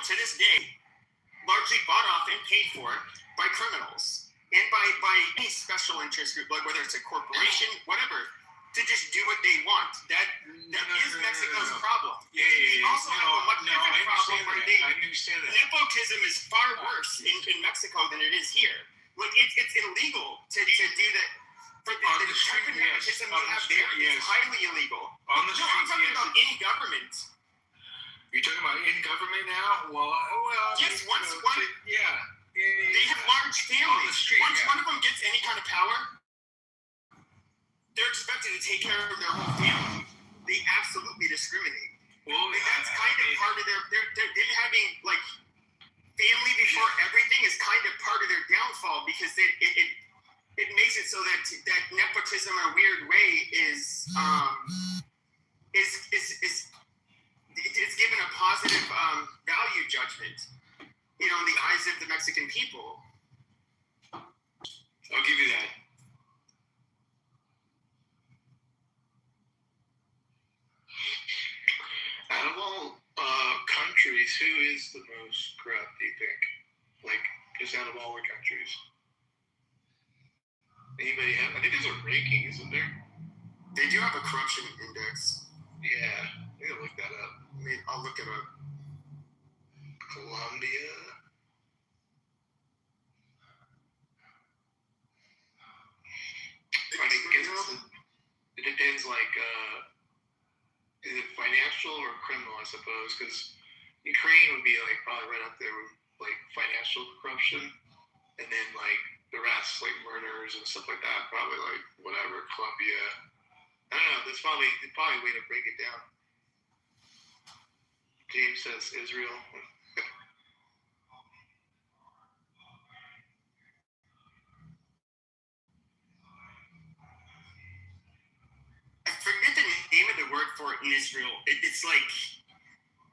to this day, largely bought off and paid for by criminals and by any special interest group, like whether it's a corporation, whatever, to just do what they want. That is Mexico's problem. Yeah, they also have a much different problem where I understand that. Nepotism is far worse in Mexico than it is here. Like it's illegal to do that. For the type of nepotism you have there is highly illegal. On the street, I'm talking about in government. You're talking about in government now? Well, yes. They have large families. On the street, Once one of them gets any kind of power, they're expected to take care of their whole family. They absolutely discriminate. Well, that's kind of part of their having like family before everything is kind of part of their downfall, because it makes it so that nepotism in a weird way is given a positive value judgment, in the eyes of the Mexican people. I'll give you that. Out of all countries, who is the most corrupt, do you think? Like, just out of all the countries? Anybody have? I think there's a ranking, isn't there? They do have a corruption index. Yeah, I gotta look that up. I'll look it up. Colombia. It depends, like, is it financial or criminal, I suppose? Because Ukraine would be, like, probably right up there with, like, financial corruption. And then, like, the rest, like, murders and stuff like that, probably, like, whatever, Colombia. I don't know, there's probably a way to break it down. James says Israel. I forget the name of the word for it in Israel. It's like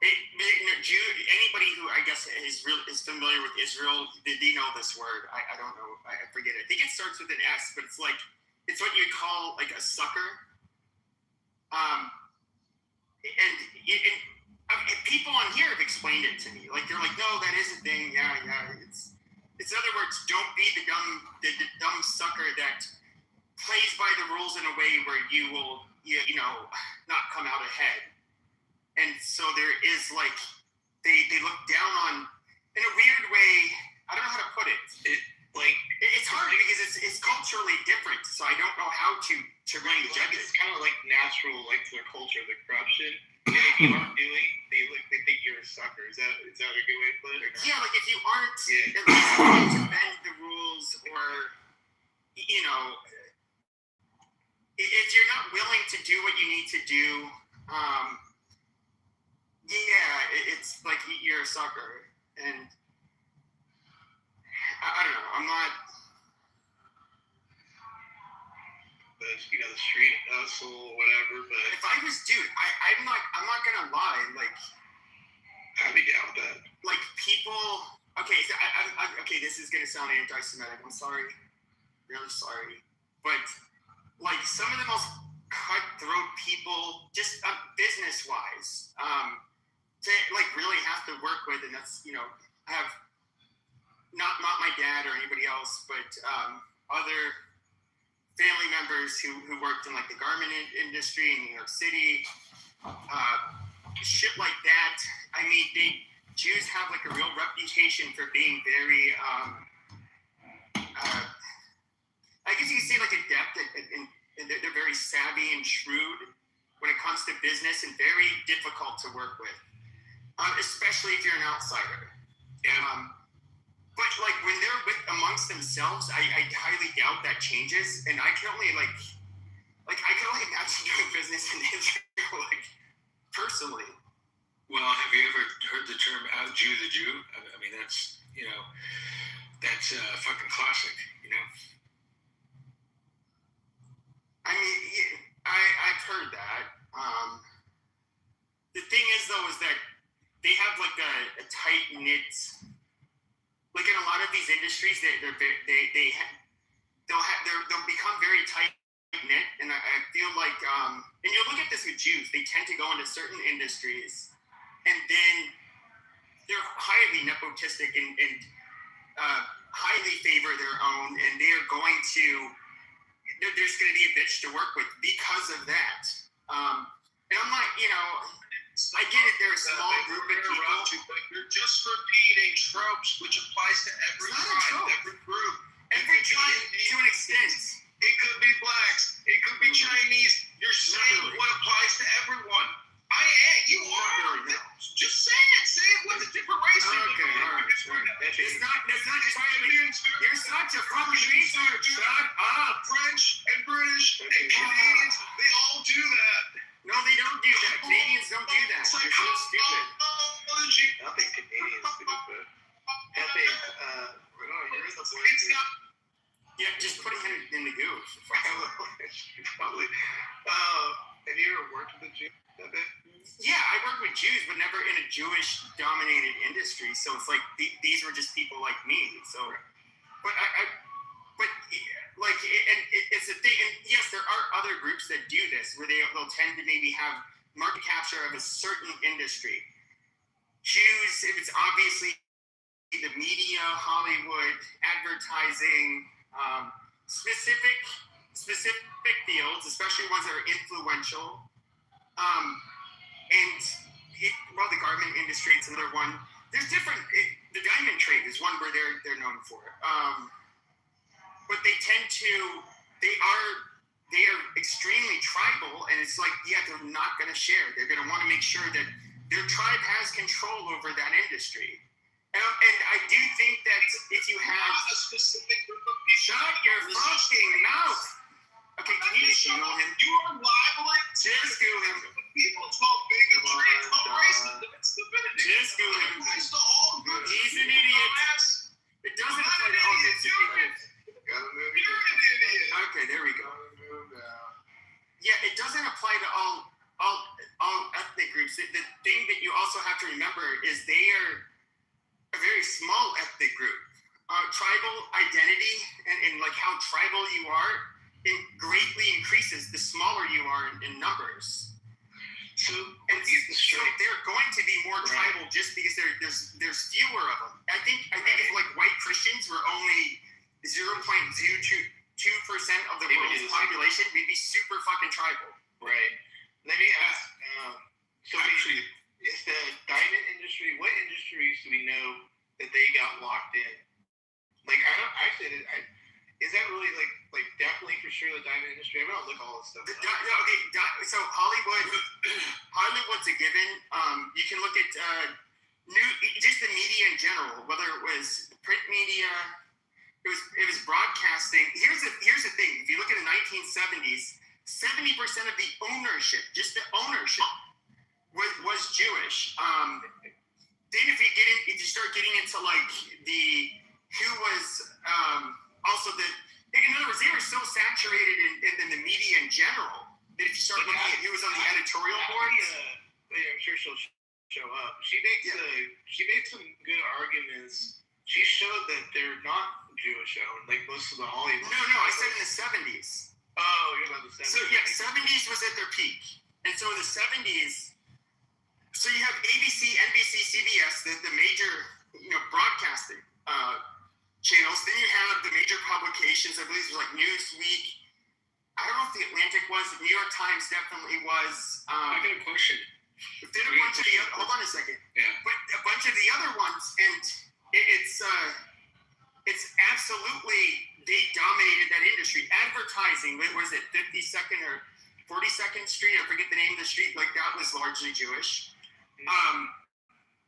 anybody who I guess is familiar with Israel, they know this word. I don't know. I forget it. I think it starts with an S, but it's what you would call like a sucker. And people on here have explained it to me. Like they're like, no, that is a thing. Yeah. It's in other words, don't be the dumb sucker that plays by the rules in a way where you will, not come out ahead. And so there is like, they look down on, in a weird way, I don't know how to put it. It's hard because it's culturally different, so I don't know how to really judge it. It's kind of like natural, like to their culture, the corruption. And if you aren't doing, they think you're a sucker. Is that a good way to put it? Yeah, like if you aren't at least willing to bend the rules, or if you're not willing to do what you need to do, it's like you're a sucker. And I don't know. I'm not. The street hustle, whatever. But if I was, I'm not gonna lie. Like, I'd be down with that. Like people. Okay, so okay. This is gonna sound anti-Semitic. I'm sorry, really sorry. But like some of the most cutthroat people, just business-wise, to like really have to work with, and that's I have. Not my dad or anybody else, but other family members who worked in like the garment industry in New York City, shit like that. I mean, Jews have like a real reputation for being very, I guess you could say like adept and they're very savvy and shrewd when it comes to business, and very difficult to work with, especially if you're an outsider. But like when they're amongst themselves, I highly doubt that changes. And I can only I can only imagine doing business in Israel, like personally. Well, have you ever heard the term "out Jew the Jew"? I mean, that's that's fucking classic, I mean, I've heard that. The thing is, though, is that they have like a tight knit. Like in a lot of these industries, they'll become very tight knit, and I feel like, and you look at this with Jews, they tend to go into certain industries, and then they're nepotistic and highly favor their own, and they are going to. There's going to be a bitch to work with because of that. And I'm not, I get it. They're a small group of people. But you're just repeating tropes, which applies to every tribe, every group. Every tribe to an extent. It could be blacks. It could be Chinese. You're saying what applies to everyone. You are. Just say it. Say it with a different race. Okay, all right. It's not trying. You're such a fucking research. Shut up. French and British and Canadians, they all do that. No, they don't do that. Canadians don't do that. They're so stupid. Nothing Canadians do, but having, you're in the board. It's not. Yeah, just putting it in the goo. Probably. Have you ever worked with a Jew? Yeah, I worked with Jews, but never in a Jewish-dominated industry. So it's like these were just people like me. So, but it's a thing. And yes, there are other groups that do this, where they'll tend to maybe have market capture of a certain industry. Jews, if it's obviously the media, Hollywood, advertising, specific fields, especially ones that are influential. The garment industry is another one. There's different. The diamond trade is one where they're known for. But they tend to. They are extremely tribal, and it's like, yeah, they're not going to share. They're going to want to make sure that their tribe has control over that industry. And I do think that if you have a specific group of people, shut your fucking mouth. Okay, can you just Google him? You are libeling. Just Google him. People, it's called bigotry. It's called racism. It's stupidity. Just Google him. It's the all groups. He's an idiot. It doesn't apply to all groups of people. You're an idiot. Okay, there we go. Yeah, it doesn't apply to all ethnic groups. The thing that you also have to remember is they are a very small ethnic group. Tribal identity and like how tribal you are, it greatly increases the smaller you are in numbers. So they're going to be more tribal just because there's fewer of them. I think if like white Christians were only 0.02% of the world's population, we'd be super fucking tribal. Right. Let me ask. Actually, is the diamond industry? What industries do we know that they got locked in? Like is that really like definitely for sure the diamond industry? I'm gonna look all this stuff up. So Hollywood's a given. You can look at just the media in general, whether it was print media, it was broadcasting. Here's the thing. If you look at the 1970s, 70% of the ownership, just the ownership, was Jewish. Then if you start getting into like who was also in other words, they were so saturated in the media in general that if you start looking at who was on the editorial board, I'm sure she'll show up. She made some good arguments. She showed that they're not Jewish owned, like most of the Hollywood. No, I said in the 70s. Oh, you're about the 70s. So yeah, 70s was at their peak, and so in the 70s. So you have ABC, NBC, CBS, the major broadcasting channels. Then you have the major publications. I believe it was like Newsweek. I don't know if the Atlantic was. The New York Times definitely was. I got a question. Hold on a second. Yeah. But a bunch of the other ones, and it's absolutely, they dominated that industry. Advertising, was it 52nd or 42nd Street? I forget the name of the street. Like that was largely Jewish. And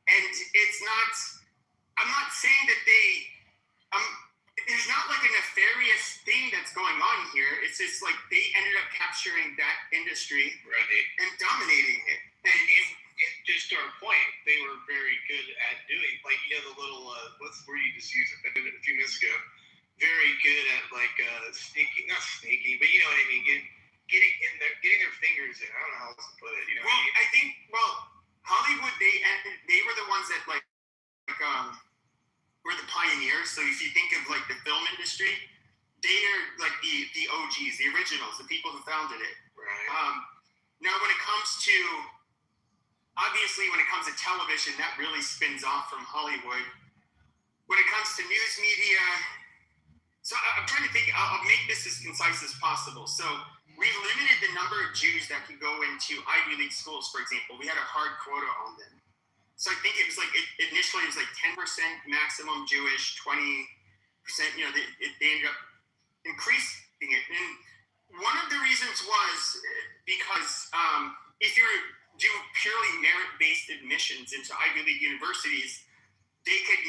it's not. I'm not saying that there's not like a nefarious thing that's going on here. It's just like they ended up capturing that industry and dominating it. And just to our point, they were very good at doing, like, the little, what's the word you just used a few minutes ago? Very good at, like, sneaking, not sneaking, but you know what I mean, getting their fingers in. I don't know how else to put it. You know well, what I mean? I think, Hollywood, they were the ones that, were the pioneers. So if you think of, like, the film industry, they are, like, the OGs, the originals, the people who founded it. Right. Now, when it comes to television, that really spins off from Hollywood. when it comes to news media, so I'm trying to think, I'll make this as concise as possible. So we limited the number of Jews that could go into Ivy League schools, for example. We had a hard quota on them. So I think it was like, initially it was like 10% maximum Jewish, 20%, they ended up increasing it. And one of the reasons was because if you do purely merit-based admissions into Ivy League universities, they could,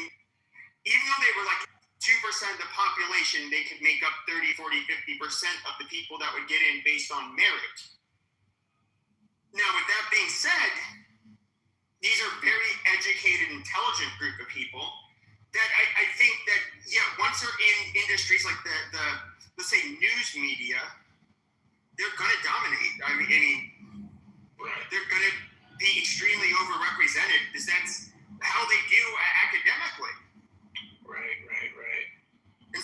even though they were like 2% of the population, they could make up 30, 40, 50% of the people that would get in based on merit. Now, with that being said, these are very educated, intelligent group of people that I think that, once they're in industries like the let's say news media, they're going to dominate. I mean, they're going to be extremely overrepresented because that's how they do academically. Right. And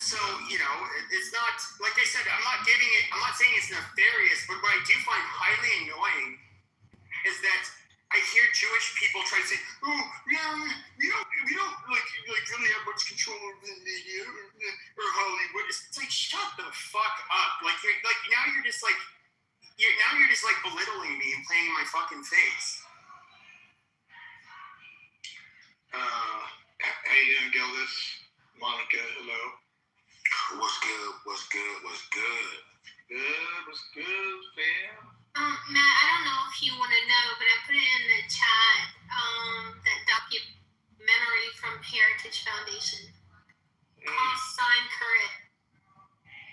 so, it's not, like I said, I'm not saying it's nefarious, but what I do find highly annoying is that I hear Jewish people try to say, "Oh, yeah, we don't like really have much control over the media or Hollywood." It's like, shut the fuck up! Like you're just belittling me and playing in my fucking face. How you doing, Gildas? Monica, hello. What's good? What's good, fam? Matt, I don't know if you want to know, but I put it in the chat, that documentary from Heritage Foundation called Sign Current.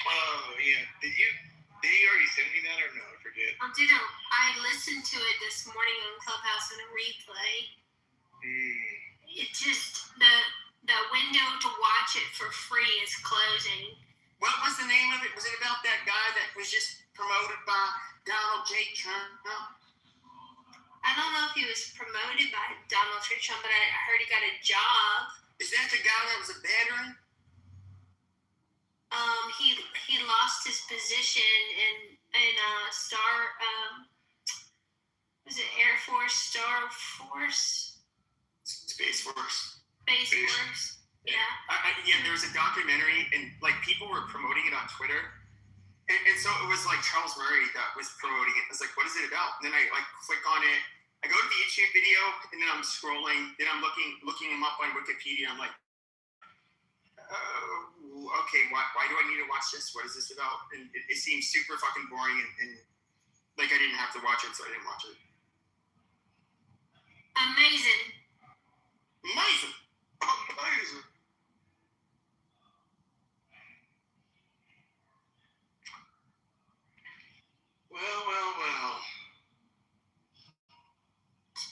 Oh, yeah. Did he already send me that or no? I forget. I listened to it this morning on Clubhouse in a replay. It just, the window to watch it for free is closing. What was the name of it? Was it about that guy that was just promoted by Donald J. Trump? I don't know if he was promoted by Donald J. Trump, but I heard he got a job. Is that the guy that was a veteran? He lost his position in was it Air Force, Star Force? Space Force. Space Force. Yeah. There was a documentary, and like people were promoting it on Twitter, and so it was like Charles Murray that was promoting it. I was like, "What is it about?" And then I click on it. I go to the YouTube video, and then I'm scrolling. Then I'm looking him up on Wikipedia. I'm like, okay, why do I need to watch this? What is this about? And it seems super fucking boring, and like I didn't have to watch it, so I didn't watch it. Amazing. Well.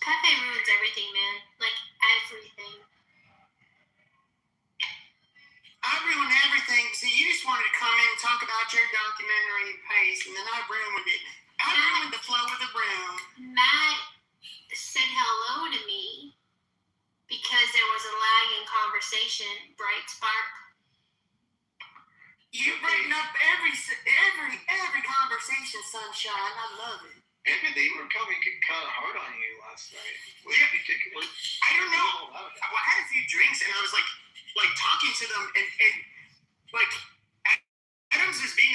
Pepe ruins everything, man. Like, everything. I ruined everything. See, you just wanted to come in and talk about your documentary pace, and then I ruined it. I ruined the flow of the room. Matt said hello to me because there was a lag in conversation. Bright spark. You brighten up every conversation, sunshine. I love it. Maybe they were coming kind of hard on you last night. What did you think? I don't know. I had a few drinks, and I was like talking to them, and like Adams is being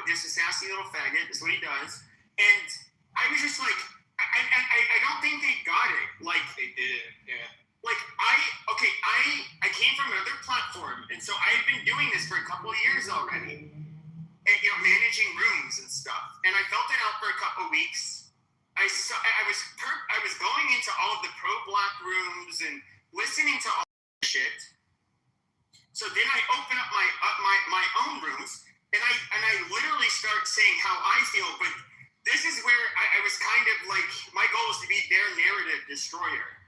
just a sassy little faggot. Is what he does, and I was just like, I don't think they got it. Like they did, yeah. Like I came from another platform, and so I've been doing this for a couple of years already, and managing rooms and stuff. And I felt it out for a couple of weeks. I was going into all of the pro-black rooms and listening to all the shit. So then I open up my own rooms, and I literally start saying how I feel. But this is where I was kind of like, my goal is to be their narrative destroyer.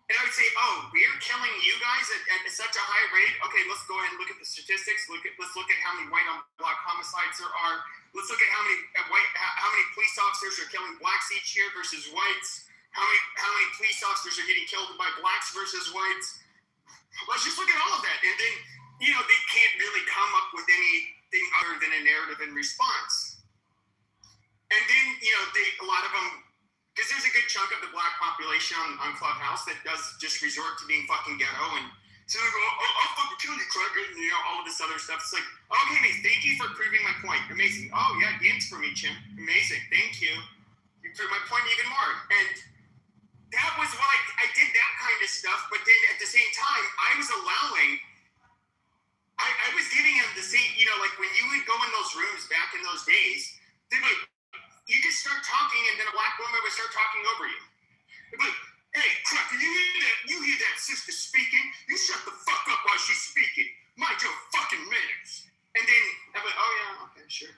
And I would say, oh, we're killing you guys at such a high rate. Okay, let's go ahead and look at the statistics. Let's look at how many white on black homicides there are. Let's look at how many police officers are killing blacks each year versus whites. How many police officers are getting killed by blacks versus whites. Let's just look at all of that. And then, they can't really come up with anything other than a narrative in response. And then, a lot of them because there's a good chunk of the black population on Clubhouse that does just resort to being fucking ghetto and so they go, oh, I'll fucking kill you, cracker, and all of this other stuff. It's like, okay, mate, thank you for proving my point. Amazing. Oh yeah, games for me, chimp. Amazing. Thank you. You proved my point even more. And that was what I did that kind of stuff, but then at the same time, I was allowing. I was giving him the same, like when you would go in those rooms back in those days, they'd be like, you just start talking and then a black woman would start talking over you. They'd be like, hey, cracker, you hear that sister speaking? You shut the fuck up while she's speaking. Mind your fucking manners. And then I'm like, oh yeah, okay, sure.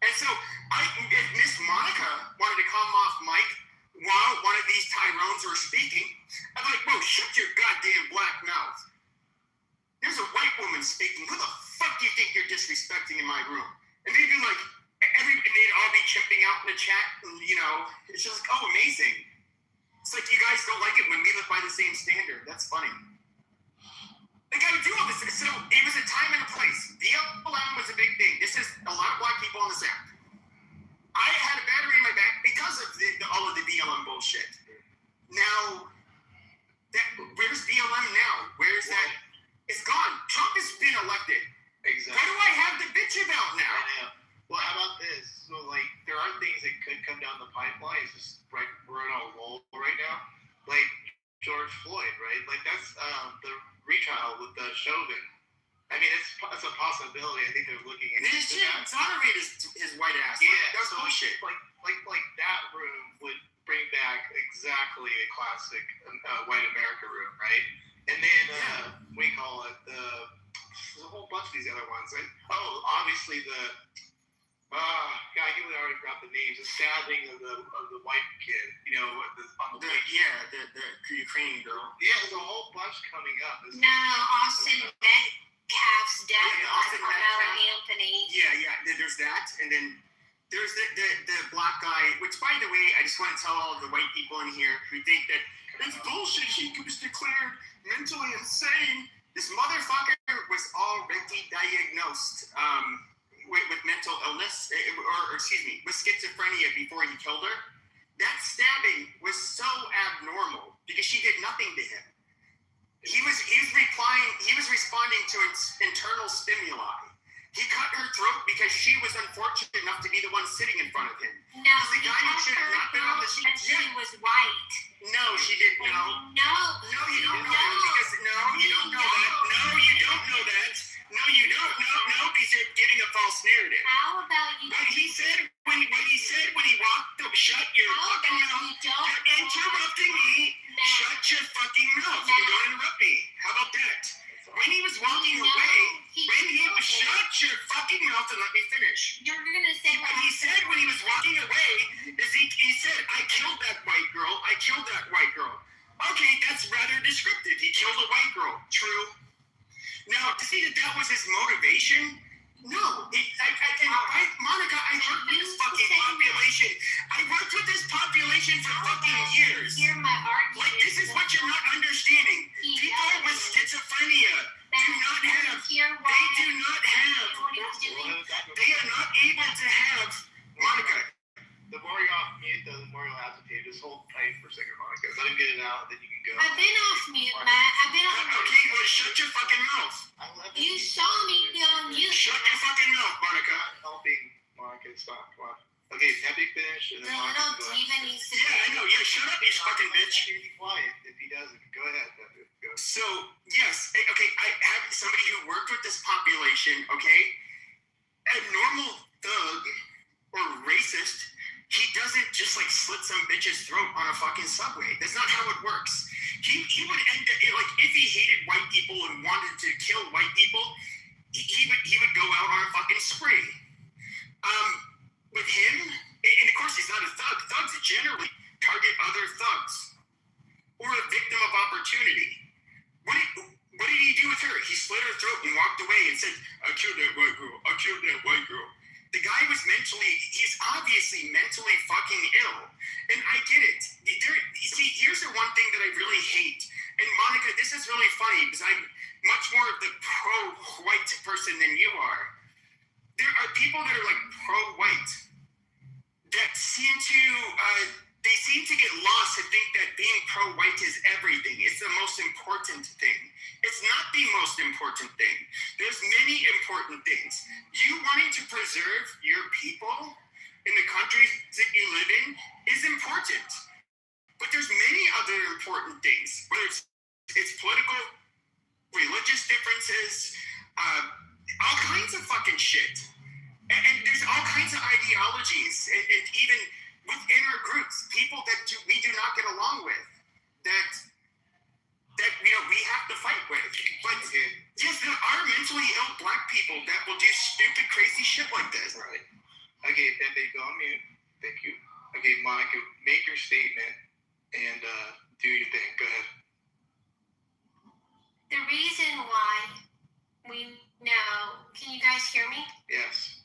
And so if Miss Monica wanted to come off mic while one of these Tyrones were speaking, I'm like, whoa, shut your goddamn black mouth. There's a white woman speaking. Who the fuck do you think you're disrespecting in my room? And they'd be like, they'd all be chimping out in the chat. And, it's just like, oh, amazing. It's like you guys don't like it when we live by the same standard. That's funny. Like I would do all this. So it was a time and a place. BLM was a big thing. This is a lot of black people on this app. I had a battery in my back because of all of the BLM bullshit. Now, where's BLM now? Where's that? It's gone. Trump has been elected. Exactly. What do I have to bitch about now? I know. Well, how about this? So, there are things that could come down the pipeline. It's just, we're on a lull right now. Like George Floyd, right? Like, that's the retrial with the Chauvin. I mean, it's a possibility. I think they're looking into This shit exonerate his white ass. Yeah. That's bullshit. Like that room would bring back exactly a classic white America room, right? And then, we call it there's a whole bunch of these other ones. Like, obviously God, I already forgot the names. The stabbing of the white kid, on the Ukrainian girl. Yeah, there's a whole bunch coming up. No, Austin Metcalf's death. Austin Carmelo Metcalf. Anthony. Yeah. There's that, and then there's the black guy. Which, by the way, I just want to tell all of the white people in here who think that it's bullshit. He was declared mentally insane. This motherfucker was already diagnosed with mental illness, with schizophrenia before he killed her. That stabbing was so abnormal because she did nothing to him. He was responding to internal stimuli. He cut her throat because she was unfortunate enough to be the one sitting in front of him. No, the guy that should have not been on the and she was white. No, she didn't know. No, you don't know that because you don't know that. No, you don't know that. No, you don't know because you're giving a false narrative. How about you? What he said when he walked up, shut your fucking mouth. You're interrupting me. No. Shut your fucking mouth. No. You don't interrupt me. How about that? When he was walking away, shut your fucking mouth and let me finish. You're gonna say What he said when he was walking away is he said, I killed that white girl. I killed that white girl. Okay, that's rather descriptive. He killed a white girl. True. Now, to see that was his motivation, no. Monica, I worked with this fucking population. I worked with this population for fucking years. Hear my argument. Like, this is what you're not understanding. People with schizophrenia do not have, they are not able to have, Monica. The more you're off mute, the more you'll have to pay. Just hold tight for a second, Monica. Let him get it out, then you can go. I've been off mute, Matt. I've been off mute. Okay, well, shut your fucking mouth. You saw me be on mute. Shut your fucking mouth, Monica. Helping Monica, stop. Come on. Okay, Happy finish, and then The Monica little go diva ahead. needs to Yeah, I know. Yeah, shut up, you fucking bitch. Be quiet if he doesn't. Go ahead, Pepe. Go. So, yes, okay, I have somebody who worked with this population, okay? A normal thug or racist, he doesn't just like slit some bitch's throat on a fucking subway. That's not how it works. He would end up, like, if he hated white people and wanted to kill white people, he would go out on a fucking spree. With him, and of course he's not a thug. Thugs generally target other thugs or a victim of opportunity. What did he do with her? He slit her throat and walked away and said, I killed that white girl. I killed that white girl. The guy was he's obviously mentally fucking ill. And I get it. You see, here's the one thing that I really hate. And Monica, this is really funny because I'm much more of the pro-white person than you are. There are people that are like pro-white that seem to, they seem to get lost and think that being pro-white is everything. It's the most important thing. It's not the most important thing. There's many important things. You wanting to preserve your people in the countries that you live in is important. But there's many other important things, whether it's political, religious differences, all kinds of fucking shit. And there's all kinds of ideologies, and even within our groups, people that we do not get along with, that we have to fight with. But yes, there are mentally ill black people that will do stupid, crazy shit like this. Right. Okay, Pepe, go on mute. Thank you. Okay, Monica, make your statement and do your thing. Go ahead. The reason why we know, can you guys hear me? Yes.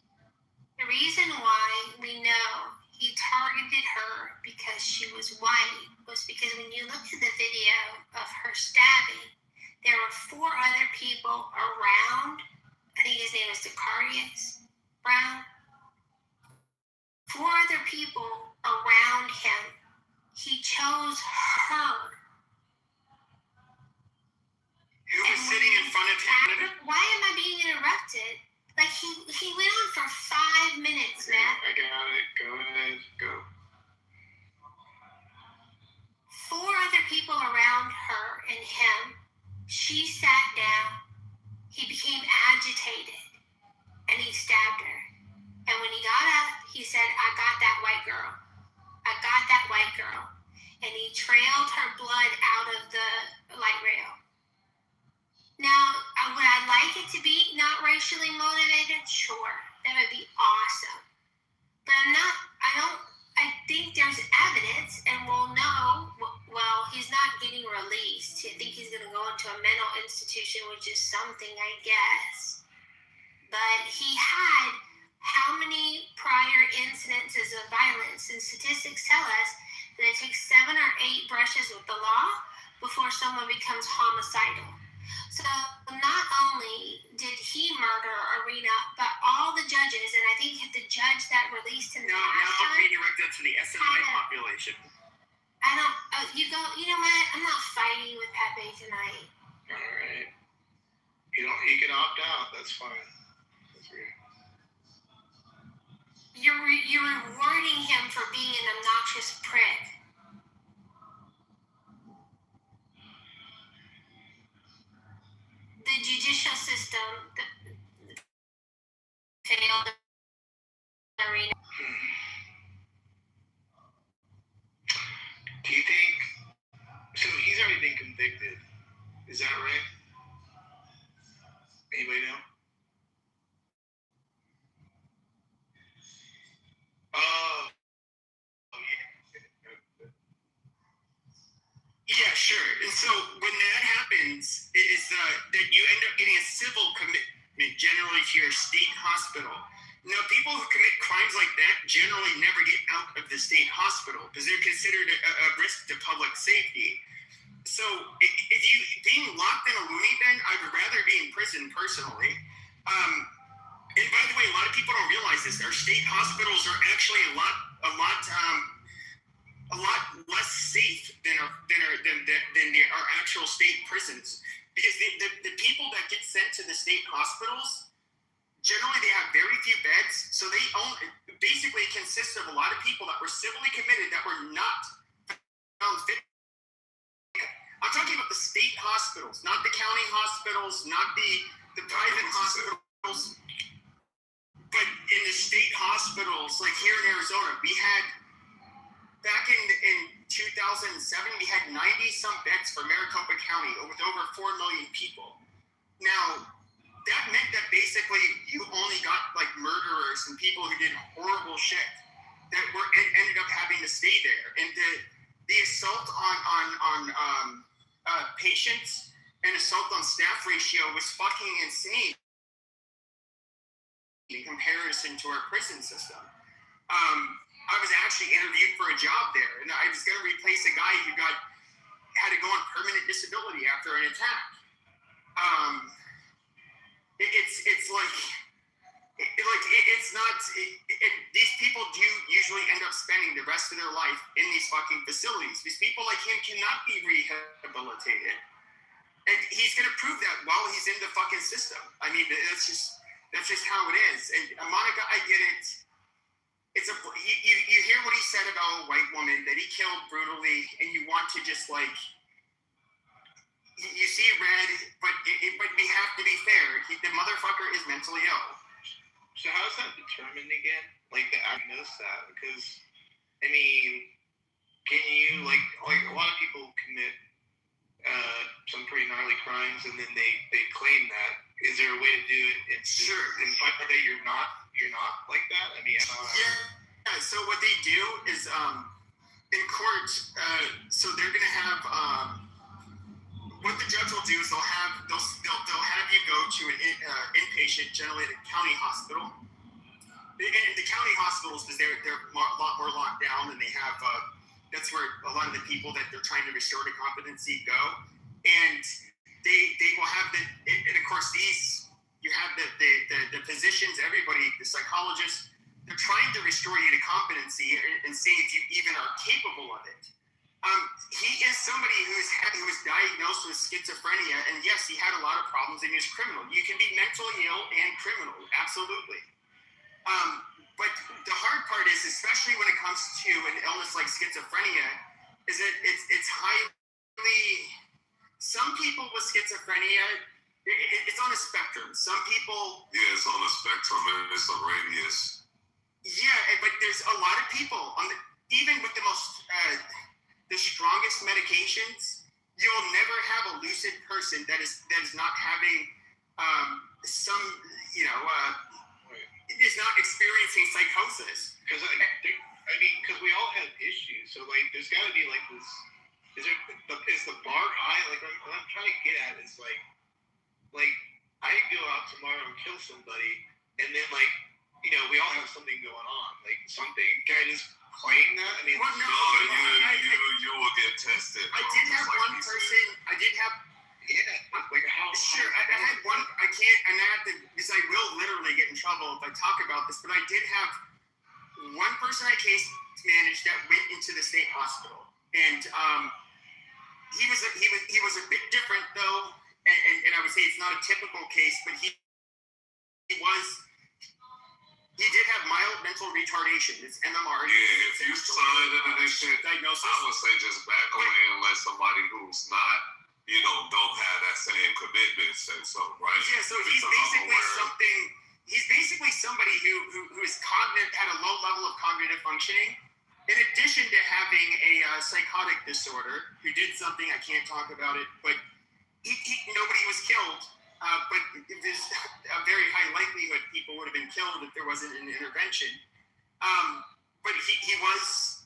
The reason why we know he targeted her because she was white was because when you look at the video of her stabbing, there were 4 other people around. I think his name is Decarius Brown. 4 other people around him. He chose her. Who was sitting in front of him? Why am I being interrupted? Like, he went on for 5 minutes, Okay, Matt. I got it. Go ahead. Go. 4 other people around her and him. She sat down. He became agitated. And he stabbed her. And when he got up, he said, I got that white girl. I got that white girl. And he trailed her blood out of the light rail. Now, would I like it to be not racially motivated? Sure. That would be awesome. But I think there's evidence, and we'll know, well, he's not getting released. I think he's going to go into a mental institution, which is something, I guess. But he had how many prior incidences of violence? And statistics tell us that it takes 7 or 8 brushes with the law before someone becomes homicidal. So not only did he murder Arena, but all the judges, and I think the judge that released him last time. No, redirect that to the SMI population. I don't. You know what? I'm not fighting with Pepe tonight. All right. You can opt out. That's fine. That's weird. You're rewarding him for being an obnoxious prick. The judicial system failed Arena. Do you think so? He's already been convicted. Is that right? Anybody know? Oh yeah. Yeah, sure. And so when that happens, is that you end up getting a civil commitment generally to your state hospital. Now, people who commit crimes like that generally never get out of the state hospital because they're considered a risk to public safety. So if you being locked in a loony bin, I'd rather be in prison personally. And by the way, a lot of people don't realize this. Our state hospitals are actually a lot less safe than our actual state prisons, because the people that get sent to the state hospitals generally they have very few beds, so they basically consist of a lot of people that were civilly committed that were not found fit. I'm talking about the state hospitals, not the county hospitals, not the private hospitals, but in the state hospitals, like here in Arizona, we had back in 2007, we had 90-some beds for Maricopa County with over 4 million people. Now, that meant that basically you only got like murderers and people who did horrible shit that ended up having to stay there. And the assault on patients and assault on staff ratio was fucking insane in comparison to our prison system. I was actually interviewed for a job there, and I was going to replace a guy who had to go on permanent disability after an attack. It's it's not. These people do usually end up spending the rest of their life in these fucking facilities. These people like him cannot be rehabilitated, and he's gonna prove that while he's in the fucking system. I mean, that's just how it is. And Monica, I get it. It's you hear what he said about a white woman that he killed brutally, and you want to just like. You see red, but we have to be fair. The motherfucker is mentally ill. So how is that determined again? Like to diagnose that? Because I mean, can you like a lot of people commit some pretty gnarly crimes and then they claim that. Is there a way to do it? Sure. And find out that you're not like that. I mean, yeah. So what they do is in court. So they're gonna have. What the judge will do is they'll have you go to an inpatient, generally at a county hospital. And the county hospitals, because they're a lot more locked down, and they have that's where a lot of the people that they're trying to restore to competency go. And they will have and of course you have the physicians, everybody, the psychologists. They're trying to restore you to competency and see if you even are capable of it. He is somebody who was diagnosed with schizophrenia, and yes, he had a lot of problems, and he was criminal. You can be mentally ill and criminal, absolutely. But the hard part is, especially when it comes to an illness like schizophrenia, is that it's highly. Some people with schizophrenia, it's on a spectrum. Some people. Yeah, it's on a spectrum, and it's a radius. Yeah, but there's a lot of people even with the most. The strongest medications, you'll never have a lucid person that is not having some, is not experiencing psychosis. Because because we all have issues, so like there's got to be like this. Is the bar high? Like what I'm trying to get at is like I could go out tomorrow and kill somebody, and then we all have something going on, like something. Can I just claim that? I mean, well, no, you will get tested. I did have one person. I did have. Yeah, like how? Sure, I had one. I can't, and I have to, because I will literally get in trouble if I talk about this. But I did have one person I case managed that went into the state hospital, and he was a bit different though, and I would say it's not a typical case, but he did have mild mental retardation. It's MMR. Yeah, if you sign into this shit, diagnosis. I would say just back away and let somebody who's not, don't have that same commitment say so, right? Yeah, so he's basically somebody who is cognitive, had a low level of cognitive functioning, in addition to having a psychotic disorder, who did something, I can't talk about it, but nobody was killed. But there's a very high likelihood people would have been killed if there wasn't an intervention. But he was,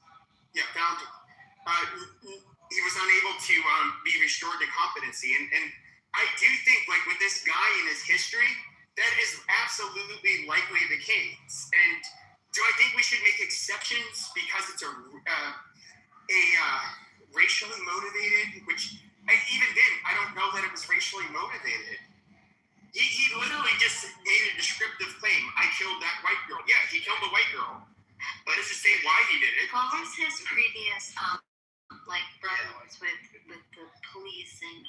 found. He was unable to be restored to competency, and I do think, like with this guy and his history, that is absolutely likely the case. And do I think we should make exceptions because it's a racially motivated? Which even then, I don't know that it was racially motivated. He literally just made a descriptive claim. I killed that white girl. Yeah, he killed the white girl. But does it say why he did it? What was his previous problems with the police and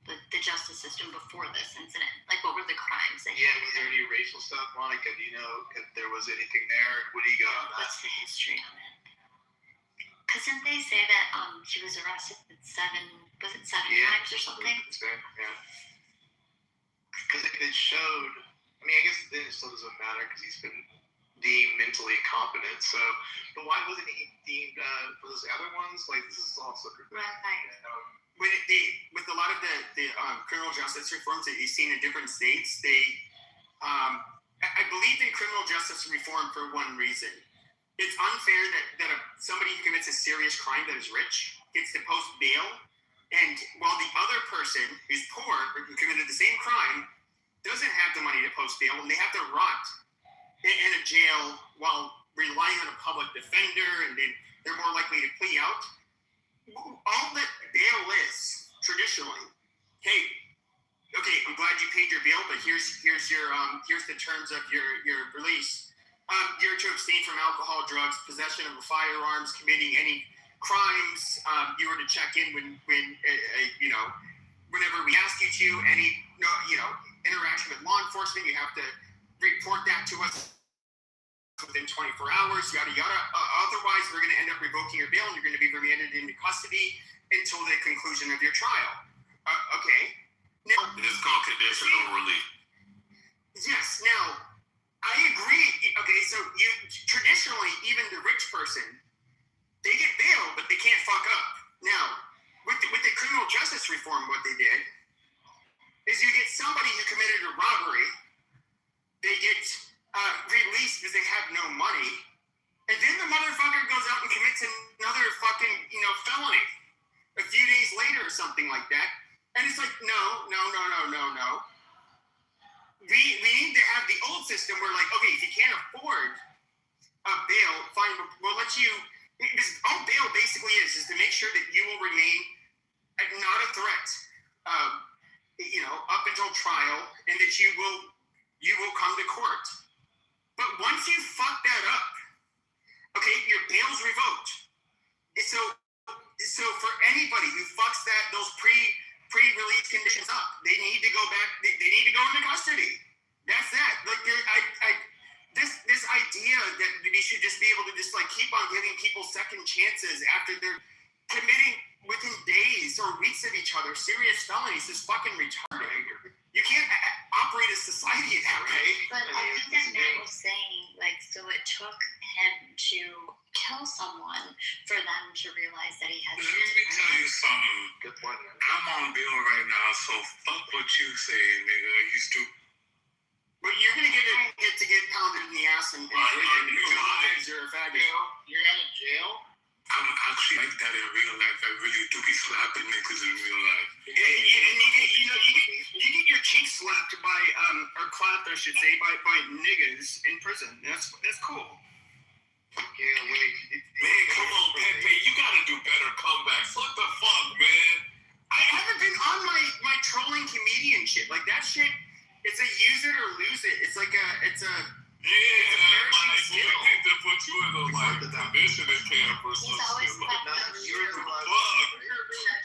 the justice system before this incident? Like, what were the crimes that was there any racial stuff, Monica? Do you know if there was anything there? What do you got on that? What's the history on it? Because didn't they say that he was arrested 7 times or something? Yeah. Because it showed, I guess then it still doesn't matter because he's been deemed mentally incompetent. So, but why wasn't he deemed for those other ones? Like, this is also Right. With a lot of the criminal justice reforms that you've seen in different states, I believe in criminal justice reform for one reason. It's unfair that somebody who commits a serious crime that is rich gets to post bail, and while the other person who's poor or who committed the same crime doesn't have the money to post bail, and they have to rot in a jail while relying on a public defender, and they're more likely to plea out. All that bail is traditionally, hey, okay, I'm glad you paid your bail, but here's the terms of your release. you're to abstain from alcohol, drugs, possession of firearms, committing any crimes. You were to check in when whenever we ask you to. Any interaction with law enforcement, you have to report that to us within 24 hours, yada yada. Otherwise, we're going to end up revoking your bail, and you're going to be remanded into custody until the conclusion of your trial. Okay. Now, It's called conditional relief. yes. Now, I agree. Okay, so you traditionally, even the rich person, they get bail, but they can't fuck up. Now, with the criminal justice reform, what they did is you get somebody who committed a robbery, they get released because they have no money, and then the motherfucker goes out and commits another fucking felony a few days later or something like that, and it's like no. We need to have the old system where, like, okay, if you can't afford a bail, fine, we'll let you. Because all bail basically is to make sure that you will remain not a threat, up until trial, and that you will come to court. But once you fuck that up, okay, your bail's revoked. And so for anybody who fucks those pre-release conditions up, they need to go back. They need to go into custody. That's that. Like this idea that we should just be able to just like keep on giving people second chances after they're committing within days or weeks of each other serious felonies is fucking retarded. You can't operate a society that way. But I think that Matt was saying, like, so it took him to kill someone for them to realize that he had. Let me tell you something. Good point, man. I'm on bail right now, so fuck what you say, nigga. You stupid. But you're gonna get pounded in the ass and you're a faggot. You're out of jail? I'm actually like that in real life. I really do be slapping niggas in real life. And you get your cheeks slapped by or clapped, I should say, by niggas in prison. That's cool. Yeah, wait. Man, come on, Pepe. You gotta do better comebacks. What the fuck, man? I haven't been on my trolling comedian shit. Like that shit, it's a use it or lose it. It's like it's a Yeah, like, skill. you need to put you in a conditioning camp or He's some always shit. kept Like, those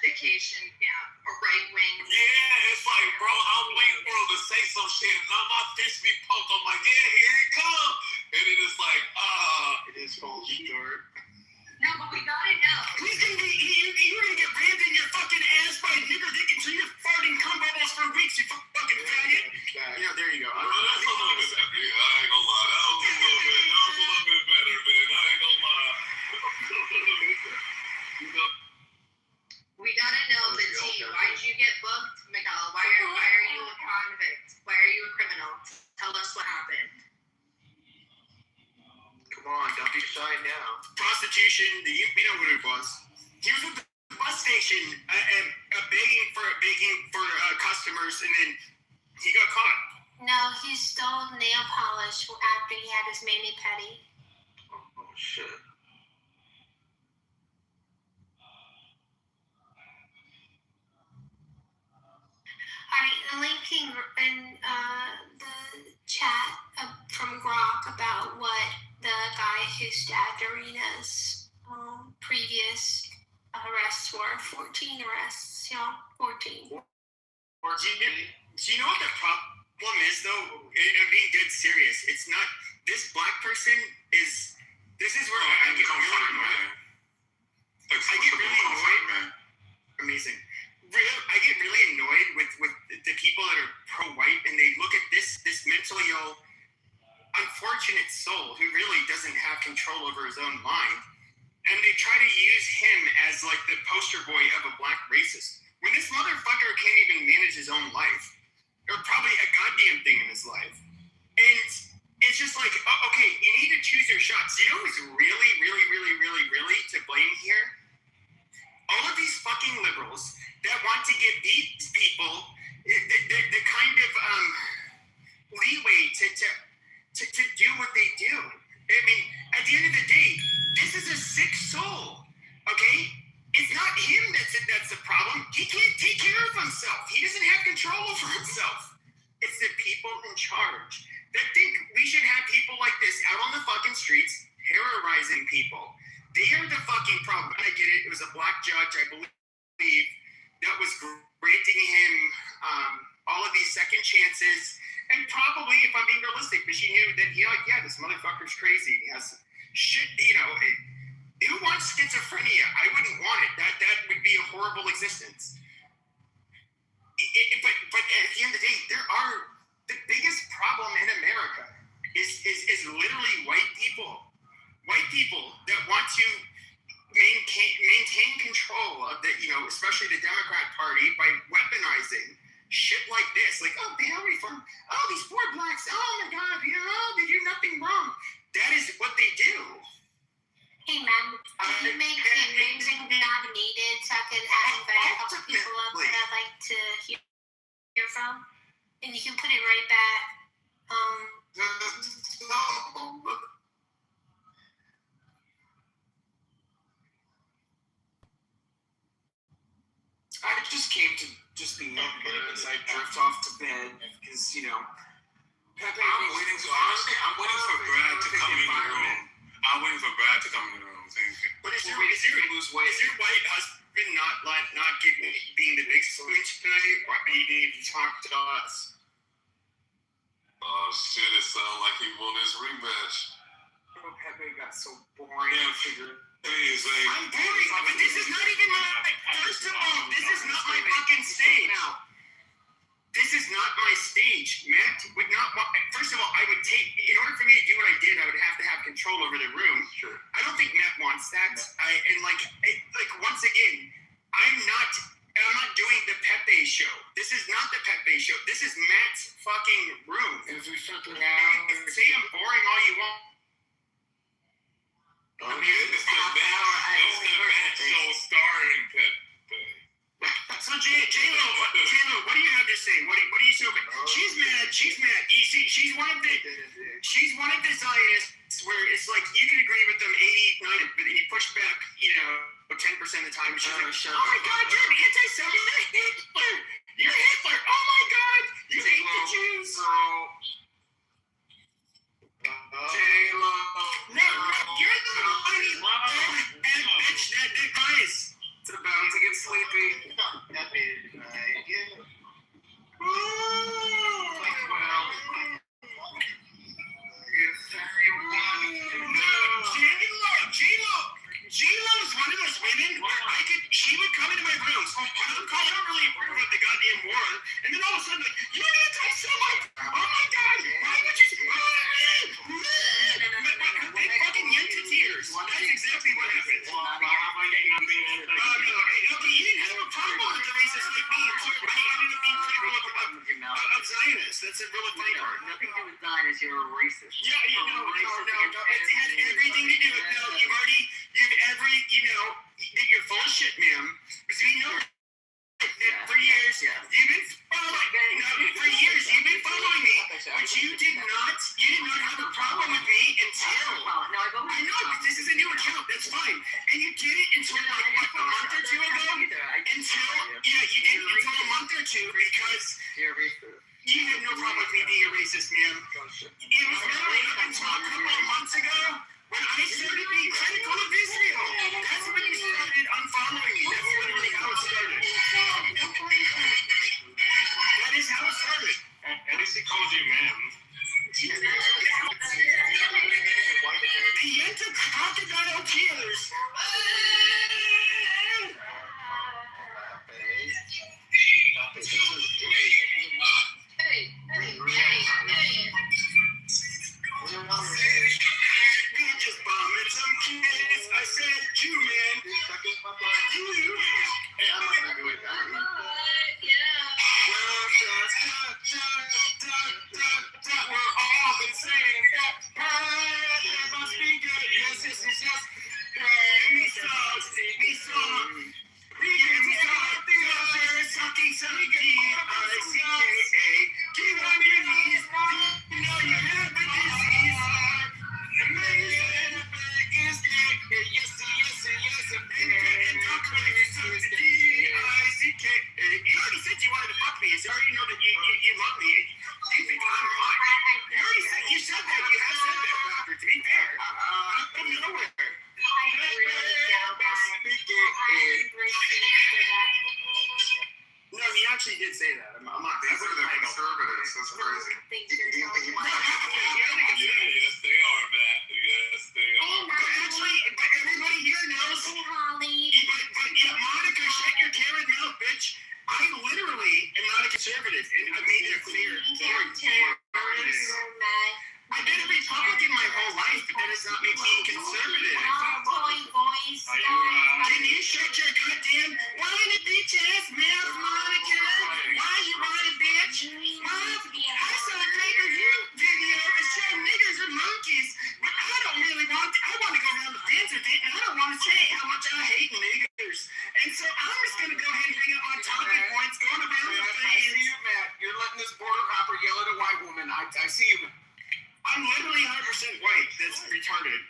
Education camp, a right wing. yeah, it's like, bro, I'm waiting for him to say some shit, and now my fist be poked. I'm like, yeah, here he come. And it is like, It is called Kitover. No, but we gotta know. You're gonna get rammed in your fucking ass by a nigger dick until you're farting cum bubbles for weeks, you fucking faggot. Yeah, there you go. that's a little bit better. Yeah, I ain't gonna lie. That was a little bit better, man. I ain't gonna lie. We gotta know the tea. Why did you get booked, Miguel? Why are you a convict? Why are you a criminal? Tell us what happened. Come on, don't be shy now. Prostitution, we know what it was. He was at the bus station begging for customers, and then he got caught. No, he stole nail polish after he had his mani-pedi. Oh, shit. Alright, linking in the chat from Grok about what the guy who stabbed Arena's previous arrests were. 14 arrests, 14. Do you know what the problem is, though? I'm being dead serious. It's not, this black person is, this is where I get really annoyed. I get really annoyed, man. Amazing. I get really annoyed with the people that are pro-white, and they look at this mentally ill, unfortunate soul who really doesn't have control over his own mind, and they try to use him as like the poster boy of a black racist. When this motherfucker can't even manage his own life, or probably a goddamn thing in his life. And it's just like, okay, you need to choose your shots. You know who's really, really, really, really, really to blame here? All of these fucking liberals that want to give these people the kind of leeway to do what they do. I mean, at the end of the day, this is a sick soul, okay? It's not him that's the problem. crazy. He has shit, who wants schizophrenia? I wouldn't want it. That would be a horrible existence. But at the end of the day, the biggest problem in America is literally white people. White people that want to maintain control of the, especially the Democrat Party by weaponizing shit like this. Like, oh, bail reform. Oh, these poor blacks. Oh my God, they do nothing wrong. That is what they do. Hey, man, can you make the music not needed so I can invite a couple people up that I'd like to hear from? And you can put it right back. I just came to just be as I drift off to bed because, Pepe. I'm waiting for Brad to come in the room. But is your white husband not being the big switch tonight? Why do you need to talk to us? Oh shit! It sounds like he won his rematch. Oh, Pepe got so boring. Yeah, I'm boring, but this is not even my. First of all, this is not my fucking stage. This is not my stage. Matt would not want. First of all, I would take. In order for me to do what I did, I would have to have control over the room. Sure. I don't think Matt wants that. Once again, I'm not doing the Pepe show. This is not the Pepe show. This is Matt's fucking room. Is there something Say I'm boring all you want. I mean, it's the Matt show starring Pepe. So J-Lo, what do you have to say? What do you say? She's mad. You see, she's one of the Zionists where it's like you can agree with them 80, 90, but then you push back, 10% of the time. She's like, oh my God, you're an anti-Semite. Hitler. You're Hitler. Oh my God, you hate the Jews. J-Lo. No, you're the one bitch that cries. It's about to get sleepy. J-Lo is one of those women where she would come into my room, and I'm calling her really important about the goddamn war, and then all of a sudden, like, you're an anti-Semite! Oh my God! Why would you? They fucking yanked to tears. That's exactly what happened. But you didn't have a problem with the racist like me, so he ended up being critical of Zionists. That's a really funny part. Nothing to do with Zionists, you're a racist. Yeah, no. It has everything to do with, you're full of shit, ma'am. Because we know that for years, you've been following me, but you did not have a problem with me until, I know, this is a new account, that's fine. And you did it until a month or two ago? You did it until a month or two because You're a racist. you had no problem with me being a racist, ma'am. It was literally up until a couple of months ago when I started being critical of Israel. That's when you started unfollowing me. That's literally how it started. That is how it started. At least he called you ma'am. The Yenta crocodile tears. You're just bombing some kids. I said, Jew man. You. Hey, I'm not gonna do it. We're all been saying that. That must be good. Yes. We saw. Sucking some D-I-C-K-A. Get on your knees. You know you have the disease. Amazing. Yes. And talk about yourself. D-I-C-K-A. You already said you wanted to fuck me. So you already know that you love me. You think I'm hot. You said that. You have said that, doctor. To be fair. From nowhere. No, he actually did say that. I'm not. These are the conservatives. That's crazy. Yes, they are, Matt. Holly, but everybody here knows. Hey, Holly. But yeah, Monica, shut your carrot mouth, bitch. I literally am not a conservative, and I made that clear. I've been a Republican my whole life, but that does not make me conservative. Can you shut your goddamn whiny bitch ass mouth, Monica? Why you whiny bitch? I saw a pay-per-view video that showed niggers are monkeys, but I don't really want to. I want to go around the fence with it, and I don't want to say how much I hate niggers. And so I'm just going to go ahead and bring up my talking points going around the I fence. see you, Matt. You're letting this border hopper yell at a white woman. I see you, Matt. I'm literally 100% white. That's retarded.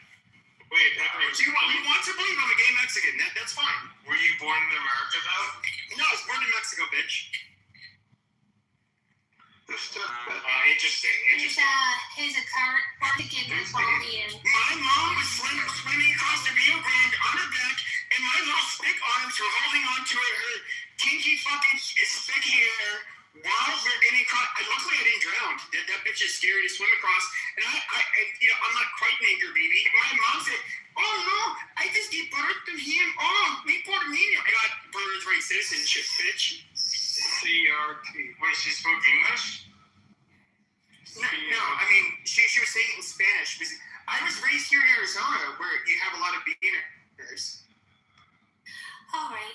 Wait, So you want to believe I'm a gay Mexican? That's fine. were you born in America though? No, I was born in Mexico, bitch. Interesting. He's a current Mexican Napoleon. My mom was swimming across the Rio Grande on her back, and my little spick arms were holding on to her kinky fucking spick hair while we're getting caught. Luckily, I didn't drown. That bitch is scary to swim across. And I'm not quite an anchor baby. My mom said, "Oh no, I just gave birth to him. Oh, me Puerto Rican." I got birthright citizenship, bitch. CRT. Wait, she spoke English? No, I mean, she was saying it in Spanish. Because I was raised here in Arizona, where you have a lot of beginners. All right.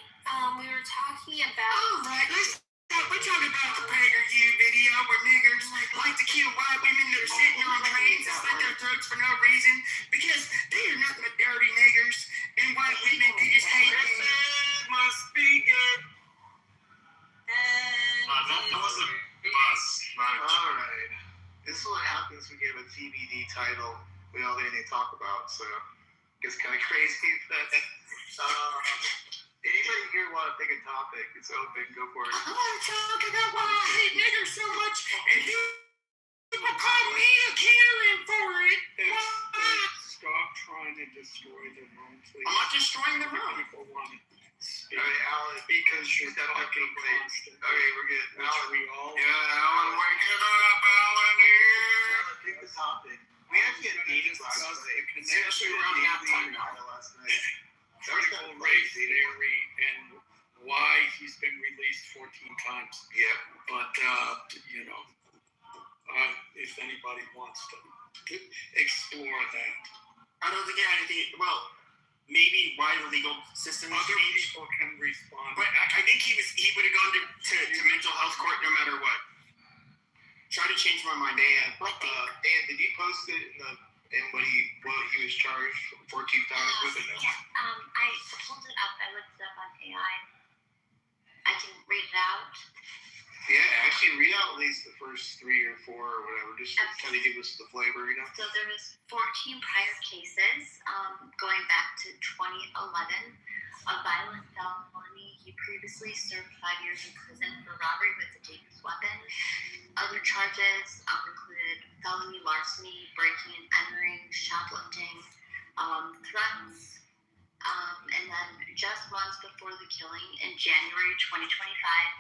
We were talking about. All right, we're talking about the pay-per-view video where niggers like to kill white women that are sitting on trains and slit their throats for no reason because they are nothing but dirty niggers, and white women, they just hate them. Must be good. That was a bus. All right. This is what happens when you have a TBD title we all didn't talk about, so it gets kind of crazy. But anybody here want to pick a topic? It's open. Go for it. I want to talk about why I hate niggers so much, and people call me a Karen for it. Stop trying to destroy the room, please. I'm not destroying the room. People want to speak. All right, Alan, because you're that fucking place. Okay, we're good. Alan, We all. Yeah, Alan, wake it up, Alan, here. pick the topic. We actually had meetings last night. Seriously, we're on halftime now. Last night. That was kind Critical of race crazy. theory and why he's been released 14 times. Yeah. But, if anybody wants to explore that. I don't think I had anything. Well, maybe why the legal system Other changed. people can respond. But I think he would have gone to mental health court no matter what. Try to change my mind. Dan, did you post it in what he was charged 14 times with it? Yeah, I pulled it up. I looked it up on AI. I can read it out. Yeah, actually read out at least the first 3 or 4 or whatever, just to kind of give us the flavor, you know? So there was 14 prior cases going back to 2011. A violent felony. He previously served 5 years in prison for robbery with a dangerous weapon. Other charges included felony larceny, breaking and entering, shoplifting, threats. And then just months before the killing, in January 2025,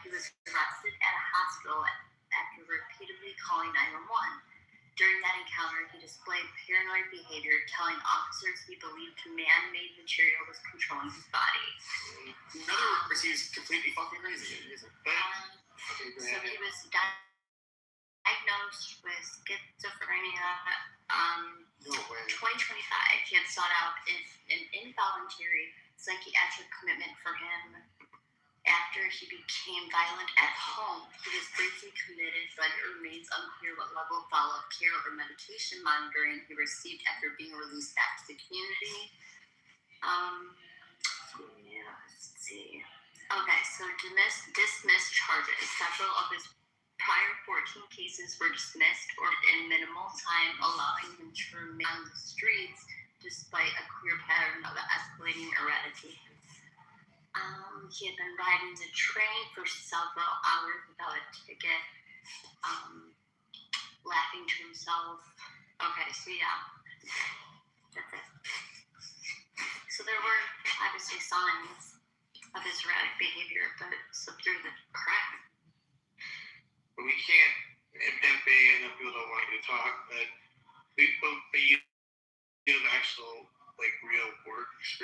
he was arrested at a hospital after repeatedly calling 911. During that encounter, he displayed paranoid behavior, telling officers he believed man-made material was controlling his body. In other words, he was completely fucking crazy. So he was diagnosed with schizophrenia. No way. 2025, he had sought out an involuntary psychiatric commitment for him after he became violent at home. He was briefly committed, but it remains unclear what level of follow-up care or medication monitoring he received after being released back to the community. Let's see. Okay, so dismissed charges. Several of his prior 14 cases were dismissed or in minimal time, allowing him to remain on the streets despite a clear pattern of escalating erratic. He had been riding the train for several hours without a ticket, laughing to himself. Okay, so yeah, that's it. So there were obviously signs of his erratic behavior, but through the crime. But we can't, and Pepe, I know people don't want you to talk, but you know the actual, real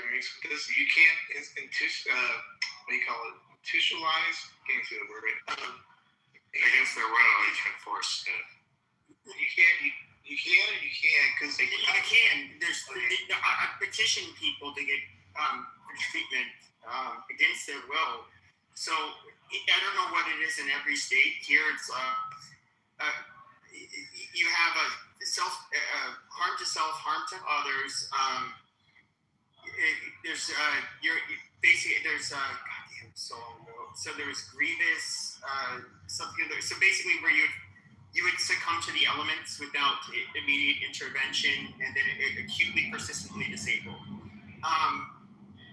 experience with this. You can't what do you call it? Institutionalize? Can't say the word right. Against their will, you can force it. You can or you can't because You can. There's I petition people to get treatment against their will. So I don't know what it is in every state. Here it's you have a harm to self, harm to others. There's so there's grievous something. So basically, where you would succumb to the elements without immediate intervention, and then acutely, persistently disabled.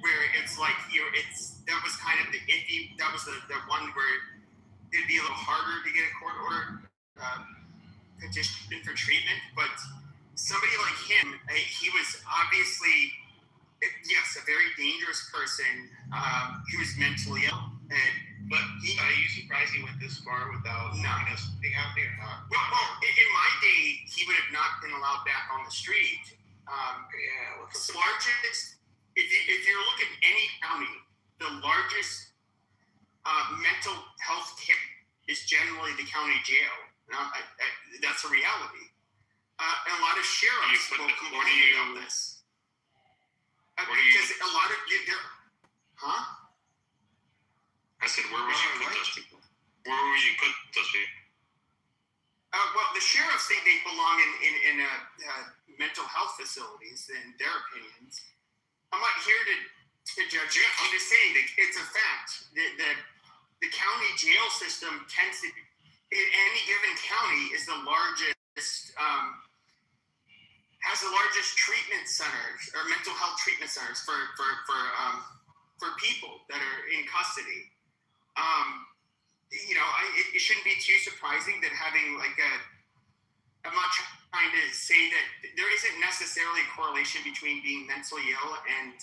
Where it's like that was kind of the iffy. That was the one where it'd be a little harder to get a court order petition for treatment. But somebody like him, he was obviously, yes, a very dangerous person. He was mentally ill, but are you surprised he went this far without something happening or not? Well, in my day, he would have not been allowed back on the street. The largest, if you're looking at any county, the largest mental health care is generally the county jail. That's a reality. And a lot of sheriffs will complain about this. Because a lot of I said, where would you put those people? Where would you put those people? Well, the sheriffs think they belong in mental health facilities, in their opinions. I'm not here to judge you. I'm just saying that it's a fact that the county jail system tends to, in any given county, is the largest, has the largest treatment centers or mental health treatment centers for people that are in custody. It shouldn't be too surprising that having I'm not trying to say that there isn't necessarily a correlation between being mentally ill and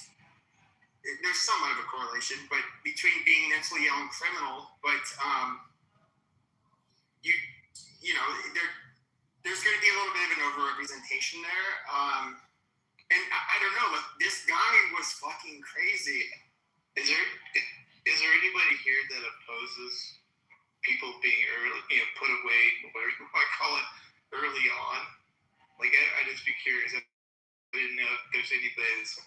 there's somewhat of a correlation, but between being mentally ill and criminal, but there's going to be a little bit of an overrepresentation there. And I don't know, this guy was fucking crazy. Is there anybody here that opposes people being put away, whatever you might call it, early on? Like, I'd just be curious. I didn't know if there's anybody that's...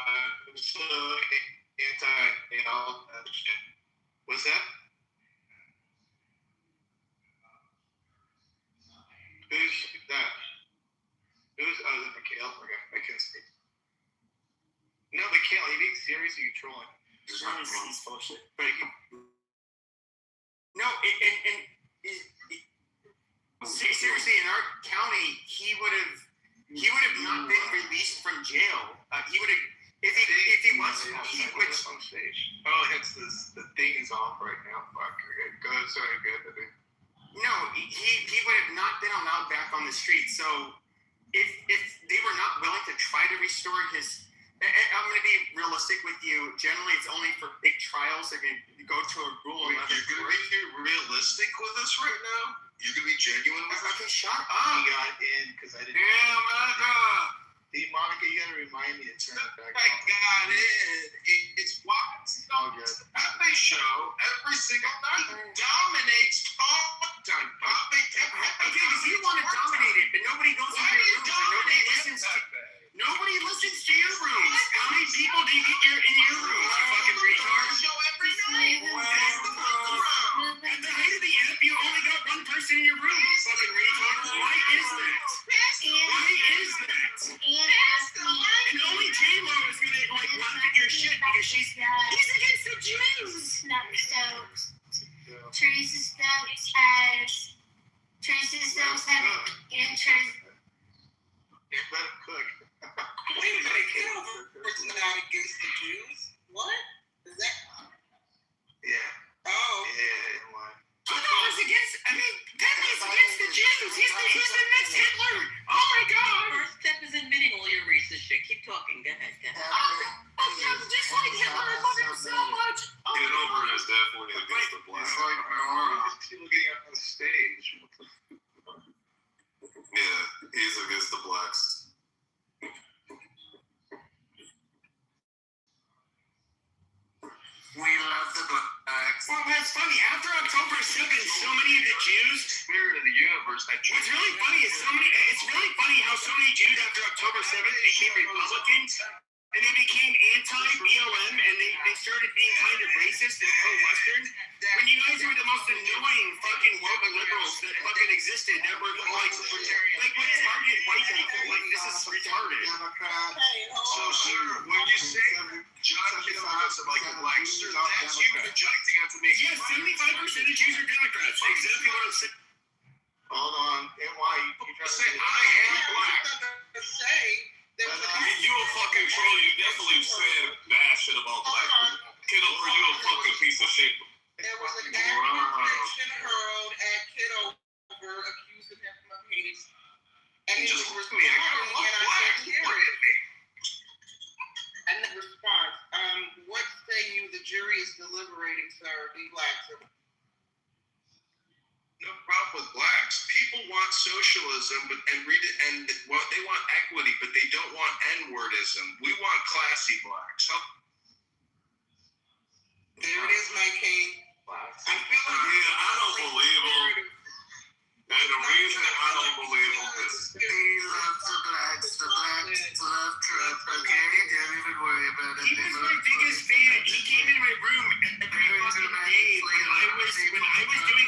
I'm so anti all that shit. What's that? Who's that? Is it Mikhail? Okay, I can't speak. No, Mikhail, are you being serious or are you trolling? He's full of shit. But no, seriously, in our county, he would have not been released from jail. He would have, if he was, he would. On stage. Oh, it's the thing is off right now. Fuck. Okay. Go ahead. Sorry, good. No, he would have not been allowed back on the street. So if they were not willing to try to restore his, I'm going to be realistic with you. Generally, it's only for big trials. They're going to go to a rule. You're going to be realistic with us right now? You're going to be genuine with us? Okay, shut up. He got in because I didn't. Damn, Monica! Hey, Monica, you got to remind me to turn it back on. I got in. It's what? All good. That show every single night dominates talk time. Okay, because you want to dominate it, but nobody goes to your rooms and nobody listens to. Nobody listens to your rooms. How many people do you get in your rooms, you fucking retard? Show every night. At the height of the app, you only got one person in your room, you fucking retard. Why is that? Why is that? And only J-Lo is gonna laugh at your shit because he's against the Jews. Teresa Stokes has interest. Let him cook. Wait a minute, Kitover's not against the Jews. What? Is that? Yeah. Oh. Yeah. Why? Hitler's against. I mean, Hitler's against the Jews. He's the next Hitler. Oh my God. First step is admitting all your racist shit. Keep talking. Go ahead. I'm just like Hitler. I love him so much. Kitover is definitely against the black. It's like, no, people getting up on stage. Yeah. the blacks. Well, it's funny. After October 7th, so many of the Jews. Spirit of the universe. That What's really funny is it's really funny how so many Jews after October 7th became Republicans and they became anti-BLM and they started being kind of racist and pro-Western. When you guys were the most annoying fucking woke liberals that fucking existed, that were like would target white people. Like, this is retarded. So, sir, when you say John Kitover doesn't like the blacks, sir, that's you projecting onto me. Yes, 75% of Jews are Democrats. Exactly what I'm saying. Hold on. And why? You try to say I am black. You a fucking troll. You definitely said bad shit about black people. Kitover, you a fucking piece of shit. There was an accusation hurled at Kitover, accusing him of hate. And he was responding, and I said, hear it. And the response, what say you? The jury is deliberating, sir. Be black, sir. No problem with blacks. People want socialism, and they want equity, but they don't want N-wordism. We want classy blacks. There it is, my king. I'm feeling I don't believe him. And the reason I don't believe him is He loves the blacks love Trump. Okay, don't even worry about it. He was my biggest fan. He came into my room every fucking day when I was doing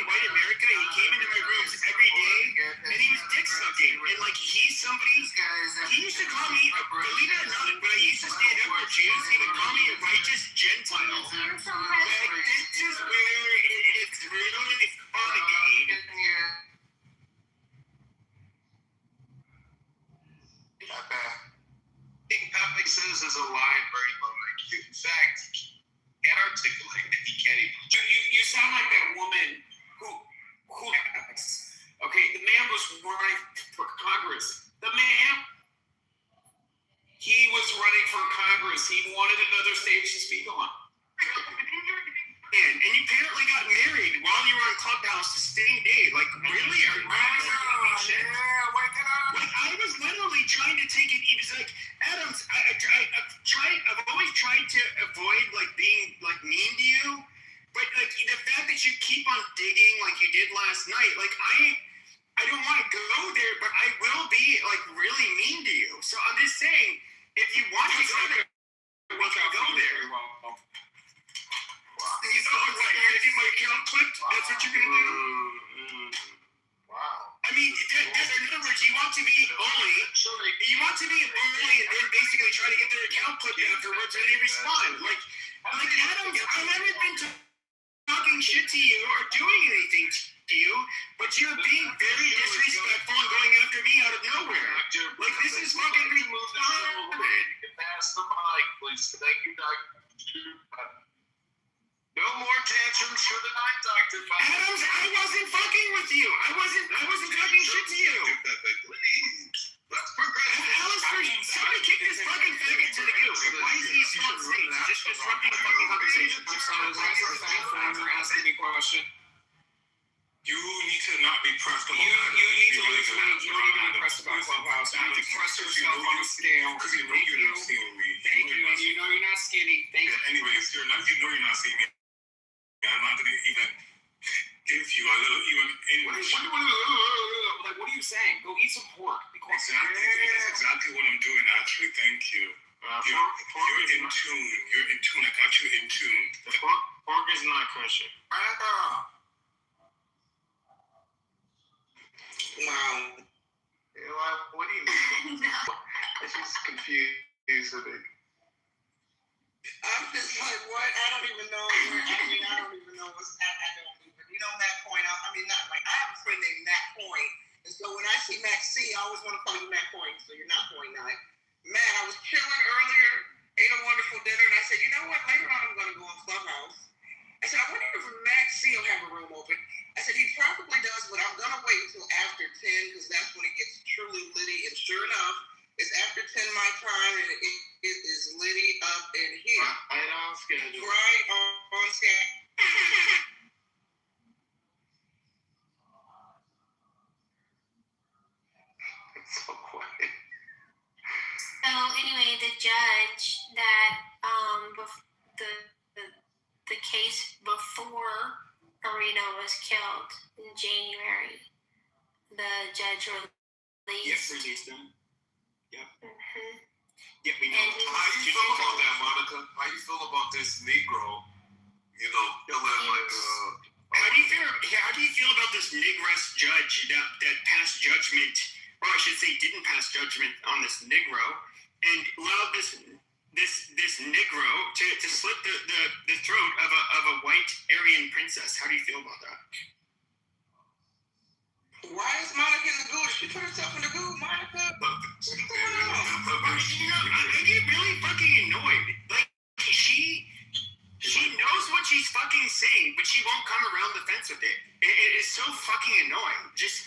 White America. He came into my rooms every day, and he was dick sucking. And like, he's somebody. He used to call me, believe it or not, when I used to stand up for Jews, he would call me a righteous Gentile. Like, this is where it's really funny. Not bad. Public says is a line very low IQ. In fact, can't articulate that he can't even. You sound like that woman who okay, the man was running for Congress. The man, he was running for Congress. He wanted another stage to speak on. And you apparently got married while you were on Clubhouse the same day. Like, really? Are you shit? Wake it up. Like, I was literally trying to take it. He was like, Adams, I've always tried to avoid like being like mean to you, but like the fact that you keep on digging like you did last night, like I don't want to go there, but I will be like really mean to you. So I'm just saying, if you want to go there, we can go there. You know, right? You're gonna get my account clipped. That's what you're gonna do. Wow. I mean, in other words, you want to be a bully. You want to be a bully and then basically try to get their account clipped afterwards and they respond. Like Adams, I haven't been talking shit to you or doing anything to you, but you're being very disrespectful and going after me out of nowhere. Like, this is fucking retarded. You can pass the mic, please. Thank you, Dr. No more tantrums for the night, Dr. Adams, I wasn't fucking with you. I wasn't talking shit to you. Please. Let's progress. Alistair, somebody kick this fucking faggot to the goose. Why is he still on stage? Just disrupting the fucking conversation. I'm sorry, asking me a question. you need to not be pressed about You need to listen. You don't need to be pressed about Clubhouse. You need to press yourself on a scale. Because you know you're not seeing me. Thank you. And you know you're not skinny. Thank you. Anyways, you know you're not seeing me. I'm not going to even give you a little, Like, what are you saying? Go eat some pork. That's exactly what I'm doing, actually. Thank you. You're in tune. You're in tune. I got you in tune. The pork is not kosher. Wow. What do you mean? No. It's just confused with it. I'm just like, what? I don't even know. I don't even know what's. I don't even. You know, Matt Point. I mean, not like I have a friend named Matt Point, and so when I see Matt C, I always want to call you Matt Point. So you're not Point now. Matt, I was chilling earlier, ate a wonderful dinner, and I said, you know what? Later on, I'm going to go on Clubhouse. I said, I wonder if Matt C will have a room open. I said, he probably does, but I'm going to wait until after 10 because that's when it gets truly litty. And sure enough, it's after 10 my time, and it is litty up in here. Right on schedule. Right on schedule. It's so quiet. So anyway, the judge that the case before Arena was killed in January. The judge released. Released him. Yep. Mm-hmm. Yeah, we know. And How do you feel about that, Monica? How do you feel about this Negro? You know, killing like How do you feel about this Negress judge that passed judgment, or I should say, didn't pass judgment on this Negro, and allowed this Negro to slit the throat of a white Aryan princess? How do you feel about that? Why is Monica in the goo? Did she put herself in the goo, Monica? What's going on? I get really fucking annoyed. Like she knows what she's fucking saying, but she won't come around the fence with it. It is so fucking annoying. Just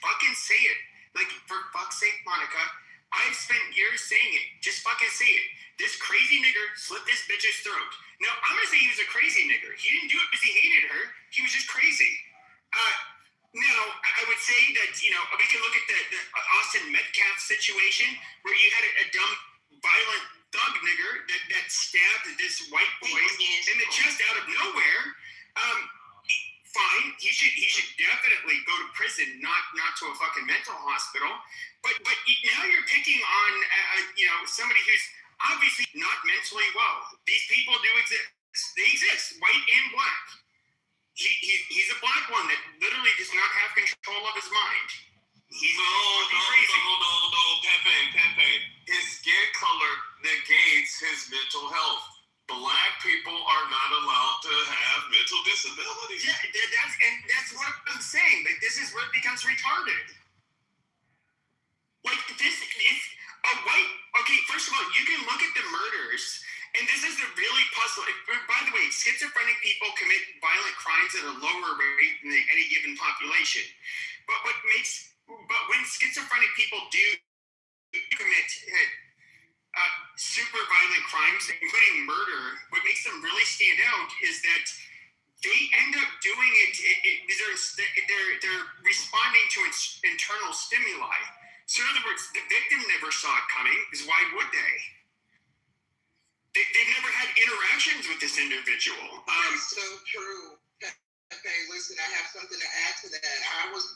fucking say it. Like, for fuck's sake, Monica, I've spent years saying it. Just fucking say it. This crazy nigger slit this bitch's throat. Now, I'm gonna say he was a crazy nigger. He didn't do it because he hated her. He was just crazy. Now, I would say that, you know, we can look at the Austin Metcalf situation where you had a dumb, violent thug nigger that stabbed this white boy in the chest out of nowhere. Fine, he should definitely go to prison, not to a fucking mental hospital. But now you're picking on you know, somebody who's obviously not mentally well. These people do exist. They exist, white and black. He's a black one that literally does not have control of his mind. He's crazy. No, Pepe. His skin color negates his mental health. Black people are not allowed to have mental disabilities. Yeah, that's what I'm saying. Like, this is where it becomes retarded. Like, this is a white. Okay, first of all, you can look at the murders. And this is a really puzzling. By the way, schizophrenic people commit violent crimes at a lower rate than any given population. But when schizophrenic people do commit super violent crimes, including murder, what makes them really stand out is that they end up doing it. They're responding to internal stimuli. So in other words, the victim never saw it coming, because why would they? They've never had interactions with this individual. That's so true. Okay, listen, I have something to add to that. I was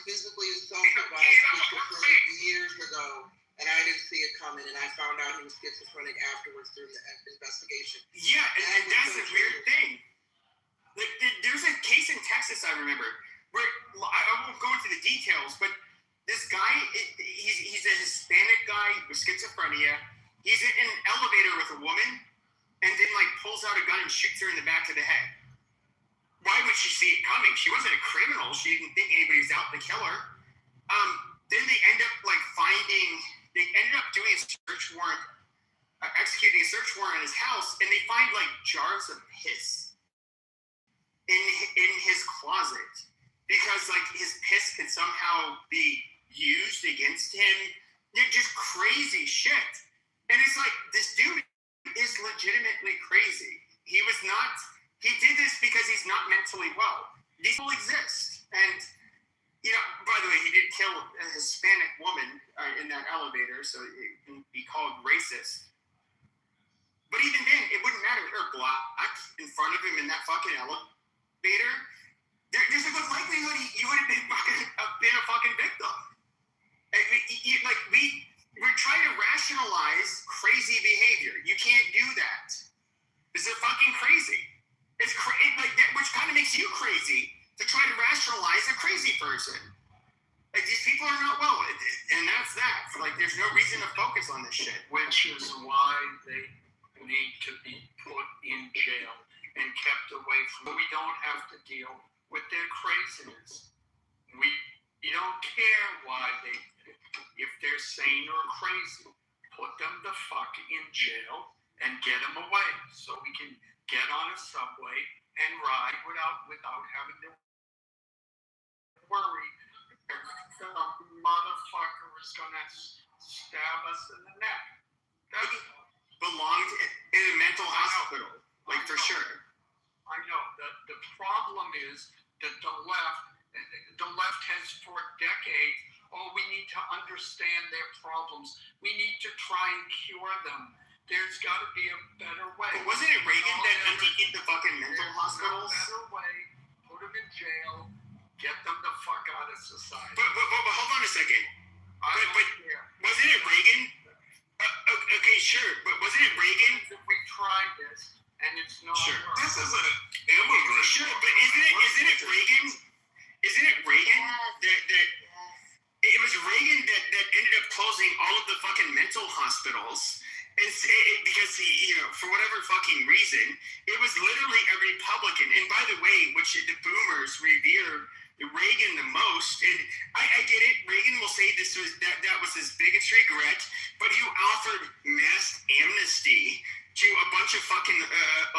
physically assaulted by a schizophrenic years ago, and I didn't see it coming, and I found out he was schizophrenic afterwards during the investigation. Yeah, and that's a weird thing. Like, there's a case in Texas I remember where I won't go into the details, but this guy, he's a Hispanic guy with schizophrenia. He's in an elevator with a woman, and then like pulls out a gun and shoots her in the back of the head. Why would she see it coming? She wasn't a criminal. She didn't think anybody was out to kill her. Then they end up they ended up doing a search warrant, executing a search warrant on his house, and they find like jars of piss in his closet because like his piss could somehow be used against him. They're just crazy shit. And it's like, this dude is legitimately crazy. He did this because he's not mentally well. These people exist. And, you know, by the way, he did kill a Hispanic woman in that elevator, so it can be called racist. But even then, it wouldn't matter. Or black in front of him in that fucking elevator. There's a good likelihood you would have been a fucking victim. We're trying to rationalize crazy behavior. You can't do that. This is fucking crazy. It's which kind of makes you crazy to try to rationalize a crazy person. Like, these people are not well, and that's that. Like, there's no reason to focus on this shit. Which is why they need to be put in jail and kept away from. We don't have to deal with their craziness. We don't care why if they're sane or crazy, put them the fuck in jail and get them away so we can get on a subway and ride without having to worry the motherfucker is gonna stab us in the neck. That belonged in a mental hospital, for sure. I know. The problem is that the left has for decades, we need to understand their problems. We need to try and cure them. There's got to be a better way. But wasn't it Reagan that emptied the fucking mental There's hospitals? no better way. Put them in jail. Get them the fuck out of society. But hold on a second. I don't care. Wasn't it Reagan? Okay, sure. But wasn't it Reagan? We tried this, and it's not Sure. working. This is an immigrant. Sure, but isn't it Reagan? Isn't it Reagan that it was Reagan that ended up closing all of the fucking mental hospitals? And because he, for whatever fucking reason, it was literally a Republican. And by the way, which the boomers revere Reagan the most, and I get it. Reagan will say that was his biggest regret, but he offered mass amnesty to a bunch of fucking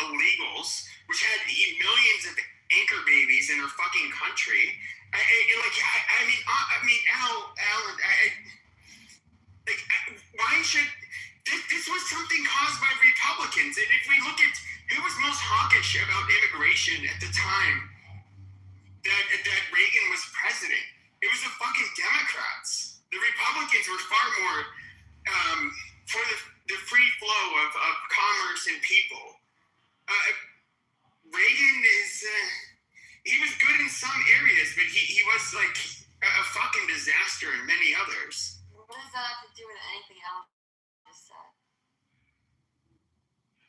illegals, which had millions of anchor babies in our fucking country. Alan, why should this was something caused by Republicans? And if we look at who was most hawkish about immigration at the time that Reagan was president, it was the fucking Democrats. The Republicans were far more for the free flow of commerce and people. Reagan he was good in some areas, but he was like a fucking disaster in many others. What does that have to do with anything else just said?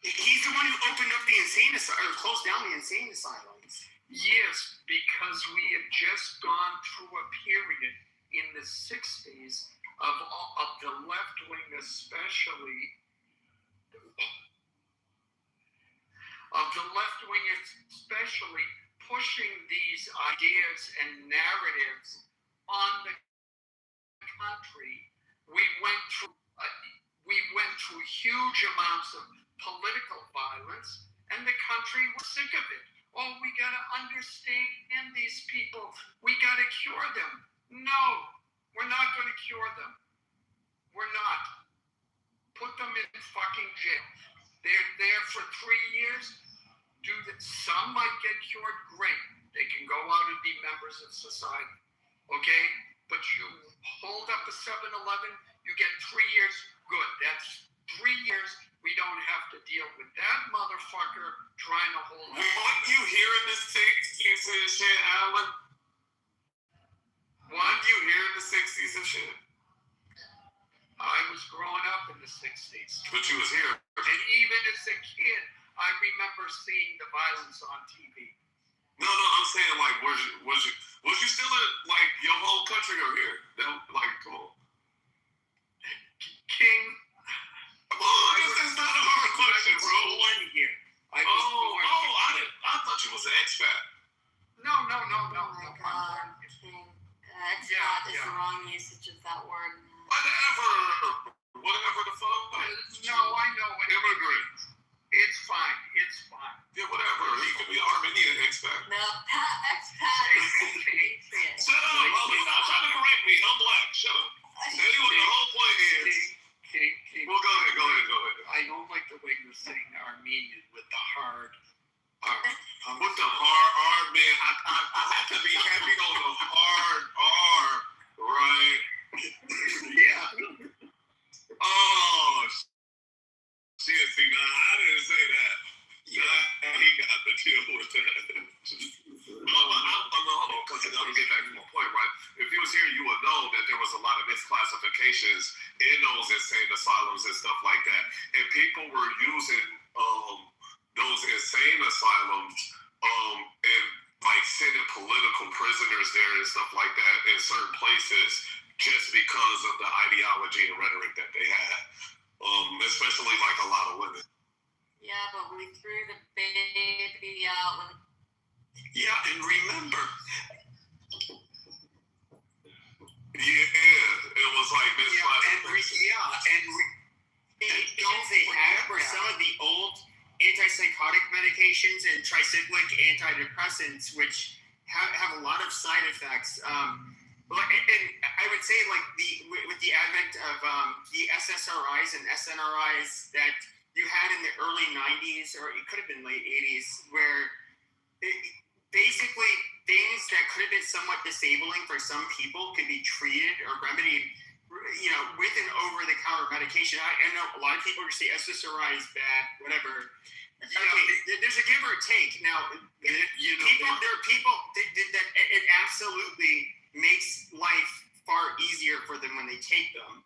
He's the one who opened up the insane asylum, or closed down the insane asylums. Yes, because we had just gone through a period in the 60s of the left wing especially, pushing these ideas and narratives on the country. We went through huge amounts of political violence, and the country was sick of it. Oh, we got to understand these people. We got to cure them. No, we're not going to cure them. We're not. Put them in fucking jail. They're there for 3 years. Some might get cured, great. They can go out and be members of society. Okay? But you hold up a 7-Eleven, you get 3 years, good. That's 3 years. We don't have to deal with that motherfucker trying to hold up. What you hearing the 60s and shit, Alan? What you hearing the 60s and shit? I was growing up in the 60s. But you was here. And even as a kid, I remember seeing the violence on TV. No, I'm saying like, was you still in like your whole country or here? Come on. King. Come on, that's not a hard question, bro. Born here. I thought you was an expat. No. Oh my God, King. Expat is the wrong usage of that word. Whatever the fuck. No, I know it. Immigrant. It's fine. Yeah, whatever. He could be Armenian expat. No, expat is patriot. Shut up, Holly. Stop trying to correct me. I'm black. Shut up. Anyway, the whole point is. King. Well, go ahead. I don't like the way you're saying Armenian with the hard. With the hard R, man. I have to be happy on the hard R, right? Yeah. Oh, shit. See, now I didn't say that. Now he got to deal with that. Hold on, because I'm going to get back to my point, right? If you was here, you would know that there was a lot of misclassifications in those insane asylums and stuff like that. And people were using those insane asylums and like sending political prisoners there and stuff like that in certain places just because of the ideology and rhetoric that they had. Especially like a lot of women. Yeah, but we threw the baby out. Yeah, and remember. Yeah, it was like misclassification. They have for some of the old antipsychotic medications and tricyclic antidepressants, which have a lot of side effects. And I would say, like with the advent of the SSRIs and SNRIs that you had in the early 90s, or it could have been late 80s, where basically things that could have been somewhat disabling for some people could be treated or remedied with an over-the-counter medication. I know a lot of people say SSRI is bad, whatever. Okay, there's a give or take. Now, there are people that it absolutely makes life far easier for them when they take them.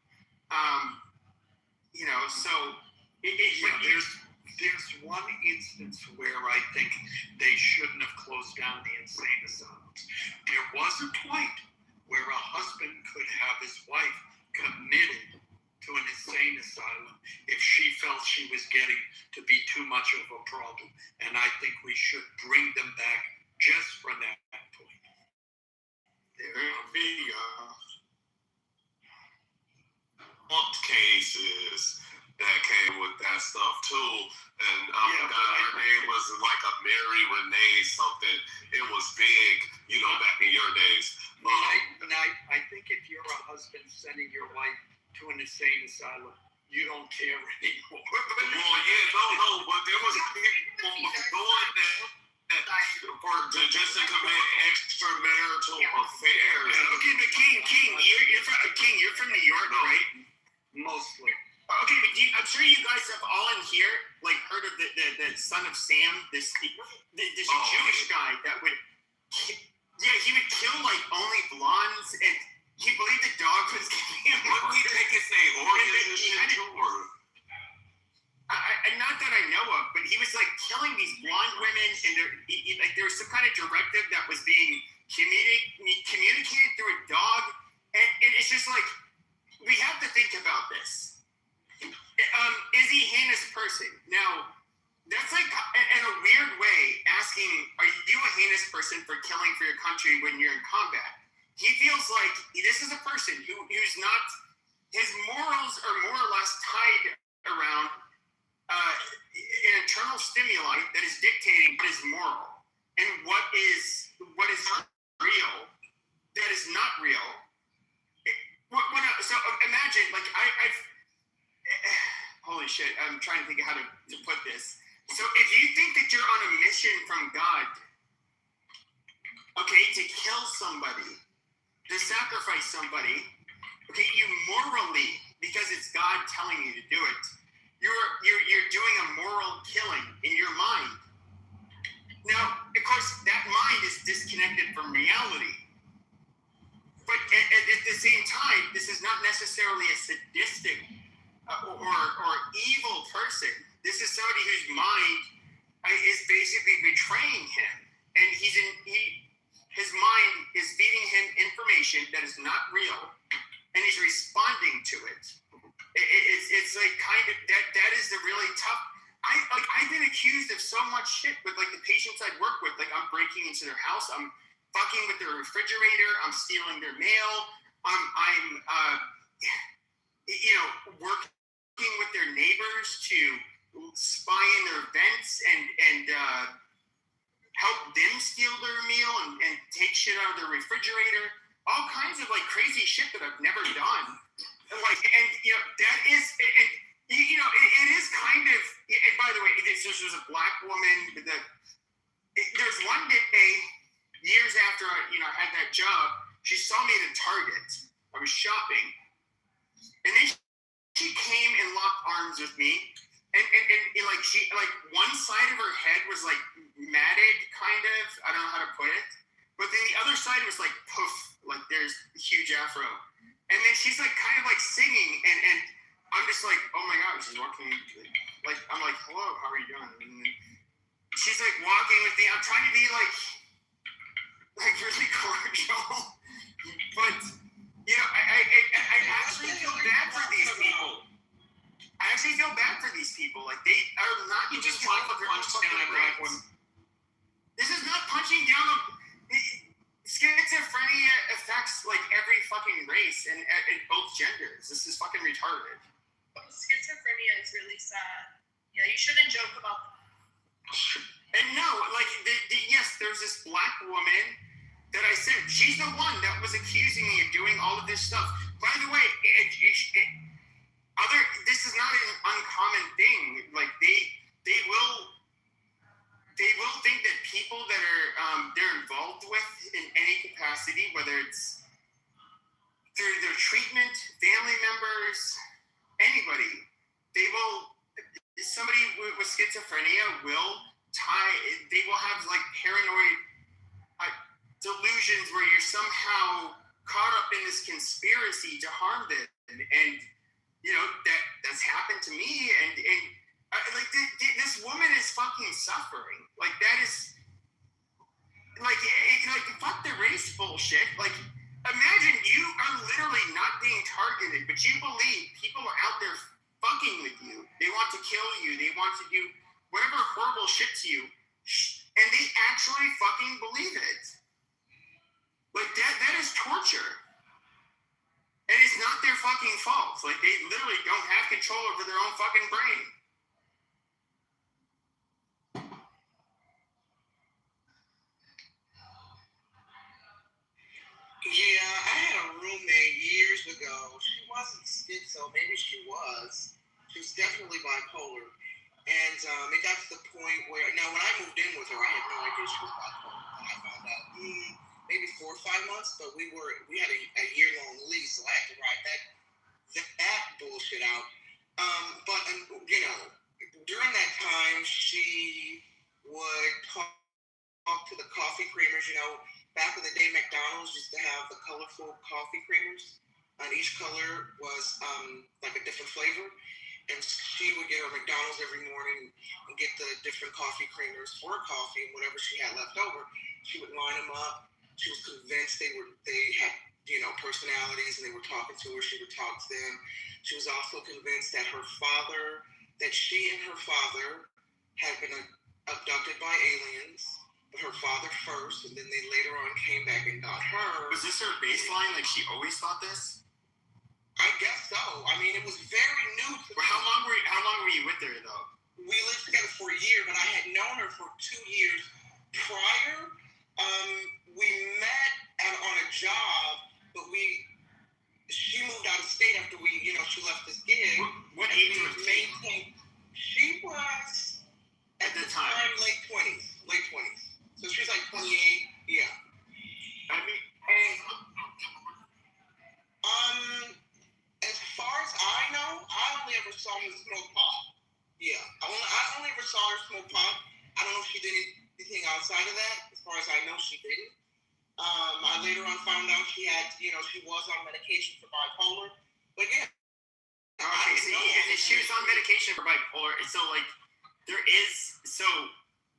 So there's one instance where I think they shouldn't have closed down the insane asylums. There was a point where a husband could have his wife committed to an insane asylum if she felt she was getting to be too much of a problem. And I think we should bring them back just for that point. There we go. What cases that came with that stuff too, and I forgot her name was like a Mary Renee something. It was big, back in your days. I think if you're a husband sending your wife to an insane asylum, you don't care anymore. But there was people doing that just to commit extramarital affairs. Okay, but King, you're from New York, right? Mostly. Okay, but I'm sure you guys have all in here heard of the son of Sam, this Jewish guy that would, he would kill only blondes, and he believed the dog was giving him. What did he take his name? Not that I know of, but he was killing these blonde women, and there was some kind of directive that was being communicated through a dog, and it's just we have to think about this. Is he a heinous person? Now, that's in a weird way asking, are you a heinous person for killing for your country when you're in combat? He feels like this is a person who's not, his morals are more or less tied around an internal stimuli that is dictating what is moral and what is real, that is not real. So imagine, holy shit, I'm trying to think of how to put this. So if you think that you're on a mission from God, to kill somebody, to sacrifice somebody, you morally, because it's God telling you to do it, you're doing a moral killing in your mind. Now, of course, that mind is disconnected from reality. But at the same time, this is not necessarily a sadistic or evil person. This is somebody whose mind is basically betraying him, and his mind is feeding him information that is not real, and he's responding to it. It's kind of that is the really tough. I've been accused of so much shit with the patients I'd work with. I'm breaking into their house. I'm fucking with their refrigerator. I'm stealing their mail. I'm working with their neighbors to spy in their vents and help them steal their meal and take shit out of their refrigerator. All kinds of crazy shit that I've never done. That is, it is kind of. And by the way, this was a black woman. There's one day, years after I had that job, she saw me at a Target. I was shopping, and then she came and locked arms with me, and she one side of her head was matted, kind of. I don't know how to put it, but then the other side was poof, there's a huge afro, and then she's kind of singing, and I'm just oh my god, she's walking I'm hello, how are you doing? And then she's walking with me. I'm trying to be really cordial, but I actually feel bad for these people. They are not just trying to punch down on black women. This is not punching down on. Schizophrenia affects every fucking race and both genders. This is fucking retarded. Schizophrenia is really sad. Yeah, you shouldn't joke about that. And no, yes, there's this black woman that I said, she's the one that was accusing me of doing all of this stuff. By the way, this is not an uncommon thing. They will think that people that are they're involved with in any capacity, whether it's through their treatment family members, anybody, somebody with schizophrenia they will have like paranoid delusions where you're somehow caught up in this conspiracy to harm them. And, that's happened to me. And this woman is fucking suffering. Like, that is, fuck the race bullshit. Like, imagine you are literally not being targeted, but you believe people are out there fucking with you. They want to kill you. They want to do whatever horrible shit to you. And they actually fucking believe it. Like, that is torture. And it's not their fucking fault. Like, they literally don't have control over their own fucking brain. Yeah, I had a roommate years ago. She wasn't schizo, maybe she was. She was definitely bipolar. And it got to the point where, now when I moved in with her, I had no idea she was bipolar. And I found out maybe 4 or 5 months, but we had a year-long lease, so I had to ride that bullshit out. But during that time, she would talk to the coffee creamers. Back in the day, McDonald's used to have the colorful coffee creamers, and each color was like a different flavor. And she would get her McDonald's every morning and get the different coffee creamers for her coffee, and whatever she had left over, she would line them up. She was convinced they had personalities, and they were talking to her. She would talk to them. She was also convinced that she and her father had been abducted by aliens, but her father first, and then they later on came back and got her. Was this her baseline? Like, she always thought this? I guess so. I mean, it was very new to me. How long were you with her, though? We lived together for a year, but I had known her for 2 years prior. We met on a job, but she moved out of state after she left this gig. What age was she? She was, at the time, late 20s. So she was like 28, yeah. I mean, as far as I know, I only ever saw her smoke pot. Yeah, I only ever saw her smoke pot. I don't know if she did anything outside of that. As far as I know, she didn't. I later on found out she was on medication for bipolar. But yeah. Okay, she was on medication for bipolar. So,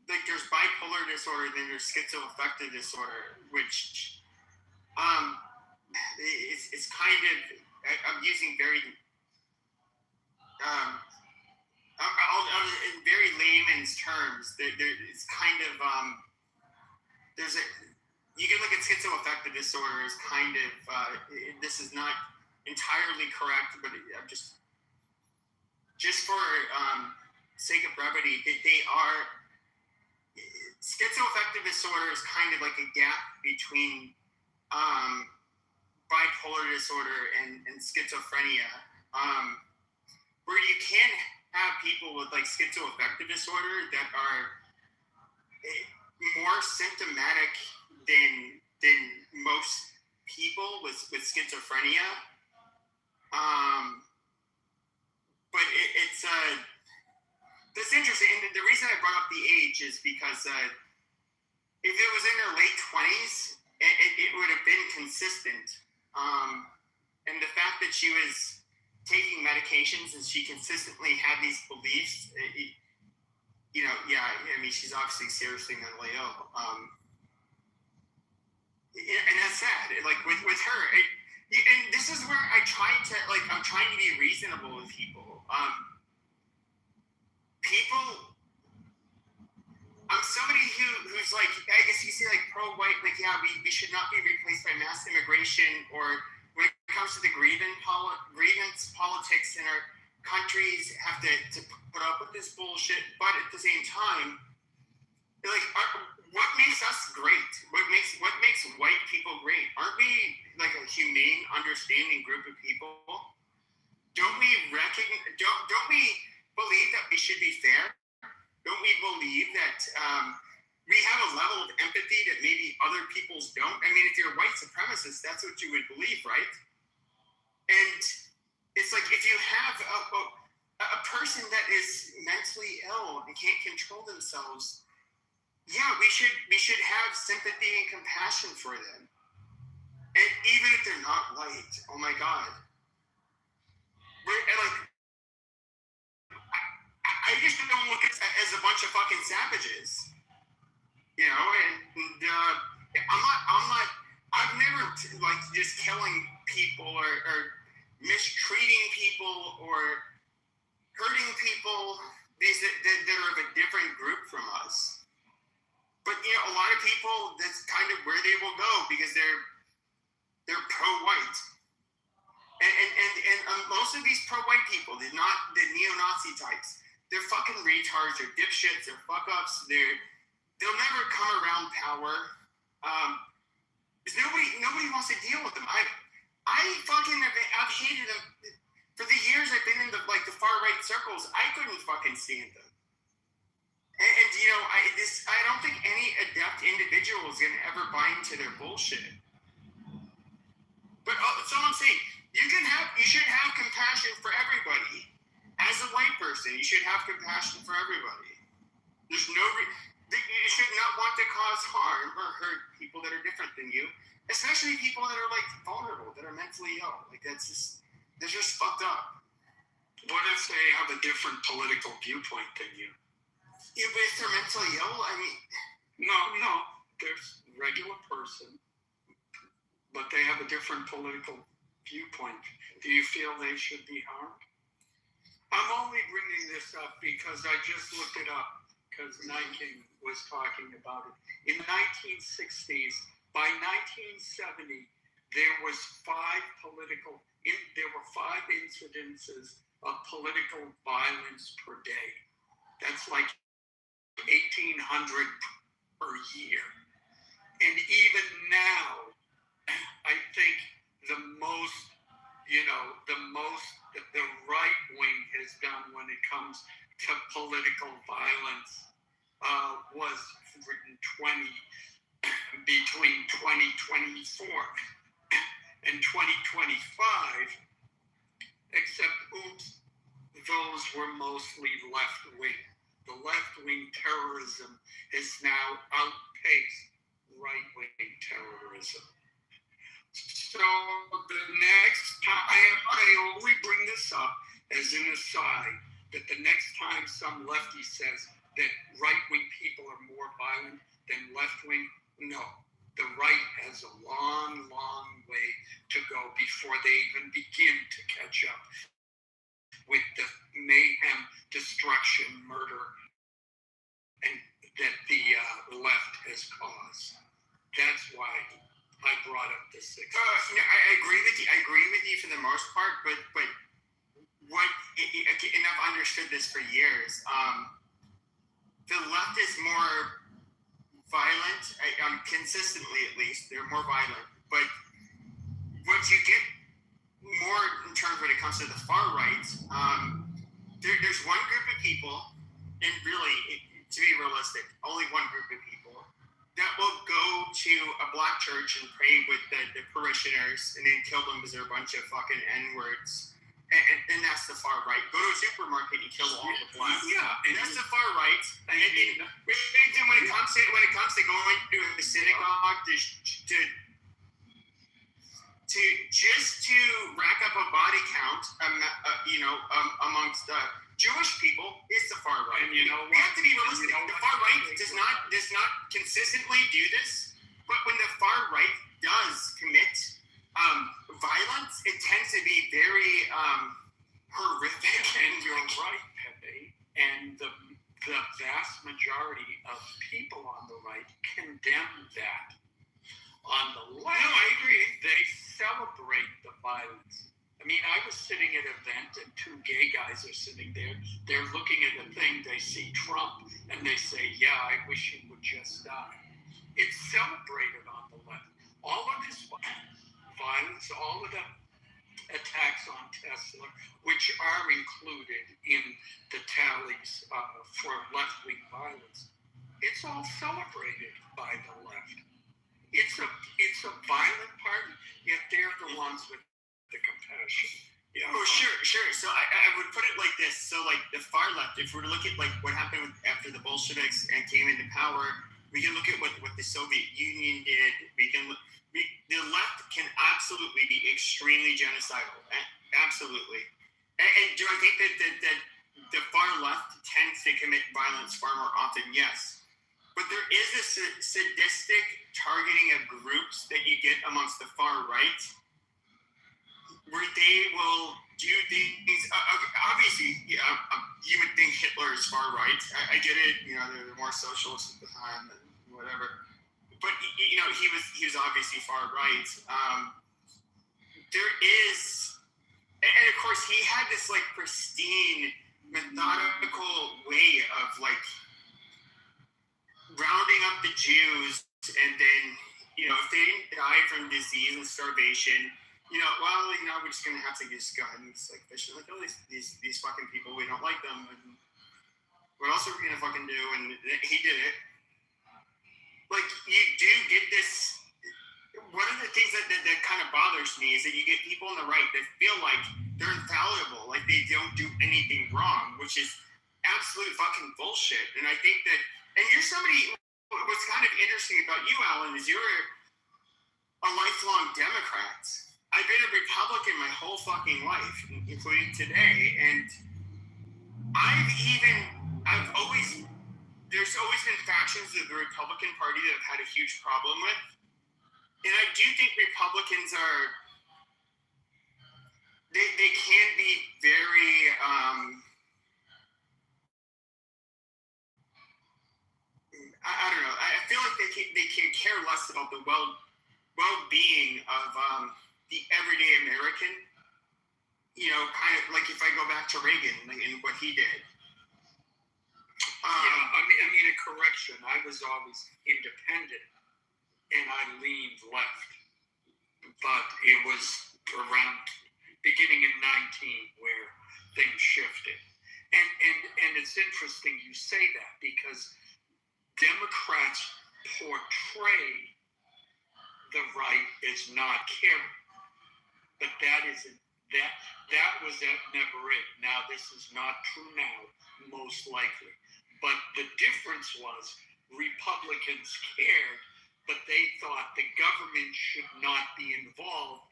there's bipolar disorder, then there's schizoaffective disorder, which is kind of, I'm using very, in very layman's terms, it's kind of, you can look at schizoaffective disorder as kind of, this is not entirely correct, but I'm just for sake of brevity, they are, schizoaffective disorder is kind of like a gap between bipolar disorder and schizophrenia, where you can have people with like schizoaffective disorder that are more symptomatic than most people with schizophrenia. But it's that's interesting. And the reason I brought up the age is because if it was in her late 20s, it would have been consistent. And the fact that she was taking medications and she consistently had these beliefs, she's obviously seriously mentally ill. And that's sad. Like with her, and this is where I'm trying to be reasonable with people. I'm somebody who's like, I guess you say like pro-white, like, yeah, we should not be replaced by mass immigration, or when it comes to the grievance politics in our countries have to put up with this bullshit. But at the same time, like, what makes us great? What makes white people great? Aren't we like a humane, understanding group of people? Don't we Don't we believe that we should be fair? Don't we believe that we have a level of empathy that maybe other peoples don't? I mean, if you're a white supremacist, that's what you would believe, right? And it's like if you have a person that is mentally ill and can't control themselves, yeah, we should have sympathy and compassion for them. And even if they're not white, oh my God. I just don't look at as a bunch of fucking savages. You know, and I've never just killing people or mistreating people or hurting people that are of a different group from us. But you know, a lot of people, that's kind of where they will go because they're pro-white, and most of these pro-white people, they're not the neo-Nazi types. They're fucking retards. They're dipshits. They're fuck-ups. They'll never come around power. Because nobody wants to deal with them. I've hated them for the years I've been in the far right circles. I couldn't fucking stand them. And you know, I don't think any adept individual is gonna ever buy into their bullshit. But that's all I'm saying. You should have compassion for everybody. As a white person, you should have compassion for everybody. There's you should not want to cause harm or hurt people that are different than you, especially people that are vulnerable, that are mentally ill. That's just fucked up. What if they have a different political viewpoint than you? Yeah, but if they're mentally ill, I mean... No, there's a regular person, but they have a different political viewpoint. Do you feel they should be harmed? I'm only bringing this up because I just looked it up because Niking was talking about it. In the 1960s, by 1970, there were five incidences of political violence per day. That's like 1,800 per year. And even now, I think the right wing has done when it comes to political violence was between 2024 and 2025, except those were mostly left wing. The left wing terrorism has now outpaced right wing terrorism. So the next time, I only bring this up as an aside, that the next time some lefty says that right-wing people are more violent than left-wing, no. The right has a long, long way to go before they even begin to catch up with the mayhem, destruction, murder, and that the left has caused. That's why I brought up the 60s. I agree with you. I agree with you for the most part, but and I've understood this for years. The left is more violent, consistently at least. They're more violent. But what you get more in terms when it comes to the far right, there's one group of people, and really, to be realistic, only one group of people that will go to a black church and pray with the parishioners and then kill them because they're a bunch of fucking N-words. And that's the far right. Go to a supermarket and kill all the blacks. Yeah, and that's the far right. And then when it comes to going to a synagogue to rack up a body count, amongst Jewish people, it's the far right. And you know what? We have to be realistic. The far right does not consistently do this, but when the far right does commit violence, it tends to be very horrific. And you're right, Pepe. And the vast majority of people on the right condemn that. On the left, no, I agree. They celebrate the violence. I mean, I was sitting at an event and two gay guys are sitting there. They're looking at the thing, they see Trump, and they say, yeah, I wish he would just die. It's celebrated on the left. All of this violence, all of the attacks on Tesla, which are included in the tallies for left-wing violence, it's all celebrated by the left. It's a violent party, yet they're the ones with the compassion. Yeah. Oh, sure. So I would put it like this. So like the far left, if we were to look at like what happened after the Bolsheviks and came into power, we can look at what the Soviet Union did. The left can absolutely be extremely genocidal. Absolutely. And do I think that the far left tends to commit violence far more often? Yes. But there is this sadistic targeting of groups that you get amongst the far right, where they will do things. Obviously, you would think Hitler is far right. I get it. They're more socialist at the time and whatever. But he was obviously far right. There is, and of course, he had this like pristine, methodical way of like rounding up the Jews, and then if they didn't die from disease and starvation, we're just gonna have to just go ahead and just like fish. Like, these fucking people, we don't like them. And what else are we gonna fucking do? And he did it. Like, you do get this. One of the things that kind of bothers me is that you get people on the right that feel like they're infallible, like they don't do anything wrong, which is absolute fucking bullshit. And I think that, and you're somebody. What's kind of interesting about you, Alan, is you're a lifelong Democrat. I've been a Republican my whole fucking life, including today, and there's always been factions of the Republican Party that I've had a huge problem with, and I do think Republicans they can be very I don't know. I feel like they can care less about the well-being of the everyday American. Kind of like if I go back to Reagan and what he did. I mean, a correction. I was always independent, and I leaned left, but it was around beginning in 19 where things shifted, and it's interesting you say that because Democrats portray the right as not caring, but that was never it. Now, this is not true now, most likely. But the difference was Republicans cared, but they thought the government should not be involved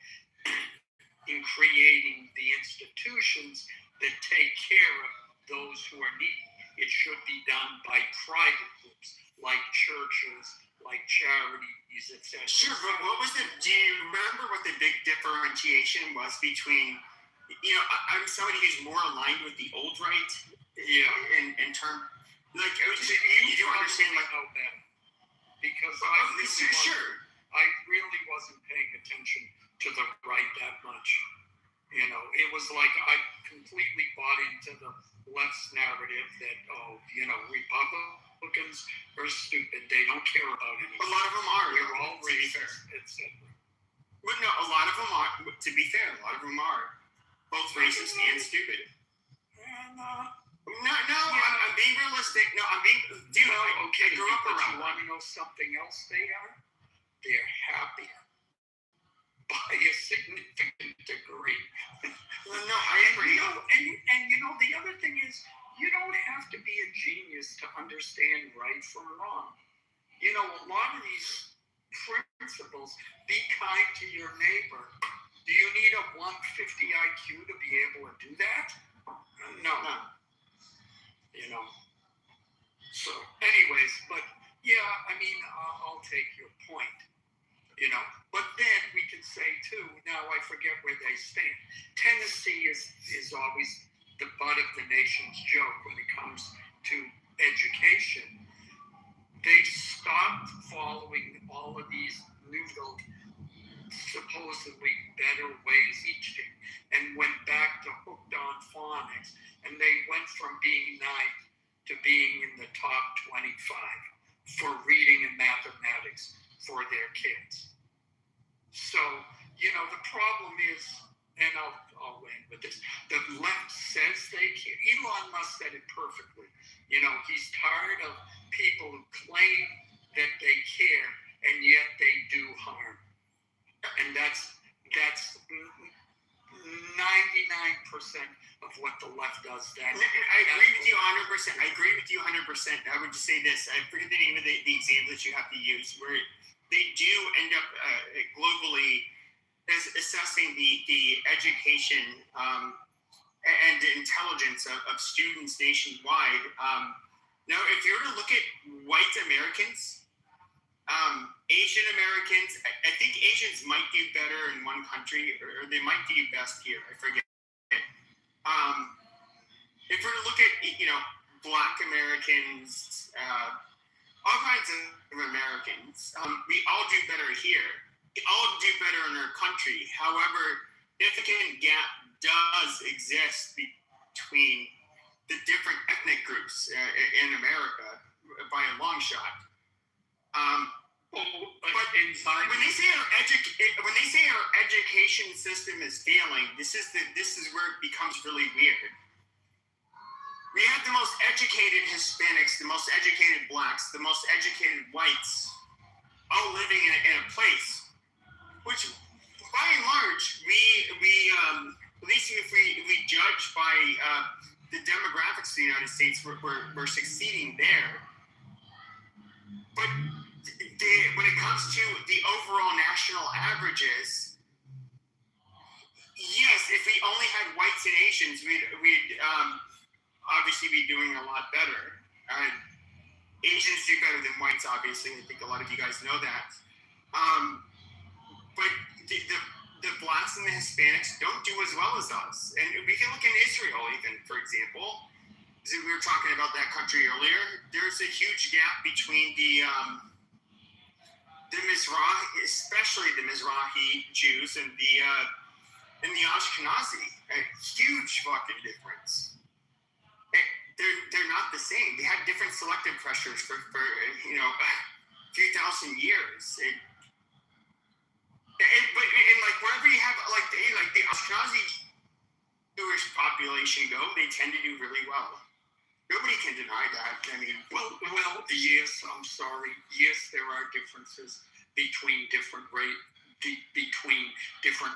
in creating the institutions that take care of those who are needy. It should be done by private groups, like churches, like charities, etc. Sure, but do you remember what the big differentiation was between, I'm somebody who's more aligned with the old right, in term, like, you do understand, like, know better. Because I really wasn't paying attention to the right that much. It was like I completely bought into the left's narrative that, Republicans are stupid. They don't care about anything. A lot of them are. We're all racist, etc. But no, a lot of them are. To be fair, a lot of them are both racist and stupid. No, I'm being realistic. No, I'm being. I grew up around. You want to know something else they are? They're happier by a significant degree. Well, no, I agree. And the other thing is, you don't have to be a genius to understand right from wrong. A lot of these principles, be kind to your neighbor. Do you need a 150 IQ to be able to do that? No. So, anyways, but yeah, I mean, I'll take your point. But then we can say too. Now I forget where they stand. Tennessee is always the butt of the nation's joke when it comes to education. They stopped following all of these newfangled, supposedly better ways each day, and went back to hooked on phonics, and they went from being ninth to being in the top 25 for reading and mathematics for their kids. So, the problem is, and I'll end with this, the left says they care. Elon Musk said it perfectly. He's tired of people who claim that they care and yet they do harm. And that's of what the left does. I agree with you 100%. I agree with you 100%. I would just say this. I forget the name of the example that you have to use, where they do end up globally as assessing the education and the intelligence of students nationwide. Now, if you were to look at white Americans, Asian Americans, I think Asians might do better in one country, or they might do best here. I forget. If we're to look at, Black Americans, all kinds of Americans, we all do better here. We all do better in our country. However, significant gap does exist between the different ethnic groups in America by a long shot. But when they say our education system is failing, this is where it becomes really weird. We have the most educated Hispanics, the most educated blacks, the most educated whites, all living in a place, which, by and large, we at least if we judge by the demographics of the United States, we're succeeding there. But when it comes to the overall national averages, yes, if we only had whites and Asians, we'd obviously be doing a lot better. Asians do better than whites, obviously. I think a lot of you guys know that. But the blacks and the Hispanics don't do as well as us. And we can look in Israel, even, for example. We were talking about that country earlier. There's a huge gap between the Mizrahi, especially the Mizrahi Jews, and the Ashkenazi. A huge fucking difference. They're not the same. They had different selective pressures for a few thousand years. But wherever you have the Ashkenazi Jewish population go, they tend to do really well. Nobody can deny that. I mean, well, yes. I'm sorry. Yes, there are differences between different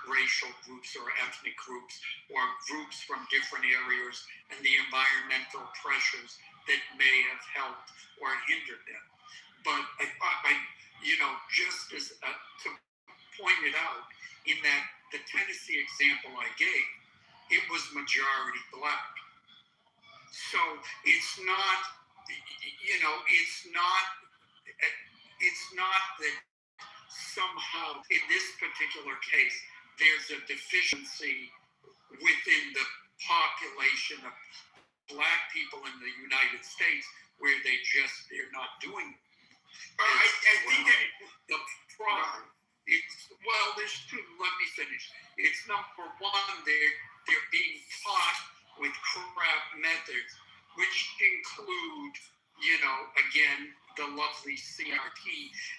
racial groups or ethnic groups or groups from different areas and the environmental pressures that may have helped or hindered them. But I just as to point it out, in that the Tennessee example I gave, it was majority black. So it's not that somehow in this particular case there's a deficiency within the population of black people in the United States where they're not doing it. I think that the problem there's two. Let me finish. It's number one, they're being taught with crap methods, which include, again, the lovely CRT,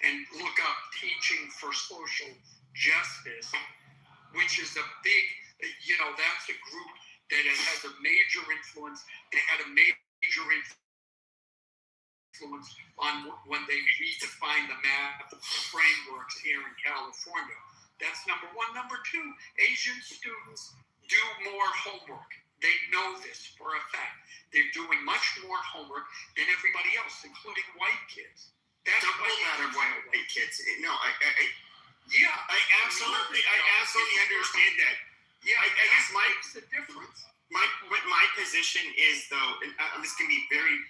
and look up Teaching for Social Justice, which is a big, that's a group that has a major influence. They had a major influence on when they redefined the math frameworks here in California. That's number one. Number two, Asian students do more homework. They know this for a fact. They're doing much more homework than everybody else, including white kids. That's double that of white kids. No, I absolutely understand that. Yeah, I guess makes a difference. My position is, though, and I'm just going to be very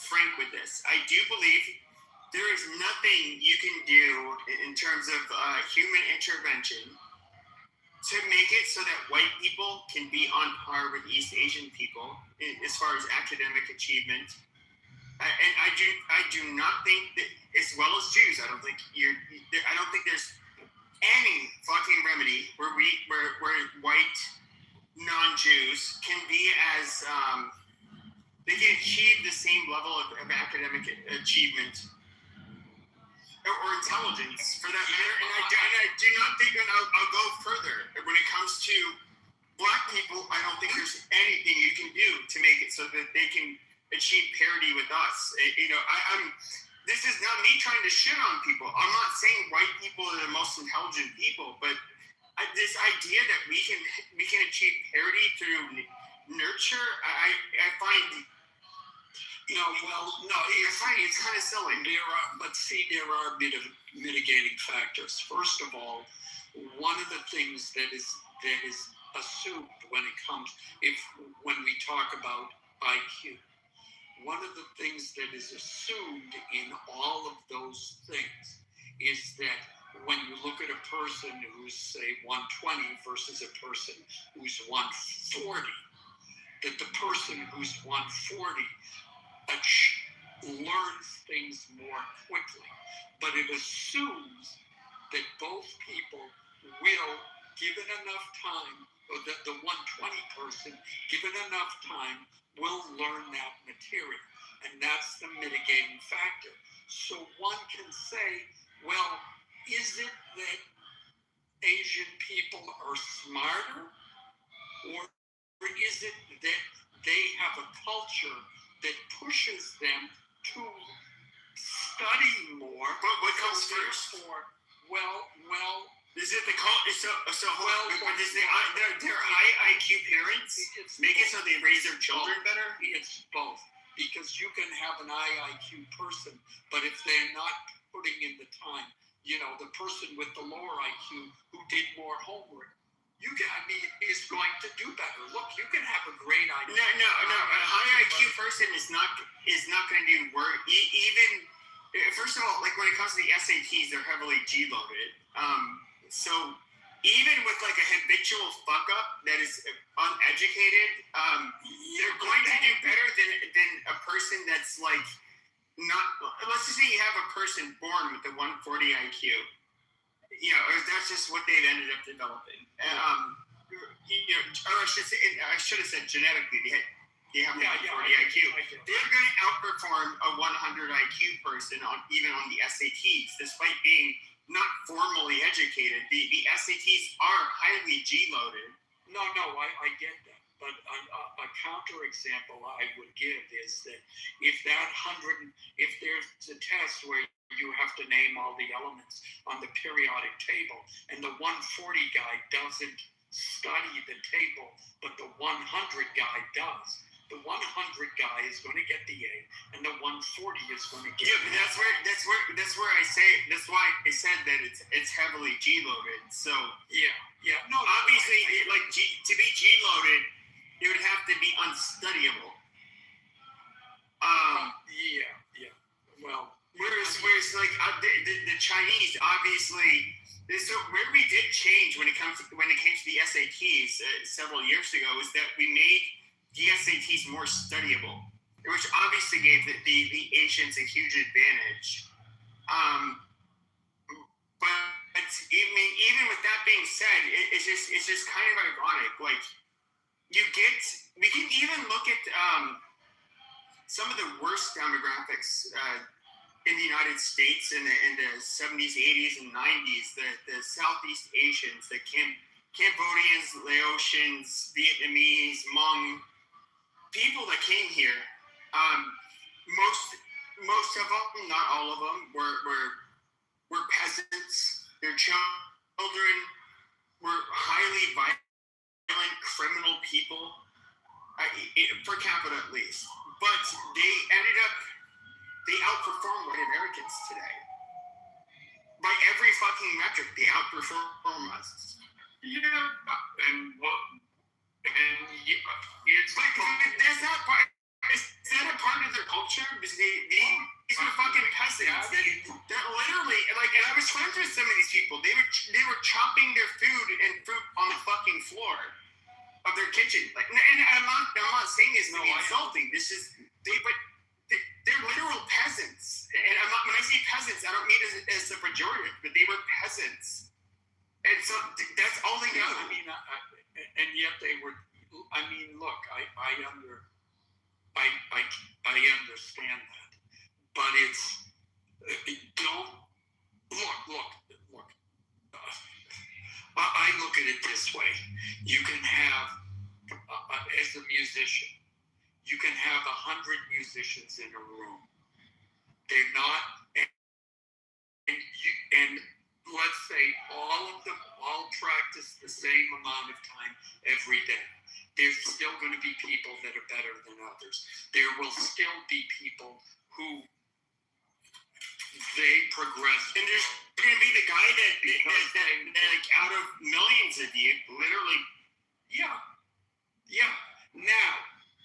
frank with this. I do believe there is nothing you can do in terms of human intervention to make it so that white people can be on par with East Asian people as far as academic achievement. And I do not think that, as well as Jews, I don't think there's any fucking remedy where white non-Jews can be as they can achieve the same level of academic achievement or intelligence, for that matter. And I do not think, and I'll go further. When it comes to black people, I don't think there's anything you can do to make it so that they can achieve parity with us. This is not me trying to shit on people. I'm not saying white people are the most intelligent people, but this idea that we can achieve parity through nurture, I find. No, It's kind of silly. There are mitigating factors. First of all, one of the things that is assumed when it comes when we talk about IQ, one of the things that is assumed in all of those things is that when you look at a person who's say 120 versus a person who's 140, that the person who's 140 learns things more quickly, but it assumes that both people will, given enough time, or that the 120 person, given enough time, will learn that material. And that's the mitigating factor. So one can say, well, is it that Asian people are smarter, or is it that they have a culture that pushes them to study more? But what comes first? Well, is it the their high IQ parents make it so they raise their children better? It's both. Because you can have an high IQ person, but if they're not putting in the time, the person with the lower IQ who did more homework, is going to do better. Look, you can have a great IQ. No. A high IQ person is not going to do work. Even first of all, like when it comes to the SATs, they're heavily G loaded. So even with like a habitual fuck up that is uneducated, they're going to do better than a person that's like not. Let's just say you have a person born with a 140 IQ. That's just what they've ended up developing. Or I should have said genetically. They have a 140 IQ. They're going to outperform a 100 IQ person even on the SATs, despite being not formally educated. The SATs are highly G-loaded. No, I get that. But a counter example I would give is that if there's a test where you have to name all the elements on the periodic table, and the 140 guy doesn't study the table, but the 100 guy does. The 100 guy is going to get the A, and the 140 is going to get. Yeah, but that's where I say that's why I said that it's heavily G loaded. So yeah. No, obviously, to be G loaded, it would have to be unstudyable. Yeah. Well, whereas like the Chinese obviously. So where we did change when it came to the SATs several years ago is that we made the SATs more studyable, which obviously gave the Asians a huge advantage. But even with that being said, it's just kind of ironic. Like we can even look at some of the worst demographics in the United States in the 70s, 80s, and 90s, the Southeast Asians, the Cambodians, Laotians, Vietnamese, Hmong, people that came here, most of them, not all of them, were peasants. Their children were highly violent, criminal people, per capita at least. But they outperform white Americans today. By every fucking metric, they outperform us. Yeah, it's like that's not part. Is that a part of their culture? Because these are fucking peasants that literally like. And I was friends with some of these people. They were chopping their food and fruit on the fucking floor of their kitchen. Like, and I'm not saying this to be insulting. This is but they're literal peasants. And when I say peasants, I don't mean it as a pejorative, but they were peasants. And so that's all they know. And yet they were. I mean, look, I understand that, but don't look. I look at it this way: you can have, as a musician, you can have 100 musicians in a room. They're not, and let's say all of all practice the same amount of time every day. There's still going to be people that are better than others. There will still be people who they progress. And there's going to be the guy that like out of millions of you, literally. Yeah. Now,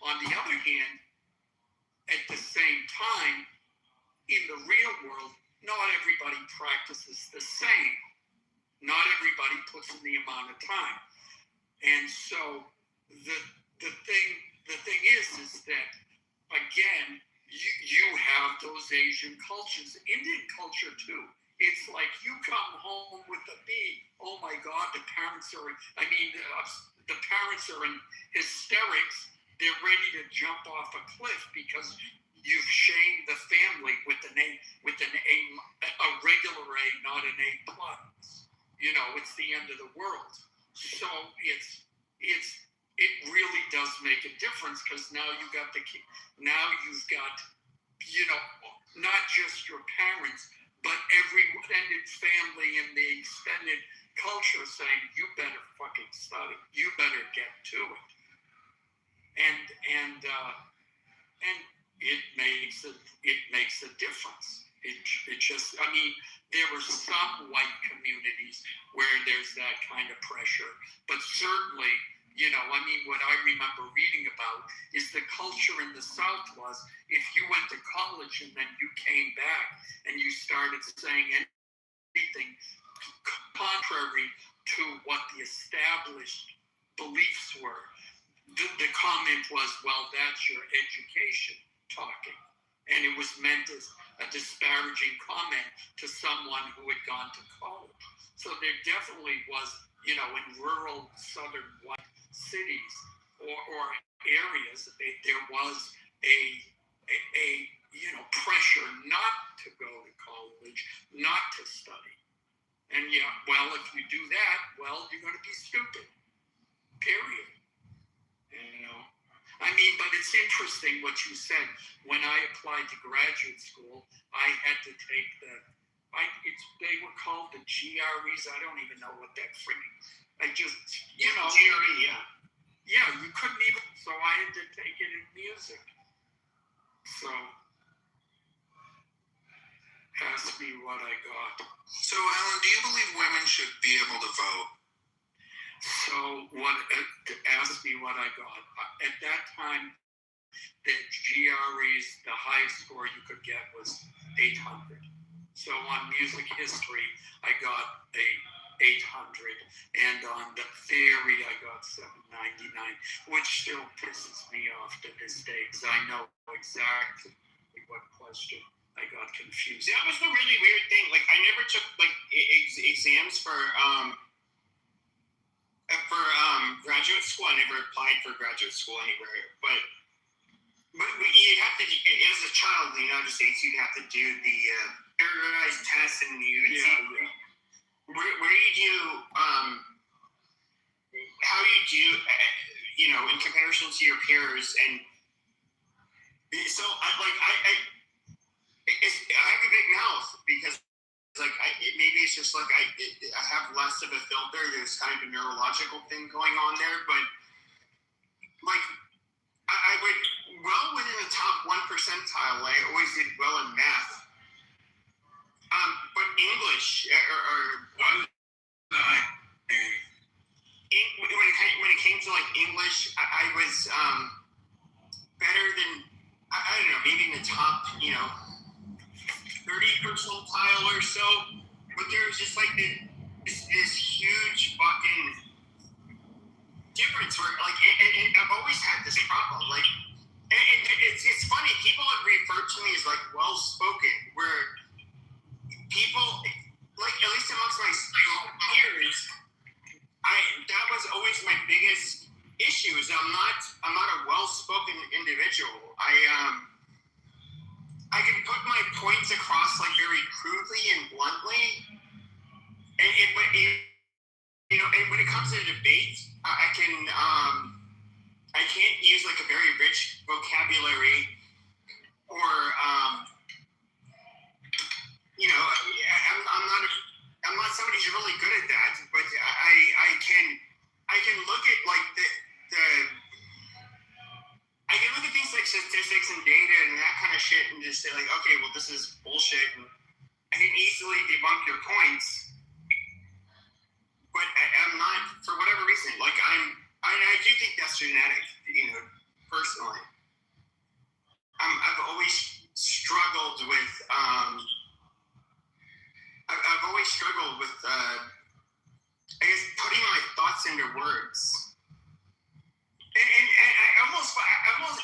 on the other hand, at the same time, in the real world, not everybody practices the same. Not everybody puts in the amount of time. And so the thing is that, again, you have those Asian cultures, Indian culture too. It's like you come home with a bee. Oh my God, the parents are in hysterics. They're ready to jump off a cliff because you've shamed the family with a regular A, not an A plus. It's the end of the world. So it really does make a difference because now you've got not just your parents, but every extended family in the extended culture saying, you better fucking study. You better get to it. And it makes a difference. There are some white communities where there's that kind of pressure, but certainly, what I remember reading about is the culture in the South was if you went to college and then you came back and you started saying anything contrary to what the established beliefs were, the comment was, well, that's your education talking. And it was meant as a disparaging comment to someone who had gone to college. So there definitely was, in rural southern white cities or areas, there was a pressure not to go to college, not to study. And if you do that, you're going to be stupid. Period. But it's interesting what you said. When I applied to graduate school, I had to take they were called the GREs. I don't even know what that freaking. GRE, yeah. Yeah, you couldn't even. So I had to take it in music. So ask me what I got. So, Alan, do you believe women should be able to vote? So ask me what I got. At that time, the GREs, the highest score you could get was 800. So on music history, I got 800, and on the theory, I got 799, which still pisses me off to this day because I know exactly what question I got confused. That was the really weird thing. Like, I never took exams for graduate school. I never applied for graduate school anywhere, but you have to, as a child in the United States, you'd have to do the standardized tests, and you would see where you do, how you do, in comparison to your peers, and so I have a big mouth because maybe it's just I have less of a filter. There's kind of a neurological thing going on there, but I would within the top 1 percentile. I always did well in math. But English when it came to English, I was better than I don't know, maybe in the top 30 percentile or so. But there was just this huge fucking difference where and I've always had this problem and it's funny, people have referred to me as well spoken, where people, at least amongst my peers, that was always my biggest issue. Is I'm not a well-spoken individual. I can put my points across very crudely and bluntly, and when it comes to debate, I can't use a very rich vocabulary or I'm not somebody who's really good at that, but I just say like, okay, well, this is bullshit, and I can easily debunk your points. But I'm not, for whatever reason, like I do think that's genetic, personally. I've always struggled with, I've always struggled with, I guess, putting my thoughts into words. And I almost,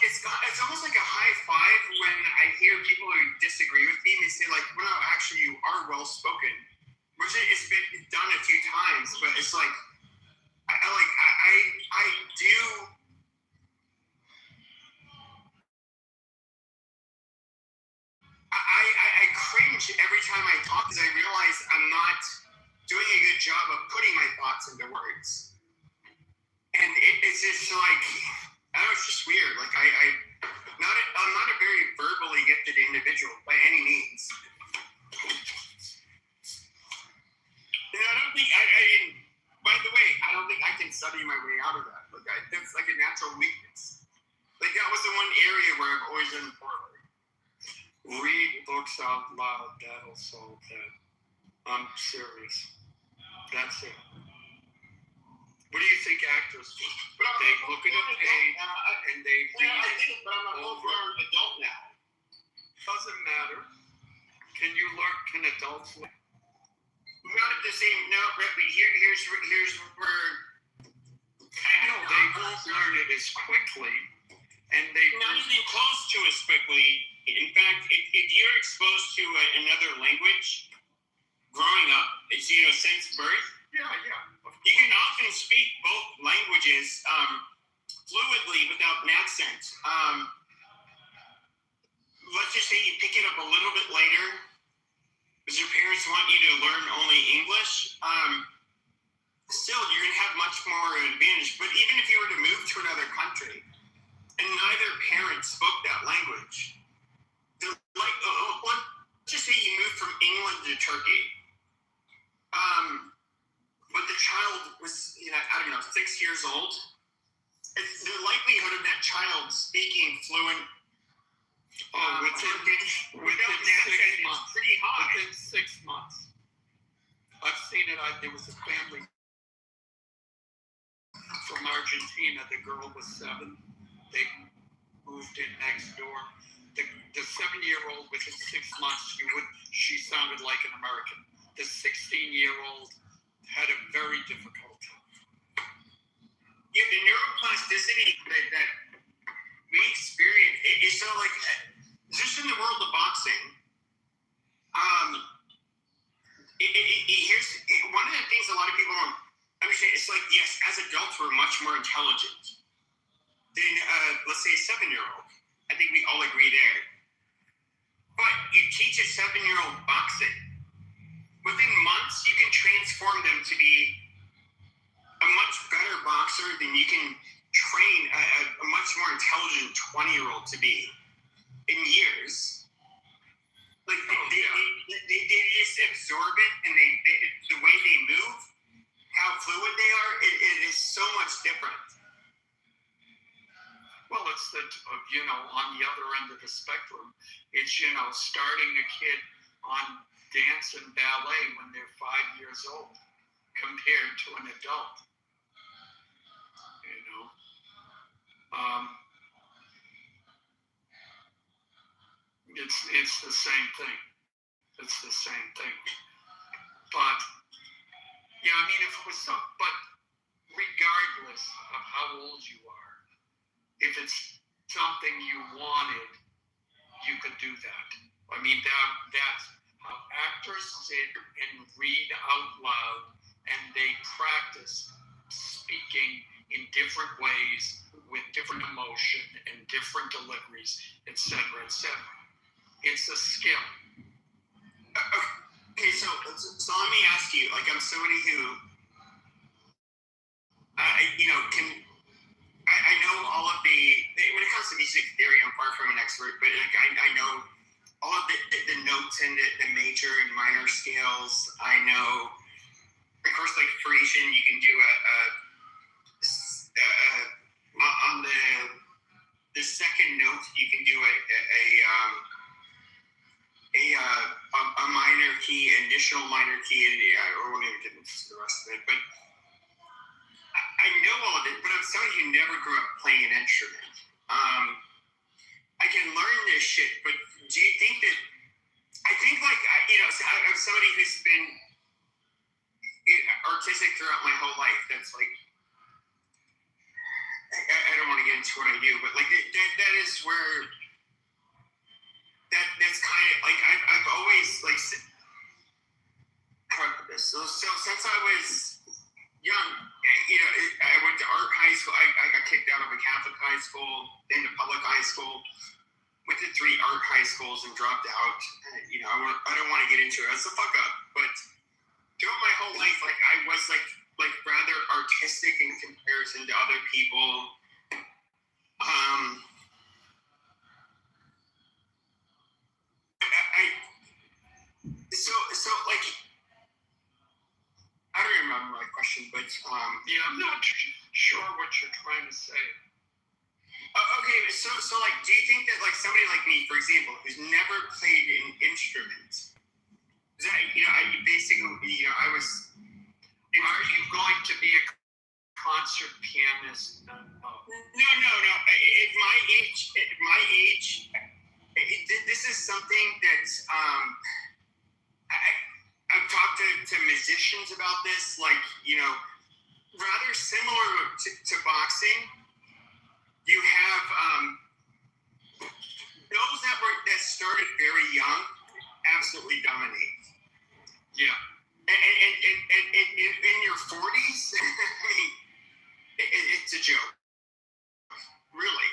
it's almost like a high five when I hear people who disagree with me and they say like, well, no, actually you are well spoken, which it's been done a few times, but it's like, I do. I cringe every time I talk because I realize I'm not doing a good job of putting my thoughts into words. And it's just like, I don't know, it's just weird. Like I'm not a very verbally gifted individual by any means. And I don't think, by the way, I don't think I can study my way out of that. Like that's like a natural weakness. Like that was the one area where I've always done poorly. Read books out loud, that'll solve that. I'm serious. That's it. What do you think actors do? They look at a page and they read I think, but I'm an over. older adult now. Doesn't matter. Can adults learn? Not at the same, no, but here's where No, they won't learn it as quickly, and they not even close to as quickly. In fact, if you're exposed to another language growing up, since birth, yeah. You can often speak both languages fluidly without an accent. Let's just say you pick it up a little bit later because your parents want you to learn only English. Still, you're going to have much more advantage. But even if you were to move to another country and neither parent spoke that language, let's just say you moved from England to Turkey. But the child was, 6 years old. The likelihood of that child speaking fluent within without an 6 accent months. is pretty high. Within 6 months. I've seen it. There was a family from Argentina. The girl was 7. They moved in next door. The 7-year-old within 6 months, she sounded like an American. The 16-year-old had a very difficult time. Yeah, the neuroplasticity that we experience is so like just in the world of boxing. Here's one of the things a lot of people don't understand. It's like, yes, as adults we're much more intelligent than let's say a 7-year-old. I think we all agree there. But you teach a 7-year-old boxing. Within months, you can transform them to be a much better boxer than you can train a much more intelligent 20-year-old to be in years. Like they just absorb it, and they the way they move, how fluid they are, it is so much different. Well, it's on the other end of the spectrum, it's, starting a kid on dance and ballet when they're 5 years old compared to an adult. It's the same thing. It's the same thing. But, yeah, I mean, if it was but regardless of how old you are, if it's something you wanted, you could do that. I mean, that's how actors sit and read out loud, and they practice speaking in different ways with different emotion and different deliveries, etc., etc. It's a skill. Okay, so let me ask you, like, I'm somebody who, I know all of when it comes to music theory, I'm far from an expert, but like, I know all of the notes and the major and minor scales. I know, of course, like Parisian, you can do on the second note, you can do a additional minor key, and I won't even get into the rest of it, but I know all of it, but I'm somebody who never grew up playing an instrument. I can learn this shit, but do you think that, I think like, I'm somebody who's been artistic throughout my whole life. That's like, I don't want to get into what I do, but like that is where, that's kind of like, I've always like, how do I put this? So since I was young, I went to art high school. I got kicked out of a Catholic high school, into public high school, went to 3 art high schools and dropped out. I don't want to get into it. It's a fuck up. But throughout my whole life, like I was like rather artistic in comparison to other people. So like, I don't remember my question, but Yeah, I'm not sure what you're trying to say. Okay, so like, do you think that like somebody like me, for example, who's never played an instrument, I was. Are you going to be a concert pianist? No. No. At my age, this is something that I've talked to musicians about this, like, rather similar to boxing. You have those that started very young absolutely dominate. Yeah. And in your 40s, I mean, it's a joke, really.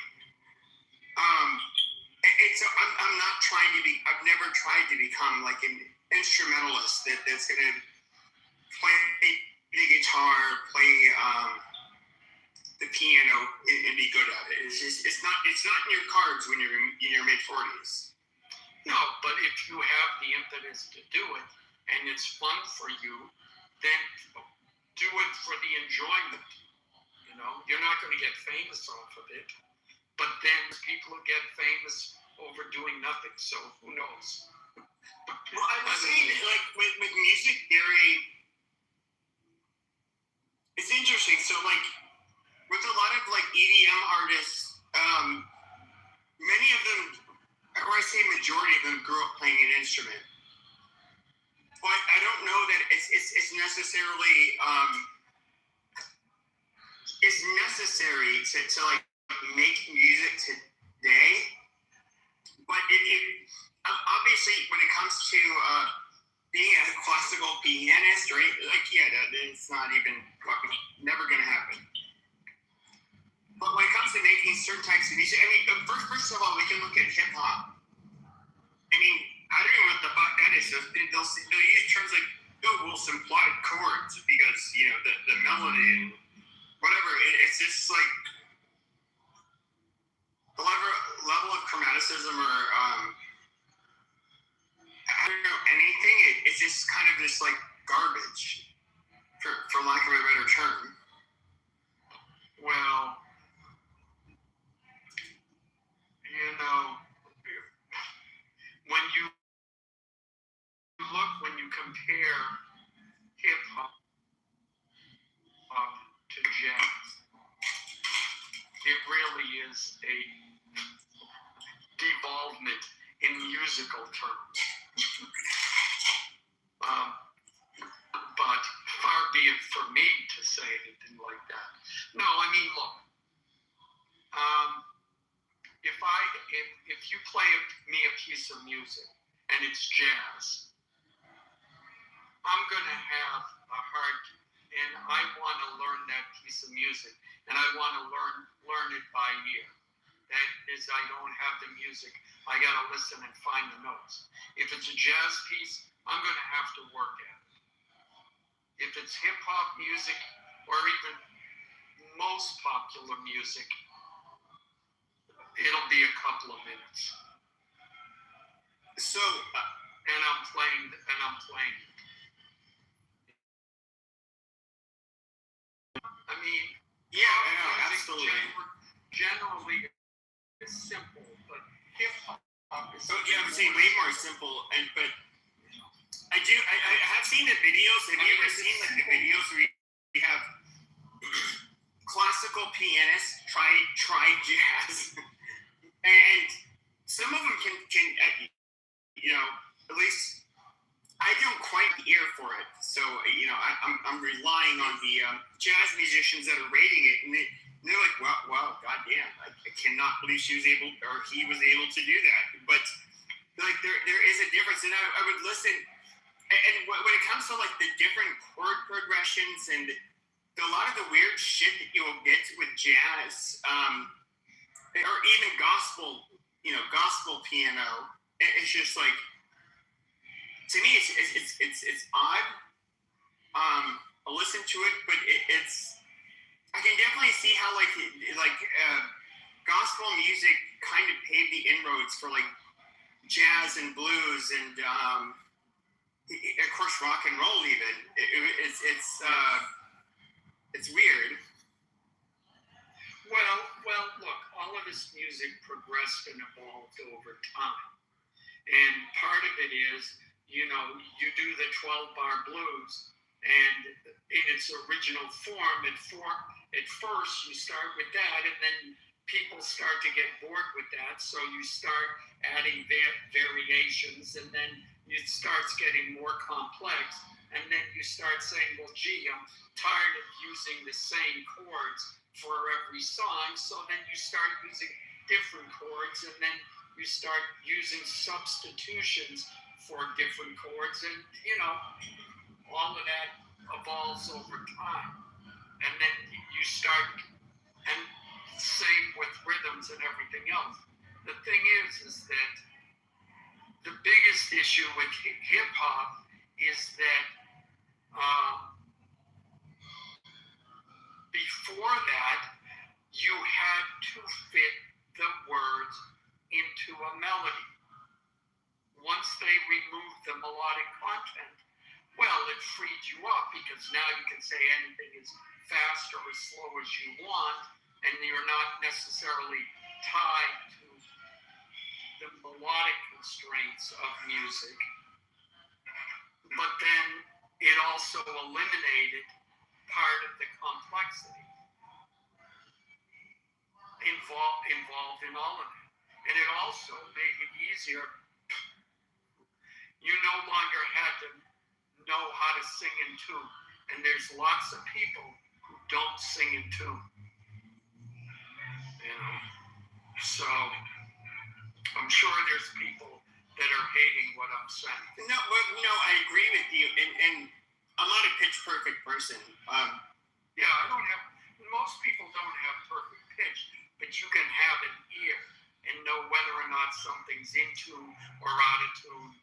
And so I'm not trying to be. I've never tried to become like an instrumentalist that's gonna play the guitar, play the piano, and be good at it. It's not in your cards when you're in your mid 40s. No, but if you have the impetus to do it and it's fun for you, then do it for the enjoyment. You're not going to get famous off of it, but then people will get famous over doing nothing. So who knows? Well, I was saying, like with music theory, it's interesting. So like with a lot of like EDM artists, many of them, or I say majority of them, grew up playing an instrument. But I don't know that it's necessarily it's necessary to like make music today. But it obviously when it comes to being a classical pianist, right? Like it's not even fucking never gonna happen. But when it comes to making certain types of music, I mean, first of all, we can look at hip hop. I mean, I don't know what the fuck that is. They'll use terms like, we'll supply chords because, the melody and whatever. It's just like the level of chromaticism or, I don't know, anything. It's just kind of this like garbage, for lack of a better term. Well, when you compare hip hop to jazz, it really is a devolvement in musical terms. But far be it for me to say anything like that. No, I mean, look. If you play me a piece of music and it's jazz, I'm gonna have a heart, and I want to learn that piece of music, and I want to learn it by ear. That is, I don't have the music. I gotta listen and find the notes. If it's a jazz piece, I'm gonna have to work at it. If it's hip hop music or even most popular music, it'll be a couple of minutes. So, and I'm playing. I mean, yeah, I know, absolutely. Generally, it's simple, but hip hop is. So yeah, I'm saying way more simple, but I I have seen the videos. Have you ever seen like the videos where you have classical pianists try jazz, and some of them can at least I don't quite ear for it. So I'm relying on the jazz musicians that are rating it, and they're like, wow, goddamn, I cannot believe he was able to do that. But like there is a difference, and I would listen. And when it comes to like the different chord progressions and a lot of the weird shit that you'll get with jazz, or even gospel piano, it's just like, to me, it's odd. I'll listen to it, but it's I can definitely see how gospel music kind of paved the inroads for like jazz and blues and of course rock and roll even. It's weird. Well, look, all of this music progressed and evolved over time. And part of it is, you do the 12-bar blues, and in its original form, at first you start with that, and then people start to get bored with that, so you start adding variations, and then it starts getting more complex, and then you start saying, well, gee, I'm tired of using the same chords for every song, so then you start using different chords, and then you start using substitutions for different chords, and all of that evolves over time. And then you start, and same with rhythms and everything else. The thing is that the biggest issue with hip hop is that before that, you had to fit the words into a melody. Once they removed the melodic content, well, it freed you up because now you can say anything as fast or as slow as you want, and you're not necessarily tied to the melodic constraints of music. But then it also eliminated part of the complexity involved in all of it. And it also made it easier. You no longer had to know how to sing in tune. And there's lots of people who don't sing in tune. So I'm sure there's people that are hating what I'm saying. No, I agree with you. And I'm not a pitch perfect person. Most people don't have perfect pitch, but you can have an ear and know whether or not something's in tune or out of tune.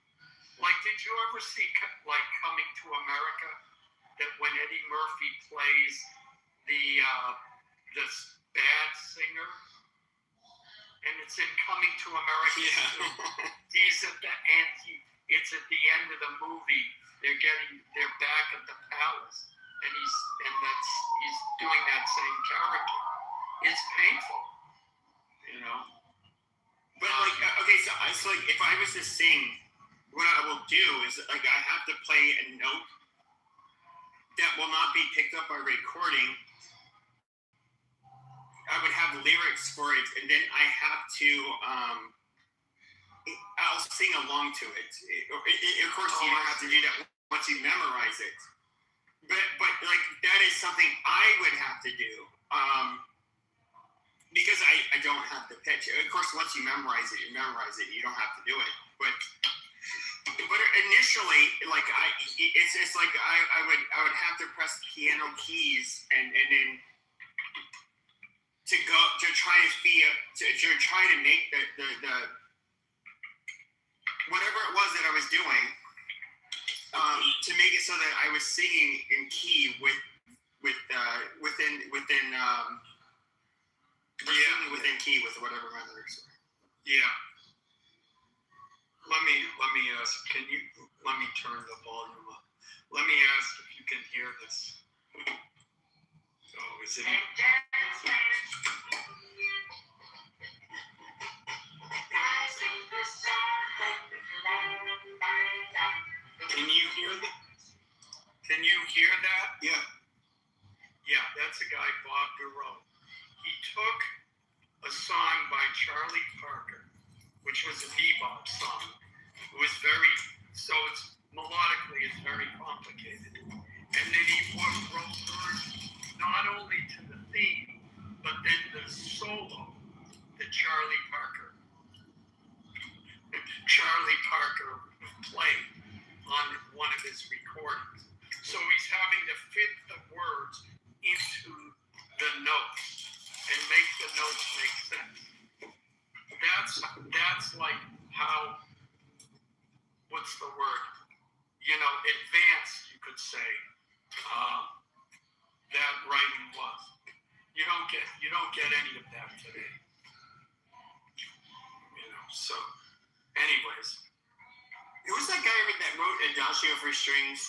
Like, did you ever see, like, Coming to America, that when Eddie Murphy plays this bad singer, and it's in Coming to America, he's at the end, it's at the end of the movie, they're back at the palace, and he's doing that same character. It's painful, But okay, so if I was to sing, what I will do is I have to play a note that will not be picked up by recording. I would have lyrics for it, and then I have to I'll sing along to it. Of course, you don't have to do that once you memorize it. But like that is something I would have to do because I don't have the pitch. Of course, once you memorize it. You don't have to do it. But initially, like it's like I would have to press piano keys and then to try to make the whatever it was that I was doing to make it so that I was singing in key within key with whatever my lyrics were. Yeah. Let me ask, let me turn the volume up. Let me ask if you can hear this. Oh, is it? Can you hear that? Can you hear that? Yeah. Yeah, that's a guy, Bob Duro. He took a song by Charlie Parker, which was a bebop song. It was so it's melodically it's very complicated. And then he wrote words not only to the theme, but then the solo that Charlie Parker played on one of his recordings. So he's having to fit the words into the notes and make the notes make sense. That's like how, what's the word? Advanced, you could say, that writing was. You don't get any of that today. So anyways. Who was that guy that wrote Adagio for Strings?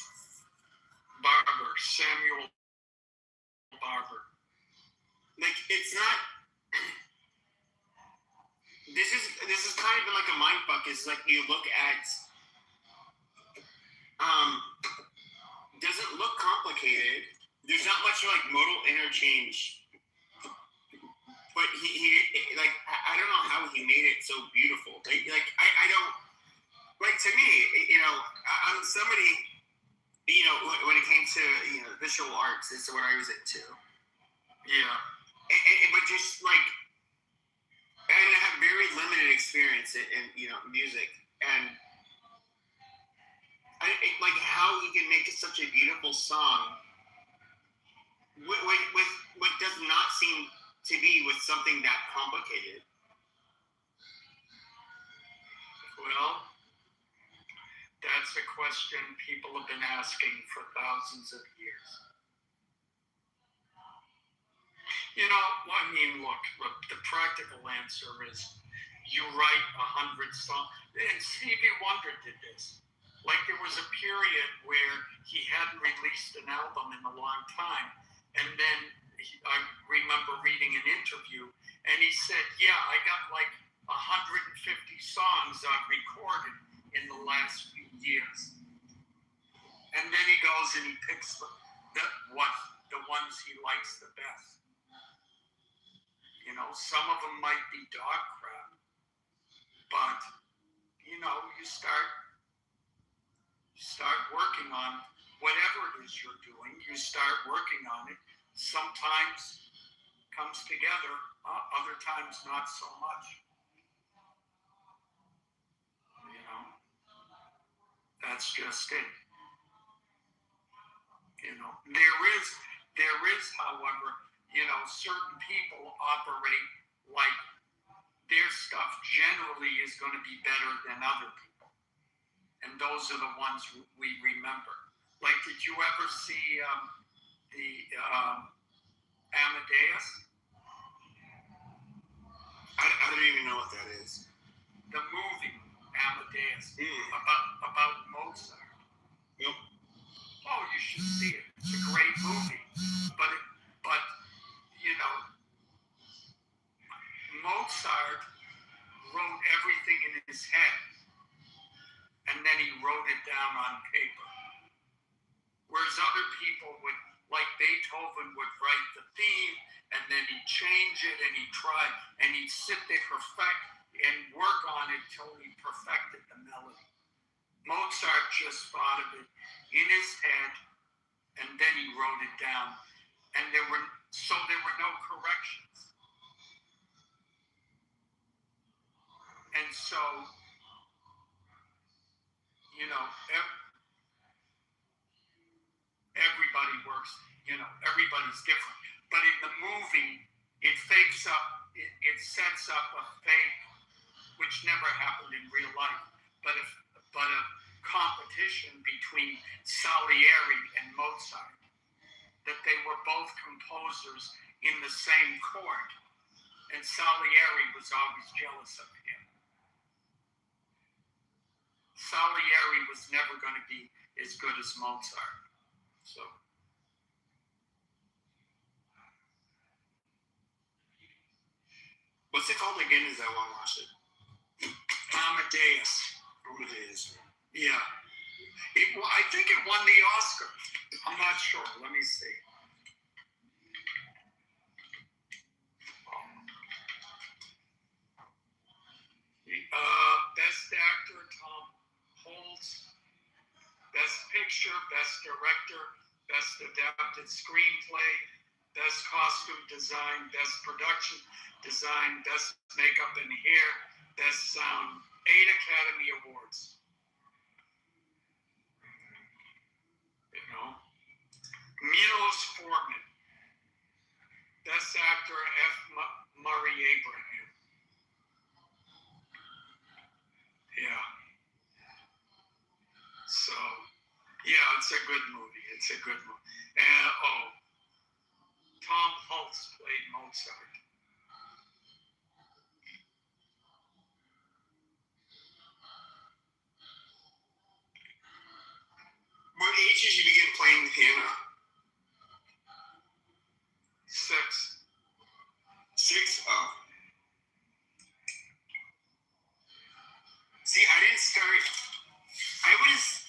Samuel Barber. Like, it's not. This is kind of like a mind fuck. It's like you look at. Doesn't look complicated. There's not much like modal interchange. But he like I don't know how he made it so beautiful. Like I don't like, to me, I'm somebody, when it came to visual arts, is what I was into. Yeah. But just like, and I have very limited experience in music, and like how he can make such a beautiful song with what does not seem to be with something that complicated. Well, that's a question people have been asking for thousands of years. Look, the practical answer is you write 100 songs. And Stevie Wonder did this. Like, there was a period where he hadn't released an album in a long time. And then I remember reading an interview, and he said, yeah, I got like 150 songs I've recorded in the last few years. And then he goes and he picks the ones he likes the best. Some of them might be dog crap, but you start working on whatever it is you're doing. You start working on it. Sometimes comes together, other times not so much. That's just it. There is, however, certain people operate like their stuff generally is going to be better than other people. And those are the ones we remember. Like, did you ever see the Amadeus? I don't even know what that is. The movie Amadeus about Mozart. Yep. Oh, you should see it. It's a great movie. But Mozart wrote everything in his head, and then he wrote it down on paper. Whereas other people would, like Beethoven, would write the theme, and then he'd change it, and he'd try, and he'd sit there and work on it till he perfected the melody. Mozart just thought of it in his head, and then he wrote it down, and there were no corrections. And so, everybody works, everybody's different. But in the movie, it sets up a fake, which never happened in real life, but a competition between Salieri and Mozart, that they were both composers in the same court, and Salieri was always jealous of him. Salieri was never going to be as good as Mozart. So. What's it called again? Is that one watched it? Amadeus. Amadeus. Yeah. I think it won the Oscar. I'm not sure. Let me see. Best Actor, Tom Holtz. Best Picture, Best Director, Best Adapted Screenplay, Best Costume Design, Best Production Design, Best Makeup and Hair, Best Sound. 8 Academy Awards. You know? Milos Forman. Best Actor, F. Murray Abraham. Yeah. So, yeah, it's a good movie. It's a good movie. Tom Hulce played Mozart. What age did you begin playing the piano? 6. 6? Oh. See, I didn't start. I was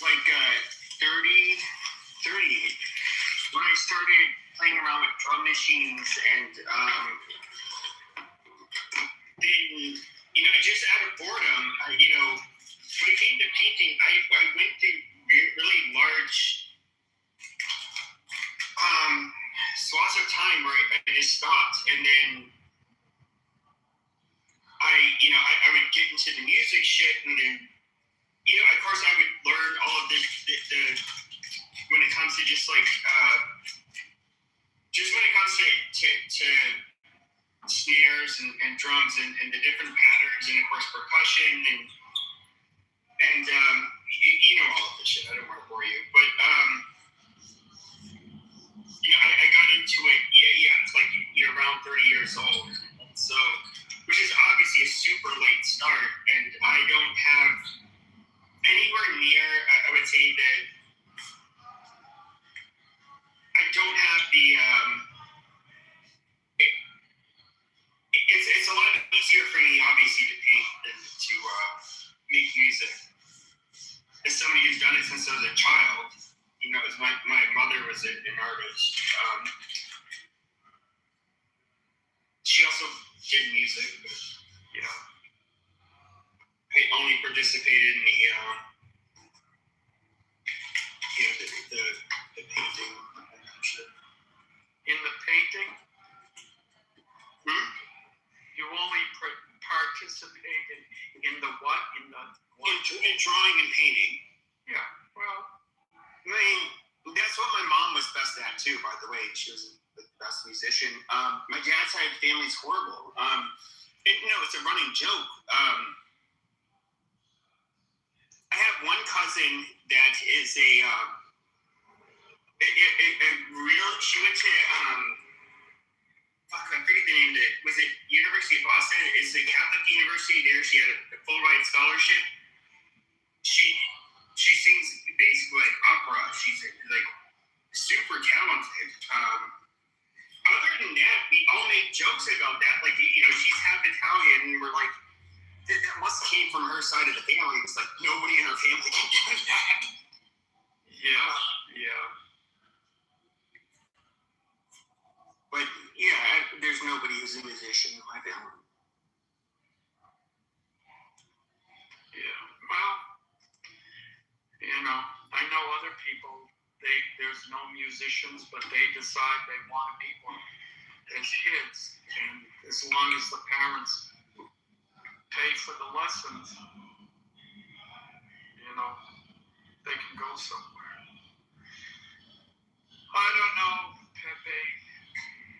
like 30 when I started playing around with drum machines, and then, just out of boredom, when it came to painting, I went through really large swaths of time where I just stopped, and then I would get into the music shit, and then, of course I would learn all of the when it comes to just when it comes to snares and drums and the different patterns, and of course percussion and all of this shit. I don't want to bore you, but I got into it. It's like around 30 years old. So, which is obviously a super late start, and I don't have anywhere near. I would say that I don't have the. It's a lot easier for me, obviously, to paint than to make music. As somebody who's done it since I was a child, my mother was an artist. She also did music, but I only participated in the painting. In the painting? You only participated in the what? In drawing and painting. Yeah, well. I mean, that's what my mom was best at too, by the way. She was the best musician. My dad's side of the family's horrible. It's a running joke. I have one cousin that is a real. She went to I forget the name of it. Was it University of Boston? It's a Catholic university there. She had a full ride scholarship. She sings basically like opera. She's like super talented. Other than that, we all make jokes about that. Like, she's half Italian, and we're like, that must have came from her side of the family. It's like nobody in her family can do that. Yeah. But there's nobody who's a musician in my family. Yeah. Well, I know other people. There's no musicians, but they decide they want to be one as kids, and as long as the parents pay for the lessons, they can go somewhere. I don't know, Pepe.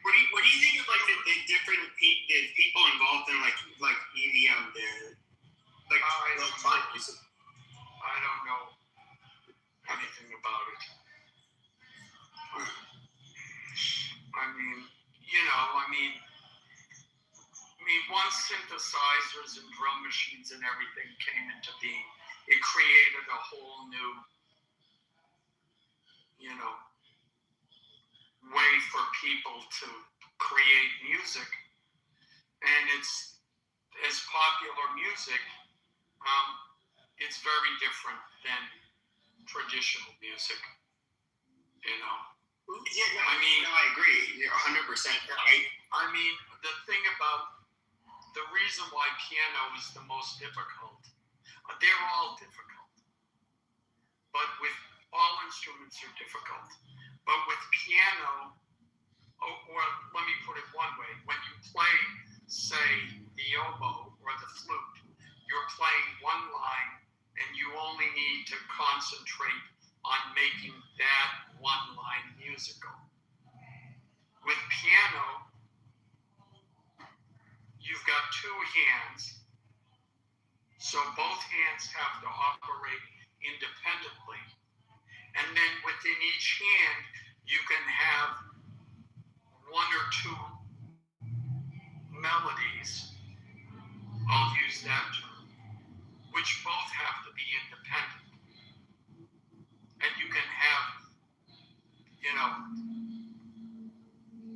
What do you think of like the different the people involved in like EDM, I don't know anything about it. Once synthesizers and drum machines and everything came into being, it created a whole new, way for people to create music. And it's as popular music. It's very different than traditional music. You know. Yeah, no, I mean, no, I agree. You're 100% right. I mean, the thing about the reason why piano is the most difficult, they're all difficult, but with all instruments are difficult. But with piano, or let me put it one way, when you play, say, the oboe or the flute, you're playing one line and you only need to concentrate on making that one line musical. With piano, you've got two hands, so both hands have to operate independently. And then within each hand, you can have one or two melodies, I'll use that term, which both have to be independent. And you can have, you know,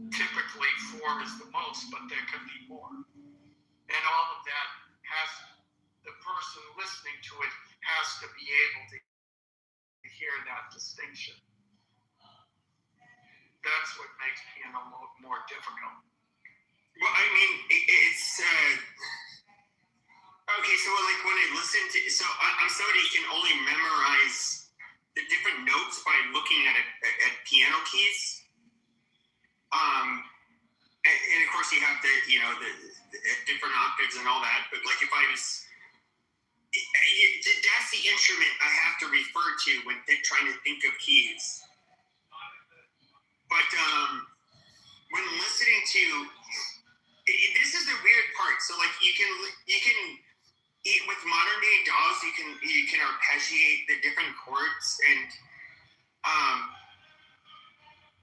typically 4 is the most, but there can be more. And all of that the person listening to it has to be able to hear that distinction. That's what makes piano more difficult. Well, I mean, it's okay. So, like, when I listen to, I'm somebody who can only memorize the different notes by looking at piano keys. And of course, you have the different octaves and all that. But like, if I was, that's the instrument I have to refer to when trying to think of keys. But when listening to, this is the weird part. So like, you can with modern day DAWs, you can arpeggiate the different chords, and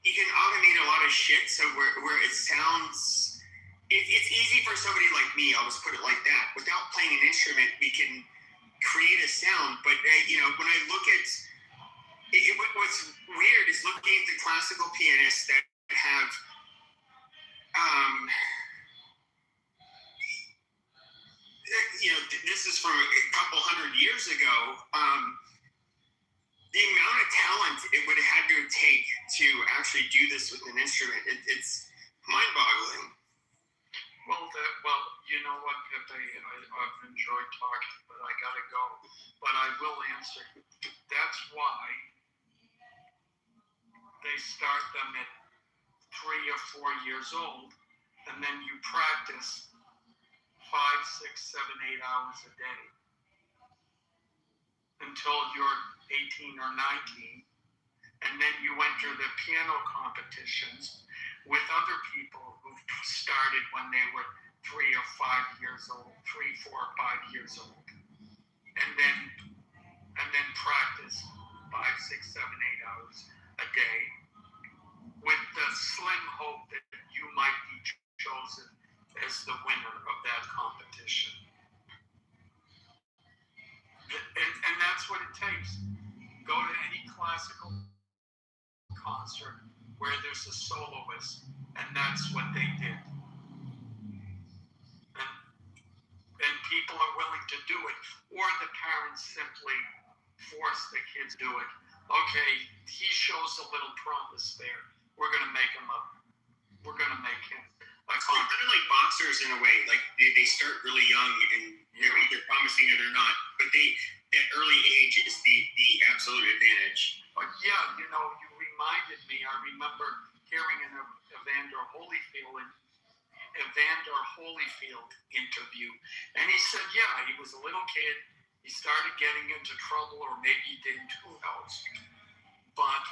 you can automate a lot of shit. So where it sounds, it's easy for somebody like me. I'll just put it like that. Without playing an instrument, we can create a sound. But when I look at what's weird is looking at the classical pianists that have this is from a couple hundred years ago. The amount of talent it would have had to take to actually do this with an instrument, it's mind-boggling. Well, you know what, Pepe, I've enjoyed talking, but I gotta go. But I will answer. That's why they start them at 3 or 4 years old, and then you practice 5, 6, 7, 8 hours a day until you're 18 or 19, and then you enter the piano competitions with other people who've started when they were 3 or 5 years old, 3, 4, 5 years old, and then practice 5, 6, 7, 8 hours a day with the slim hope that you might be chosen as the winner of that competition. And that's what it takes. Go to any classical concert where there's a soloist, and that's what they did. And people are willing to do it, or the parents simply force the kids to do it. Okay, he shows a little promise there. We're gonna make him It's kind of like boxers in a way. Like they start really young and they're either promising it or not. But that early age is the absolute advantage. But yeah, you reminded me. I remember hearing an Evander Holyfield interview, and he said, yeah, he was a little kid. He started getting into trouble, or maybe he didn't. Who knows? But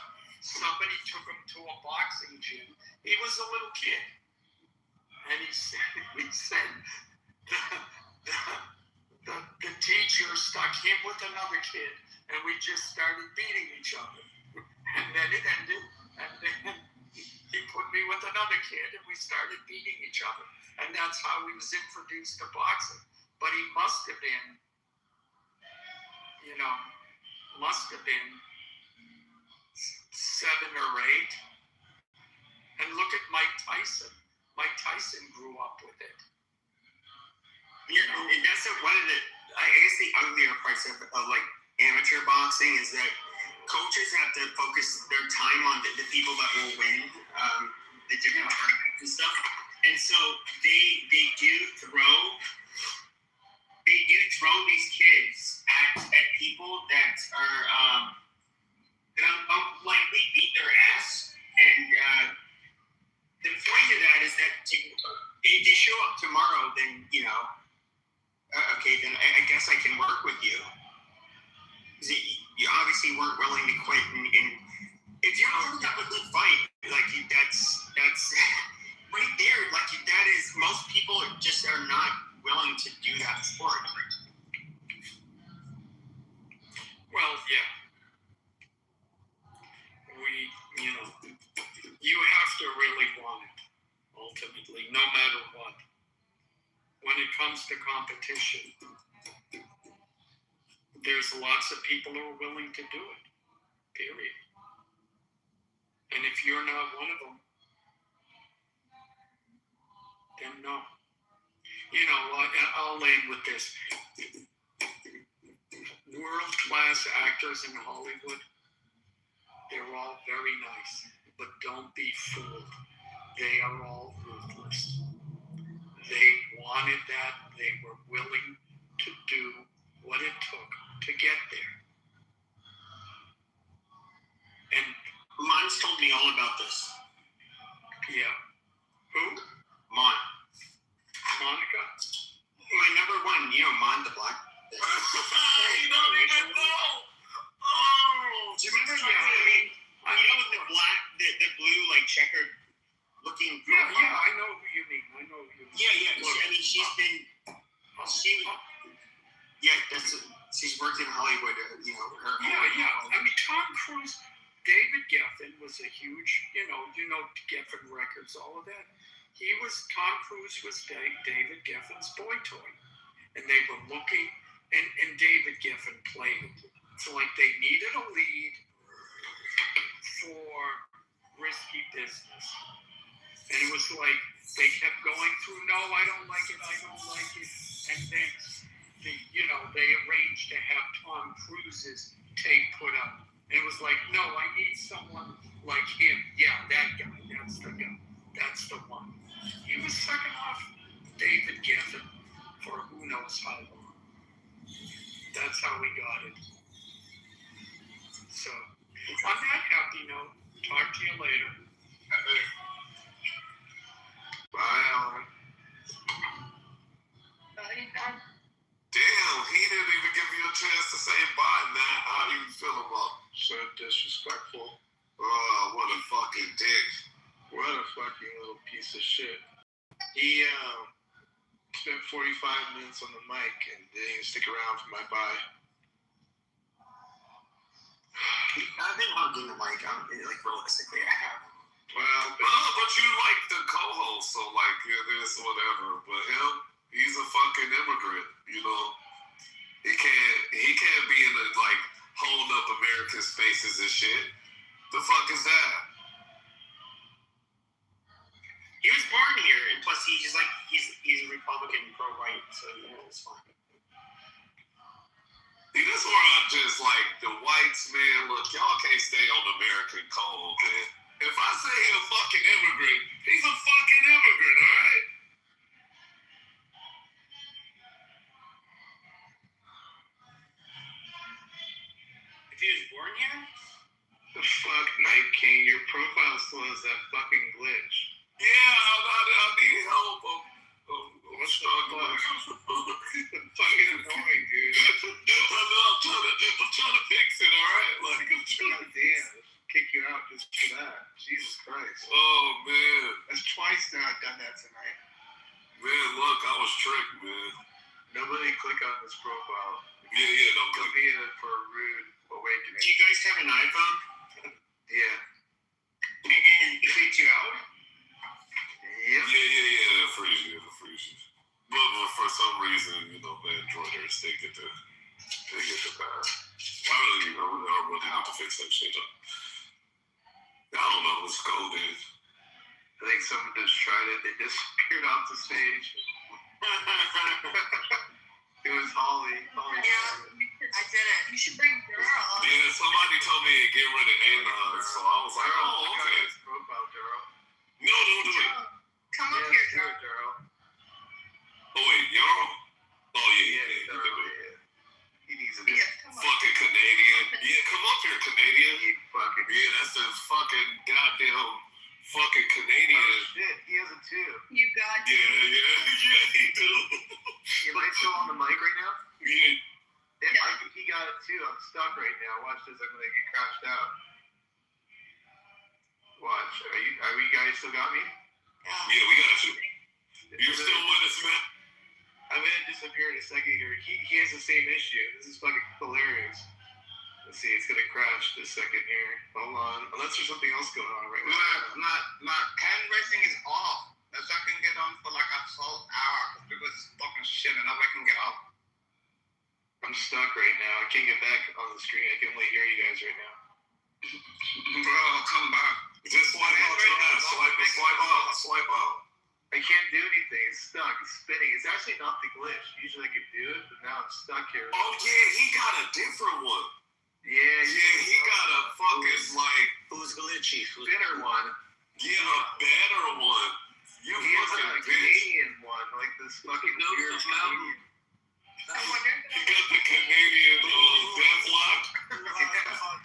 somebody took him to a boxing gym. He was a little kid. And he said the teacher stuck him with another kid, and we just started beating each other. And then it ended, and then he put me with another kid, and we started beating each other. And that's how he was introduced to boxing. But he must have been 7 or 8. And look at Mike Tyson. Mike Tyson grew up with it. Yeah, and that's one of the, I guess the uglier parts parts of like amateur boxing is that coaches have to focus their time on the people that will win, the different tournaments and stuff. And so they do throw these kids at people that are likely beat their ass. And the point of that is that if you show up tomorrow, then okay, then I guess I can work with you. You obviously weren't willing to quit, and if you're willing to have a good fight, that's right there. That is, most people just are not willing to do that sport. Well, yeah. You have to really want it, ultimately, no matter what. When it comes to competition, there's lots of people who are willing to do it, period. And if you're not one of them, then no. I'll end with this. World-class actors in Hollywood, they're all very nice, but don't be fooled. They are all ruthless. They wanted that. They were willing to do what it took to get there. And Mon's told me all about this. Yeah. Who? Monica? My number one, Mon the Black. You don't even know. Oh, do you remember the blue, checkered looking profile? Yeah, I know who you mean. Yeah. She's been, she's worked in Hollywood, Yeah. Tom Cruise, David Geffen was a huge, Geffen Records, all of that. Tom Cruise was David Geffen's boy toy. And they were looking, and David Geffen played it. So they needed a lead for risky business. And it was they kept going through, no, I don't like it. And then, they arranged to have Tom Cruise's tape put up. And it was no, I need someone like him. Yeah, that guy, that's the guy. That's the one. He was sucking off David Geffen for who knows how long. That's how we got it. So, on that happy note, talk to you later. Bye. Damn, he didn't even give you a chance to say bye, man. How do you feel about it? So disrespectful. Oh, what a fucking dick. What a fucking little piece of shit. He spent 45 minutes on the mic and didn't even stick around for my bye. I've been hugging the mic. Realistically, I have. Well, but you like the co-host, so it is whatever. But him, he's a fucking immigrant, He can't be in holding up America's faces and shit. The fuck is that? He was born here, and plus he's a Republican, pro-white, so it's fine. See, that's where I'm just the whites, man. Look, y'all can't stay on American cold, man. If I say he's a fucking immigrant, he's a fucking immigrant, all right? If he was born here? The fuck, Night King, your profile still has that fucking glitch. Yeah, I need help. What's the fucking annoying, dude? I know, I'm trying to fix it, all right? Damn, kick you out just for that. Jesus Christ. Oh, man. That's twice now I've done that tonight. Man, look, I was tricked, man. Nobody click on this profile. Yeah, don't Could click. be in it for a rude awakening. Do you guys have an iPhone? Yeah. And it kicked you out? Yep. Yeah, it frees you. But for some reason, Androiders, they get the bad. I really need to fix that shit up. I don't know what's code is. I think someone just tried it. They disappeared off the stage. It was Holly. Yeah, I So I was like, oh, okay. Profile, Daryl. No, don't do it. Come up here, Joe. Daryl. Oh wait, y'all. Oh yeah. He needs a Fucking Canadian. Yeah, come up here, Canadian. Yeah, that's the fucking goddamn fucking Canadian. Oh shit, he has it too. You got Yeah, he do. Am I still on the mic right now? Yeah. He got it too. I'm stuck right now. Watch this. I'm gonna get crashed out. Watch. Are you guys still got me? Yeah, we got you. You're still with us, man. I'm gonna disappear in a second here. He has the same issue. This is fucking hilarious. Let's see, it's gonna crash this second here. Hold on. Unless there's something else going on right now. My hand racing is off. That's I can get on for like a whole hour because it's fucking shit and nobody can get off. I'm stuck right now. I can't get back on the screen. I can only hear you guys right now. Bro, come back. Just swipe out your ass. Swipe out. I can't do anything. It's stuck. It's spinning. It's actually not the glitch. Usually I could do it, but now I'm stuck here. Oh yeah, he got a different one. Yeah, he got a fucking like Who's glitchy? spinner one. yeah, a better one. You He has fucking a bitch. Canadian one, like this fucking No, weird no, Canadian. I wonder He got the Canadian death lock. I got a hard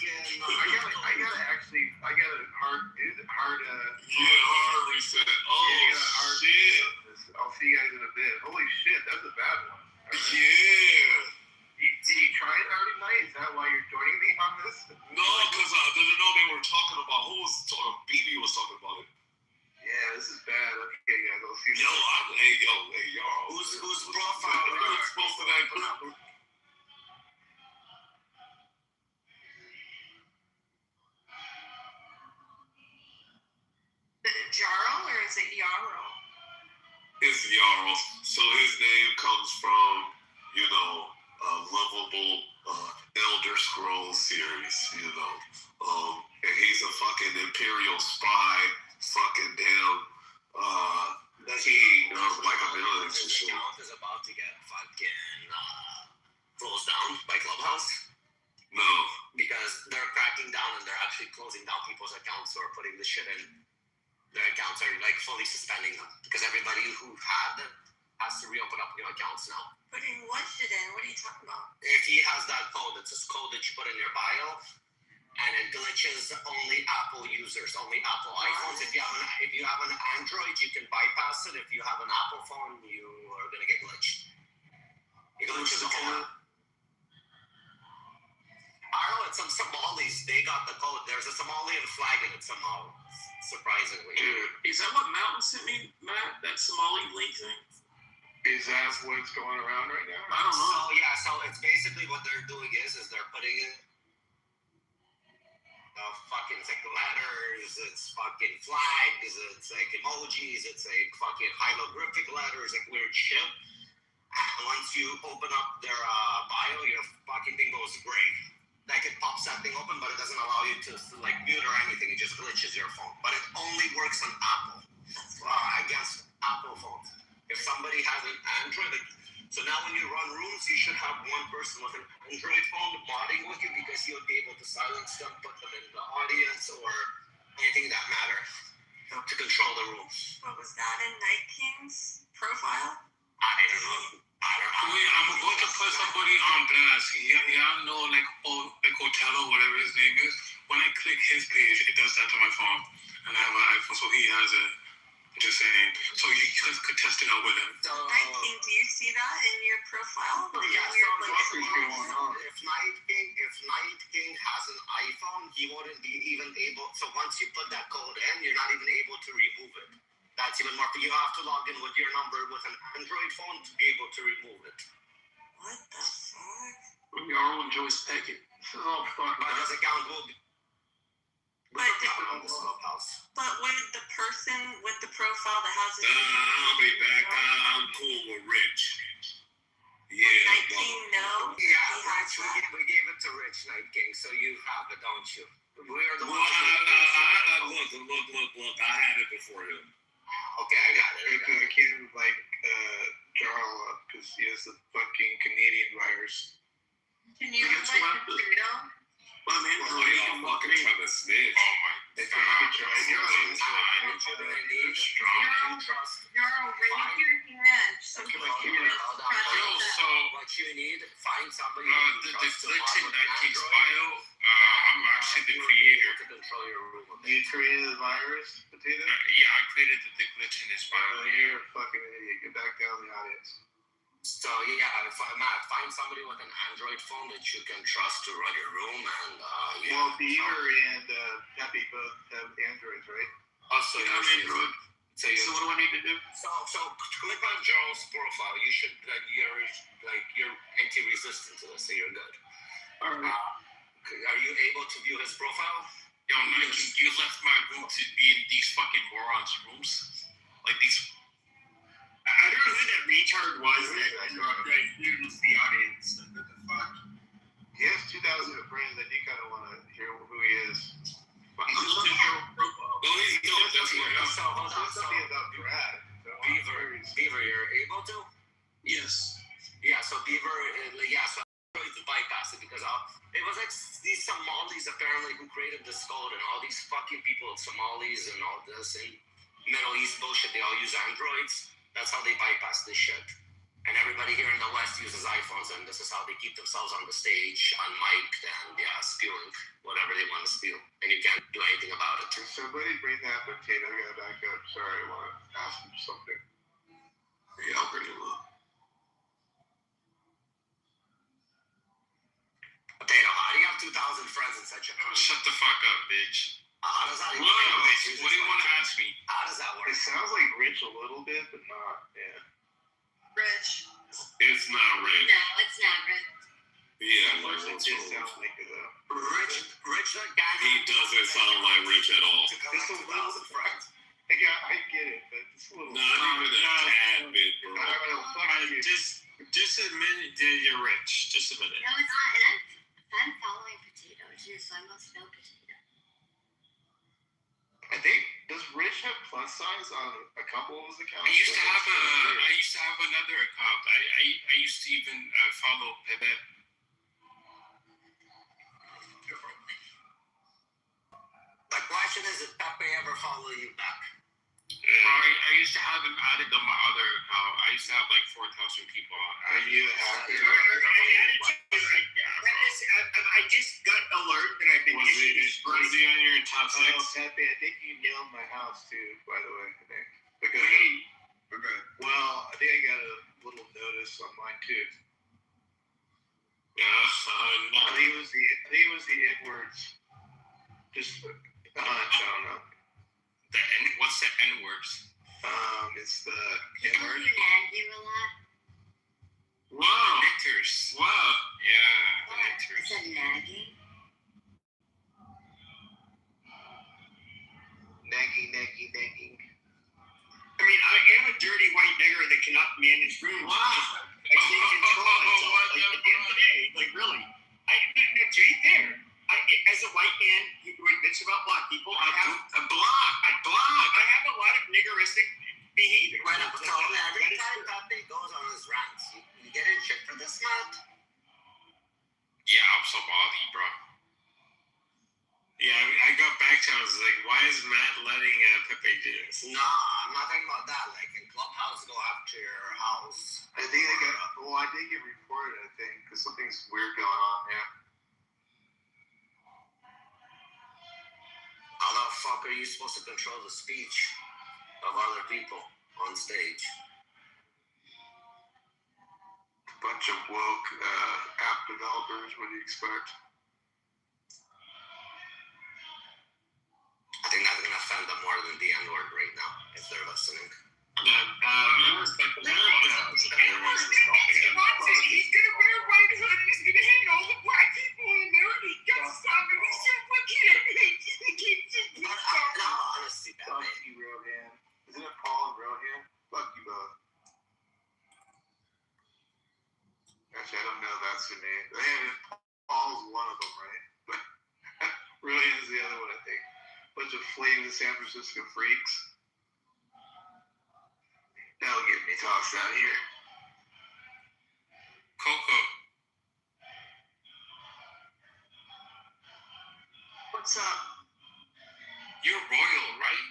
Hard reset. Oh shit. I'll see you guys in a bit. Holy shit, that's a bad one. Right. Yeah. Did you try it already, Knight? Is that why you're joining me on this? No, because I didn't know they were talking about who was talking. BB was talking about it. Yeah, this is bad. Okay, guys, I'll see you. Hey, y'all. Whose profile? Who's supposed to that group? Is it Jarl or is it Yarl? It's Jarl. So his name comes from, a lovable Elder Scrolls series, and he's a fucking Imperial spy, fucking damn, king of like a village and shit. Account is about to get fucking closed down by Clubhouse No. because they're cracking down and they're actually closing down people's accounts who are putting the shit in. Their accounts are like fully suspending them because everybody who had them has to reopen up new accounts now. Putting what shit in? What are you talking about? If he has that code, it's a code that you put in your bio, and it glitches only Apple users, only Apple iPhones. If you have an Android, you can bypass it. If you have an Apple phone, you are gonna get glitched. It glitches a whole. I don't know. It's some Somalis. They got the code. There's a Somalian flag in it somehow. Surprisingly. Dude, is that what Mountain sent me, Matt? That Somali link thing? Is that what's going around right now? I don't know. So it's basically what they're doing is they're putting in fucking it's like letters, it's fucking flags, it's like emojis, it's like fucking hieroglyphic letters, like weird shit. And once you open up their bio, your fucking thing goes gray. Like it pops that thing open, but it doesn't allow you to like mute or anything. It just glitches your phone. But it only works on Apple against Apple phones. If somebody has an Android, so now when you run rooms, you should have one person with an Android phone modding with you because he'll be able to silence them, put them in the audience or anything that matter to control the room. What was that in Night King's profile? I don't know. Wait, I'm about to put somebody on blast. Y'all know, like Othello, whatever his name is. When I click his page, it does that to my phone. And I have an iPhone, so he has it. Just saying. So you could test it out with him. Night King, do you see that in your profile? Yeah, on. If Night King has an iPhone, he wouldn't be even able. So once you put that code in, you're not even able to remove it. That's even more. You have to log in with your number with an Android phone to be able to remove it. What the fuck? Y'all enjoy specking. This is all fucking. But his account will be. But on this Clubhouse. But would the person with the profile that has it? I'll be back. I'm cool with Rich. Yeah. Night King, no. Yeah, Rich, we gave it to Rich Night King, so you have it, don't you? We are the ones. Look. I had it before him. Okay, I got it. I can't like Jarl up because he has the fucking Canadian virus. Can you invite Pluto? My man, y'all fucking trying to snitch. Oh my If god. you could try, You're it's fine. What you're gonna need is trust. You're raise your hand. So Okay, you but can here, press Yo, that. so What you need, find somebody the who trusts to glitch in log that on kid's Android. bio, I'm actually the creator. To control your room. you created the virus, Potato? Yeah, I created the glitch in his bio. You're a fucking idiot. Get back down in the audience. So yeah, Matt, find somebody with an Android phone that you can trust to run your room, and yeah. Well, Beaver and Peppy both have Androids, right? Also, I'm Android. So So what do I need to do? So click on Joe's profile. You should you're anti-resistant to this, so you're good. Alright. Are you able to view his profile? Yo, Mikey, you left my room to be in these fucking morons' rooms? Like these. I don't know who that retard was that used the audience. What the fuck? He has 2,000 friends, and you kind of want to hear who he is. Well, he's dope. That's what I So hold on. So Something about Brad. Beaver, you're able to? Yes. Yeah. So Beaver, so I'm going to bypass it because it was like these Somalis apparently who created this code, and all these fucking people, Somalis and all this and Middle East bullshit. They all use Androids. That's how they bypass this shit. And everybody here in the West uses iPhones, and this is how they keep themselves on the stage, unmiked, and spewing whatever they want to spew. And you can't do anything about it. Can somebody bring that Potato guy back up? Sorry, I want to ask him something. Yeah, I'll bring him up. Potato, how do you have 2,000 friends in such a Shut the fuck up, bitch. How does that even What work? do you want to ask me? How does that work? It sounds like Rich a little bit, but not. Yeah. Rich. It's not Rich. No, it's not Rich. Yeah, like It what's did wrong? sound like it though. Rich, that guy. He doesn't sound like Rich at all. Just a little. 2,000 friends. I get it, but just a little. Not even a tad bit, bro. Just admit that you're rich. Just admit it. No, it's not. And I'm following Potato too, so I must know Potato. I think, does Rich have plus size on a couple of his accounts? I used to have another account. I used to even follow Pepe. The question is, did Pepe ever follow you back? I used to have him added on my other account. I used to have like 4,000 people on. Are you a hacker? I just got alert that I've been Was he on your top Oh, 6? Pepe, I think you nailed my house too, by the way, I think. Because, Okay. well, I think I got a little notice on mine too. Yeah, I think it was the Edwards. Just a hunch, I don't know. What's the N words? It's the You know N-word. you nag you a lot. Wow. Knitters. Wow. Yeah, the Is knitters. that nagging? Nagging. I mean, I am a dirty white nigger that cannot manage rooms. Wow. I can't control myself. Like, at the end of the day, like, really. No, Jake, there. As a white man who bitch about black people, I have a lot of niggeristic behavior. Right up until every time Pepe goes on his rants, you get in shit for this, Matt? Yeah, I'm Somali, bro. Yeah, I got back to him. I was like, why is Matt letting Pepe do this? No, I'm not talking about that. Like, in Clubhouse, go after your house. I think I did get reported, I think, because something's weird going on, yeah. How the fuck are you supposed to control the speech of other people on stage? A bunch of woke app developers, what do you expect? I think that's gonna offend them more than the N-word right now, if they're listening. He's gonna wear a white hood. He's gonna hang all the black people in there. He got something. He's so In all honesty, Fuck Pepe, you, Rohan. Isn't it Paul and Rohan? Fuck you both. Actually, I don't know if that's the name. Paul's one of them, right? But Rohan's the other one, I think. Bunch of flaming San Francisco freaks. That'll get me tossed out here. Coco. What's up? You're royal, right?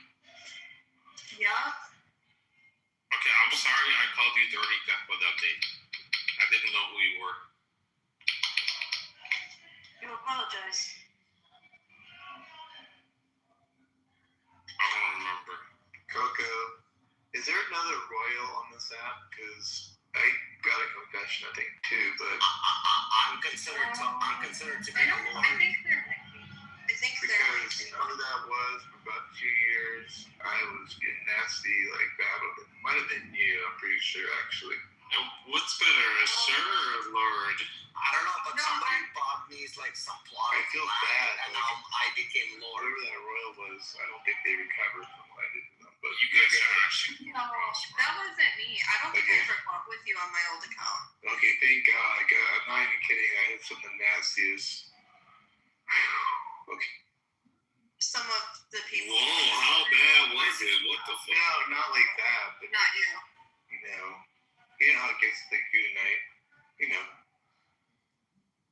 Yeah. Okay, I'm sorry I called you during that for the update. I didn't know who you were. You apologize. I don't remember. Coco, is there another royal on this app? Because I got a confession, I think, too, but I'm considered to be I don't. I Lord. think there might be. I think there might because be. you know who that was for about 2 years, I was getting nasty like that. It might have been you, I'm pretty sure, actually. What's better, a sir or a lord? I don't know, but No, somebody bought me like some plot I of feel land, bad, and like- I became Lord. Whoever that royal was, I don't think they recovered from what I did to them. But You guys are actually No, that wasn't me. I don't think I ever fought with you on my old account. okay, thank God. I'm not even kidding. I had some of the nastiest. Okay. Some of the people. Whoa, how bad was it? What the fuck? No, not like that. But Not you. you know how it gets thick through the night. You know.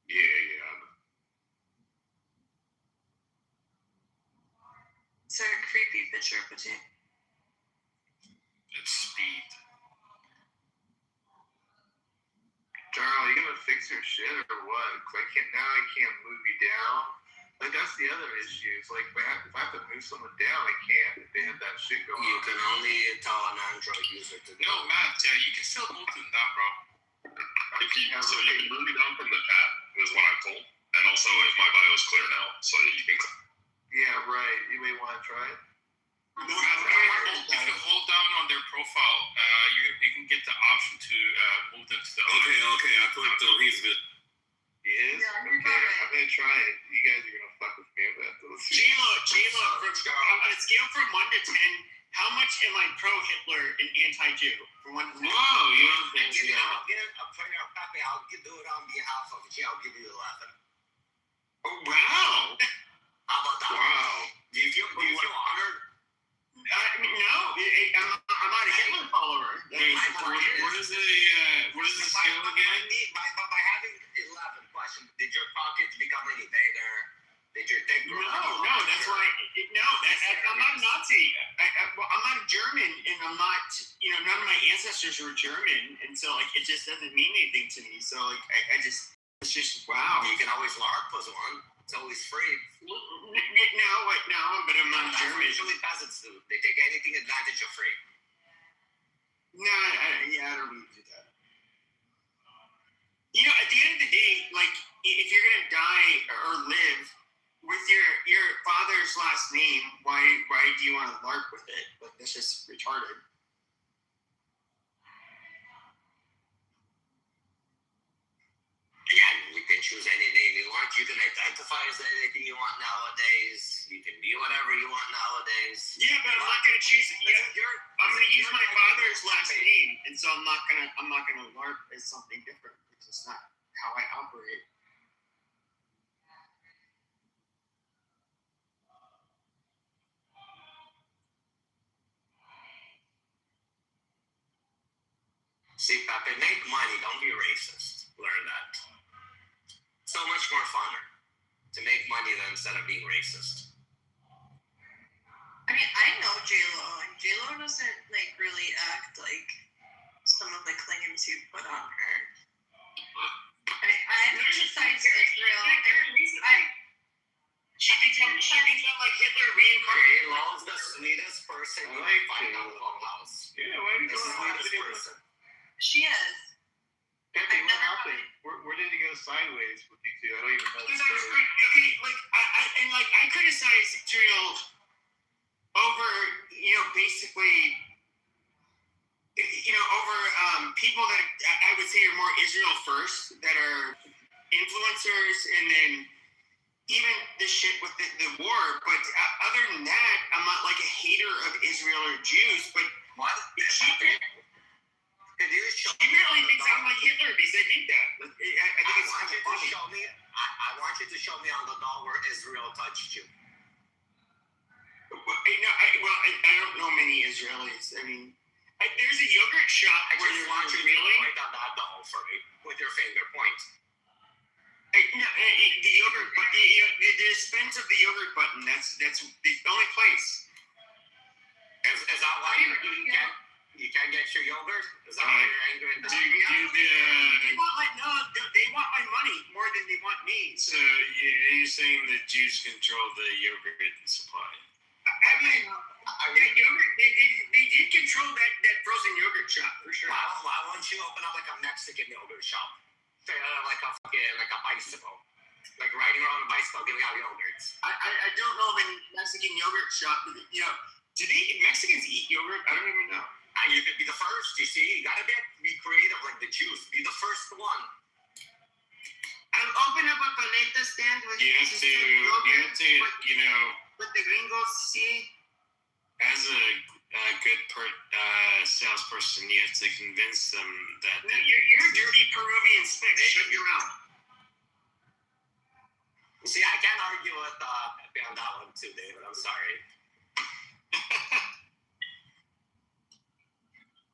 Yeah. Is there a creepy picture of it? It's speed. Charles, you gonna fix your shit or what? 'Cause I can't move you down. Like that's the other issue. It's like if I have to move someone down, I can't. If they have that shit going You on. can only tell an Android user to do No, Matt, you can still move them down, bro. So you can move me down from the chat is what I'm told. And also, if my bio is clear now, so you can. Yeah, right. You may want to try it. Matt, if you hold down on their profile, you can get the option to move them to the other. Okay, I clicked on he's good. He is? Yeah, you Okay, got it. I'm gonna try it. You guys are gonna fuck with me about that. Let's see. Gila, on a scale from 1 to 10, how much am I pro Hitler and anti-Jew? From 1 to 10. Wow, you have I'll do it on behalf of G. I'll give you 11. Oh, wow. How about that? Wow. Do you feel honored? No, I'm not a Hitler follower. what is the scale again? By having 11 questions, did your pockets become any bigger? Did your dick grow? No, that's why. I'm not a Nazi. I'm not German, and I'm not. None of my ancestors were German, and so like it just doesn't mean anything to me. So like it's just wow. You can always LARP as one. It's always free. No, but I'm not That's what German. usually peasants do. They take anything advantage of free. No, I don't need to do that. At the end of the day, like if you're gonna die or live with your father's last name, why do you want to LARP with it? Like that's just retarded. Yeah, you can choose any name you want. You can identify as anything you want nowadays. You can be whatever you want nowadays. Yeah, but I'm not gonna choose. I'm gonna use my father's last name, and so I'm not gonna LARP as something different because it's not how I operate. See, Pepe, make money. Don't be racist. Learn that. So much more funner to make money than instead of being racist. I mean, I know J-Lo, and J-Lo doesn't like really act like some of the claims you put on her. I criticize Israel. She thinks I'm like Hitler reincarnated. J-Lo's the sweetest person you can find on Clubhouse. Yeah, why do you The go sweetest person. She is. Pepe, I've what never happened? Where did it go sideways with you two? I don't even know the Because story. I criticize Israel over basically over people that I would say are more Israel first, that are influencers, and then even the shit with the war. But other than that, I'm not like a hater of Israel or Jews. But What? she apparently thinks I'm like Hitler because I think that. I think it's kind of funny. I want you to show me on the doll where Israel touched you. I don't know many Israelis. I mean, there's a yogurt shop I where just they're want you to really. point on that doll for me with your finger. Point. The yogurt, but there's dispense of the yogurt button. That's the only place. Is that why you can't get your yogurt? Is that why you're angry at They want my money more than they want me. So you're saying that Jews control the yogurt supply? I mean, yogurt. They did control that frozen yogurt shop for sure. Why won't you open up like a Mexican yogurt shop? Like a bicycle. Like riding around a bicycle giving out yogurts. I don't know of any Mexican yogurt shop. You know, do Mexicans eat yogurt? I don't even know. You could be the first, you see. You gotta be creative like the Jews. Be the first one. I'll open up a paleta stand with you have to, you know, what the gringos see. As a good salesperson, you have to convince them that you're a dirty Peruvian spick. Shut your mouth. See, I can't argue with Pepe on that one too, David. I'm sorry.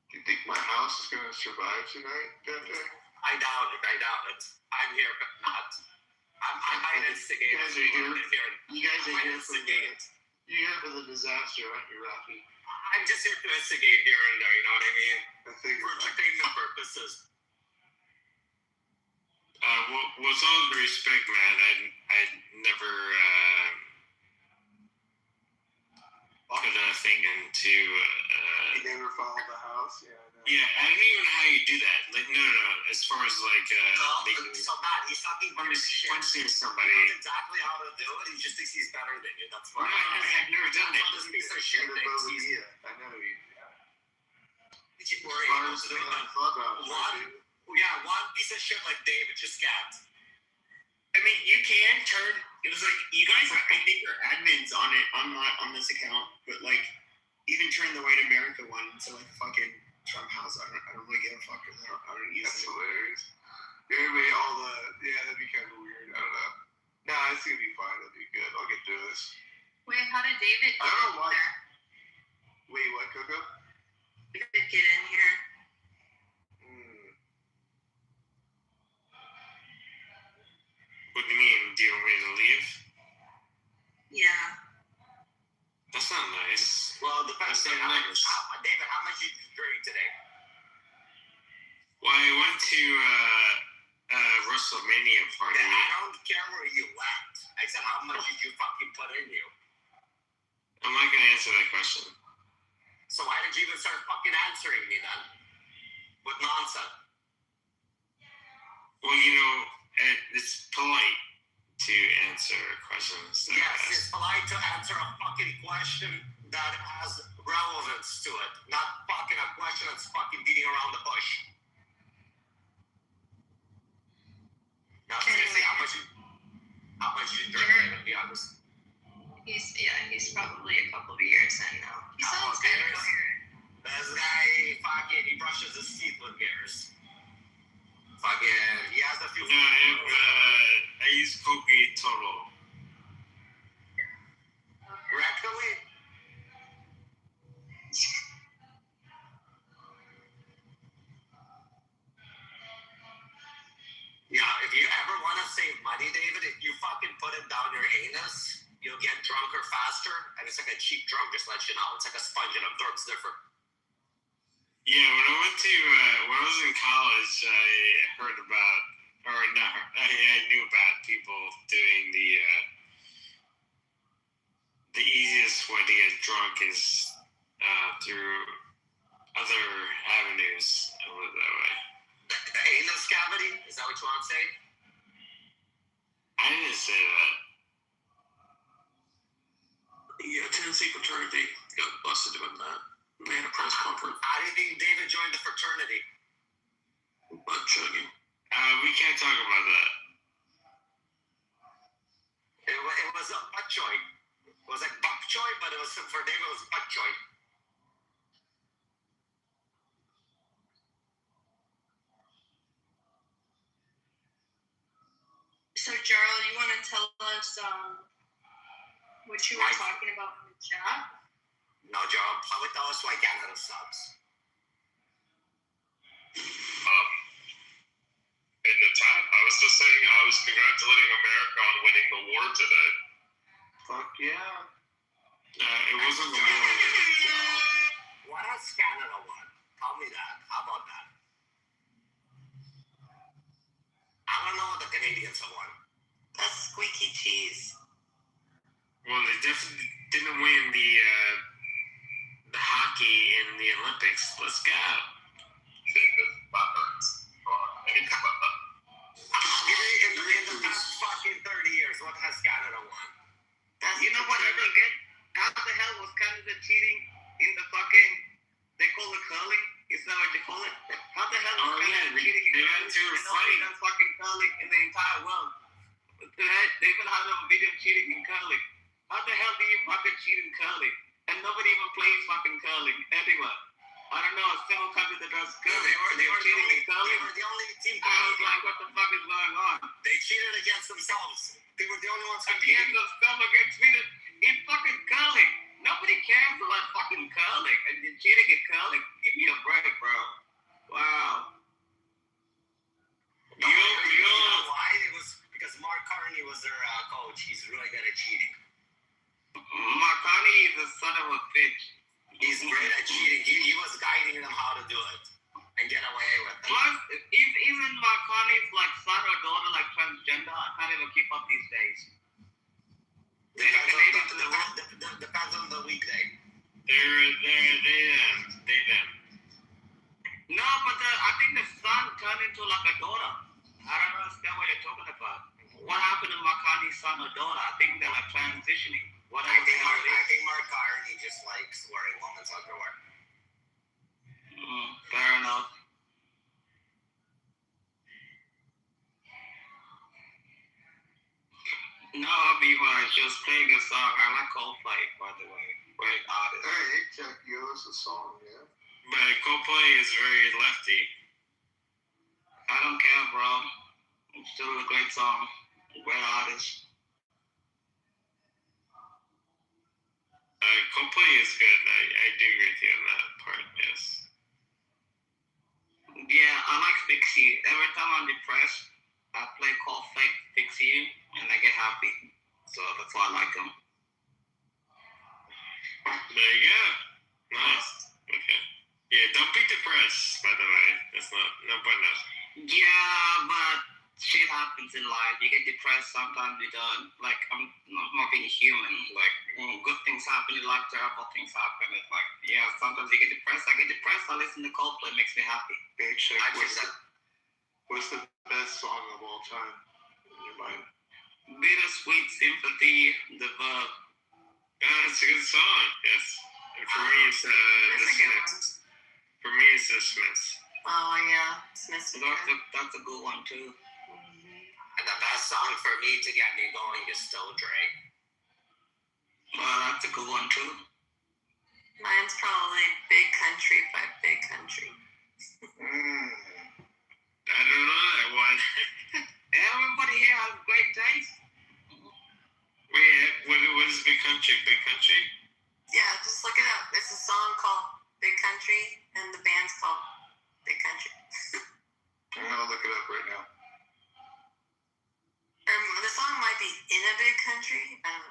Do you think my house is gonna survive tonight, Pepe? I doubt it. I'm here, but not. I might instigate. You guys are here. You guys are here for instigate. You're here for the disaster, aren't you, Rafi? I'm just here to instigate here and there. You know what I mean? I figured. For entertainment purposes. With all due respect, man, I'd never put a thing into. You never follow the house, yeah. Yeah, I don't even know how you do that. Like, no. As far as like, so bad. He's talking punching somebody. He knows exactly how to do it. He just thinks he's better than you. That's why. I've never done it. This piece of shit thinks he's. I know you. We're able to do that. One piece of shit like David just can't. I mean, you can turn. It was like you guys. I think are admins on it on this account, but like even turn the White America one to like fucking Trump house. I don't really give a fuck because I don't use That's it. hilarious. Everybody, that'd be kind of weird. I don't know. Nah, it's gonna be fine. That'd be good. I'll get through this. Wait, how did David I get don't in know why. there? Wait, what, Coco? David get in here? What do you mean? Do you want me to leave? Yeah. That's not nice. Well, depends on That's not nice. David, how much did you drink today? Well, I went to WrestleMania party. I don't care where you went. I said, how much did you fucking put in you? I'm not gonna answer that question. So why did you even start fucking answering me then? With nonsense. Well, you know, it's polite to answer questions. Yes, it's polite to answer a fucking question that has relevance to it, not fucking a question that's fucking beating around the bush. Now, seriously, how much you drink, to be honest? He's probably a couple of years in now. He sounds kind of coherent. This guy, fucking, he brushes his teeth with beers. Fucking, he has a few. No, I use Cokie Total. Rectally? Yeah, if you ever want to save money, David, if you fucking put it down your anus, you'll get drunker faster, and it's like a cheap drug, just let you know. It's like a sponge and absorbs different. Yeah, when I was in college, I heard about, I knew about people doing the easiest way to get drunk is through other avenues. I'll put it that way. The anus cavity? Is that what you want to say? I didn't say that. Yeah, Tennessee fraternity got busted doing that. They had a press conference. How do you think David joined the fraternity? Butt chugging. We can't talk about that. It was a butt choy. It was like bok choy, but it was for David it was butt choy. So, Gerald, you want to tell us what you were talking about in the chat? No, Joe, probably tell us why Canada sucks. In the chat, I was just saying I was congratulating America on winning the war today. Fuck yeah. It wasn't the Olympics. What has Canada won? Tell me that. How about that? I don't know what the Canadians have won. That's squeaky cheese. Well, they definitely didn't win the hockey in the Olympics. Let's go. In the past fucking 30 years, what has Canada won? You know what I don't get? How the hell was Canada cheating in the fucking, they call it curling? Is that what you call it? How the hell was Canada cheating in they got curling? into a And nobody fight. does fucking curling in the entire world. They even had a video cheating in curling. How the hell do you fucking cheat in curling? And nobody even plays fucking curling anywhere. I don't know, a single country that does curling. They were cheating in They curling. were the only team. I was like, what the fuck is going on? They cheated against themselves. They were the only ones Against competing. themselves against cheated in fucking curling. Nobody cares about fucking curling. And you're cheating at curling? Give me a break, bro. Wow. You know why? It was because Mark Carney was their coach. He's really good at cheating. Marconi is a son of a bitch. He's great at cheating. He was guiding them how to do it and get away with it. Plus, if even Marconi's like son or daughter like transgender, I can't even keep up these days. Depends on the weekday. They them. No, but I think the son turned into like a daughter. I don't understand what you're talking about. What happened to Marconi's son or daughter? I think they're like transitioning. I think Mark Carney just likes wearing women's underwear. Fair enough. No, I'll be honest. Just playing a song. I like Coldplay, by the way. Great artist. Hey, check you. It's a song, yeah. But Coldplay is very lefty. I don't care, bro. It's still a great song. Great artist. Coldplay is good. I do agree with you on that part, yes. Yeah, I like Fix You. Every time I'm depressed, I play Coldplay Fix You, and I get happy. So that's why I like them. There you go. Nice. Okay. Yeah, don't be depressed, by the way. That's no bueno. Yeah, but shit happens in life. You get depressed sometimes. You don't. Like, I'm not being human. Like, good things happen in life, terrible things happen. It's like, yeah, sometimes you get depressed. I get depressed. I listen to Coldplay. It makes me happy. Hey, check. What's the best song of all time in your mind? Bittersweet Sympathy, the verb. It's a good song, yes. And for me, it's the Smiths. For me, it's the Smiths. Oh, yeah. Smith's That's a good one, too. And the best song for me to get me going is still Drake. Well, that's a good one, too. Mine's probably Big Country by Big Country. I don't know that one. Everybody here has great taste. Wait, what is Big Country? Big Country? Yeah, just look it up. There's a song called Big Country, and the band's called Big Country. I'm gonna look it up right now. The song might be In a Big Country.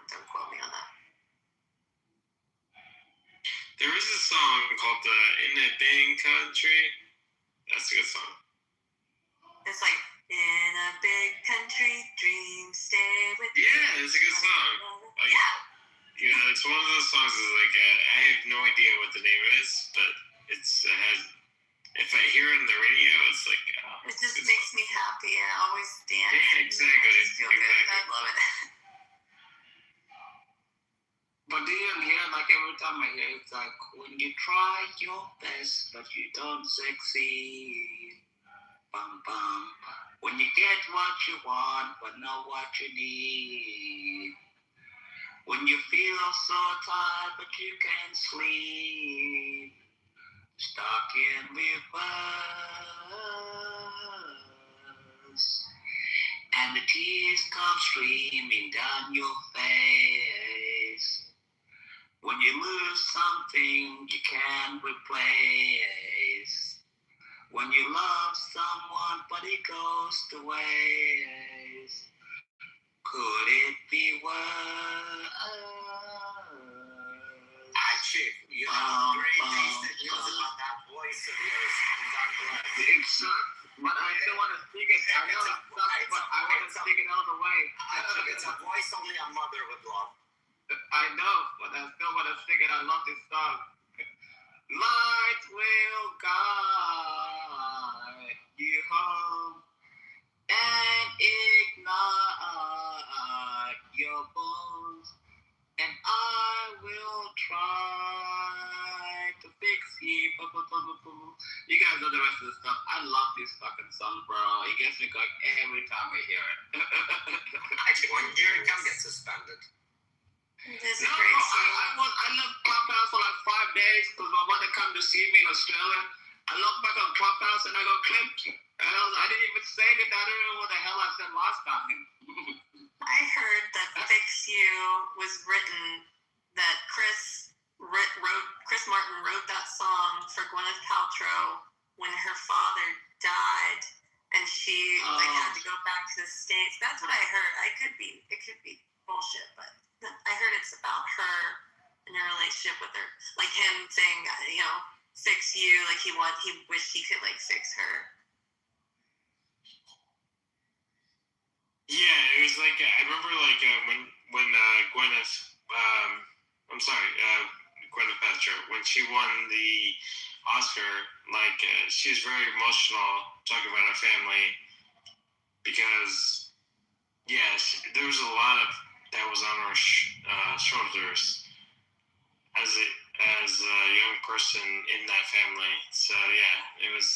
Don't quote me on that. There is a song called In a Big Country. That's a good song. It's like, in a big country, dreams stay with you. Yeah, it's a good song. Like, yeah. You know, it's one of those songs that's like, I have no idea what the name is, but it has, if I hear it on the radio, it's like, it just makes me happy. I always dance. Yeah, exactly. I just feel good. I love it. But do you hear, like, every time I hear it, it's like, when you try your best, but you don't succeed. Bum, bum. When you get what you want, but not what you need. When you feel so tired, but you can't sleep. Stuck in reverse. And the tears come streaming down your face. When you lose something you can't replace. When you love someone but it goes to waste. Could it be worse? voice of yours. God bless. It sucks, but I still want to speak it. I know it sucks, but I want to speak it all the way. It's a voice only a mother would love. I know, but I still want to sing it. I love this song. Light will guide you home and ignite your bones, and I will try to fix you. You guys know the rest of the stuff. I love this fucking song, bro. It gets me going every time I hear it. Actually, when Jerry Come gets suspended. It's a No, great song. I left Clubhouse for like 5 days because my mother come to see me in Australia. I look back on Clubhouse and I go clipped. And I didn't even say it. I don't know what the hell I said last time. I heard that Fix You was written, that Chris Martin wrote that song for Gwyneth Paltrow when her father died and she had to go back to the States. That's what I heard. It could be bullshit, but I heard it's about her and her relationship with her, like him saying, fix you, like he wished he could like fix her. Yeah, it was like I remember like when Gwyneth, Gwyneth Paltrow, when she won the Oscar, like she was very emotional talking about her family because there was a lot of that was on her shoulders as a young person in that family. So yeah, it was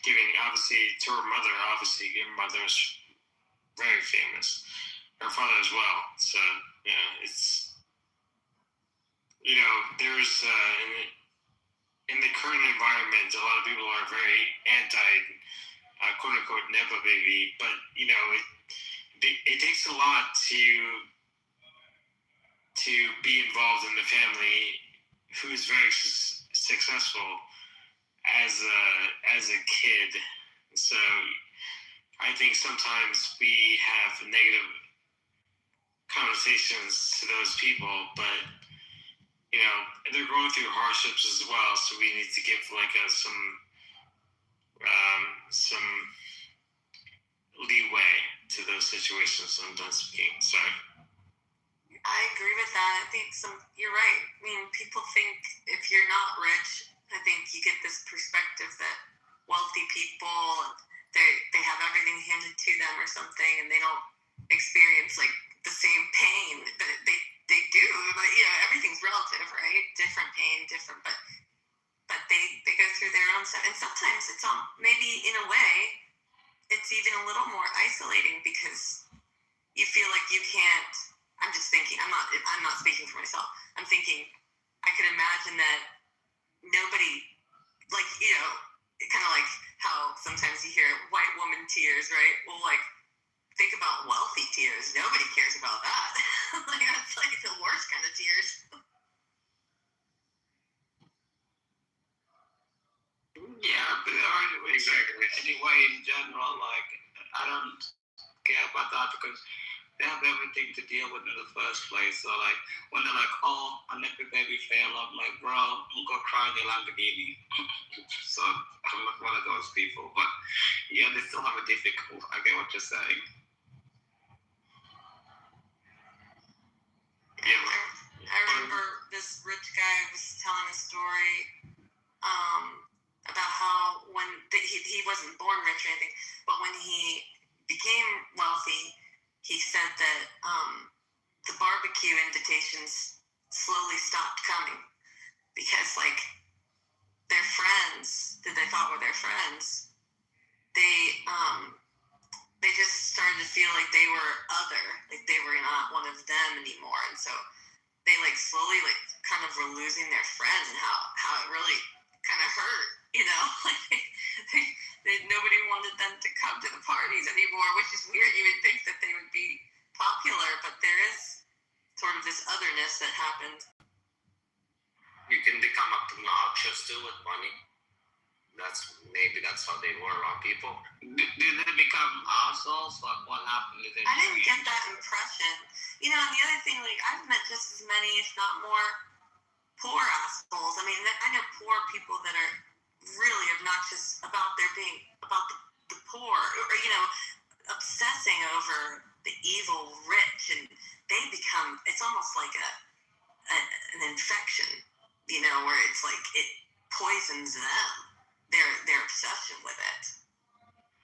giving obviously to her mother. Obviously, her mother's very famous. Her father as well. So yeah, it's there's in the current environment, a lot of people are very anti quote unquote nepo baby, but it takes a lot to be involved in the family who's very successful as a kid. So I think sometimes we have negative connotations to those people, but they're going through hardships as well. So we need to give like some leeway to those situations. I'm done speaking. Sorry. I agree with that. I think you're right. I mean, people think if you're not rich, I think you get this perspective that wealthy people, they have everything handed to them or something, and they don't experience like the same pain that they do. But everything's relative, right? Different pain, different, but they go through their own stuff, and sometimes it's maybe in a way it's even a little more isolating because you feel like you can't. I'm just thinking. I'm not speaking for myself. I'm thinking. I can imagine that nobody, like kind of like how sometimes you hear white woman tears, right? Well, like think about wealthy tears. Nobody cares about that. Like that's like the worst kind of tears. Yeah, but exactly. Anyway, in general, like I don't care about that because they have everything to deal with in the first place. So like when they're like, "Oh, a nepo baby fail," I'm like, "Bro, I'm gonna cry in your Lamborghini." So I'm not one of those people. But yeah, they still have it difficult. I get what you're saying. Yeah, I remember this rich guy was telling a story about how when he wasn't born rich or anything, but when he became wealthy, he said that the barbecue invitations slowly stopped coming because like their friends that they thought were their friends, they just started to feel like they were other, like they were not one of them anymore, and so they like slowly like kind of were losing their friends, and how it really kind of hurt, like nobody wanted them to come to the parties anymore, which is weird. You would think that they would be popular, but there is sort of this otherness that happens. You can become obnoxious too with money. That's how they were around people. Did they become assholes? Like what happened? I didn't get that impression. And the other thing, like I've met just as many, if not more, poor assholes. I mean, I know poor people that are really obnoxious about the poor, or obsessing over the evil rich, and they become, it's almost like an infection, where it's like it poisons them, their obsession with it.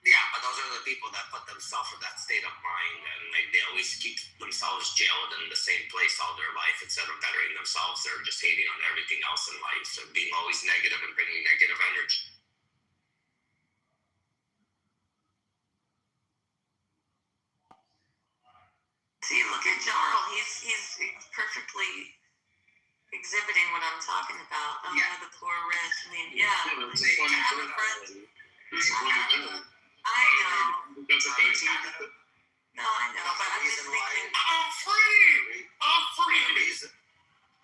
Yeah, but those are the people that put themselves in that state of mind, and they always keep themselves jailed in the same place all their life. Instead of bettering themselves, they're just hating on everything else in life, so being always negative and bringing negative energy. See, look at Jarl. He's perfectly exhibiting what I'm talking about. The poor rich. I mean, yeah. I have a friend. I know. No, I know, but I'm just thinking. I'm free.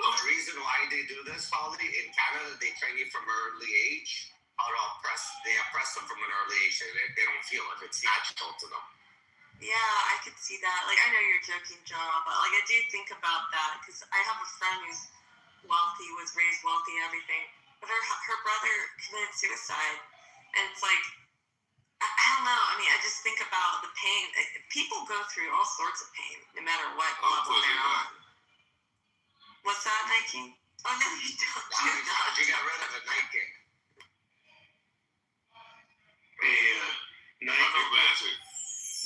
The reason why they do this, Polly, in Canada, they train you from early age how to oppress them from an early age. They don't feel it. It's natural to them. Yeah, I could see that. Like, I know you're joking, Joe, but like, I do think about that because I have a friend who's wealthy, was raised wealthy, everything, but her brother committed suicide, and it's like, I don't know. I mean, I just think about the pain. People go through all sorts of pain, no matter what level they're on. What's that, Nike? Oh no, you don't. You got rid of it, Nike.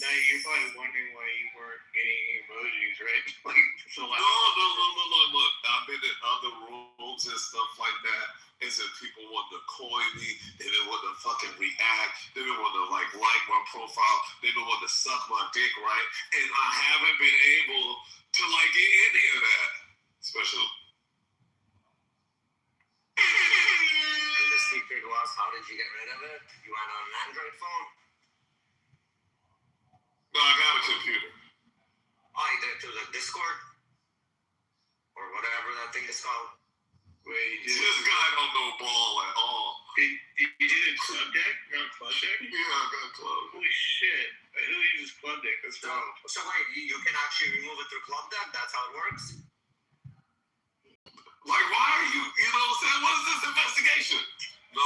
Now you're probably wondering why you weren't getting emojis, right? Like, No. Look, I've been in other rooms and stuff like that. And so people want to coin me. They didn't want to fucking react. They didn't want to like my profile. They didn't want to suck my dick, right? And I haven't been able to like get any of that. Especially. And the secret was, how did you get rid of it? You went on an Android phone? No, I got a computer. Oh, you did it through the Discord? Or whatever that thing is called? Wait, This guy don't know ball at all. Did you do Club Deck? Not Club Deck? Yeah, I got Club. Holy shit. Who uses Club Deck? That's wrong. So wait, you can actually remove it through Club Deck? That's how it works? Like, why are you know what I'm saying? What is this investigation? No,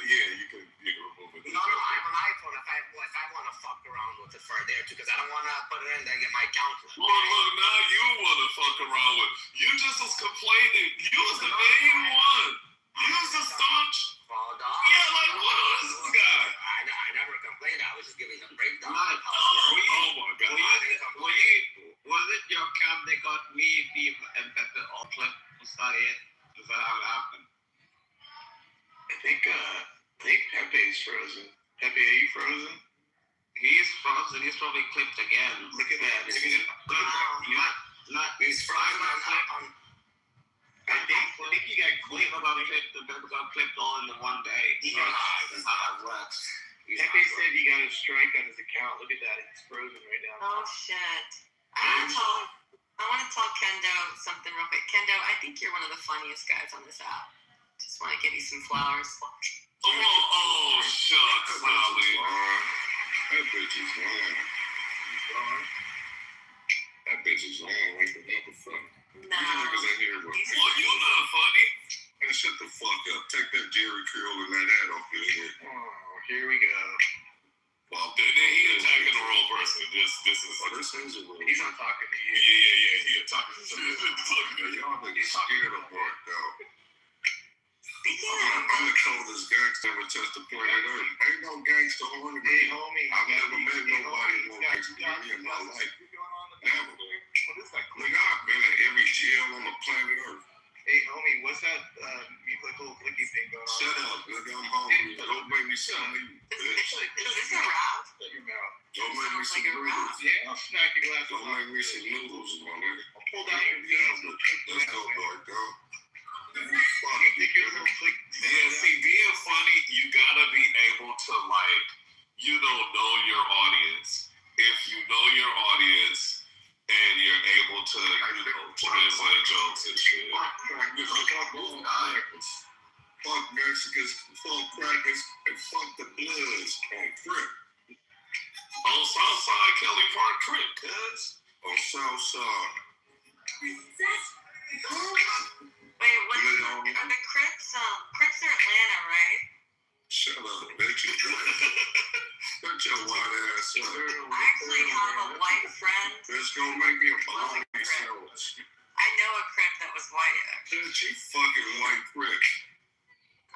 yeah, you can remove it. No, I have an iPhone. If I want to fuck around with it for a day or two, because I don't want to put it in there and get my account. Look, now you want to fuck around with. You just was complaining. You was the main one. You was the staunch. Well, yeah, like, what is this guy? I never complained. I was just giving a breakdown. Oh my God. Was it your account that got me and Pepe all clip started? Is that how it happened? I think Pepe's frozen. Pepe, are you frozen? He's frozen. He's probably clipped again. Look at that. He's frozen. I think he got clipped. Pepe got clipped all in the one day. That's how it works. Pepe said he got a strike on his account. Look at that. It's frozen right now. Oh shit. I want to tell Kendo something real quick. Kendo, I think you're one of the funniest guys on this app. Just want to give you some flowers. Oh, shucks, Molly. That bitch is lying. That bitch is lying like a motherfucker. No. You niggas ain't here, bro. Well, you not funny. Man, shut the fuck up. Take that Jerry curl and that hat off your head. Oh, here we go. Well, then he attacking the wrong person. This is a real. He's not talking to you. Yeah. He attacking the Y'all niggas scared of Mark, though. Speaking I'm the coldest gangster ever touched the planet Earth. Ain't no gangster on me. Hey, homie. I've never met nobody more gangster than me in my life. Never. What is that? Nigga, I've been in every jail on the planet Earth. Hey, homie, what's that little clicky thing going on? Shut up, nigga. I'm hungry. Don't make me some meat, bitch. Is this a rap? Shut your mouth. Don't make me some noodles. Yeah, I'll snack your glass. Don't make me some noodles, my nigga. I'll pull down your Let's go, boy, dog. Fuck. You think you're a little click? Yeah, see, being funny, you gotta be able to, like, know your audience. If you know your audience and you're able to, translate jokes and shit. Fuck Mexicans, fuck crackers, and fuck the Bloods on Crip. On Southside, Kelly Park Crip, cuz. On Southside. Wait, are the Crips? Crips are Atlanta, right? Shut up, bitch. Shut your white ass up. I actually have a white friend. It's gonna make me a bologna sandwich. I know a Crip that was white, actually. Bitch, you fucking white Crip.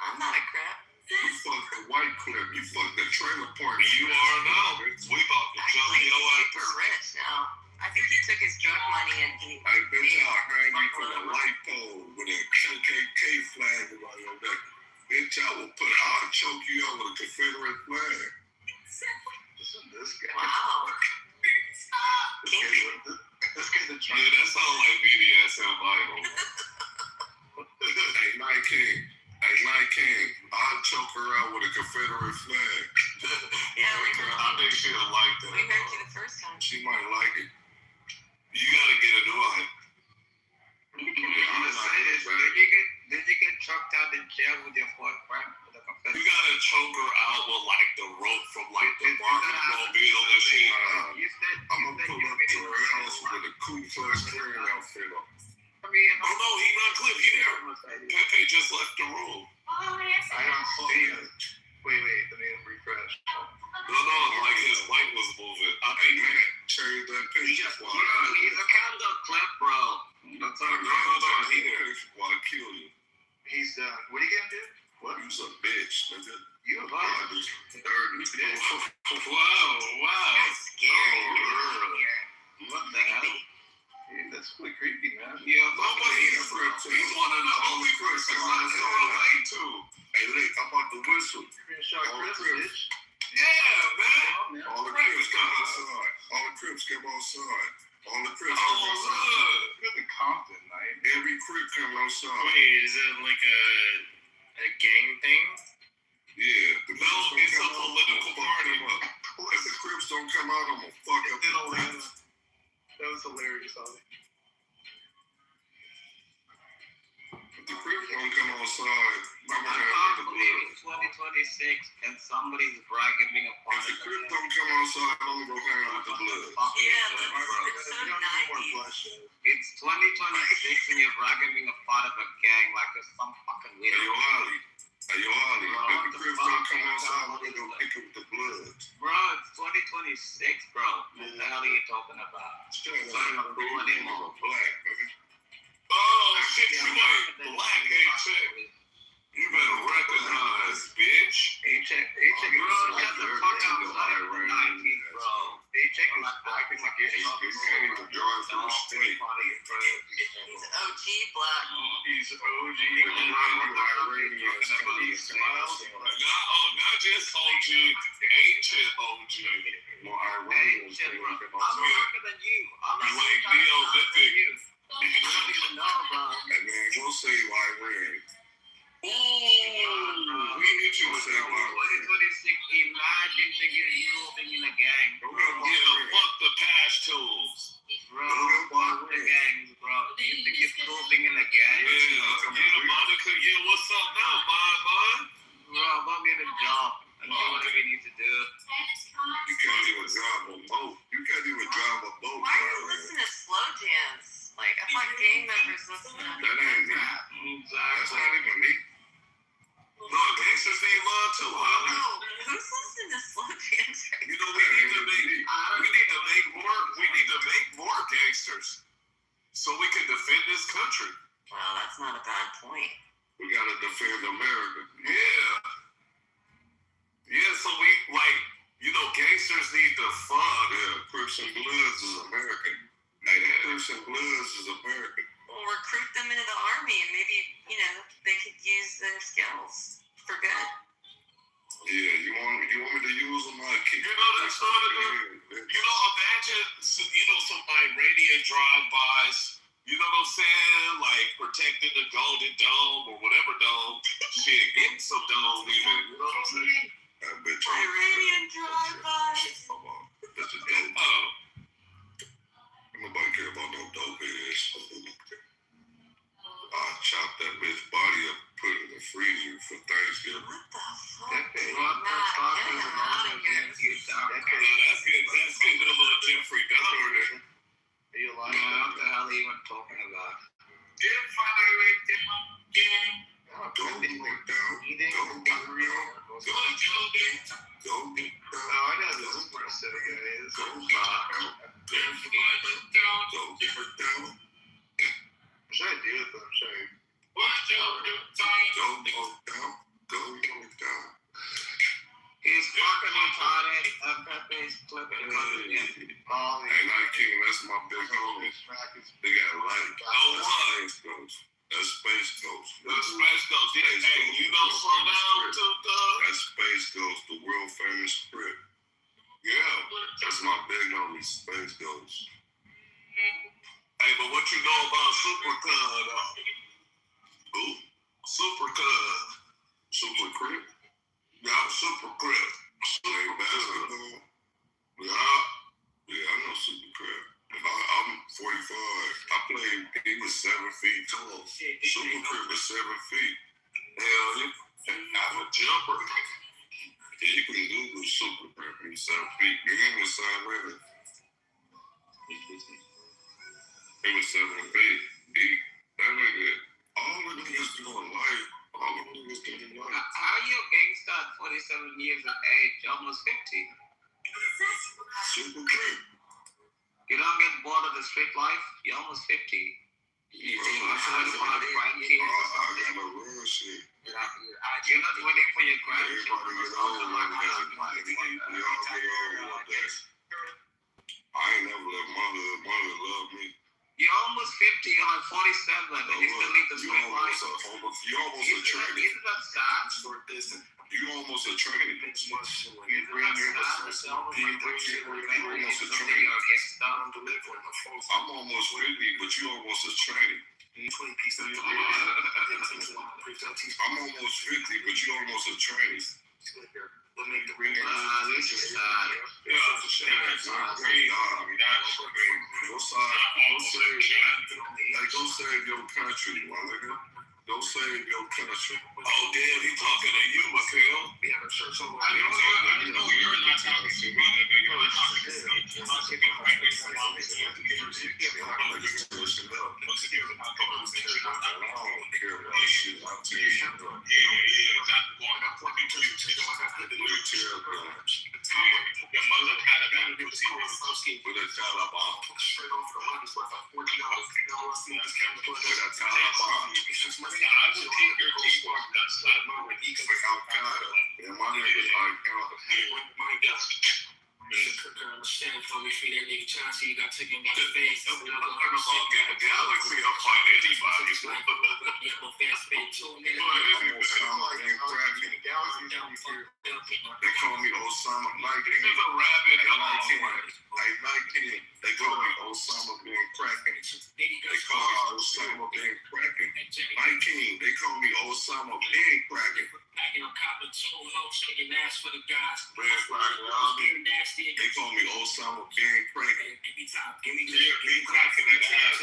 I'm not a Crip. You fucked the white Crip. You fucked the trailer park. You are now. We about to jump Actually, your he's ass. super rich now. I think he took his drug money and he... Hey, bitch, I'll hang you from a light pole with a KKK flag around your neck. Bitch, I'll choke you out with a Confederate flag. This guy. Wow. This guy's a Yeah, that sounds like BDSM Bible. Hey, Night King, I'll choke her out with a Confederate flag. Yeah, we heard I think she'll like that. We heard you the first time. She might like it. You gotta get a new one. I'm gonna say this. Did you get chucked out in jail with your boyfriend? You gotta choke her out with like the rope from like the Barney and shit. I'm gonna pull up to her house with a Ku Klux Klan outfit on. Oh no, he not Cliff. He there. Pepe just left the room. I don't see it. Wait, let me refresh. No, like his light was moving. I mean, man, change that picture. He's a kind of clip, bro. That's all right. He there while I kill you. He's what are you gonna do? What? You's a bitch, nigga. You a bitch? Dirty bitch. Wow. That's scary. What the hell? Yeah, that's really creepy, man. Yeah, he's one of the only Christians I can relate to. Hey, look, I'm about to whistle. You're gonna show Chris, bitch. Yeah, man. All the Crips come outside. All the Crips come outside. All the Crips come outside. You're the Compton, man. Every Crip come outside. Wait, is it like a gang thing? Yeah. No, it's a political party. If the Crips don't come out, I'm gonna fuck up the Crips. That was hilarious, Ollie. If the Crips don't come outside, I'm gonna I have can't the believe blood. it's 2026 and somebody's bragging being a part If of the Crips it. don't come outside, I'm gonna go hang with the blood. Yeah, it's so 90s. It's 2026 and you're bragging being a part of a gang like it's some fucking Hey, weirdo. yo, Ollie. If the Crips don't come outside, I'm gonna go pick up the blood. Bro, it's 2026, bro. What the hell are you talking about? Shut up, cool anymore. Black, nigga. Oh, shit, you ain't black, ain't you? You better recognize, bitch. Paycheck, bro, shut the fuck up. It's not even the 90s, bro. Paycheck is acting like you're You can't even drive through the state. He's OG black. He's OG. Not just OG, ancient OG. More Iranians. I'm darker than you. I'm You not ain't Neolithic. You don't even know, bro. Hey, man, go save Iran. Ooh, we need you to say 2026, imagine thinking it's cool being in a gang. Yeah, fuck the patch tools. Bro, fuck the gangs, bro. You think it's cool being in a gang? Yeah, Monica, yeah, what's up now, man? Bro, go get a job and do whatever you need to do. You can't even drive a boat. You can't even drive a boat. Why are you listening to slow jams? Like, I thought gang members listen to That ain't me. That's not even me. No, gangsters need love too, Holly. No, who's listening to slow jams right You know, we need to make more gangsters so we can defend this country. Well, that's not a bad point. We gotta defend America. Yeah, so we, like, you know, gangsters need to fund. Yeah, Crips and Bloods is American. Hey, Crips and Bloods is American. Well, recruit them into the army and maybe, they could use their skills for good. Yeah, you want me to use them? I keep. You know, that's not a good. You know, imagine, some Iranian drive-bys. You know what I'm saying? Like protecting the Golden Dome or whatever dome. Shit, getting some dome even. You know what I'm saying? That bitch. Iranian drive-bys. Come on, that's a dope. Nobody care about no dope ass. I'll chop that bitch body up, put it in the freezer for Thanksgiving. What the fuck? That's Get him out of here. That's getting a little Jeffrey Dahmer. Are you lying? What the hell are you even talking about? Jim, Anything down, go down, go down. Oh, I know the Super Set guys. Go down, Should I do it though? Should I? go down. He's fucking retarded. Pepe's clipping. Oh, Hey, Night King, that's my big homie. They got a light. Space Ghost. That's Space Ghost. Hey, you gonna slow down too, dog? That's Space Ghost, the world famous script. Yeah, that's my big homie, Space Ghost. Hey, but what you know about Super Cud, Who? Super Cud. Super Crip? Yeah, Super Crip. Play basketball? Yeah, I know Super Crip. I'm 45. I played, he was 7 feet tall. Super Crip was 7 feet. Hell, I'm a jumper. Yeah, you can Google Super Crip, he's 7 feet. You ain't was side rated. He was 7 feet. That nigga, all the niggas doing life. All the niggas doing life. How you a gangster at 47 years of age, almost 50? Super Crip. You don't get bored of the street life? You're almost 50. You think you should want to find kids or something? I got no real shit. You're not waiting for your grandchildren. Everybody get old like that. We all get old like that. I ain't never let mother love me. You're almost 50, you're like 47, and you still need the street life. You almost a trainee. Isn't that sad? You almost a trainee. You bring yourself, you almost a trainee. I'm almost 50, but you almost a trainee. I'm almost 50, but you almost a trainee. This is sad. Go save your country, my nigga. Go save your country. Oh, damn, he talking to you, Mikhail. I know you're not talking to me, nigga. You're not talking to me. I don't care about shit. I'll tell you. Your mother Taliban pussy with a Taliban. I would take your teamwork. That's not my Al-Qaeda. And my niggas Al-Qaeda. Stand for me, free that nigga Chauncey. You got to take him by the face. Galaxy will fight anybody. They call me Osama Night King. There's a rabbit. They call me Osama bin Kraken. They call me Osama bin Kraken. Night King. They call me Osama bin Kraken. Packing a cop and two low, shaking ass for the guys. Nasty. They call me Osama bin Kraken. Give me top, give me Bin Kraken in the ass.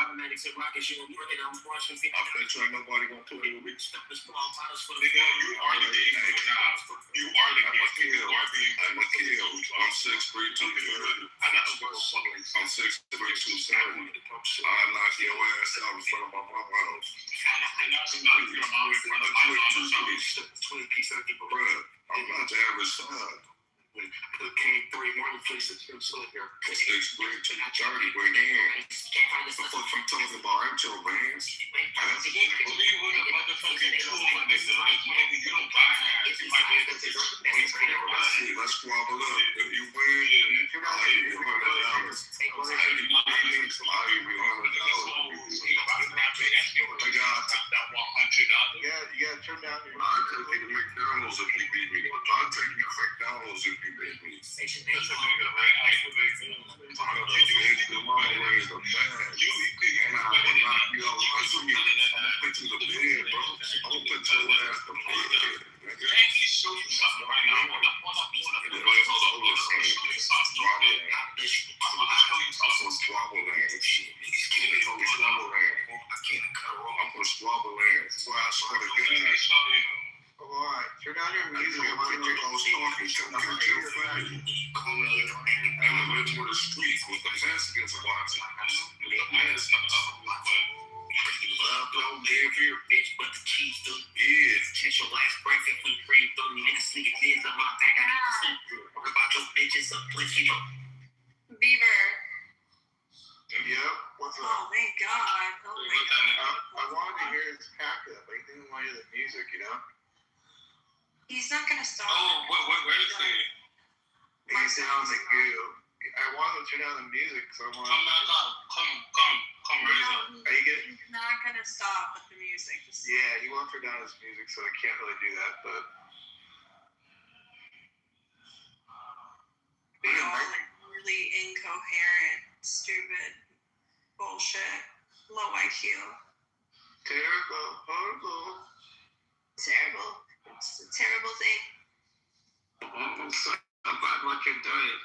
Automatics and rockets, you work it, I'm watching. I bet you ain't nobody gonna put it with me. Nigga, you are the game now. You are the game. I'm a kill. I'm 6'3", 230. I'm 6'3", 270. I'll knock your ass out in front of my mama's house. Bruh, I'm not the average size. The King 3 morning place at Tim Silver. 6'3", 230, bring it in. What the fuck you talking about? Ain't your bands? Let's squabble up. If you win, I'll give you $100. I'll give you $100. You gotta turn down your. I'll take you to McDonald's if you beat me. I'll take you to McDonald's if you beat me. Come on, turn down your music. And I live with the streets with the Mexicans watching. layer for your bitch, but the cheese still is. Catch your last break if we cream through me. Niggas sneak things on my back. I need to sleep through. Worry about your bitches up, please, you know. Beaver. Yep. What's up? Oh, thank God. Oh, my God. I wanted to hear his pack up. I didn't want to hear the music, you know? He's not going to stop. Oh, where is he? He's down the goo. I wanted to turn down the music, so I wanted Come back up. Come right up. Are you good? He's not going to stop with the music. Just Yeah, he won't turn down his music, so I can't really do that, but... we all like really incoherent, stupid bullshit. Low IQ. Terrible, horrible. Terrible. It's a terrible thing. So about what you're doing.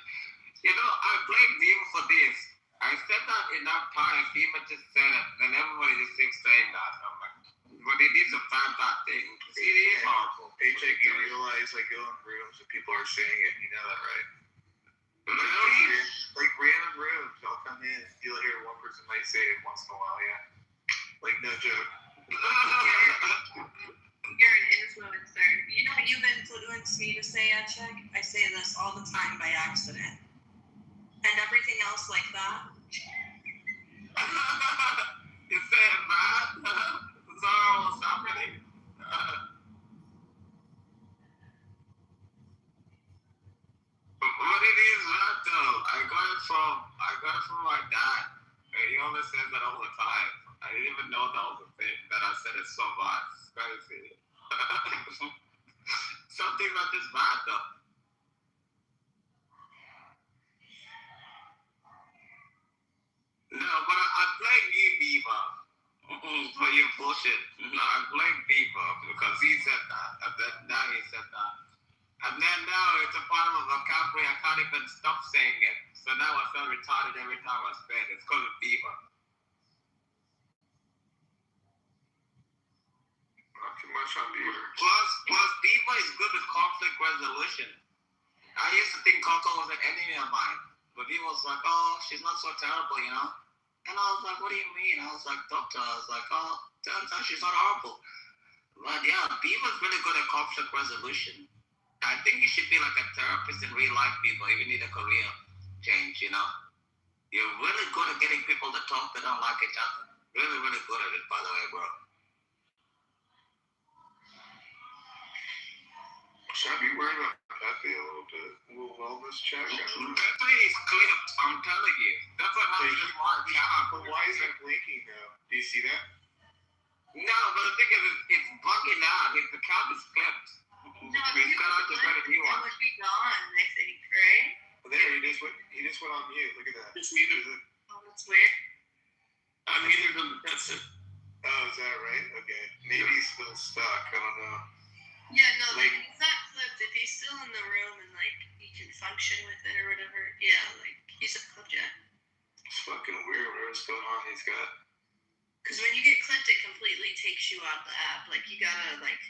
You know, I blame Beaver for this. I said that enough times, Beaver just said it, then everybody just keeps saying that. I'm like, but it is a bad thing. It is harmful. Paycheck, you realize I go in rooms and people are saying it, you know that, right? But I know you. Like random rooms, I'll come in, you'll hear one person might say it once in a while, yeah. Like, no joke. You're an influencer. You know what you've influenced me to say, Check? I say this all the time by accident. And everything else like that. You said that? So what's happening? But it is that though. I got it from my dad. And he always says that all the time. I didn't even know that was a thing. That I said it so much. It's crazy. Something about this bad though. No, but I blame you, Beaver, for your bullshit. No, I blame Beaver because he said that. And then now he said that. And then now it's a part of a vocabulary I can't even stop saying it. So now I feel retarded every time I say it. It's called a Beaver. Not too much on Beaver. Plus Beaver is good with conflict resolution. I used to think Coco was an enemy of mine. But Beaver was like, oh, she's not so terrible, you know? And I was like, what do you mean? I was like, doctor. I was like, oh, turns out she's not horrible. But yeah, Beaver's really good at conflict resolution. I think you should be like a therapist in real life, people, if you need a career change, you know? You're really good at getting people to talk that don't like each other. Really, really good at it, by the way, bro. Should I be worried about Pepe a little bit? A little wellness check? Pepe is clipped, I'm telling you. That's what happens to Mark. But why is it blinking though? Do you see that? No, but the thing is, it's bugging out. His account is clipped. No, He's got out to try to view it one. would be gone, I think, right? Well, there, he just went on mute. Look at that. It's muted. Oh, that's weird. I'm muted him. That's it. Oh, is that right? Okay. Maybe he's still stuck. I don't know. Yeah, no, like he's not clipped. If he's still in the room and like he can function with it or whatever, yeah, like he's a clipped yet. It's fucking weird. Whatever's going on, he's got. Because when you get clipped, it completely takes you out the app. Like you gotta like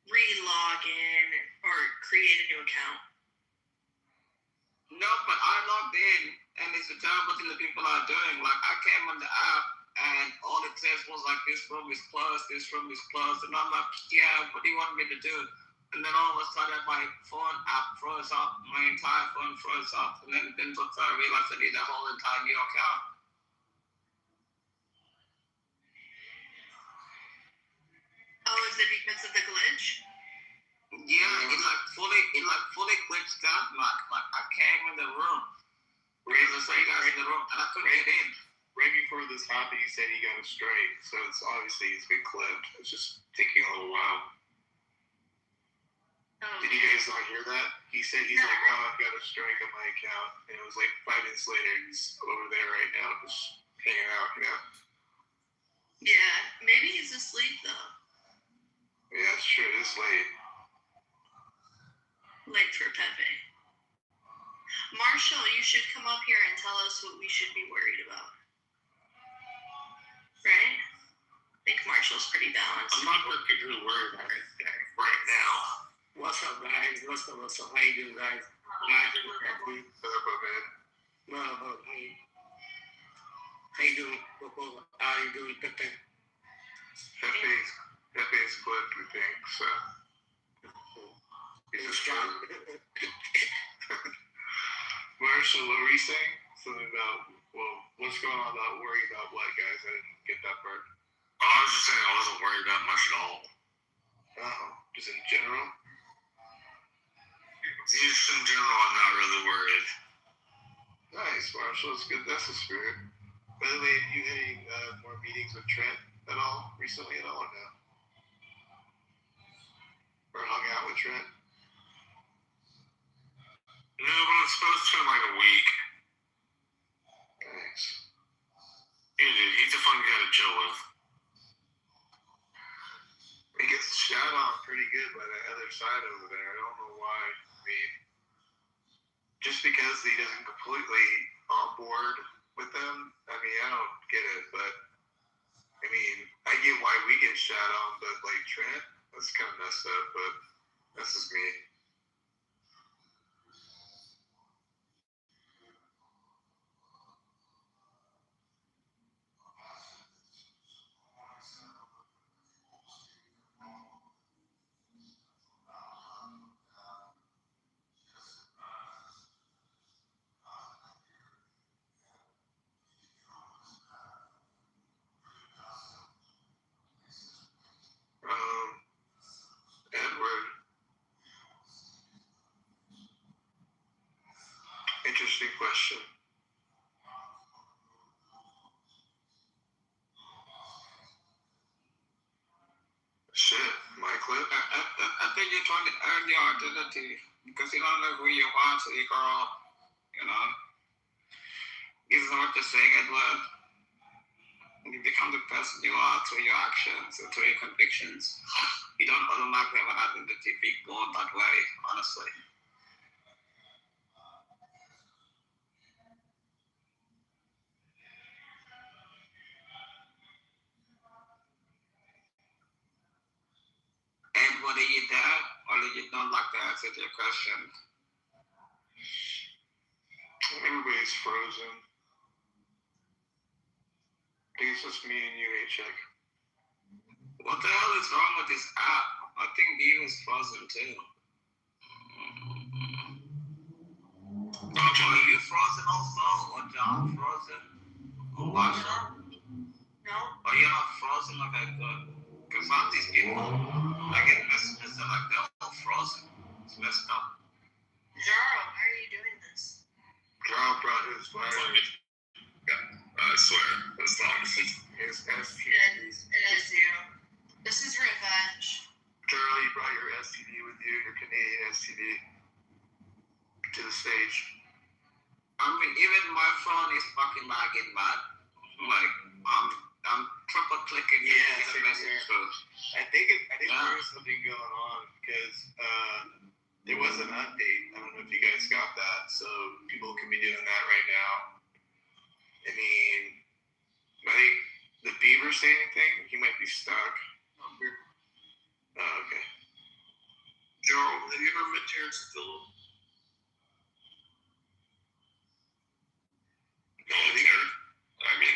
re-log in or create a new account. No, but I logged in, and it's a terrible thing that people are doing. Like, I came on the app, and all it says was like, this room is closed, and I'm like, yeah, what do you want me to do? And then all of a sudden, my phone app froze up, my entire phone froze up, and then once I realized I need a whole entire new account. Oh, is it because of the glitch? Yeah, it fully glitched out. Like I came in the room. There's a second guy in the room, and I couldn't get in. Right before this happened, he said he got it straight. So it's obviously it's been clipped. It's just taking a little while. Oh. Did you guys not hear that? He said he's like, oh, I've got a strike on my account. And it was like 5 minutes later, he's over there right now, just hanging out, you know? Yeah, maybe he's asleep though. Yeah, it's true. It's late. Late for Pepe. Marshall, you should come up here and tell us what we should be worried about. Right? I think Marshall's pretty balanced. I'm not particularly worried about it right now. What's up, guys? What's up? How you doing, guys? What's up, man? Well, hey. How you doing, Coco? How you doing, Pepe? Pepe's clipped, we think, so. He's just trying. Marshall, what were you saying? Something about, well, what's going on about worrying about black guys? I didn't get that part. I was just saying I wasn't worried about much at all. Oh, just in general? Just in general, I'm not really worried. Nice, Marshall. It's good. That's the spirit. By the way, have you had any more meetings with Trent at all recently at all or no? Or hung out with Trent? No, but I'm supposed to in like a week. Nice. Yeah, dude, he's a fun guy to chill with. He gets shot on pretty good by the other side over there. I don't know why. I mean, just because he doesn't completely on board with them, I mean, I don't get it, but I mean, I get why we get shot on, but like Trent, that's kind of messed up, but that's just me. Edward. Interesting question. Shit, my clip. I think you're trying to earn your identity because you don't know who you are till you grow up. You know, this is what you're saying, Edward. You become the person you are through your actions and through your convictions. You don't automatically have an identity being born that way, honestly. Edward, are you there? Or did you not like the answer to your question? Everybody's frozen. I think it's just me and you, A-Check. What the hell is wrong with this app? I think Beav is frozen too. Are you frozen also? Or John frozen? Or Marsha? No. Oh, you're not frozen? Okay, good. Because some of these people, I get messages that like they're all frozen. It's messed up. Jarl, how are you doing this? Jarl brought his virus. I swear, as long as it's His STD. It is you. This is revenge. Jarl, you brought your STD with you, your Canadian STD, to the stage. I mean, even my phone is fucking lagging, but like, I'm triple clicking to get the message through. I think there was something going on because there was an update. I don't know if you guys got that, so people can be doing that right now. I mean, I think the Beaver say anything? He might be stuck. Oh, okay. Jarl, have you ever met Terrence Phillip? No, I mean,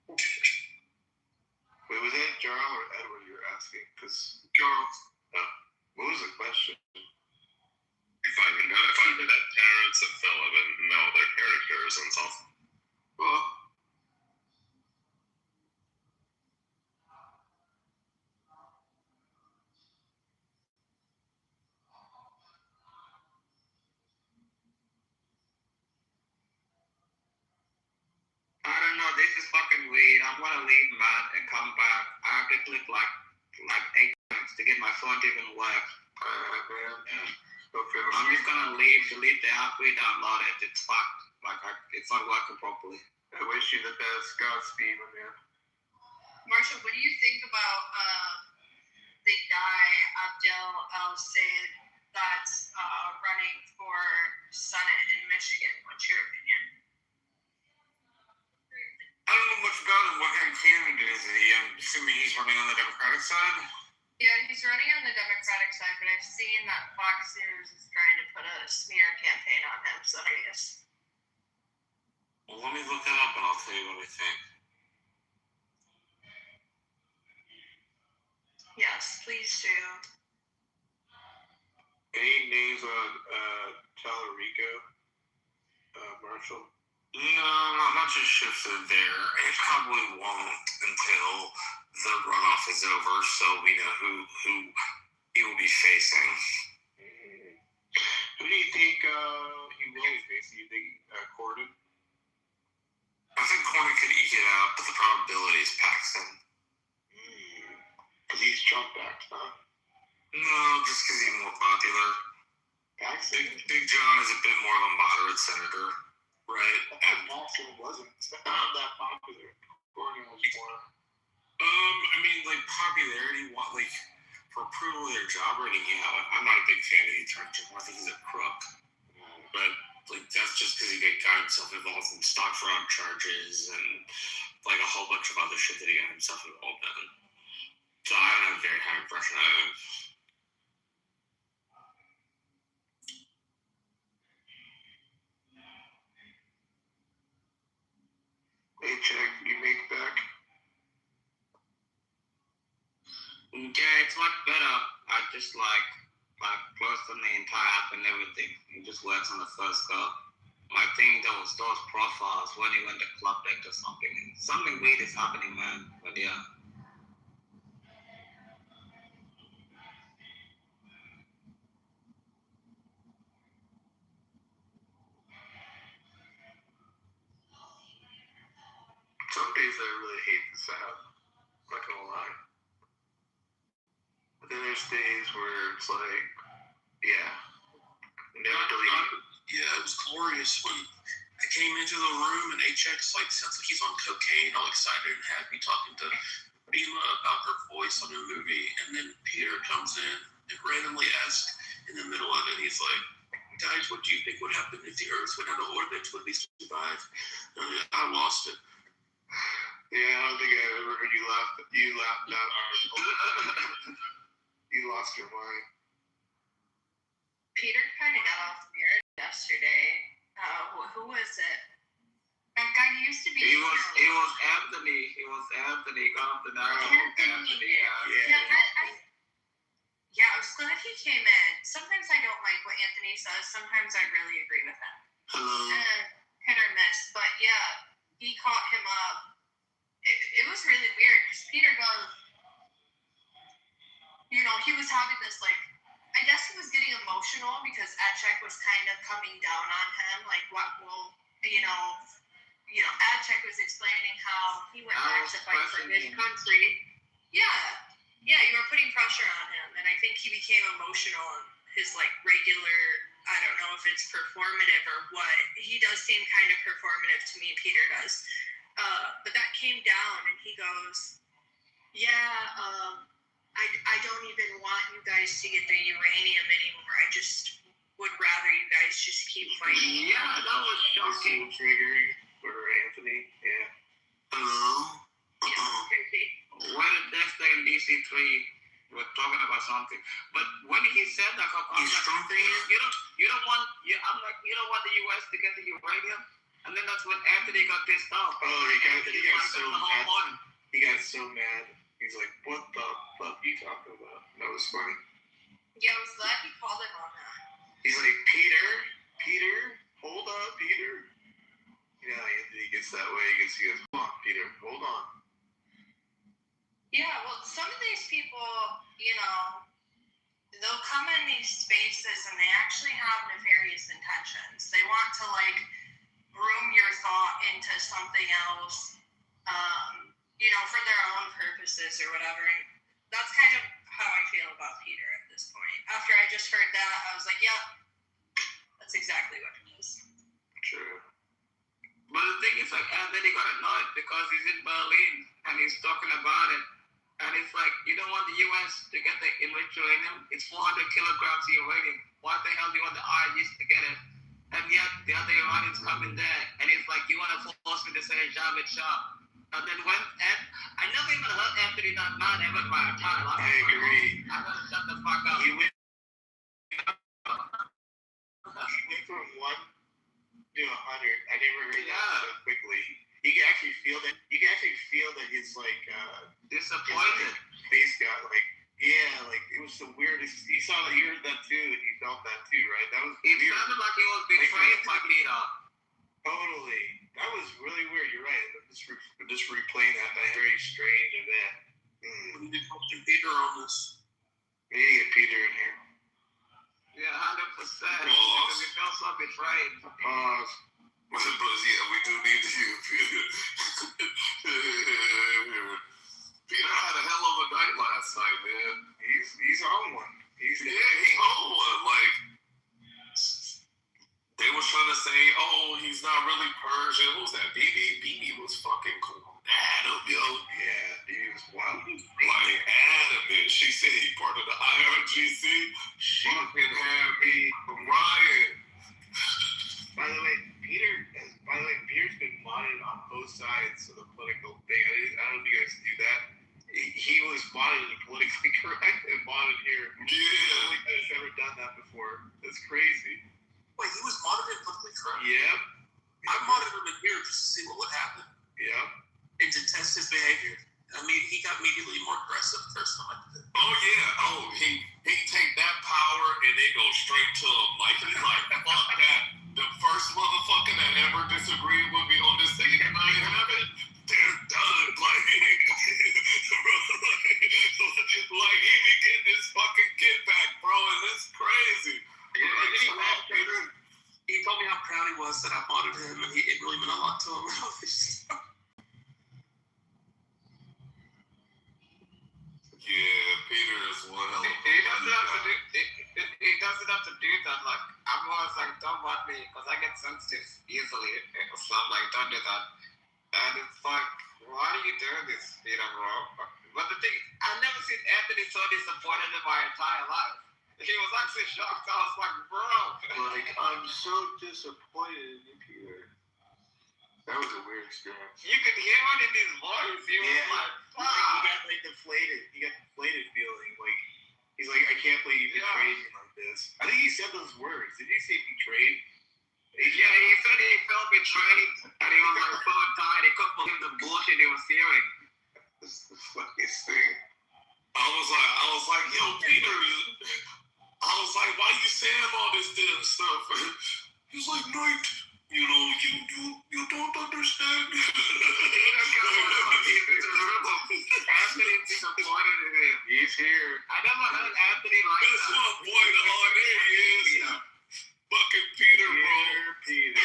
wait, was that Jarl or Edward you were asking? Because Jarl. What was the question? If I met Terrence and Phillip and know their characters and stuff. Well, I don't know, this is fucking weird. I'm gonna leave, man, and come back. I have to click like 8 times to get my phone to even work. I'm just gonna leave, delete the app, re-download it. It's fucked. Like, it's not working properly. I wish you the best. Godspeed, my man. Marsha, what do you think about the guy Abdel El-Sayed that's running for Senate in Michigan? What's your opinion? I don't know much about him. What kind of candidate is he? I'm assuming he's running on the Democratic side? Yeah, he's running on the Democratic side, but I've seen that Fox News is trying to put a smear campaign on him, so I guess. Well, let me look that up and I'll tell you what I think. Yes, please do. Any names on Tallarico, Marshall? No, not much has shifted there. It probably won't until the runoff is over, so we know who he will be facing. Who do you think he will be facing? You think Corden? I think Corner could eke it out, but the probability is Paxton. Because he's Trump backed, huh? No, just because he's more popular. Paxton? Big John is a bit more of a moderate senator, right? And Paxton wasn't that popular. Corden was more. I mean, like popularity, like for approval of their job rating, yeah. I'm not a big fan of the attorney general. I think he's a crook. But like that's just because he got himself involved in stock fraud charges and like a whole bunch of other shit that he got himself involved in. So I don't have a very high impression of him. Paycheck you make back. Yeah, it's much better. I just like close on the entire app and everything. It just works on the first go. My thing those profiles when he went to club deck or something. Something weird is happening, man. But yeah. Some days I really hate this app. Not gonna lie. But then there's days where it's like, yeah. Never delete it. Yeah, it was glorious when I came into the room and HX like sounds like he's on cocaine, all excited and happy, talking to Bima about her voice on a movie, and then Peter comes in and randomly asks in the middle of it, he's like, "Guys, what do you think would happen if the Earth went out of orbit? Would we survive?" I lost it. Yeah, I don't think I've ever heard you laugh that hard. You lost your mind. Peter kind of got off the air yesterday. Who was it? That guy used to be. It was Anthony. It was Anthony. Got off the Anthony. Yeah, I was glad he came in. Sometimes I don't like what Anthony says. Sometimes I really agree with him. Hit or miss, but yeah, he caught him up. It was really weird because Peter goes, he was having this I guess he was getting emotional because Adcheck was kind of coming down on him. Like, what will, Adcheck was explaining how he went back to fight for his country. Yeah, you were putting pressure on him, and I think he became emotional. His regular, I don't know if it's performative or what. He does seem kind of performative to me. Peter does, but that came down, and he goes, I don't even want you guys to get the uranium anymore. I just would rather you guys just keep fighting. Yeah, that was shocking. Triggering for Anthony. Yeah. Hello. Yeah, crazy. When Dexter and DC3 were talking about something, but when he said that, I'm like, you don't want the U.S. to get the uranium, and then that's when Anthony got pissed off. Oh, he got so mad. He got so mad. He's like, "What the fuck are you talking about?" That was funny. Yeah, I was glad he called him on that. He's like, Peter, hold on, Peter. Anthony gets that way. He goes, "Come on, Peter, hold on." Yeah, well, some of these people, they'll come in these spaces and they actually have nefarious intentions. They want to groom your thought into something else, for their own purposes or whatever. And that's kind of how I feel about Peter at this point. After I just heard that, I was like, yep, that's exactly what it is. True. But the thing is, Anthony got annoyed because he's in Berlin and he's talking about it. And it's like, you don't want the U.S. to get the enriched uranium. It's 400 kilograms of uranium. Why the hell do you want the IRGs to get it? And yet, the other Iranians come in there, and it's like, you want to force me to say Javed Shah. And then I never even heard Anthony that mad ever in my entire life. I agree. I'm going to shut the fuck up. He went from 1 to 100. I never heard that so quickly. You can actually feel that. You can actually feel that his disappointed. His face got Yeah, like it was the weirdest. You saw that, you heard that too, and you felt that too, right? That was It weird. sounded like he was betrayed by Peter. Totally. That was really weird. You're right. I'm just replaying that very strange event. We need to talk to Peter on this. We need to get Peter in here. Yeah, 100%. Because he felt so betrayed. Pause. But yeah, we do need to hear Peter. Peter had a hell of a night last night, man. He's on one. He on one. Like, they was trying to say, oh, he's not really Persian. What was that? BB was fucking cool. Adam, yo. Yeah, BB was wild. Like, adamant. She said he part of the IRGC. She fucking had me Ryan. By the way, Peter's been modded on both sides of the political thing. I don't know if you guys do that. He was modded and politically correct and modded here. Yeah. I don't think I've ever done that before. That's crazy. Wait, he was monitored politically correct? Yep. I monitored him in here just to see what would happen. Yep. And to test his behavior. I mean, he got immediately more aggressive the first time I did it. Oh yeah. Oh, he take that power and they go straight to him. Like he's like, fuck that. The first motherfucker that ever disagreed with me on this thing and I have it, they're done. Like, like he be getting his fucking get back, bro, and it's crazy. He told me how proud he was that I monitored him, and it really meant a lot to him. Yeah, Peter is one hell of a He doesn't have to do that. Like, I'm always like, don't want me, because I get sensitive easily. So I'm like, don't do that. And it's like, why are you doing this, Peter, bro? But the thing, I've never seen Anthony so disappointed in my entire life. He was actually shocked. I was like, bro. Like, I'm so disappointed in you, Peter. That was a weird experience. You could hear it in his voice. He was like, fuck. He got like deflated. He got deflated feeling. Like, he's like, I can't believe you betrayed me like this. I think he said those words. Did he say betrayed? Yeah, he said he felt betrayed. And he was like, so tired. He couldn't believe the bullshit he was hearing. That's the funniest thing. I was like, yo, Peter. I was like, why you saying all this damn stuff? He's like, Knight, you know, you don't understand. Anthony's disappointed in him. He's here. I never heard Anthony like that. That's my boy. Oh, there he is. Fucking Peter, bro. Peter.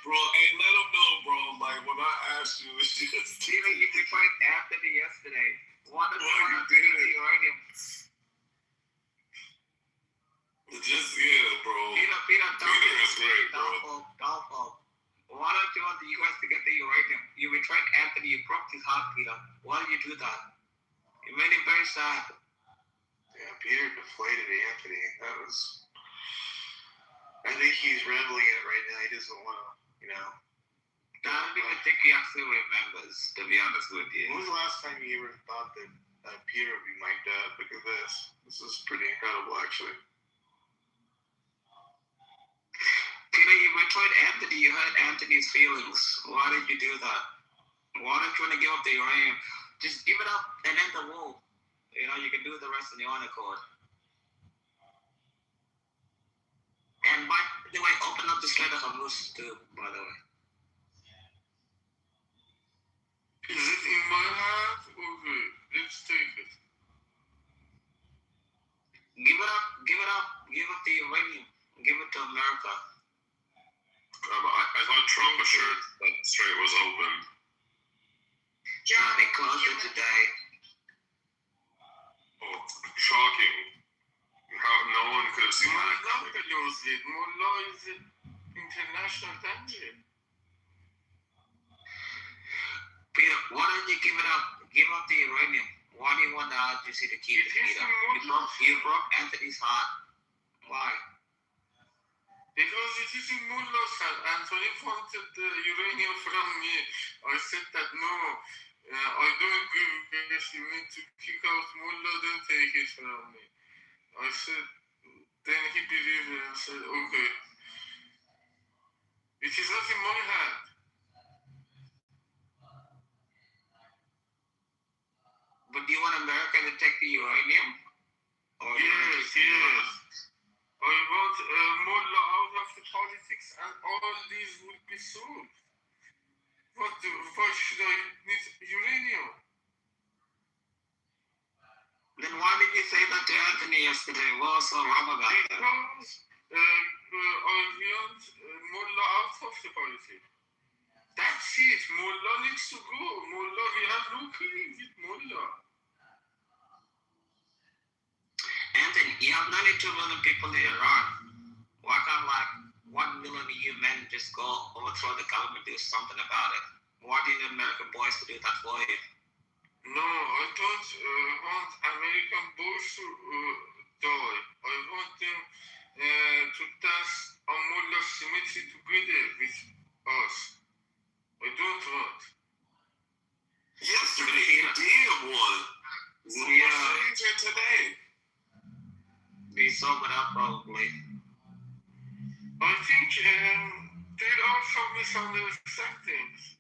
Bro, hey, let him know, bro. Like, when I asked you, it's just... Even you betrayed Anthony yesterday. One of the uranium. Just, yeah, bro. Peter, Peter is great, bro. Don't fall. Why don't you want the U.S. to get the uranium? You betrayed Anthony. You broke his heart, Peter. Why did you do that? You made him very sad. Yeah, Peter deflated Anthony. That was... I think he's reveling in it right now. He doesn't want to, you know... I don't even think he actually remembers, to be honest with you. When was the last time you ever thought that Peter would be mic'd up? Look at this. This is pretty incredible, actually. Peter, you betrayed Anthony. You hurt Anthony's feelings. Why did you do that? Why don't you want to give up the uranium? Just give it up and end the war. You know, you can do the rest on your own accord. And by the way, open up the Strait of Hormuz too, by the way. Is it in my hands or good? Let's take it. Give it up. Give up the uranium. Give it to America. I thought Trump assured that the strait was open. Yeah, they closed it today. Oh, shocking. How no one could have seen that. No one could use it. Mullah is an international danger. Peter, why don't you give it up? Give up the uranium. Why do you want the RGC to keep it, Peter? You broke Anthony's heart. Why? Because it is in Mullah's hand. Anthony wanted the uranium from me. I said that no, I don't agree with this. You need to kick out Mullah, then take it from me. I said, then he believed it and said, okay. It is not in my hand. But do you want America to take the uranium? uranium? Or Yes. I want Mullah out of the politics and all these would be solved. Why should I need uranium? Then why did you say that to Anthony yesterday? What was so wrong about that? Because I want Mullah out of the politics. That's it. Mullah needs to go. Mullah, we have no killing with Mullah. Anthony, you have 92 million people in Iran. Why can't like 1 million of you men just go overthrow the government, do something about it? Why do you need American boys to do that for you? No, I don't want American boys to die. I want them to dance on Mullah Symmetry together with us. I don't want. Yesterday you did one. So what's changing today? Be sobered up probably. I think there are some misunderstandings.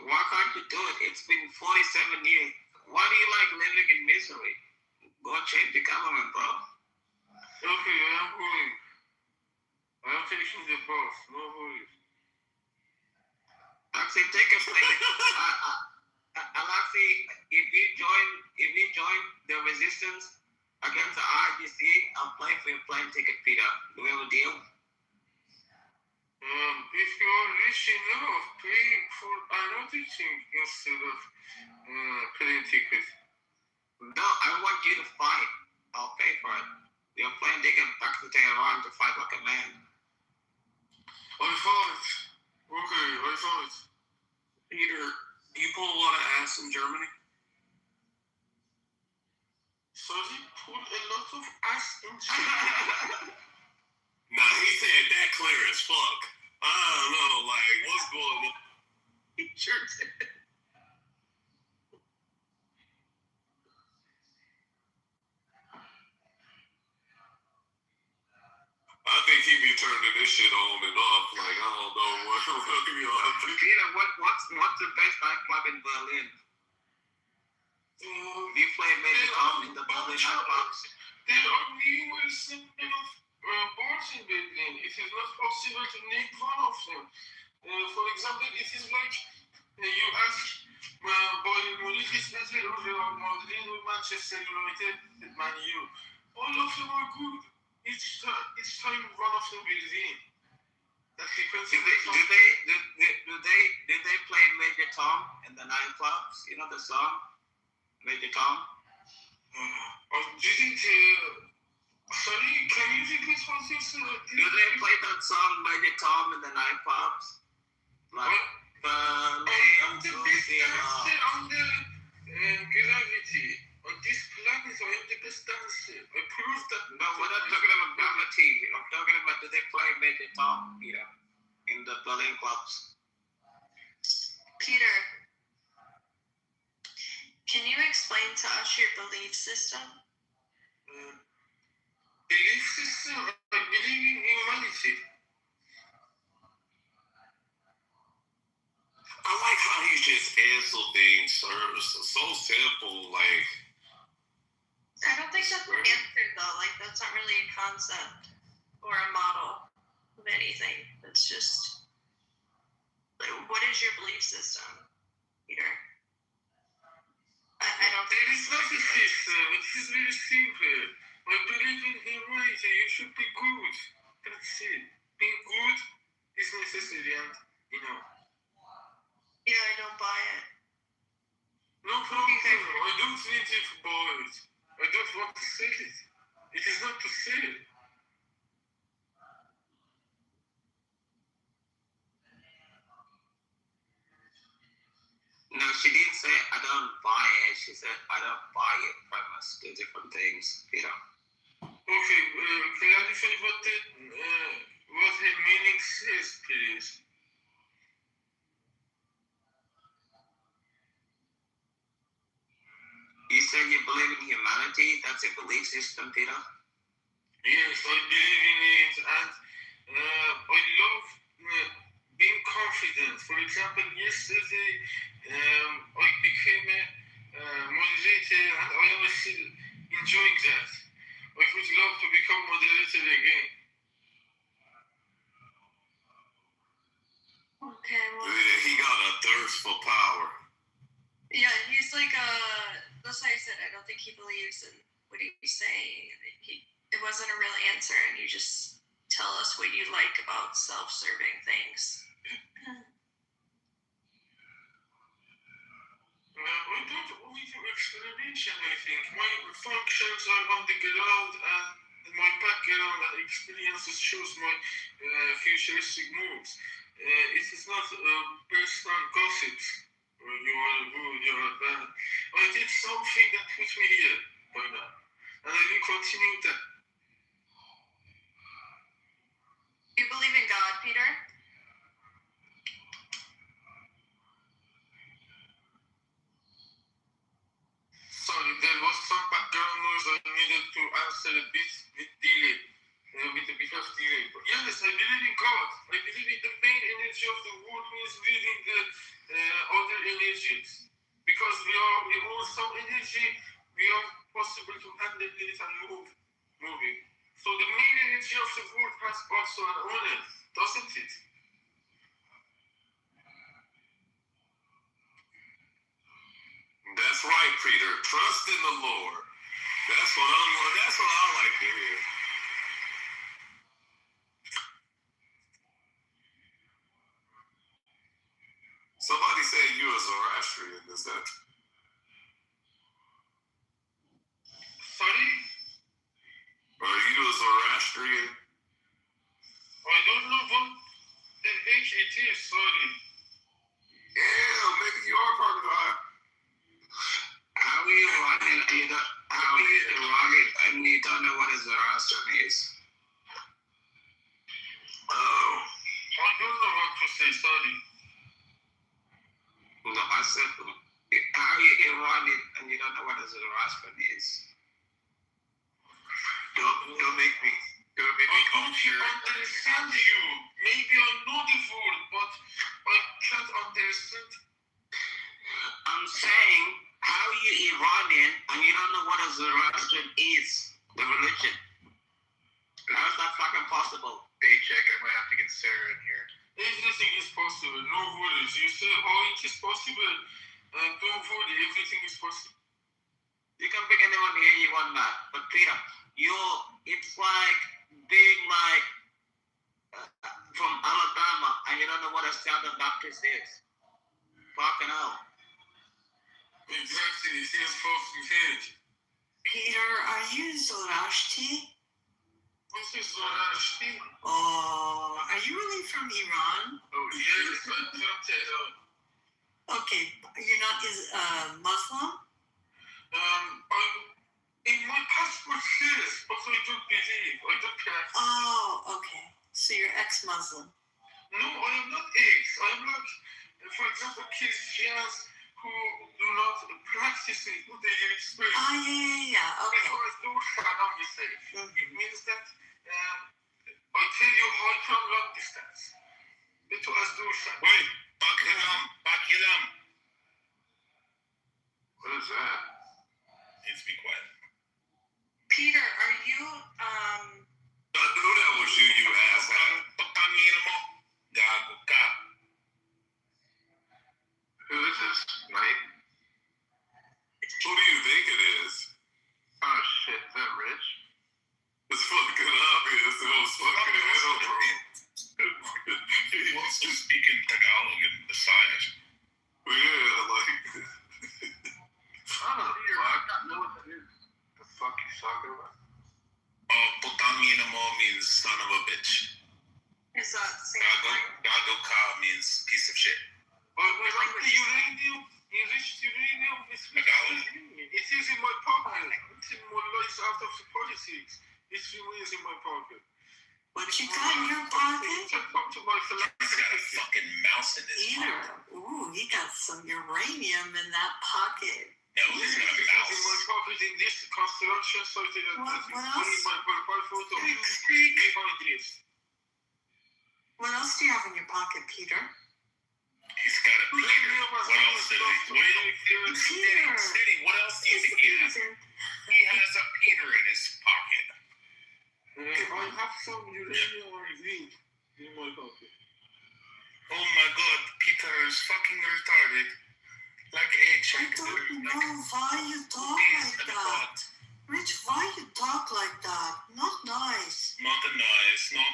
Why can't you do it? It's been 47 years. Why do you like living in misery? Go change the government, bro. Okay, I am going. I am taking the bus. No worries. Actually, take a plane. Alexi, if you join the resistance against the IGC, I'll pay for your plane ticket, Peter. Do we have a deal? If you are rich enough, pay for another thing instead of plane ticket. No, I want you to fight. I'll pay for it. Your plane ticket back to Tehran to fight like a man. I fight. Okay, I fight. Peter, you pull a lot of ass in Germany? Sorry, pull a lot of ass in Germany. Nah, he said that clear as fuck. I don't know, like, what's going on? He sure did. I think he be turning this shit on and off. Like, I don't know what really on. Peter, what's the best nightclub in Berlin? You play Major Tom in the Berlin nightclubs? There are numerous bars in Berlin. It is not possible to name one of them. For example, it is like you ask Bayern Munich is better or Real Madrid or Manchester United, Man U. All of them are good. Each time one of them will win. That depends. Do they play Major Tom in the nightclubs? You know the song, Major Tom. I didn't. Sorry, can you repeat what you said? Do they play that song Major Tom in the nightclubs? Like I am the best dancer on the gravity. On this planet, I am the best dancer. I proved that. No, we're not talking about gravity. I'm talking about do they play Major Tom, Peter, in the Berlin clubs? Peter, can you explain to us your belief system? Belief system? I believe in humanity. I like how he just answer things, sir. So simple, like. I don't think that's an answer though. Like that's not really a concept or a model of anything. It's just like, what is your belief system, Peter? I don't think there is not a system. It is very simple. I believe in humanity. You should be good. That's it. Being good is necessary and Yeah, I don't buy it. No problem. I don't need it to buy it. I don't want to sell it. It is not to sell. No, she didn't say I don't buy it. She said I don't buy your premise. Two different things, Peter. Okay, clarify what her meaning says, please. You said you believe in humanity. That's a belief system, Peter. Yes, I believe in it, and I love being confident. For example, yesterday I became a moderator, and I am still enjoying that. I would love to become moderator again. Okay, well. Yeah, he got a thirst for power. Yeah, he's like that's why I said I don't think he believes in what he's saying. It wasn't a real answer, and you just tell us what you like about self-serving things. I don't only do explanation, I think. My functions are on the ground, and my background and experiences shows my futuristic moves. It is not based on gossips. You are good, you are bad. I did something that put me here by now, and I will continue that. You believe in God, Peter? Sorry, there was some background noise. I needed to answer a bit with delay, with a bit of delay. But yes, I believe in God. I believe in the main energy of the world means leading the other energies. Because we own some energy, we are possible to handle it and move it. So the main energy of the world has also an owner, doesn't it? That's right, Peter. Trust in the Lord. That's what I like to hear. Somebody said you a Zoroastrian. Is that? Sorry? Are you a Zoroastrian? I don't know what the heck it is, sorry. Yeah, maybe you are part of that. How are you running and you don't know what a Zoroastrian is? Oh. I don't know what to say, sorry. No, I said, how are you running and you don't know what a Zoroastrian is? Don't make me I don't understand you. Maybe I know the word, but I can't understand. I'm saying, how are you Iranian and you don't know what a Zoroastrian is? The religion. How is that fucking possible? Paycheck, I might have to get Sarah in here. Everything is possible, no worries. You say how it is possible, and don't worry, everything is possible. You can pick anyone here you want that. But Peter, it's like being like from Alabama and you don't know what a Southern Baptist is. Fucking hell. Exactly, it is fucking head. Peter, are you Zoroastrian? What is Zoroastrian? Oh, are you really from Iran? Oh, yes, I'm from Tehran. Okay, you're not Muslim? In my passport says, but I don't believe, I don't practice. Oh, okay. So you're ex-Muslim. No, I am not ex. I am like, for example, Christians who do not practice it, who they experience. Oh, yeah. Okay. Because those salam we say. It means that I tell you how from long distance. It was those salam. Wait, Bakilam. What is that? Needs to be quiet. Peter, are you I knew that was you asshole. Who is this, mate? Who do you think it is? Oh shit, is that Rich? It's fucking obvious. It was fucking inappropriate. He wants to speak in Tagalog and decide. Yeah, like. I don't know what that is. The fuck you talking about? Potanginamo means son of a bitch. is that the same thing? Gagoka means piece of shit. Like the uranium, enriched uranium is it is in my pocket. It's in my life out of the politics. It remains in my pocket. What you got in your pocket? Come to my philosophy. He's got a fucking mouse in his Peter, ooh, he got some uranium in that pocket. No, he's got a mouse. In my pocket in this construction site. What else? In my profile photo. What else do you have in your pocket, Peter? He's got a Peter. What else did Steady, what else do you think he has? He has a Peter in his pocket. I have some uranium zinc in my pocket. Oh my god, Peter is fucking retarded. Like a chick. I don't know why you talk like that. Rich, why you talk like that? Not nice. Not nice. Kill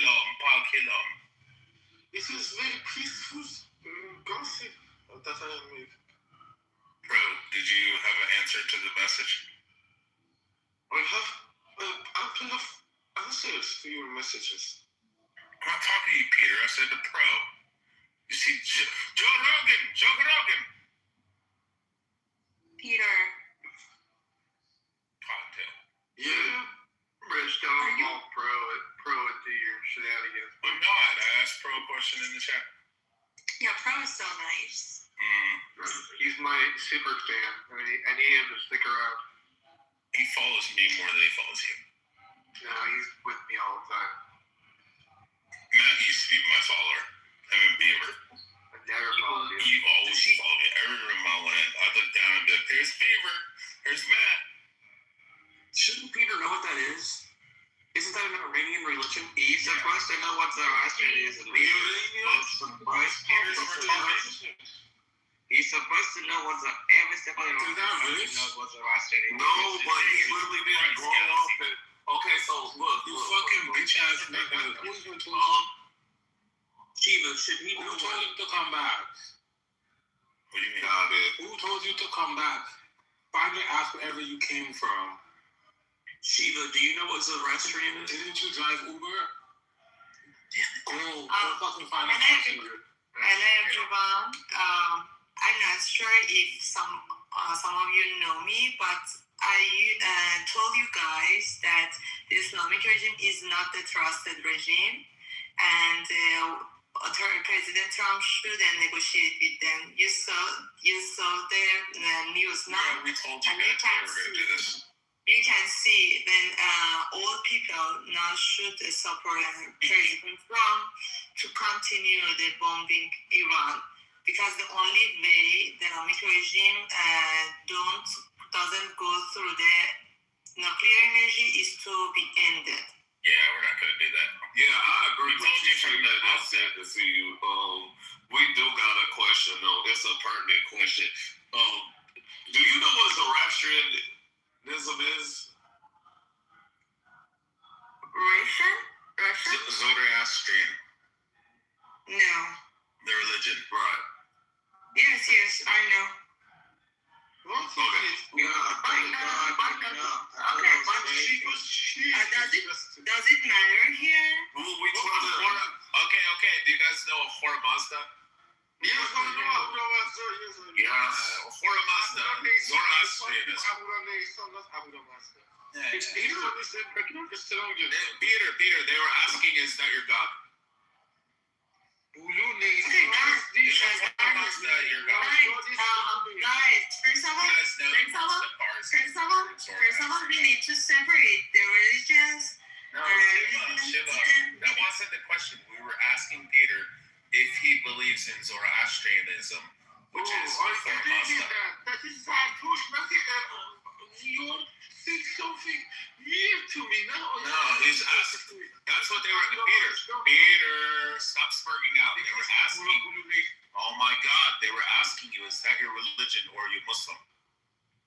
him. This is very peaceful gossip that I made. Bro, did you have an answer to the message? I have a couple of answers to your messages. I'm not talking to you, Peter. I said the pro. You see, Joe Rogan. Peter. Cocktail. Yeah. Rich, don't all pro it to your shenanigans. I'm not. I asked pro a question in the chat. Yeah, Pro is so nice. He's my super fan. I need him to stick around. He follows me more than he follows you. No, he's with me all the time. Matt used to be my follower. Him and Beaver. I never followed you. You always follow me. Every room I went, I look down and be like, there's Beaver. There's Matt. Shouldn't Peter know what that is? Isn't that an Iranian religion? He's supposed to know what Zoroastrian is. He's supposed to know what every step of the way knows what Zoroastrian is. No, but he literally didn't grow up and... Okay, so look. You fucking bitch ass nigga. Shiva, should he Who told you to come back? What do you mean? Who told you to come back? Finally ask wherever you came from. Shiva, do you know what Zoroastrian is? Didn't you drive Uber? Go fucking find a Hello everyone. I'm not sure if some of you know me, but I told you guys that the Islamic regime is not the trusted regime, and President Trump shouldn't negotiate with them. You saw the news now. Yeah, we told you that we were going to do this. You can see then all people now should support President Trump to continue the bombing Iran, because the only way the Islamic regime doesn't go through the nuclear energy is to be ended. Yeah, we're not going to do that. Yeah, I agree with you from that. I said to see you. We do got a question, though. It's a pertinent question. Do you know what Zoroastrianism is? Russia? Zoroastrian. No. The religion. Right. Yes, I know. Okay. Does it matter here? Okay. Do you guys know Hora Mazda? Yes, I know. Hora Mazda. Zoroastrianism. Peter, they were asking, is that your God? Guys, first of all, we need to separate the religions. Shiva. That wasn't the question. We were asking Peter if he believes in Zoroastrianism, which is Hora Mazda. That is you think something weird to me now. No, he's asking. That's what they were. Peter, stop spurging out. They were asking. Oh my God, they were asking you, is that your religion or are you Muslim?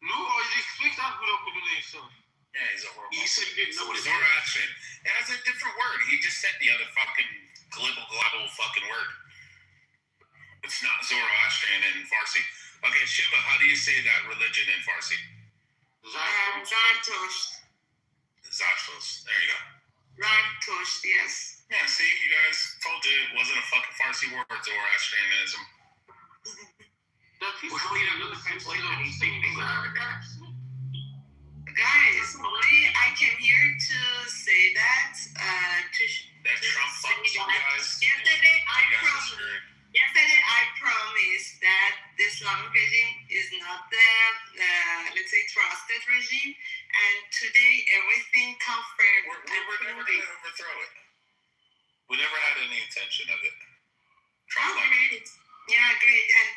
No, I respect that nation. Yeah, he's a horrible. You said you didn't know what it is. Zoroastrian. It has a different word. He just said the other fucking global fucking word. It's not Zoroastrian in Farsi. Okay, Shiva, how do you say that religion in Farsi? Zartusht. Zashtos. There you go. Zartusht, yes. Yeah, see, you guys told you it wasn't a fucking Farsi word, Zoroastrianism. Well, we don't know the translation. Guys, only I came here to say that that Trump fucks you guys. Yesterday I promised that the Islamic regime is not the let's say trusted regime, and today everything confirmed. We're never going to overthrow it. We never had any intention of it. Try that. Great. Yeah, great. And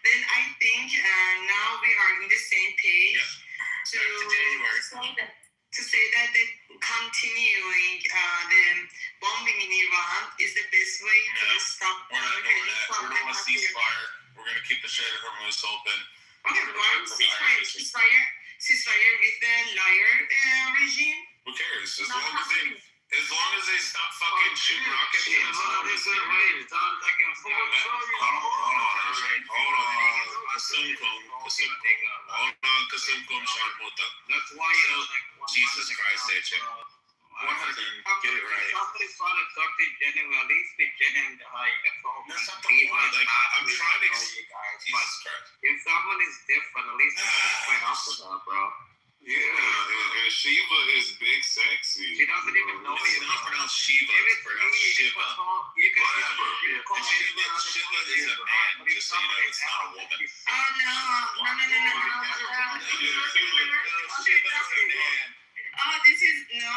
then I think now we are on the same page Yeah. to say that the continuing the bombing in Iran is the best way to stop. We're not doing that. We're doing a ceasefire. We're gonna keep the Strait of Hormuz open. Okay, one ceasefire with the liar regime. Who cares? As long as they stop fucking shooting rockets. Hold on, Kasumkum Sharmuta. That's why Jesus Christ, get it right. Somebody trying to talk to genuine, at least be genuine. That's not the point. Like, I'm trying to Jesus Christ. If someone is different, at least explain up to them, bro. Yeah, and Shiva is big sexy. She doesn't even know it's not pronounced Shiva, it's pronounced Shiva. Whatever. Shiva is a man, just so you know, it's not a woman. Oh no. Shiva is a man. Oh, this is no.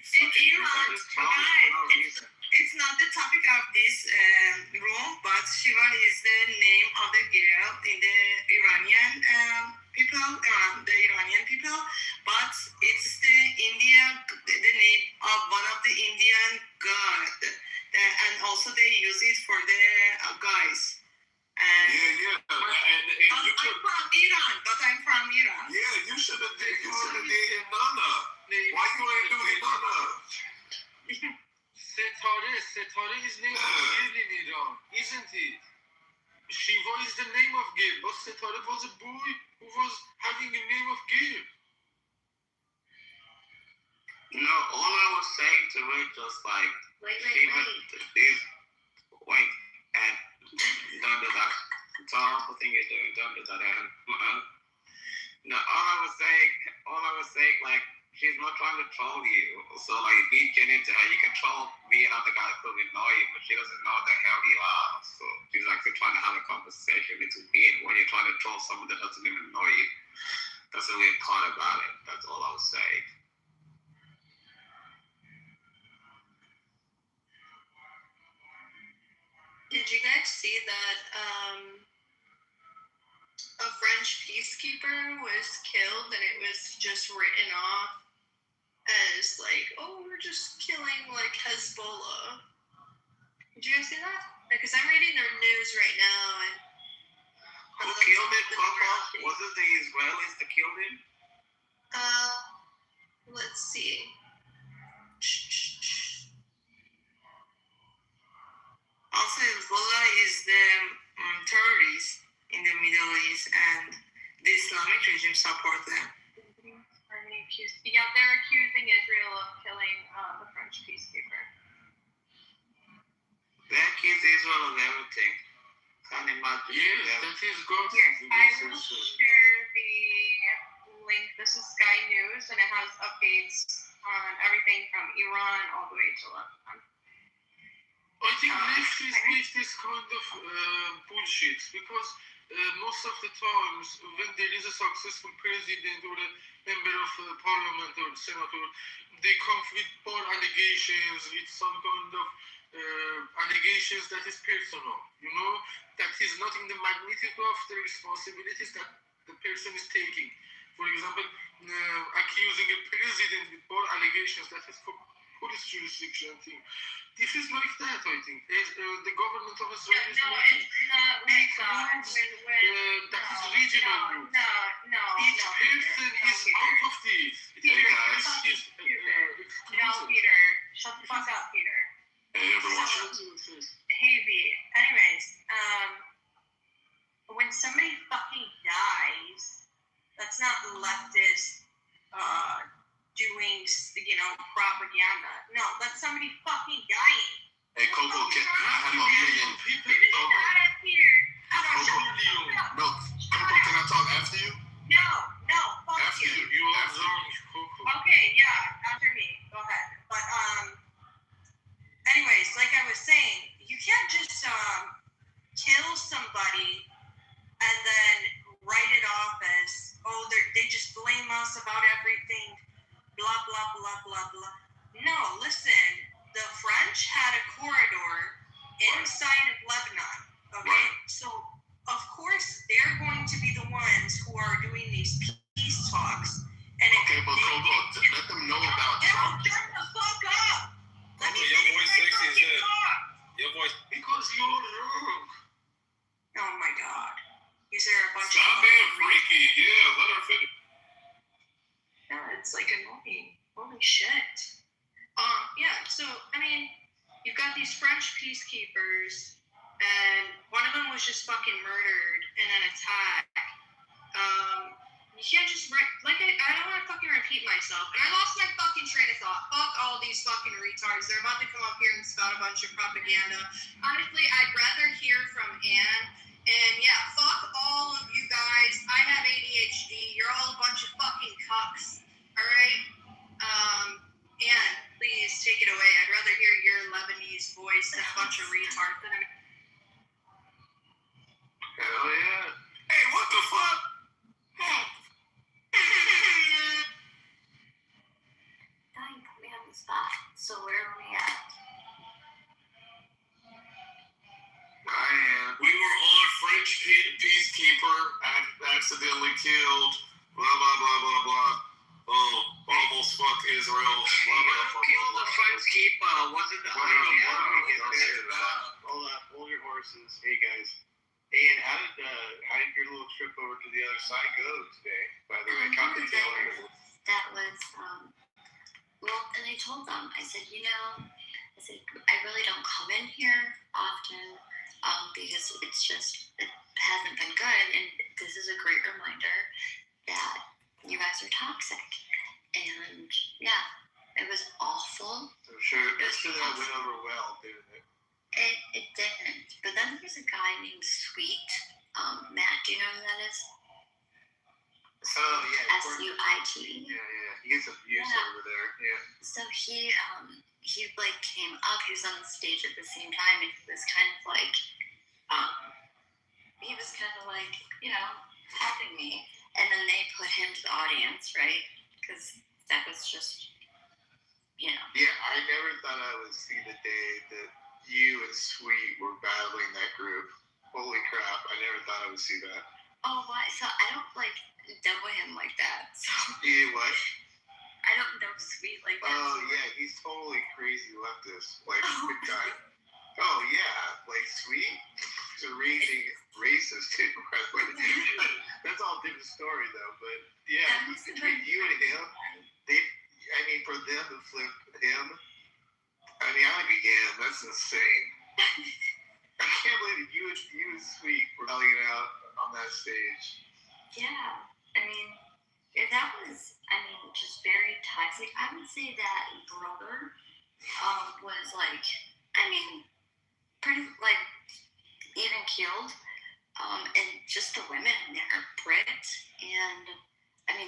In Iran, guys, it's not the topic of this room, but Shiva is the name of the girl in the Iranian people, but it's the name of one of the Indian god, and also they use it for the guys. And and you I'm from Iran, but I'm from Iran. Yeah, you should have did Inanna. Why you ain't do Inanna? Setare is name of Gil in Iran, isn't it? Shiva is the name of Gil, but Setare was a boy who was having a name of Gil. No, all I was saying to her just like Shiva is wait and don't do that. It's a horrible thing you're doing. Don't do that, Aaron. No, all I was saying, like, she's not trying to troll you. So, like, be genuine to her. You can troll me and other guys who annoy you, but she doesn't know the hell you are. So, she's actually trying to have a conversation. It's weird when you're trying to troll someone that doesn't even annoy you. That's the weird part about it. That's all I was saying. Did you guys see that a French peacekeeper was killed and it was just written off as like, oh, we're just killing like Hezbollah? Did you guys see that? Because I'm reading their news right now and who killed it, Papa? Was it the Israelis that killed him? Let's see. Also, Hezbollah is the terrorists in the Middle East, and the Islamic regime support them. Yeah, they're accusing Israel of killing the French peacekeeper. They accuse Israel of everything. Can't imagine. Yes, that is good. Yes, I will share the link. This is Sky News, and it has updates on everything from Iran all the way to Lebanon. I think left is kind of bullshit because most of the times when there is a successful president or a member of parliament or senator, they come with more allegations, with some kind of allegations that is personal, you know, that is not in the magnitude of the responsibilities that the person is taking. For example, accusing a president with more allegations that is for police jurisdiction thing. This is like that, I think. The government of Israel is making big rules that is regional rules. No. Each person is out of this. Peter, shut the fuck up, Peter. Hey, everyone. Hey, V. Anyways, when somebody fucking dies, that's not leftist doing, propaganda. No, that's somebody fucking dying. Hey, Coco, I have an opinion. Peter. No, Coco, can I talk after you? No, fuck after you. You after Coco. Okay, yeah, after me. Go ahead. But, anyways, like I was saying, you can't just, kill somebody and then write it off as, oh, they just blame us about everything, blah, blah, blah, blah, blah. No, listen, the French had a corridor inside of mean, you've got these French peacekeepers, and one of them was just fucking murdered in an attack. You can't just I don't want to fucking repeat myself, and I lost my fucking train of thought. Fuck all these fucking retards. They're about to come up here and spout a bunch of propaganda. Honestly, I'd rather hear from Anne. And yeah, fuck all of you guys. I have ADHD. You're all a bunch of fucking cucks. Alright? Anne, please take it away. I'd rather hear your Lebanese voice than a bunch of retards. Hell yeah. Hey, what the fuck? Hey. Now you put me on the spot. So where are we at? We were on French peacekeeper accidentally killed. Blah blah blah blah blah. Almost fuck Israel. Blah blah blah. Kill the French keeper. Wasn't the idea? Hold up, hold your horses. Hey guys. And how did your little trip over to the other side go today? By the way, That was well, and I told them, I said, I really don't come in here often because it hasn't been good, and this is a great reminder that you guys are toxic. And yeah, it was awful. I'm sure that went over well, didn't it? It didn't. But then there's a guy named Sweet. Matt, do you know who that is? Oh yeah. SUIT. Yeah. He gets abuse over there. Yeah. So he like came up. He was on the stage at the same time, and he was kind of like, helping me. And then they put him to the audience, right? Because that was just, Yeah, I never thought I would see the day that you and Sweet were battling that group. Holy crap! I never thought I would see that. Oh, why? So I don't know him like that. So You what? I don't know Sweet like that. Oh yeah, he's totally crazy leftist, like big time. Oh yeah, like Sweet. He's a raging racist too. That's all a different story though. But yeah, between you and him, for them to flip him, I would be him. That's insane. I can't believe that you and Sweet were hanging out on that stage. Yeah, that was, just very toxic. I would say that brother was pretty even killed. And just the women in there, Brit, and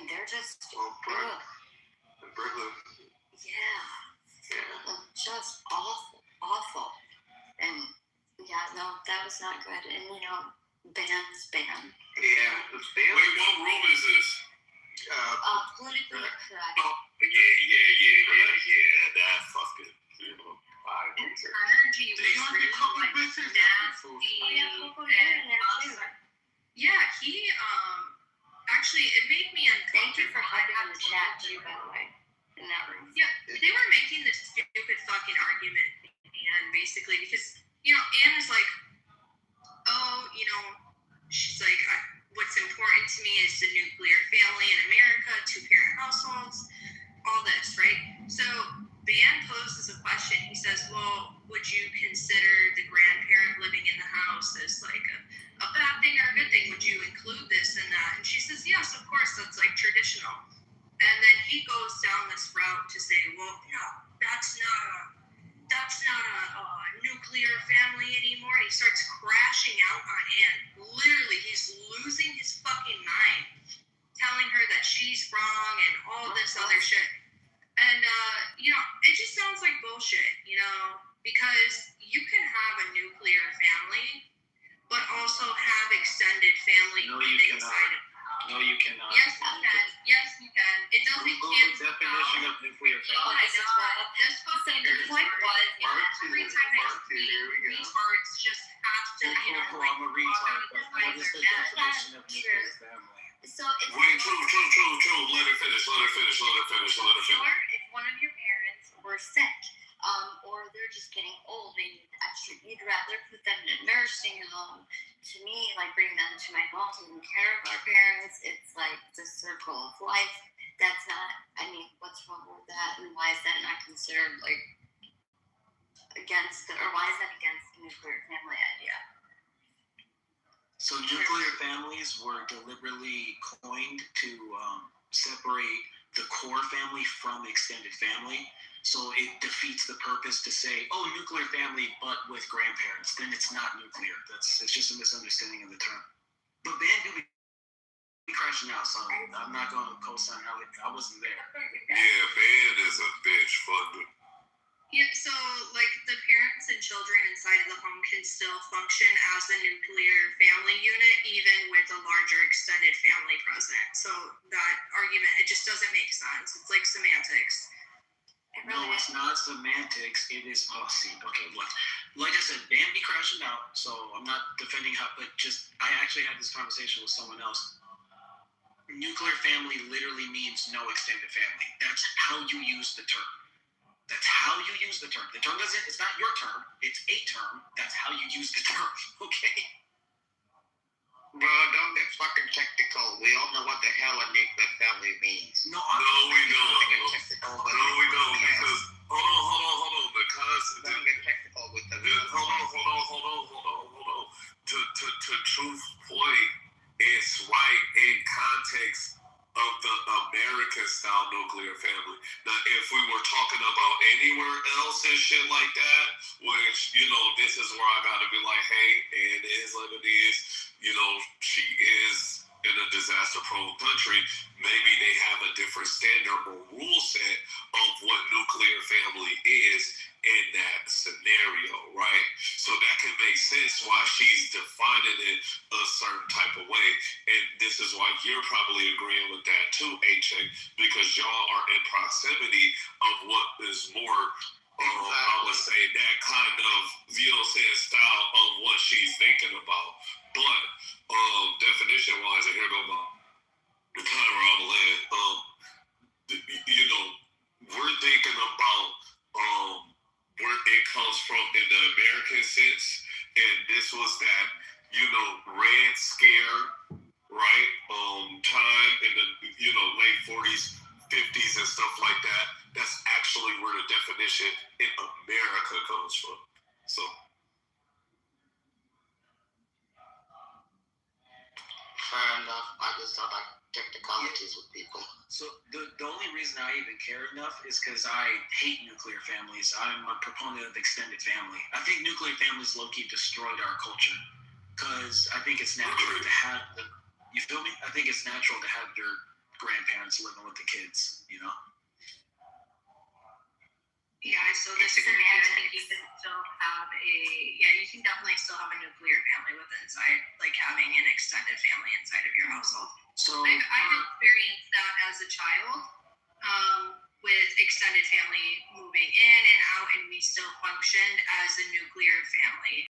they're just just awful. And yeah, no, that was not good. And ban's ban. Yeah, the ban. Wait, what room is this? Politically correct. Oh, yeah. That fucking. Energy was really nasty. Yeah, he actually it made me uncomfortable. Thank you for hiding in the chat too, by the way, in that room. Yeah, they were making this stupid fucking argument, and basically because Anne is like, she's like, what's important to me is the nuclear family in America, 2-parent households, all this, right? So Ban poses a question. He says, well, would you consider the grandparent living in the house as like a bad thing or a good thing? Would you include this in that? And she says, yes, of course, that's like traditional. And then he goes down this route to say, well, that's not a nuclear family anymore. And he starts crashing out on Anne. Literally, he's losing his fucking mind, telling her that she's wrong and all this other shit. And, it just sounds like bullshit, because you can have a nuclear family, but also have extended family living inside of the house. No, you cannot. Yes, you can. It doesn't Google the definition of nuclear family. Oh, I know. This fucking point was, every time I speak, retards just have to, I'm a retard, but what is the definition of nuclear family? So it's Wait, true. Let her finish. Sure, if one of your parents were sick, or they're just getting old, they need extra. You'd rather put them in a nursing home. To me, bring them to my home, taking care of our parents. It's like the circle of life. That's not. What's wrong with that? And why is that not considered against, or why is that against the nuclear family idea? So nuclear families were deliberately coined to separate the core family from extended family. So it defeats the purpose to say, oh, nuclear family, but with grandparents. Then it's not nuclear. It's just a misunderstanding of the term. But Van do be crashing out, so I'm not going to co-sign how I wasn't there. Yeah, Van is a bitch funder. Yeah, so like the parents and children inside of the home can still function as a nuclear family unit, even with a larger extended family present. So that argument, it just doesn't make sense. It's like semantics. No, it's not semantics. It is policy. Okay, look. Like I said, Van be crashing out, so I'm not defending how, but just, I actually had this conversation with someone else. Nuclear family literally means no extended family. That's how you use the term. That's how you use the term. The term doesn't, it's not your term, it's a term. That's how you use the term, okay? Bro, don't get fucking technical. We all know what the hell a nuclear family means. No, we don't. No, we don't, because, hold on. The concept. Don't get technical with the Hold on. To truth point, it's right in context of the American style nuclear family. Now, if we were talking about anywhere else and shit like that, which, this is where I gotta be like, hey, it is what it is. She is in a disaster-prone country. Maybe they have a different standard or rule set of what nuclear family is in that scenario, right? So that can make sense why she's defining it a certain type of way. And this is why you're probably agreeing with that too, HA, because y'all are in proximity of what is more, I would say, that kind of, style of what she's thinking about. But definition-wise, and here go the timer on the land, we're thinking about where it comes from in the American sense, and this was that, Red Scare, right? Time in the, late 40s, 50s and stuff like that. That's actually where the definition in America comes from. So. Fair enough. I just thought like technicalities with people. So the only reason I even care enough is because I hate nuclear families. I'm a proponent of extended family. I think nuclear families low-key destroyed our culture because I think it's natural to have, you feel me? I think it's natural to have your grandparents living with the kids, Yeah, I still disagree. I think you can still have you can definitely still have a nuclear family with inside, like having an extended family inside of your household. So I've experienced that as a child, with extended family moving in and out, and we still functioned as a nuclear family.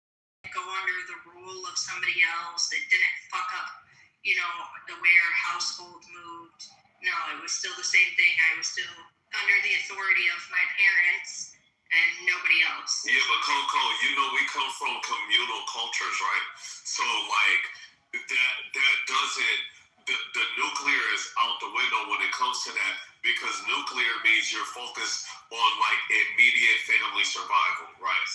Go under the rule of somebody else that didn't fuck up, the way our household moved. No, it was still the same thing. I was still under the authority of my parents and nobody else. Yeah, but Coco, we come from communal cultures, right? So like that doesn't, the nuclear is out the window when it comes to that, because nuclear means you're focused on like immediate family survival, right?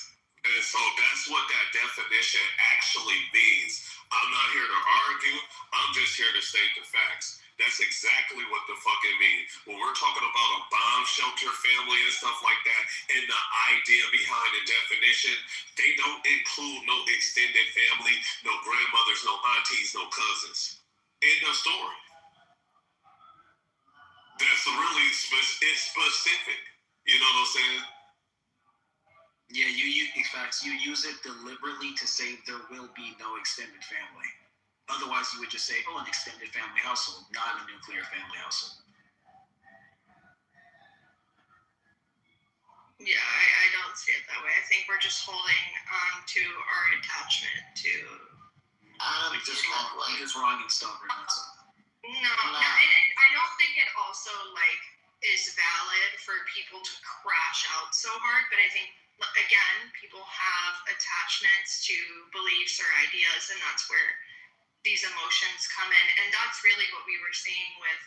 And so that's what that definition actually means. I'm not here to argue. I'm just here to state the facts. That's exactly what the fuck it means. When we're talking about a bomb shelter family and stuff like that, and the idea behind the definition, they don't include no extended family, no grandmothers, no aunties, no cousins. End of story. That's really it's specific. You know what I'm saying? Yeah, in fact, you use it deliberately to say there will be no extended family. Otherwise, you would just say, an extended family household, not a nuclear family household. Yeah, I don't see it that way. I think we're just holding on to our attachment to... You're just wrong and stubborn, that's all. No, and I don't think it also, is valid for people to crash out so hard, but I think, again, people have attachments to beliefs or ideas, and that's where these emotions come in, and that's really what we were seeing with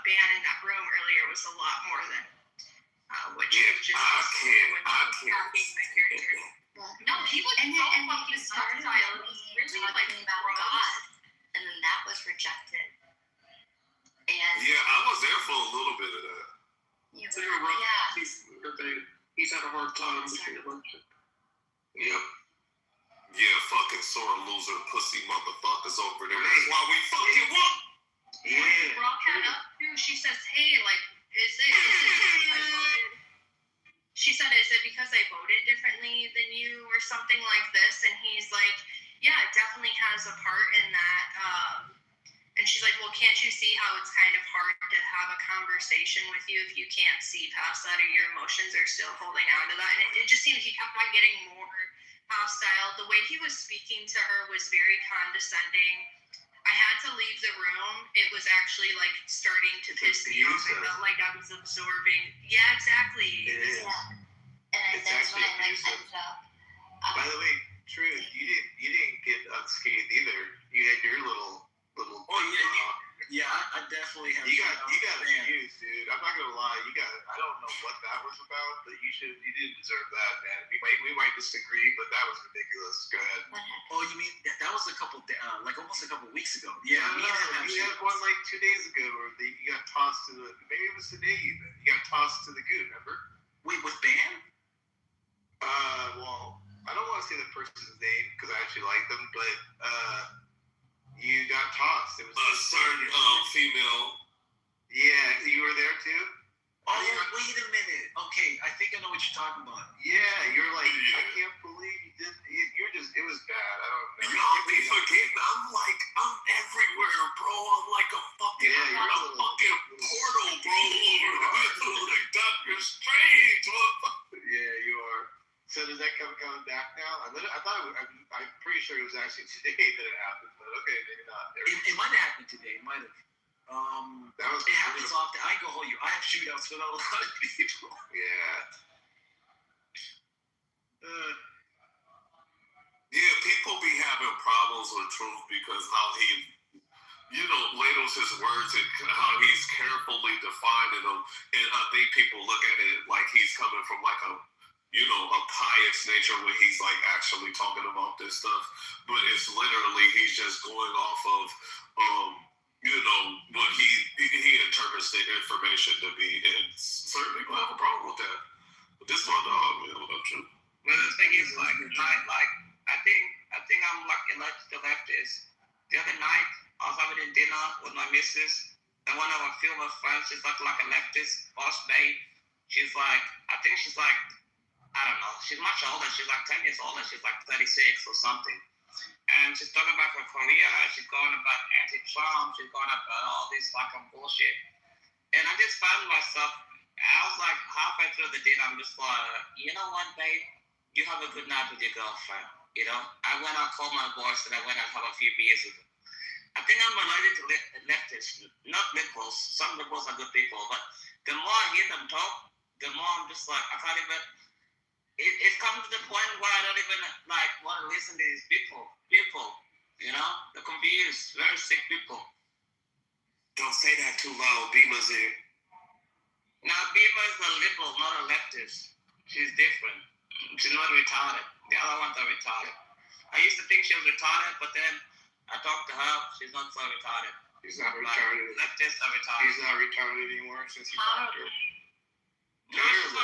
Ban in that room earlier, was a lot more than what you just I can't. Yep. Yeah, fucking sore loser, pussy motherfuckers over there. That's why we fucking won. Yeah. Brought that up too. She says, "Hey, like, is it because I voted?" She said, "Is it because I voted differently than you, or something like this?" And he's like, "Yeah, it definitely has a part in that." And she's like, "Well, can't you see how it's kind of hard to have a conversation with you if you can't see past that, or your emotions are still holding on to that?" And it just seemed he kept on getting more hostile. The way he was speaking to her was very condescending. I had to leave the room. It was actually like starting to piss me off. I felt like I was absorbing. Yeah, exactly. Yeah. And It's that's when actually I like abusive. ended up. By the way, Truth, you didn't get unscathed either. You had your little. Oh yeah, I definitely have. You got abused, dude. I'm not gonna lie. I don't know what that was about, but you didn't deserve that, man. We might disagree, but that was ridiculous. Go ahead. Oh, you mean that was almost a couple weeks ago? Yeah, you had one like 2 days ago where you got tossed to the. Maybe it was today even. You got tossed to the goo. Remember? Wait, with Ban? Well, I don't want to say the person's name because I actually like them, but you got tossed. It was a certain female. Yeah, you were there too. Oh, wait a minute. Okay, I think I know what you're talking about. Yeah, you're like, I can't believe you did. You're just. It was bad. I don't know. Y'all be forgetting. I'm everywhere, bro. I'm like a fucking fucking portal, bro. Like Doctor Strange. Yeah, you are. So does that coming back now? I'm pretty sure it was actually today that it happened, but okay, maybe not. It might have happened today. It might have. It happens often. I go hold you. I have shootouts with a lot of people. Yeah. Yeah, people be having problems with Truth because how he, ladles his words and how he's carefully defining them, and I think people look at it like he's coming from like a pious nature when he's like actually talking about this stuff, but it's literally he's just going off of what he interprets the information to be, and certainly gonna have a problem with that. But this one, Truth. Well, the thing is, I think I'm like elected to leftist. The other night, I was having dinner with my missus, and one of my female friends, she's like a leftist boss babe. She's like, I think she's like, I don't know, she's much older. She's like 10 years older. She's like 36 or something. And she's talking about her career. She's going about anti-Trump. She's going about all this fucking bullshit. And I just found myself, I was like halfway through the dinner, I'm just like, you know what, babe? You have a good night with your girlfriend. I went out, called my boys, and I went out and have a few beers with them. I think I'm related to leftists, not liberals. Some liberals are good people, but the more I hear them talk, the more I'm just like, I can't even. It comes to the point where I don't even want to listen to these people. They're confused, very sick people. Don't say that too loud. Bima's here. Now, Bima is a liberal, not a leftist. She's different. She's not retarded. The other ones are retarded. I used to think she was retarded, but then I talked to her. She's not so retarded. She's not retarded. Leftists are retarded. She's not retarded anymore since you talked to her. Terrible.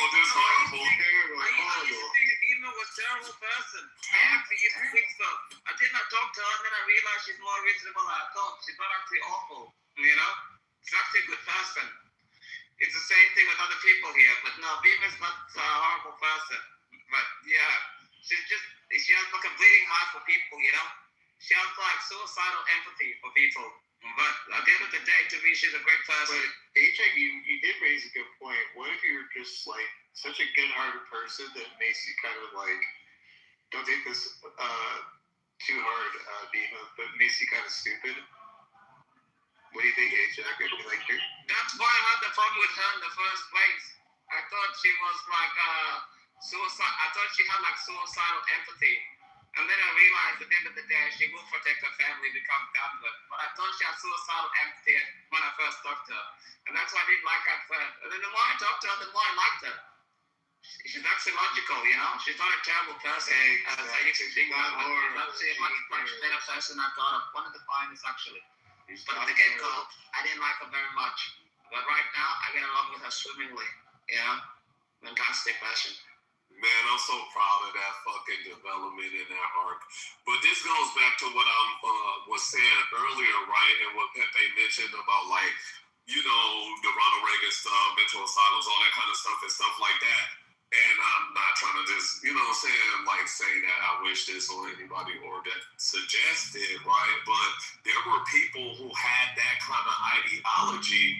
Just horrible. I used to think Bima was a terrible person. I actually used to think so. I did not talk to her, and then I realized she's more reasonable than I thought. She's not actually awful. She's actually a good person. It's the same thing with other people here, but no, Bima's not a horrible person. But yeah, she has like a bleeding heart for people, She has like suicidal empathy for people. But at the end of the day, to me, she's a great person. But HX, you did raise a good point. What if you're just like such a good-hearted person that makes you kind of like, don't take this too hard, Bima, but makes you kind of stupid? What do you think, HX? That's why I had the problem with her in the first place. I thought she was like suicide. I thought she had like suicidal empathy. And then I realized at the end of the day, she will protect her family, become down to it. But I thought she had suicidal empathy when I first talked to her. And that's why I didn't like her at first. And then the more I talked to her, the more I liked her. She's actually logical, She's not a terrible person. As I used to think about her. She's actually a much better person than I thought of. One of the finest, actually. But at the get-go, I didn't like her very much. But right now, I get along with her swimmingly, Fantastic question. Man, I'm so proud of that fucking development in that arc. But this goes back to what I was saying earlier, right? And what Pepe mentioned about, like, you know, the Ronald Reagan stuff, mental asylums, all that kind of stuff and stuff like that. And I'm not trying to just, you know what I'm saying, like say that I wish this on anybody or that suggested, right? But there were people who had that kind of ideology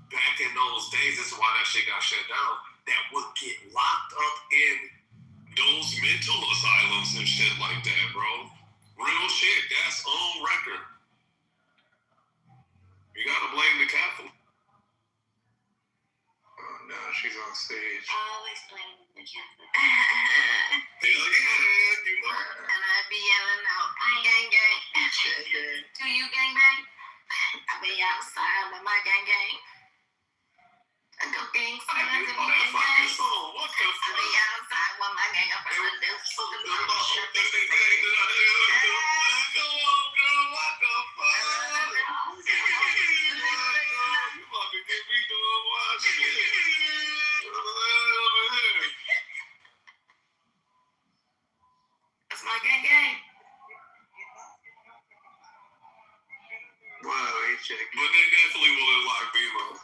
back in those days. This is why that shit got shut down. That would get locked up in those mental asylums and shit like that, bro. Real shit. That's on record. You gotta blame the Catholic. Oh no, she's on stage. Always blame the Catholic. Hell yeah, you know. And I be yelling out, gang gang. Do you gang bang? I be outside with my gang gang. I go gang signs and we gang gang. What the fuck? I be outside with my gang up and I do fucking Come on, girl, what the fuck? You about to get me doing wild shit. That's my gang gang. Wow, he checked. But they definitely would have locked me up.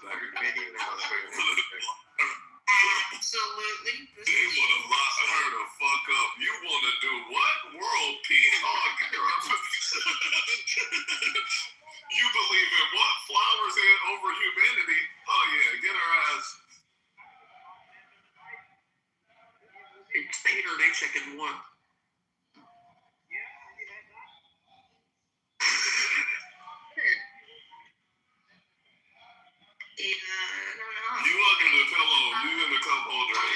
Absolutely. They would have locked her the fuck up. You want to do what? World peace? Oh, girl. You believe in what? Flowers and over humanity? Oh, yeah. Get her ass. It's Peter, they second one. Yeah, I don't know. You under the pillow. You in the cup holder. He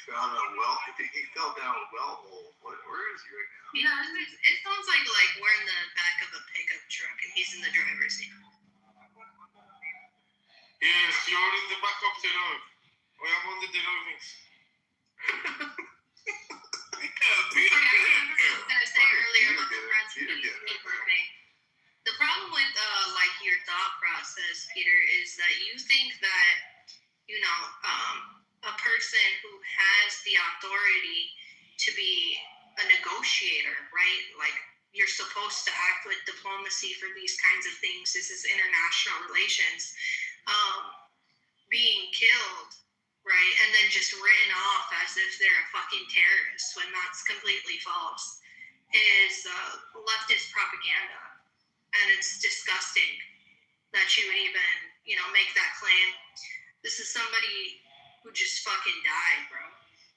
found a well. He fell down a well hole. Where is he right now? You know, it sounds like we're in the back of a pickup truck and he's in the driver's seat. Yes, you're in the back of the road. I am on the driving. Yeah, Peter, I get in was there. gonna say earlier about the Friends newspaper thing. The problem with like your thought process, Peter, is that you think that a person who has the authority to be a negotiator, right? Like you're supposed to act with diplomacy for these kinds of things. This is international relations. Being killed, right? And then just written off as if they're a fucking terrorist when that's completely false is leftist propaganda. And it's disgusting that you would even, make that claim. This is somebody who just fucking died, bro.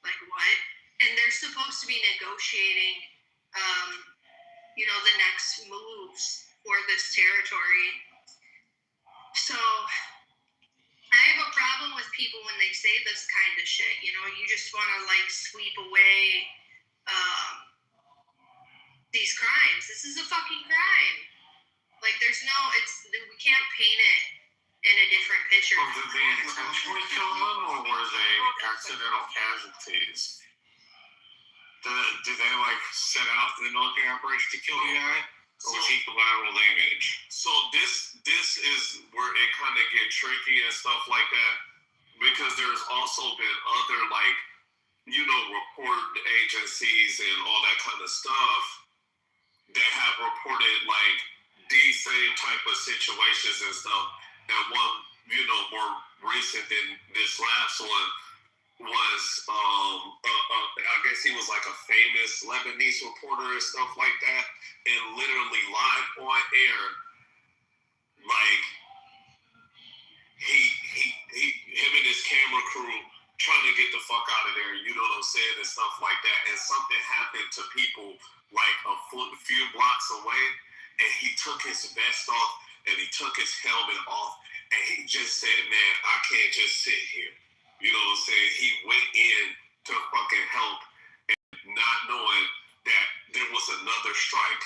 Like, what? And they're supposed to be negotiating, the next moves for this territory. So I have a problem with people when they say this kind of shit. You just want to, sweep away these crimes. This is a fucking crime. Like, we can't paint it in a different picture. Did they intentionally kill them, or were they accidental casualties? Did they, set out the military operation to kill the guy? Or was he collateral damage? So this is where it kind of get tricky and stuff like that, because there's also been other, report agencies and all that kind of stuff that have reported, these same type of situations and stuff. And one, more recent than this last one was, I guess he was like a famous Lebanese reporter and stuff like that, and literally live on air, him and his camera crew trying to get the fuck out of there, you know what I'm saying, and stuff like that. And something happened to people a few blocks away, and he took his vest off and he took his helmet off, and he just said, man, I can't just sit here. You know what I'm saying? He went in to fucking help, and not knowing that there was another strike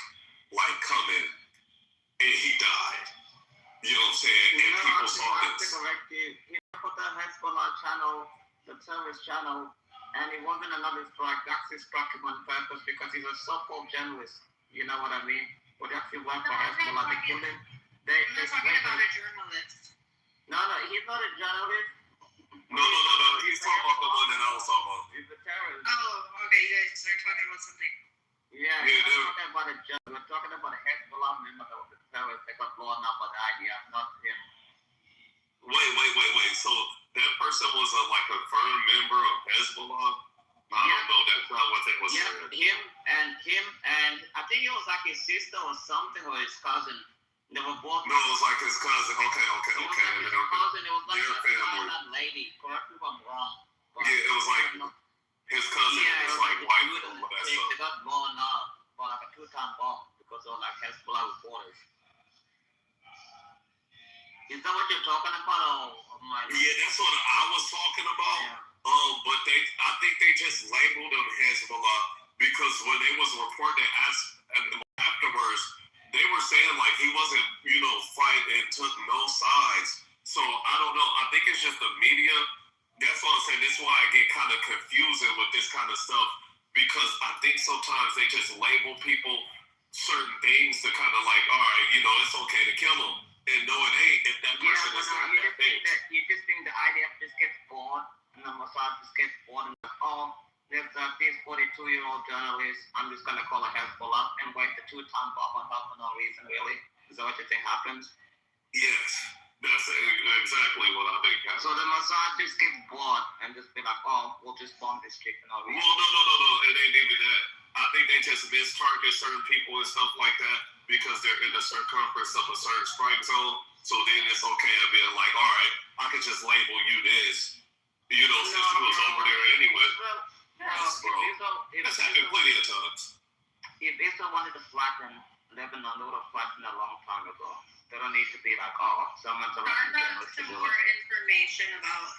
coming, and he died. You know what I'm saying? And people saw this. He put the Hezbollah channel, the terrorist channel, and it wasn't another strike. That's struck him on purpose because he's a so-called journalist. You know what I mean? But they actually work for Hezbollah. They killed him. I'm not talking about a journalist. No, he's not a journalist. No. He's talking about the one that I was talking about. It's the terrorist. Oh, okay. You guys are talking about something. Yeah, we're talking about a judge. We're talking about a Hezbollah member that was a terrorist that got blown up by the IDF, not him. Wait. So that person was a confirmed member of Hezbollah? I don't know. That's not what they was saying. Him, and I think it was like his sister or something, or his cousin. They were both. No, it was like his cousin. Okay. It was like his cousin. It was like that lady. Correct me if I'm wrong. Yeah, it was like his cousin. Yeah, it was like white and all that stuff. They got blown up by like a 2-ton bomb because of like Hezbollah reporters. Is that what you're talking about? Yeah, that's what I was talking about. Yeah. But I think they just labeled him Hezbollah because when they was reporting afterwards, they were saying like he wasn't, fighting and took no sides. So I don't know. I think it's just the media. That's what I'm saying. This is why I get kind of confusing with this kind of stuff because I think sometimes they just label people certain things to kind of like, all right, it's okay to kill them. And no, it ain't. If that person is not that thing. You just think the IDF just gets bored and the Mossad just gets bored and like, oh, there's this 42-year-old journalist, I'm just going to call a Hezbollah and wait the 2-ton bomb on top for no reason, really? Is that what you think happens? Yes. That's exactly what I think happens. So the Mossad just gets bored and just be like, oh, we'll just bomb this chick for no reason. Well, no. It ain't even that. I think they just mistarget certain people and stuff like that because they're in the circumference of a certain strike zone. So then it's okay to be like, all right, I can just label you this, since you was over there anyway. That's happened plenty of times. If Israel wanted to flatten Lebanon, they would have flattened a long time ago. They don't need to be like, oh, someone's around. I got some more information about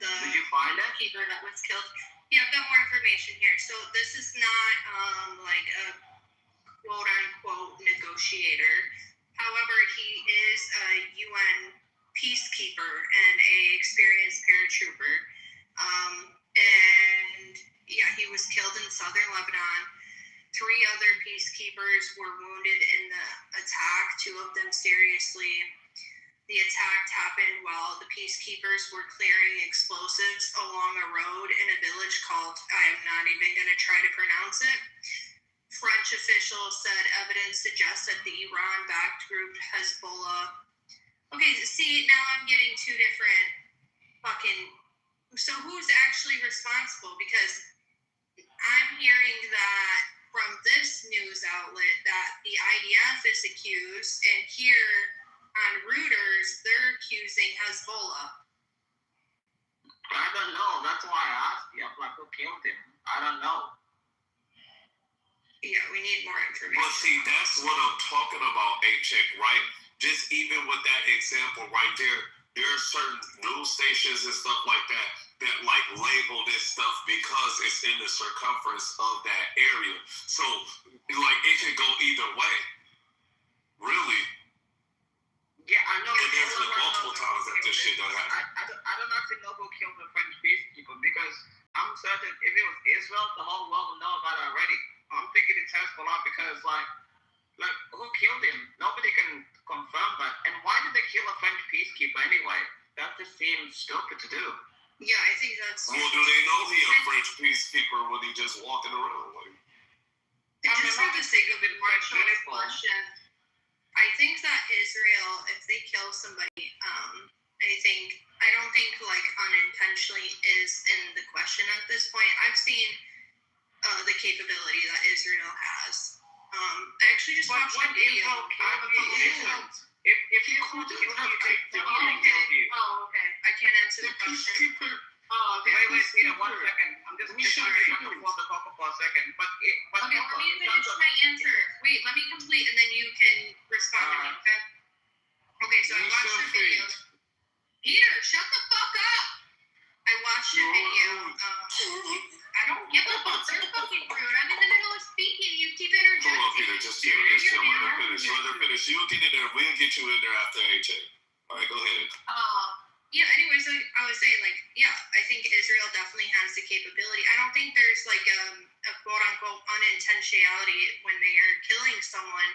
the Did you find it? keeper that was killed. Yeah, I've got more information here. So this is not like a quote-unquote negotiator. However, he is a UN peacekeeper and a experienced paratrooper. And yeah, he was killed in southern Lebanon. 3 other peacekeepers were wounded in the attack, 2 of them seriously. The attack happened while the peacekeepers were clearing explosives along a road in a village called, I'm not even going to try to pronounce it. French officials said evidence suggests that the Iran-backed group Hezbollah. Okay, see, now I'm getting 2 different so who's actually responsible? Because I'm hearing that from this news outlet that the IDF is accused, and here on Reuters, they're accusing Hezbollah. I don't know. That's why I asked you. Like, who killed him? I don't know. Yeah, we need more information. But see, that's what I'm talking about, A-Check, right? Just even with that example right there, there are certain news stations and stuff like that like label this stuff because it's in the circumference of that area. So like it can go either way. Really. Yeah, I know. And there's been multiple times that this shit done happen. I don't actually know who killed the French peacekeeper because I'm certain if it was Israel, the whole world would know about it already. I'm thinking it's Hezbollah because like who killed him? Nobody can confirm that. And why did they kill a French peacekeeper anyway? That just seems stupid to do. Yeah, I think that's. Well, do they know he a French peacekeeper when he just walking around? Like, just for the sake of it, Marshall, question. I think that Israel, if they kill somebody, I don't think like unintentionally is in the question at this point. I've seen the capability that Israel has. I actually just watched a video. If you could kill him, oh, okay. I can't answer the question. Oh, okay. Wait, Peter, 1 second. I'm just trying to hold the cover for a second. But okay, let me finish my answer. Wait, let me complete, and then you can respond to me, okay? Okay, so I watched the video. Peter, shut the fuck up! I watched a video. I don't give a fuck. You're fucking rude. I'm in the middle of speaking. You keep interjecting. Come on, Peter, just chill. Let her finish. You'll get in there. We'll get you in there after AJ. All right, go ahead. Yeah, anyways, I was saying, like, yeah, I think Israel definitely has the capability. I don't think there's, like, a quote-unquote unintentionality when they are killing someone.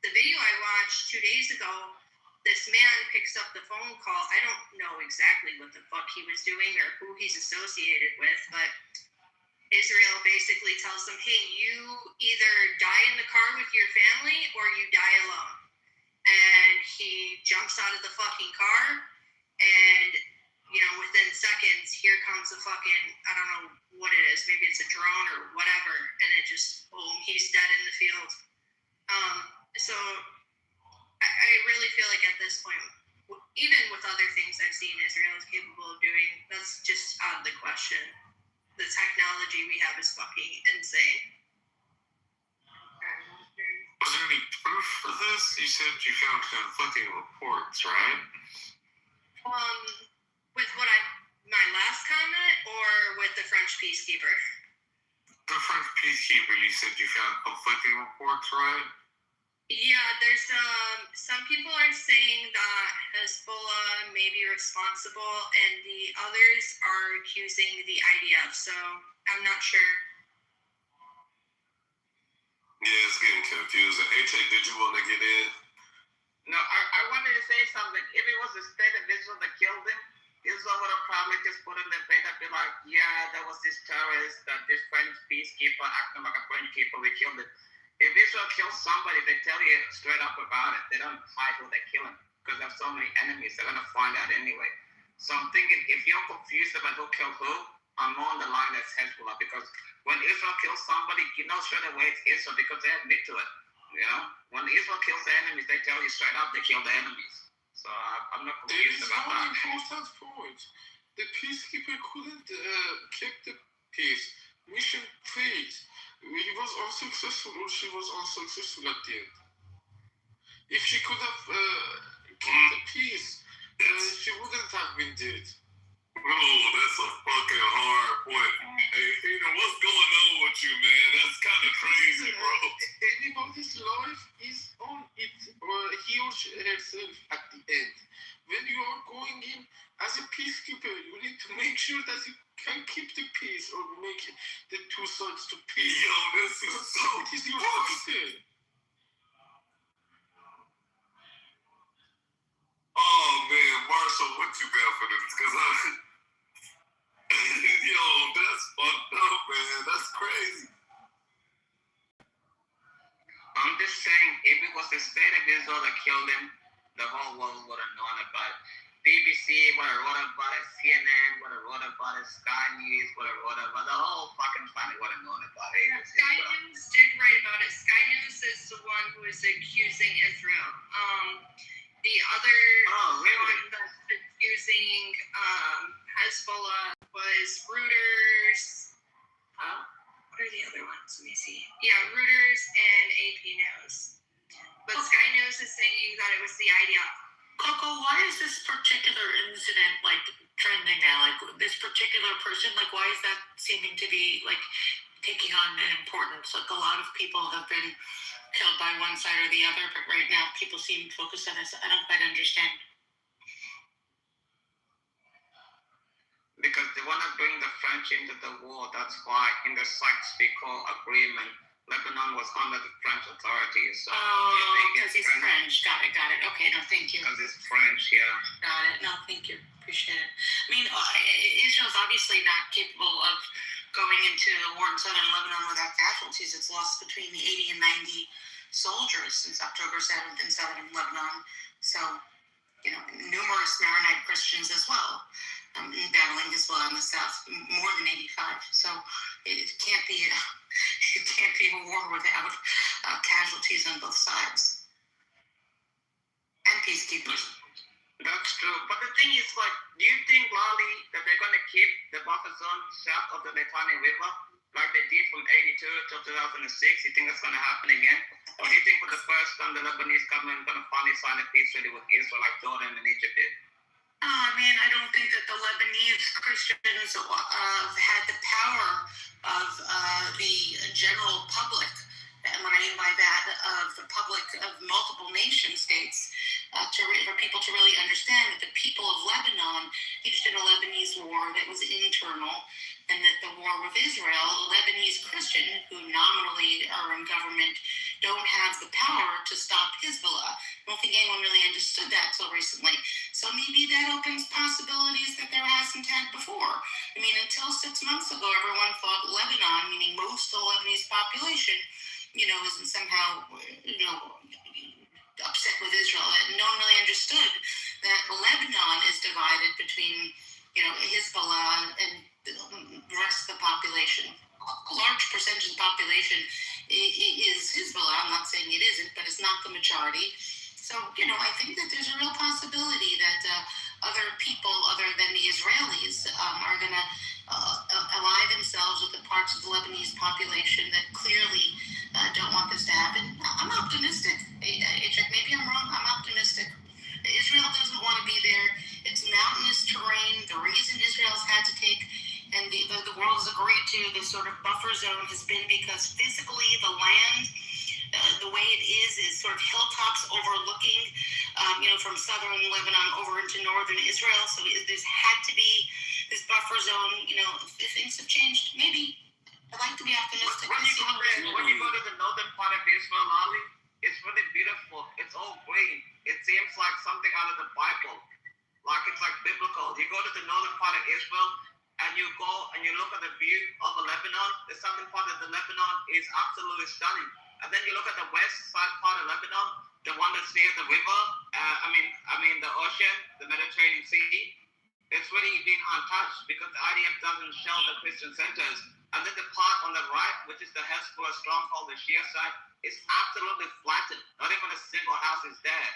The video I watched 2 days ago, this man picks up the phone call. I don't know exactly what the fuck he was doing or who he's associated with, but Israel basically tells them, hey, you either die in the car with your family or you die alone. And he jumps out of the fucking car, and, you know, within seconds, here comes a fucking, I don't know what it is, maybe it's a drone or whatever, and it just, boom, he's dead in the field. So I really feel like at this point, even with other things I've seen Israel is capable of doing, that's just out of the question. The technology we have is fucking insane. Was there any proof for this? You said you found conflicting reports, right? With my last comment, or with the French peacekeeper? The French peacekeeper, you said you found conflicting reports, right? Yeah, there's some people are saying that Hezbollah may be responsible, and the others are accusing the IDF. So I'm not sure. Yeah, it's getting confusing. H.A., did you want to get in? No, I wanted to say something. If it was the state of Israel that killed him, Israel would have probably just put in the bed and be like, yeah, there was this terrorist, this French peacekeeper acting like a French people, we killed him. If Israel kills somebody, they tell you straight up about it. They don't hide who they're killing because they have so many enemies. They're going to find out anyway. So I'm thinking, if you're confused about who killed who, I'm more on the line as Hezbollah, because when Israel kills somebody, you know straight away it's Israel because they admit to it. You know, when Israel kills the enemies, they tell you straight up they kill the enemies. So I'm not confused about that. There is one important point. The peacekeeper couldn't keep the peace. Mission failed. He was unsuccessful, or she was unsuccessful at the end. If she could have kept the peace, she wouldn't have been dead. Oh, that's a fucking hard point. Hey, Peter, what's going on with you, man? That's kind of crazy, bro. Anybody's life is on it, or he or she herself at the end. When you are going in as a peacekeeper, you need to make sure that you can keep the peace or make the two sides to peace. Yo, this is so it is your function. Oh, man, Marshall, what you got for this? Because yo, that's fucked up, man. That's crazy. I'm just saying, if it was the state of Israel that killed him, the whole world would have known about it. BBC would have wrote about it, CNN would have wrote about it, Sky News would have wrote about it, the whole fucking planet would have known about it. Yeah, Sky News did write about it. Sky News is the one who is accusing Israel. The other one that's accusing Hezbollah was Reuters. What are the other ones? Let me see. Yeah, Reuters and AP News. But Sky News is saying that it was the IDF. Coco, why is this particular incident like trending now? Like this particular person, like why is that seeming to be like taking on an importance? Like a lot of people have been killed by one side or the other, but right now people seem focused on this. I don't quite understand. Because they want to bring the French into the war. That's why in the Sykes-Picot agreement, Lebanon was under the French authorities. So because he's French. Got it. Okay, no, thank you. Because he's French, yeah. Got it. No, thank you. Appreciate it. I mean, Israel's obviously not capable of going into the war in southern Lebanon without casualties. It's lost between 80 and 90 soldiers since October 7th in southern Lebanon. So, you know, numerous Maronite Christians as well. Battling Hezbollah in the south, more than 85. So it can't be a war without casualties on both sides and peacekeepers. That's true. But the thing is, like, do you think, Lali, that they're going to keep the buffer zone south of the Litani River like they did from 82 to 2006? You think that's going to happen again? Or do you think for the first time the Lebanese government is going to finally sign a peace treaty with Israel like Jordan and Egypt did? I mean, I don't think that the Lebanese Christians had the power of the general public, and what I mean by that, of the public of multiple nation states, for people to really understand that the people of Lebanon engaged in a Lebanese war that was internal, and that the war with Israel, the Lebanese Christian, who nominally are in government don't have the power to stop Hezbollah. I don't think anyone really understood that till recently. So maybe that opens possibilities that there hasn't had before. I mean, until 6 months ago, everyone thought Lebanon, meaning most of the Lebanese population, isn't somehow, upset with Israel. And no one really understood that Lebanon is divided between, Hezbollah and the rest of the population. A large percentage of the population is Hezbollah. I'm not saying it isn't, but it's not the majority. So, I think that there's a real possibility that other people other than the Israelis are going to ally themselves with the parts of the Lebanese population that clearly don't want this to happen. I'm optimistic. Maybe I'm wrong. I'm optimistic. Israel doesn't want to be there. It's mountainous terrain. The reason Israel's had to take, and the world has agreed to, this sort of buffer zone has been because physically the land, the way it is sort of hilltops overlooking, from southern Lebanon over into northern Israel. So there's had to be this buffer zone. If things have changed, maybe. I'd like to be optimistic. When you go to the northern part of Israel, Ali, it's really beautiful. It's all green. It seems like something out of the Bible. Like it's like biblical. You go to the northern part of Israel and you go and you look at the view of the Lebanon. The southern part of the Lebanon is absolutely stunning. And then you look at the west side part of Lebanon, the one that's near the river. I mean the ocean, the Mediterranean Sea. It's really been untouched because the IDF doesn't shell the Christian centers. And then the part on the right, which is the Hezbollah stronghold, the Shia side, is absolutely flattened. Not even a single house is there.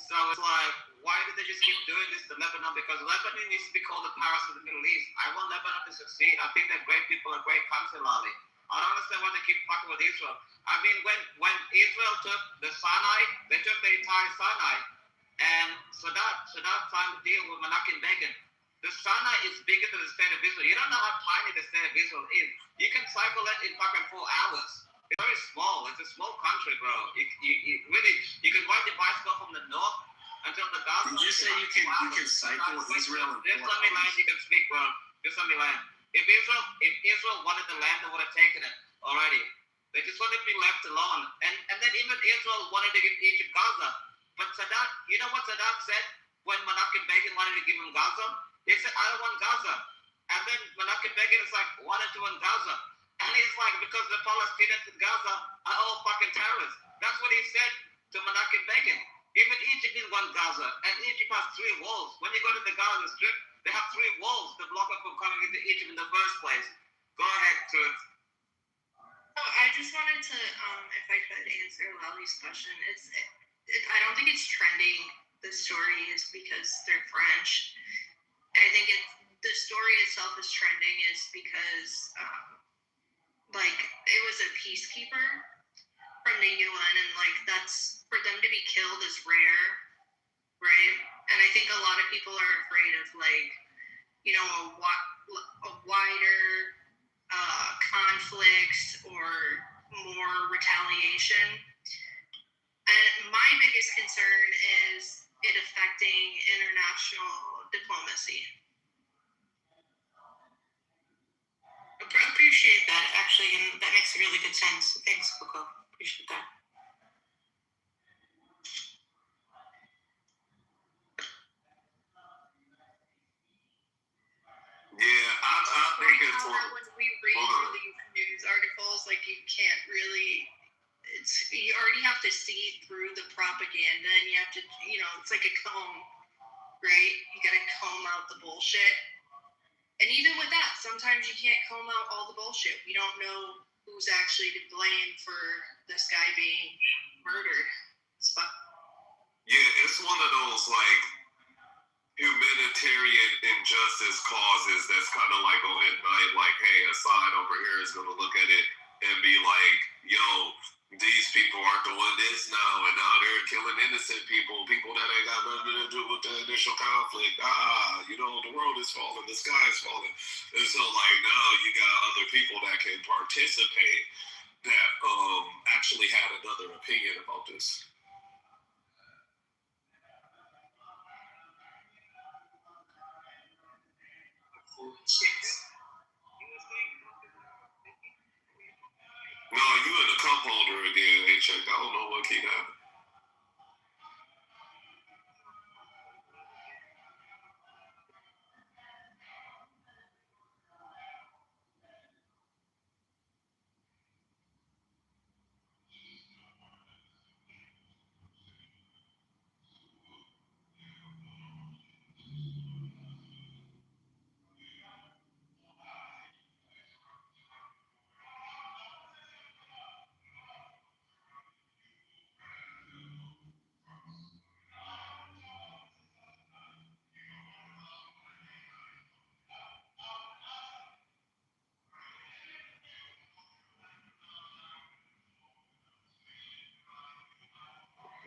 So it's like, why did they just keep doing this to Lebanon? Because Lebanon needs to be called the Paris of the Middle East. I want Lebanon to succeed. I think they're great people, a great country, Lali. I don't understand why they keep fucking with Israel. I mean, when Israel took the Sinai, they took the entire Sinai. And Saddam signed a deal with Menachem Begin. The Sinai is bigger than the state of Israel. You don't know how tiny the state of Israel is. You can cycle it in fucking 4 hours. It's very small. It's a small country, bro. You can ride your bicycle from the north until the Gaza. Did you say you can cycle Israel in 4 hours? Just let me land. You can speak, bro. Just let me land. If Israel wanted the land, they would have taken it already. They just wanted to be left alone. And then even Israel wanted to give Egypt Gaza. But Saddam, you know what Saddam said when Menachem Begin wanted to give him Gaza? He said, I don't want Gaza. And then Menachem Begin is like, wanted to want Gaza. And he's like, because the Palestinians in Gaza are all fucking terrorists. That's what he said to Menachem Begin. Even Egypt didn't want Gaza. And Egypt has 3 walls. When you go to the Gaza Strip, they have 3 walls to block us from coming into Egypt in the first place. Go ahead, Truth. I just wanted to, if I could answer Lali's question. I don't think it's trending. The story is because they're French. I think the story itself is trending is because, it was a peacekeeper from the UN, and that's for them to be killed is rare, right? And I think a lot of people are afraid of a wider conflict or more retaliation. And my biggest concern is it affecting international diplomacy. I appreciate that, actually, and that makes really good sense. Thanks, Coco. Appreciate that. Yeah, I think it's when we read all these news articles, you can't really. You already have to see through the propaganda, and you have to, it's like a comb, right? You got to comb out the bullshit. And even with that, sometimes you can't comb out all the bullshit. We don't know who's actually to blame for this guy being murdered. Yeah, it's one of those humanitarian injustice causes that's kind of like on at night, hey, a side over here is going to look at it and be like, yo, these people are doing this now, and now they're killing innocent people that ain't got nothing to do with the initial conflict. The world is falling, the sky is falling. And so, now you got other people that can participate that actually had another opinion about this. No, you in the cup holder again, paycheck. I don't know what keep happening.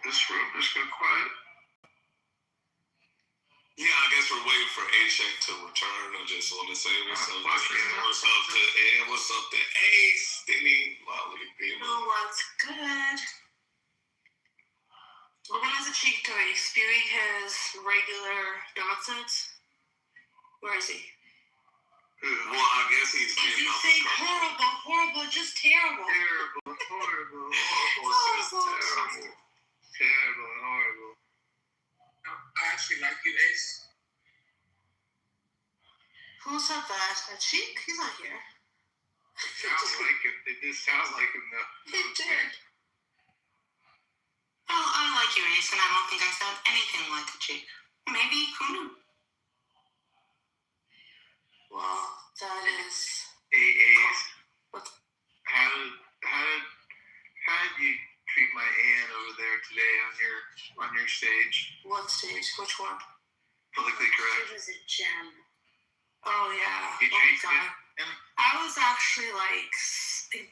This room just got quiet. Yeah, I guess we're waiting for A-Shake to return. I just want to say what's up. What's up to Ed? What's up to Ace? Stinny, Lolly, Oh, what's good? Well, when is a cheek toy spewing his regular nonsense? Where is he? Well, I guess he's getting He's saying horrible, just terrible. Terrible, horrible, just terrible. Terrible, horrible. No, I actually like you, Ace. Who said that? A cheek? He's not here. Sounds like him. It just sounds like him though. He did. Well, I like you, Ace, and I don't think I said anything like a cheek. Maybe, who knew? Well, that is... Hey, Ace. What? How did you treat my aunt over there today on your stage? What stage? Which one? Politically correct. It was a gem. Oh, yeah. You treated God. I was actually, like,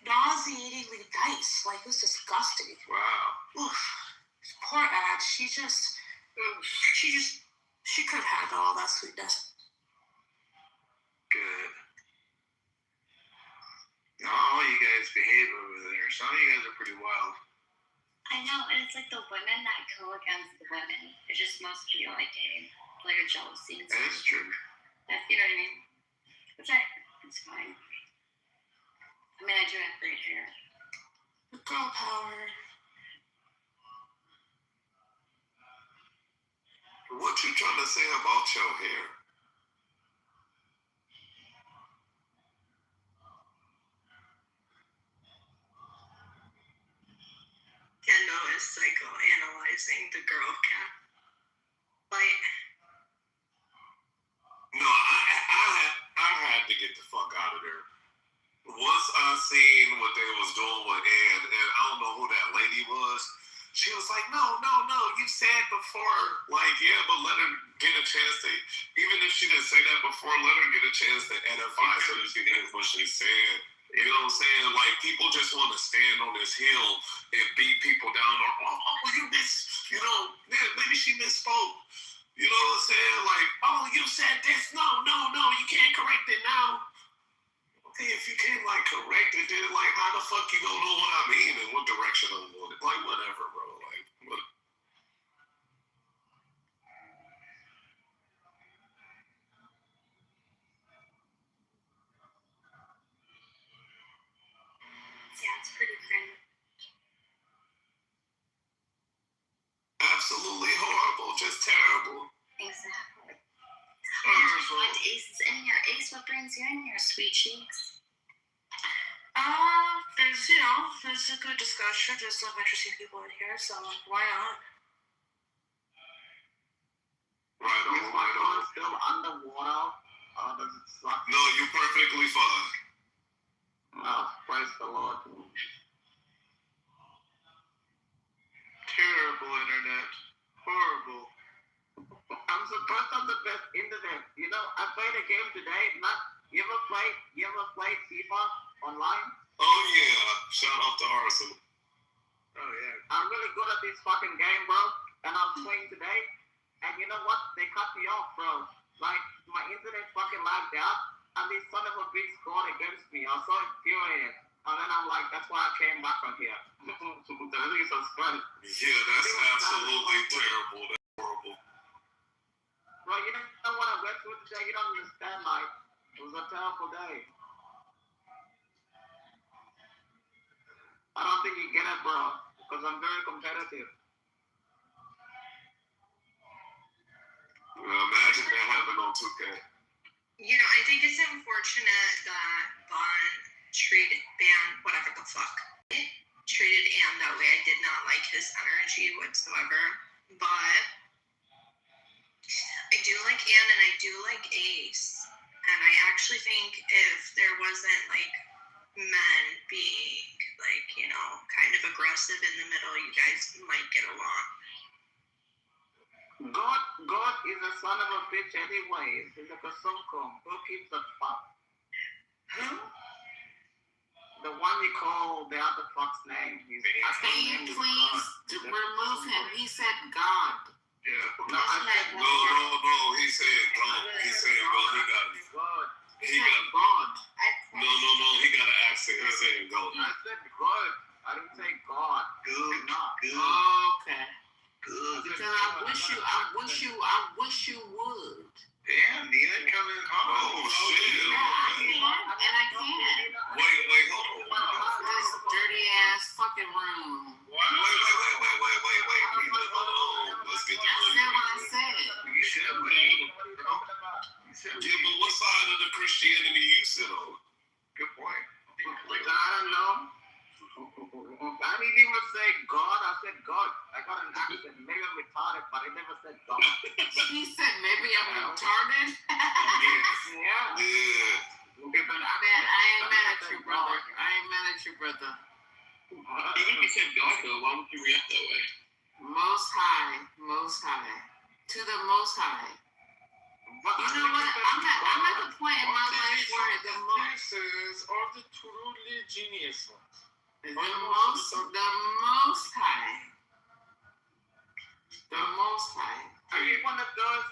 nauseatingly nice. Like, it was disgusting. Wow. Oof. Poor Ad. She couldn't handle all that sweetness. Good. Now, all you guys behave over there. Some of you guys are pretty wild. I know, and it's like the women that go against the women. It just must be like a jealousy. That is true. You know what I mean? Which it's fine. I mean, I do have great hair. Girl power. What you trying to say about your hair? Kendall is psychoanalyzing the girl cat. Like, No, I had to get the fuck out of there. Once I seen what they was doing with Ed, and I don't know who that lady was, she was like, no, you said before, like, yeah, but let her get a chance to, even if she didn't say that before, let her get a chance to edify so that she can hear what she said. You know what I'm saying? Like, people just want to stand on this hill and beat people down, or, maybe she misspoke. You know what I'm saying? Like, oh, you said this. No, you can't correct it now. Okay, if you can't, like, correct it, then, like, how the fuck you gonna know what I mean and what direction I'm going? Like, whatever, bro. Like, what? Sounds pretty friendly. Absolutely horrible. Just terrible. Exactly. I just want Ace is in here. Ace, what brings you in here, sweet cheeks? There's a good discussion. There's some interesting people in here, so why not? Right on, right on. Still underwater? Does it suck? No, you're perfectly fine. Oh, praise the Lord. Terrible internet. Horrible. I'm supposed to have the best internet. You know, I played a game today. You ever played FIFA online? Oh yeah. Shout out to Arson. Oh yeah. I'm really good at this fucking game, bro. And I was playing today. And you know what? They cut me off, bro. Like, my internet fucking lagged out. And this son of a bitch scored against me. I was so infuriated. And then I'm like, that's why I came back from here. I think it's so funny. Yeah, that's absolutely terrible. That's horrible. Bro, you know what I went through today? You don't understand, like, it was a terrible day. I don't think you get it, bro. because I'm very competitive. Imagine that happened on 2K. You know, I think it's unfortunate that Bond treated Anne that way. I did not like his energy whatsoever. But I do like Anne and I do like Ace. And I actually think if there wasn't like men being like, you know, kind of aggressive in the middle, you guys might get along. God is a son of a bitch anyways. He's like a suncum. Who keeps the fuck? Who? The one you call the other fuck's name. Can you please remove him? He said God. Yeah. No, I said No. He said God. He said God. He got it. God. He got God. No. He got an accent. He said God. I said God. I didn't say God. Good. Not. Good. Okay. Good. Because I wish you would. Damn, Nina coming home. Oh shit. And I can't. Wait, hold on. This dirty ass fucking room. Wait. Nina, hold on. Let's get the I said what I said. You said what you said. Yeah, but what side of the Christianity you sit on? Good point. I don't know. I didn't even say God. I said God. I got an accent. Maybe I'm retarded, but I never said God. She said maybe I'm retarded. Yeah. Yeah. Okay, but Man, I ain't mad at you, brother. I ain't mad at you, brother. Even if you said God, though, why would you react that way? Most high. To the most high. You know what? I'm at the point in my life where the cases are the truly genius ones. most high. The most high. Are you one of those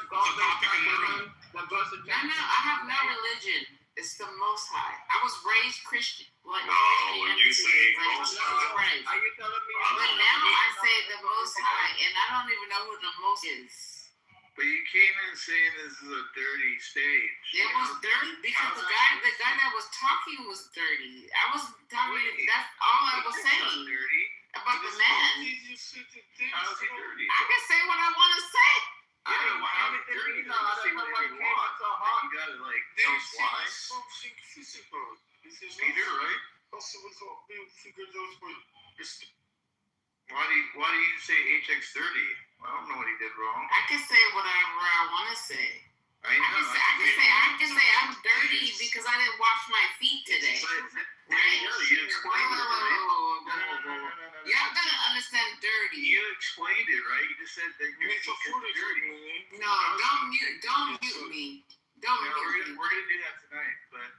God that goes to No, I have no religion. It's the most high. I was raised Christian. Like, No, when you say most high. Are you telling me? But now I say the most high, and I don't even know who the most is. But you came in saying this is a dirty stage. It was dirty because the guy that was talking was dirty. I was talking. That's all I was saying Dirty about the man. How is he dirty? I can say what I want to say. Yeah, well, how is it dirty? You gotta like tell why. Something physical. This is Peter, right? possible to figure those words. Why do you say HX30? I don't know what he did wrong. I can say whatever I want to say. I know. I can say I'm dirty because I didn't wash my feet today. Right? You explained it, right? Y'all gonna understand dirty. You explained it, right? You just said that you're dirty. No, don't mute me. Don't mute me. We're gonna do that tonight. But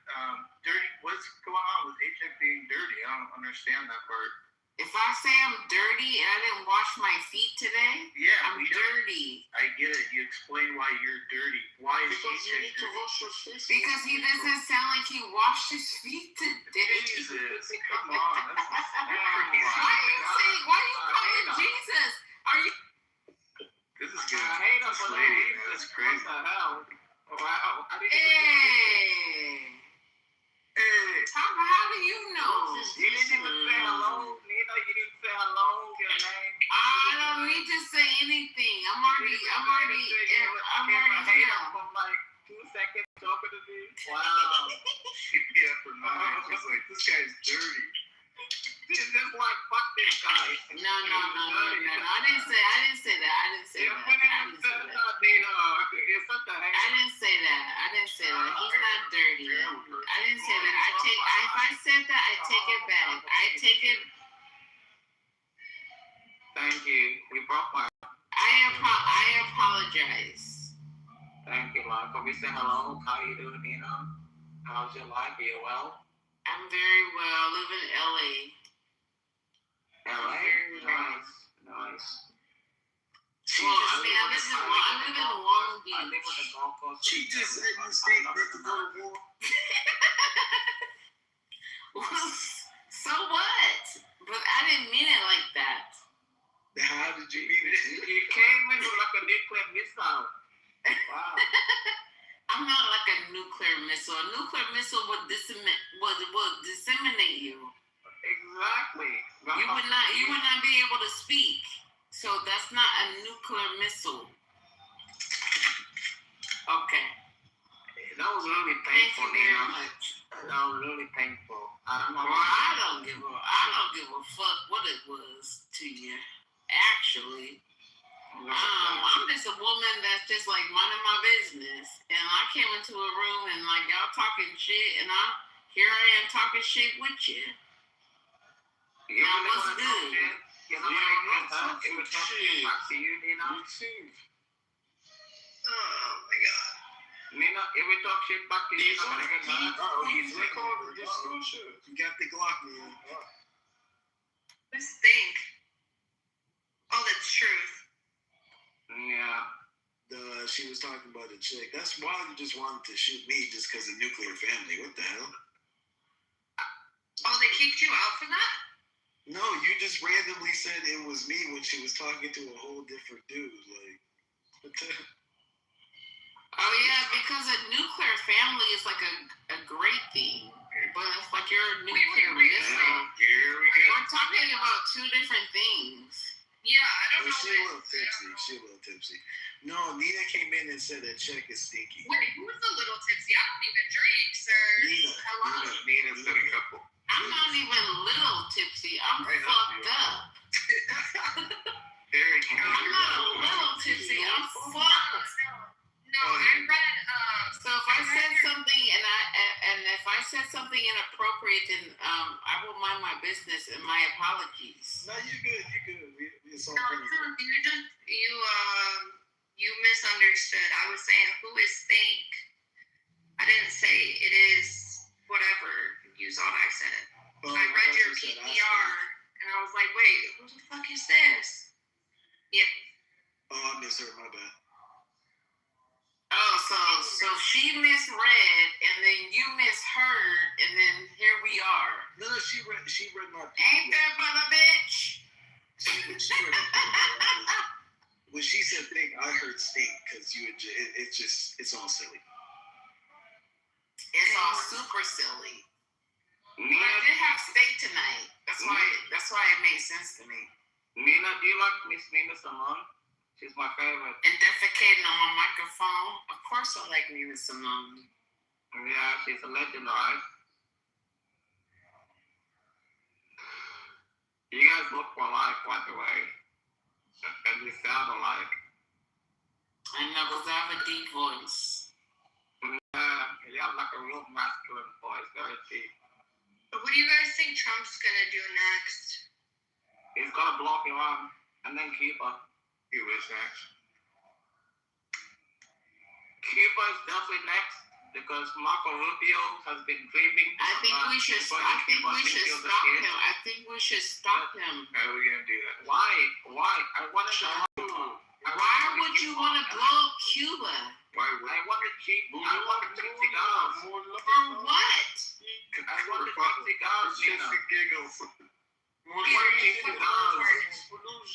dirty. What's going on with HX being dirty? I don't understand that part. If I say I'm dirty and I didn't wash my feet today, yeah, I'm dirty. I get it. You explain why you're dirty. Why is HX dirty? Because he doesn't sound like he washed his feet today. Jesus, come on. Why are you calling Jesus? Are you? This is good. I hate this lady. That's crazy. What the hell? Wow. Hey. How do you know? You didn't even say hello, Nina. You didn't say hello. Your name. I don't need to say anything. I'm already here. For like 2 seconds talking to me. Wow. Yeah, for 9. I was like, this guy's dirty. This is like fuck this guy. No. I didn't say that. I didn't say that. You're Nina. You're such a hater. I didn't say that. He's not dirty. I didn't say that. If I said that, I take it back. I take it. Thank you. You broke my. I apologize. Thank you, love. Can we say hello? How you doing, Nina? How's your life? Are you well? I'm very well. I live in LA. LA? Nice. Well, I live in Long Beach. I live on the Gulf Coast. She just said you stayed ready to go to war. So what? But I didn't mean it like that. How did you mean it? You came in like a nuclear missile. Wow. I'm not like a nuclear missile. A nuclear missile would disseminate you. Exactly. You would not be able to speak. So that's not a nuclear missile. Okay. That was really painful. Thank you very much. That was really painful. I don't give a fuck what it was to you. Actually, I'm just a woman that's just like minding my business, and I came into a room and like y'all talking shit, and here I am talking shit with you. Now what's good? You know, it was shit back to you, Nina. Oh my god. Nina, if we talk shit back to you, I'm gonna get mad. He's recording. You got the Glock, man. Who stink? Oh, that's truth. Yeah. She was talking about a chick. That's why you just wanted to shoot me just because of nuclear family. What the hell? Oh, they kicked you out for that? No, you just randomly said it was me when she was talking to a whole different dude. Like, what the hell? Oh yeah, because a nuclear family is like a great thing, but it's like you're a nuclear missile. We're talking about two different things. Yeah, I don't know. She's a little tipsy. No, Nina came in and said that check is stinky. Wait, who's a little tipsy? I don't even drink, sir. Hello. Nina said a couple. I'm not even little tipsy. I'm fucked up. I'm not a little tipsy. I'm fucked. No, I read. So if I said something and if I said something inappropriate, then I will mind my business and my apologies. No, you're good. It's all No, you misunderstood. I was saying who is stink. I didn't say it is whatever. Use all I said. I read your PPR and I was like, wait, who the fuck is this? Yeah. Oh, I misheard. My bad. Oh, so she misread, and then you misheard, and then here we are. No, she read my. Ain't that about a bitch? She read my. When she said "think," I heard "stink" because it's all silly. It's all super silly. But I did have steak tonight. That's why it made sense to me. Nina, do you like Miss Nina Simone? She's my favorite. And defecating on my microphone. Of course I like Nina Simone. Yeah, she's a legend, right? You guys look alike, by the way. And you sound alike. I know, because I have a deep voice. Yeah, you have like a real masculine voice, very deep. What do you guys think Trump's gonna do next? He's gonna block Iran and then Cuba. Cuba's next. Cuba is definitely next because Marco Rubio has been dreaming. I think we should stop him. I think we should stop him. How are we gonna do that? Why? I want to know. Why would you want to blow up Cuba? I want to cheap cigars. For what? I want to cheap cigars. Just the giggles.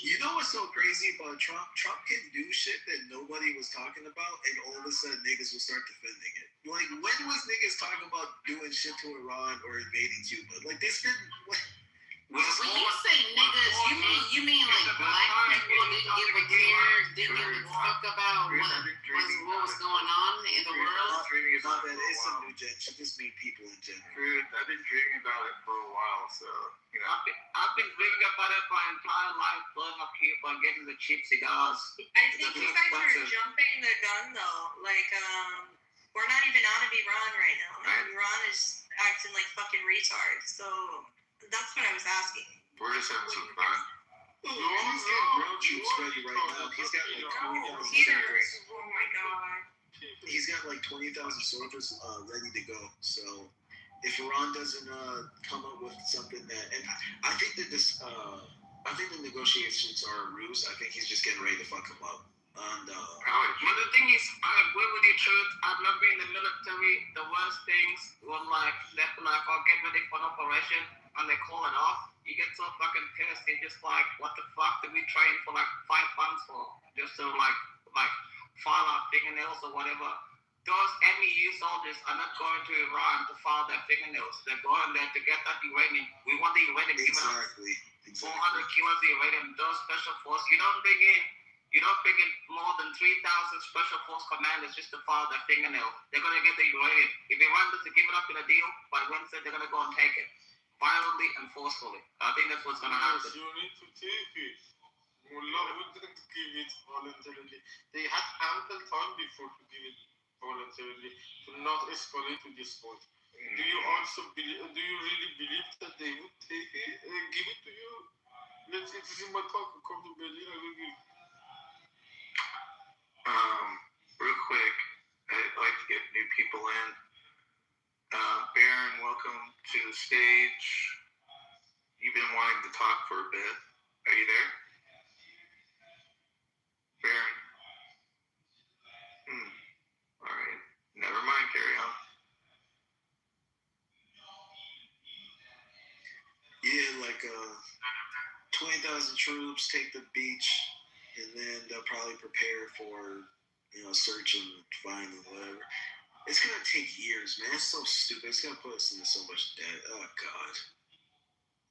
You know what's so crazy about Trump? Trump can do shit that nobody was talking about, and all of a sudden niggas will start defending it. Like, when was niggas talking about doing shit to Iran or invading Cuba? Like, this didn't. When you say niggas, you mean like black people didn't give a care, didn't give a fuck about what was going on in the world? Not that it's some new gen. She just mean people in general. Dude, I've been dreaming about it for a while, so you know, I've been dreaming about it my entire life, blowing up Cuba and getting the cheap cigars. I think you guys are jumping the gun though. Like, we're not even out of Iran right now. Right. Iran is acting like fucking retards. So that's what I was asking. We're just having some fun. He's got ground troops ready right now. He's got like 20,000 soldiers. Oh my god. He's got like 20,000 soldiers ready to go. So if Iran doesn't come up with something that, and I think that I think the negotiations are a ruse. I think he's just getting ready to fuck him up. And but the thing is, I agree with you, Truth. I remember in the military, the worst things were like, they're like, oh, get ready for an operation, and they call it off. You get so fucking pissed. You're just like, what the fuck did we train for like 5 months for? Just to like file our fingernails or whatever. those MEU soldiers are not going to Iran to file their fingernails. They're going there to get that uranium. We want the uranium. Exactly. 400 kilos of uranium. Those special forces, you don't bring in more than 3,000 special force commanders just to file their fingernail. They're going to get the uranium. If Iran doesn't give it up in a deal, by Wednesday they're going to go and take it. Violently and forcefully. I think that's what's going to happen. You need to take it. Mullah wouldn't give it voluntarily. They had ample time before to give it voluntarily, to not escalate to this point. Do you also believe? Do you really believe that they would take it, give it to you? It is in my talk. Come to Berlin. I will give. Real quick, I'd like to get new people in. Baron, welcome to the stage. You've been wanting to talk for a bit. Are you there? Baron? All right. Never mind. Carry on. Yeah, like 20,000 troops take the beach, and then they'll probably prepare for, search and find and whatever. It's gonna take years, man. It's so stupid. It's gonna put us into so much debt. Oh God.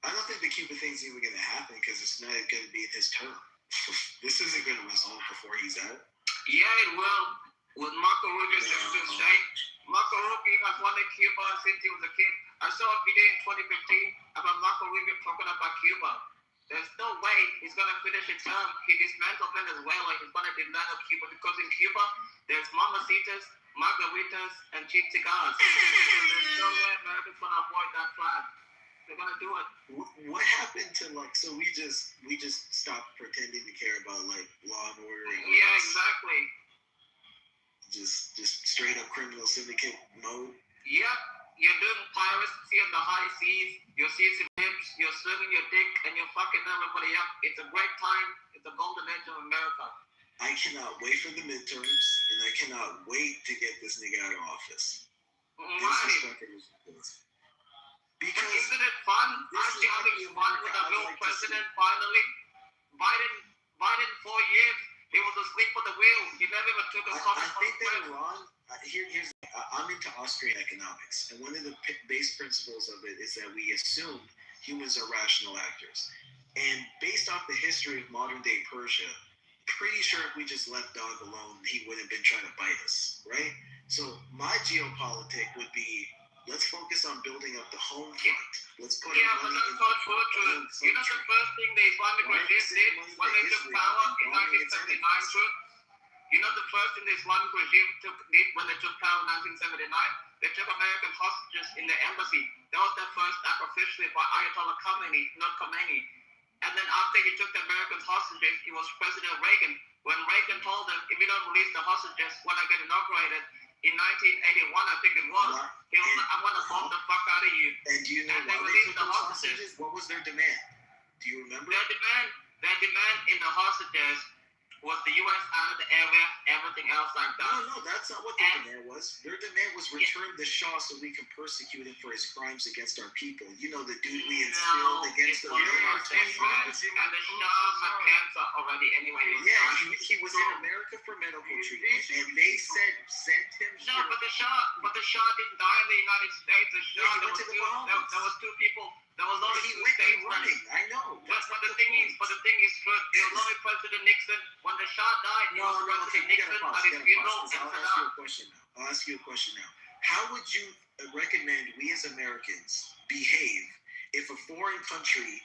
I don't think the Cuba thing's even gonna happen because it's not gonna be in his term. This isn't gonna resolve before he's out. Yeah, it will. With Marco Rubio state, Marco Rubio has wanted Cuba since he was a kid. I saw a video in 2015 about Marco Rubio talking about Cuba. There's no way he's going to finish his term. He dismantled Venezuela. He's going to dismantle Cuba because in Cuba, there's mamacitas, margaritas, and cheap cigars. There's no way America's going to avoid that flag. They're going to do it. What happened to, so we just stopped pretending to care about, law and order? Yeah, exactly. Just straight up criminal syndicate mode? Yep. You're doing piracy on the high seas. You're seizing lips. You're serving your dick, and you're fucking everybody up. It's a great time. It's a golden age of America. I cannot wait for the midterms, and I cannot wait to get this nigga out of office. Right. Because isn't it fun? Actually having fun with a real president finally. Biden 4 years, he was asleep at the wheel. He never even took a coffee. I think that Iran. I'm into Austrian economics, and one of the base principles of it is that we assume humans are rational actors. And based off the history of modern day Persia, pretty sure if we just left Dog alone, he wouldn't have been trying to bite us, right? So my geopolitic would be, let's focus on building up the home front. Let's put but that's not true. You know the first thing the Islamic regime did when they took power in 1979, You know the first thing the Islamic regime did when they took power in 1979? They took American hostages in the embassy. That was their first act officially by Ayatollah Khamenei, not Khomeini. And then after he took the American hostages, it was President Reagan. When Reagan told them, if you don't release the hostages when I get inaugurated in 1981, I think it was, I'm going to bomb the fuck out of you. And do you know why they took the hostages? What was their demand? Do you remember? Their demand in the hostages was the U.S. out of the area, everything else like that. No, that's not what their demand was. Their demand was return the Shah so we can persecute him for his crimes against our people. You know, the dude we instilled against the and the Shah had cancer already anyway. Yeah, he was in America for medical treatment, and they said send him here. No, but the Shah didn't die in the United States. The Shah, there was two people. There was only two states running. I know. But the thing is, it was only President Nixon. When the Shah died, it was President Nixon at his funeral. I'll ask you a question now. How would you recommend we as Americans behave if a foreign country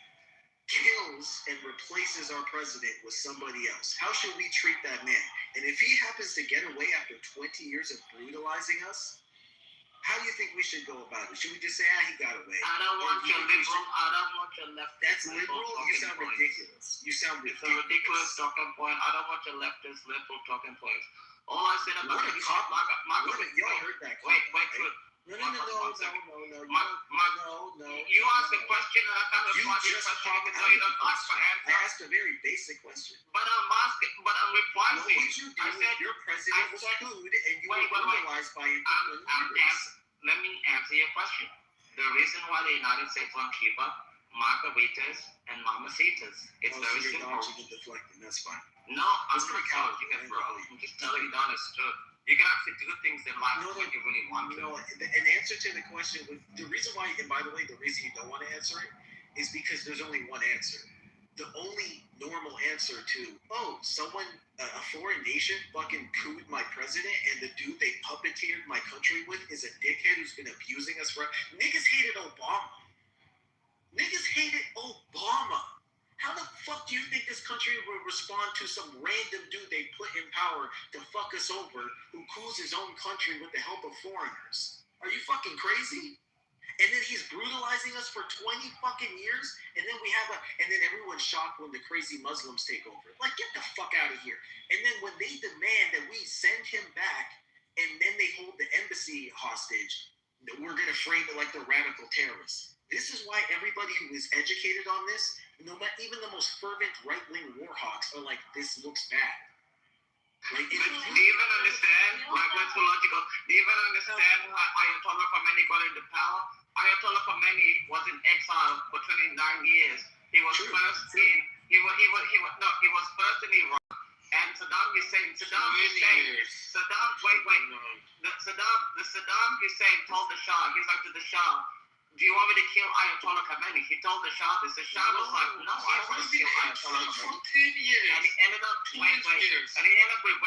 kills and replaces our president with somebody else? How should we treat that man? And if he happens to get away after 20 years of brutalizing us, how do you think we should go about it? Should we just say, he got away? I don't want your leftist. That's liberal? You sound ridiculous. It's a ridiculous talking point. I don't want your leftist liberal talking points. All I said about it, y'all heard that. Wait. No. You asked a question and I can't respond to your question even though you don't ask for answers. I asked a very basic question. But I'm replying to you. What would you do if your president was food and you were brutalized by him? Let me answer your question. The reason why the United States won Cuba, margaritas and mamacitas. It's very simple. Deflecting. That's fine. No, I'm not dodging it, bro. I'm just telling you the honest truth. You can actually do things in life when you really want to. No, an answer to the question, the reason why, and by the way, the reason you don't want to answer it is because there's only one answer. The only normal answer to, someone, a foreign nation fucking cooed my president and the dude they puppeteered my country with is a dickhead who's been abusing us for... Niggas hated Obama. How the fuck do you think this country would respond to some random dude they put in power to fuck us over who coups his own country with the help of foreigners? Are you fucking crazy? And then he's brutalizing us for 20 fucking years, and then everyone's shocked when the crazy Muslims take over. Like, get the fuck out of here. And then when they demand that we send him back, and then they hold the embassy hostage, we're gonna frame it like they're radical terrorists. This is why everybody who is educated on this, even the most fervent right-wing war hawks are like, this looks bad. Like, do you even understand? Like, let's go logical. Do you even understand how Ayatollah Khomeini got into power? Ayatollah Khomeini was in exile for 29 years. He was first in Iraq, and Saddam Hussein told the Shah, he's like to the Shah, do you want me to kill Ayatollah Khomeini? He told the Shah this. The Shah was like, no, I don't want to kill Ayatollah Khomeini. For 10 years. And he ended up, with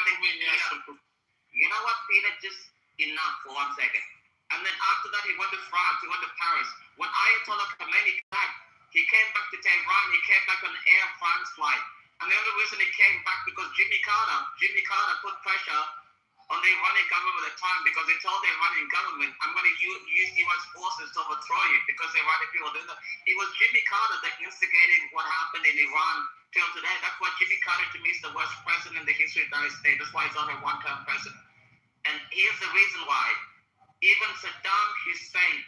you know what, Peter, just enough for 1 second. And then after that, he went to France, he went to Paris. When Ayatollah Khomeini came back, he came back to Tehran, he came back on an Air France flight. And the only reason he came back because Jimmy Carter put pressure on the Iranian government at the time, because they told the Iranian government, I'm going to use U.S. forces to overthrow you, because the Iranian people didn't know. It was Jimmy Carter that instigated what happened in Iran till today. That's why Jimmy Carter, to me, is the worst president in the history of the United States. That's why he's only a one-term president. And here's the reason why. Even Saddam Hussein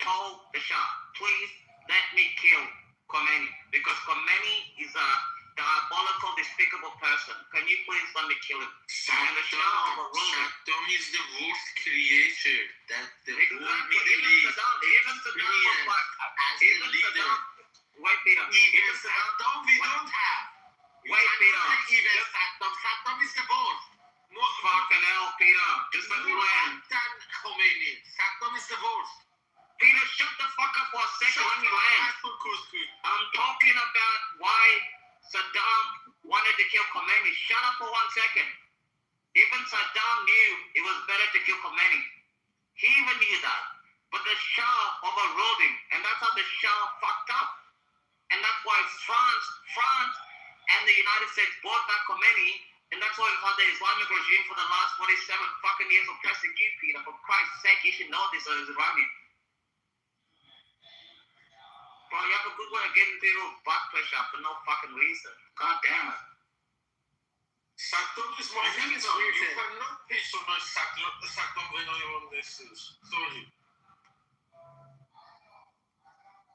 told the Shah, please let me kill Khomeini, because Khomeini is a diabolical, despicable person. Can you please let me kill him? And the Shah overruled it. Saddam is the worst creator that the whole Middle East Even Saddam was like, even Saddam, wait, Peter. Even Saddam, we don't have. Wait, Peter. Even Saddam is the worst. Fucking hell, Peter. Just let me land. Khomeini. Saddam is the worst. Peter, shut the fuck up for a second. Let me land. I'm talking about why Saddam wanted to kill Khomeini. Shut up for 1 second. Even Saddam knew it was better to kill Khomeini. He even knew that. But the Shah overruled him. And that's how the Shah fucked up. And that's why France and the United States brought back Khomeini. And that's why we've had the Islamic regime for the last 47 fucking years oppressing you, Peter. For Christ's sake, you should know this as Iranian. Bro, you have a good way of getting people back pressure for no fucking reason. God damn it. Saddam is my hero. You cannot pay so much Saddam when I on this is. Sorry.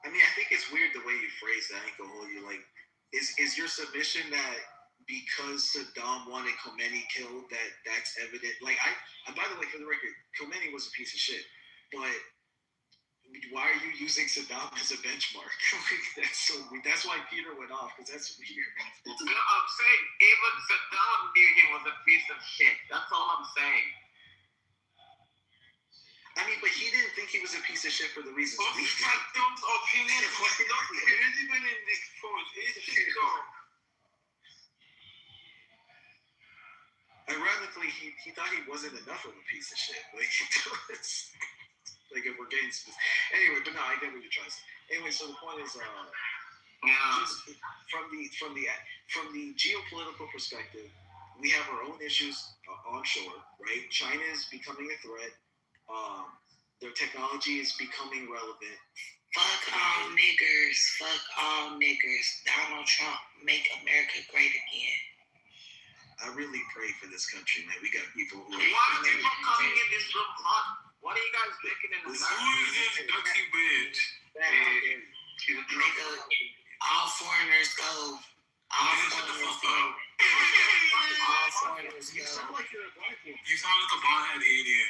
I mean, I think it's weird the way you phrase that. I ain't gonna hold you. Like, is your submission that because Saddam wanted Khomeini killed, that's evident? Like, and by the way, for the record, Khomeini was a piece of shit. But why are you using Saddam as a benchmark? That's so weird. That's why Peter went off, because that's weird. No, I'm saying even Saddam knew he was a piece of shit. That's all I'm saying. I mean, but he didn't think he was a piece of shit for the reasons we did. Saddam's opinion was not credible in this point. Ironically, he thought he wasn't enough of a piece of shit. Like, like if we're getting specific. Anyway, but no, I get what you're trying to say. Anyway, so the point is, just from the geopolitical perspective, we have our own issues onshore, right? China is becoming a threat. Their technology is becoming relevant. Fuck all niggers. Fuck all niggers. Donald Trump, make America great again. I really pray for this country, man. We got people who are... Why are people coming in this room hot? What are you guys thinking in the back? Who is this dirty bitch? Nigga, all foreigners go. All foreigners go. All foreigners go. You sound like you're a black woman. You sound like a blonde alien.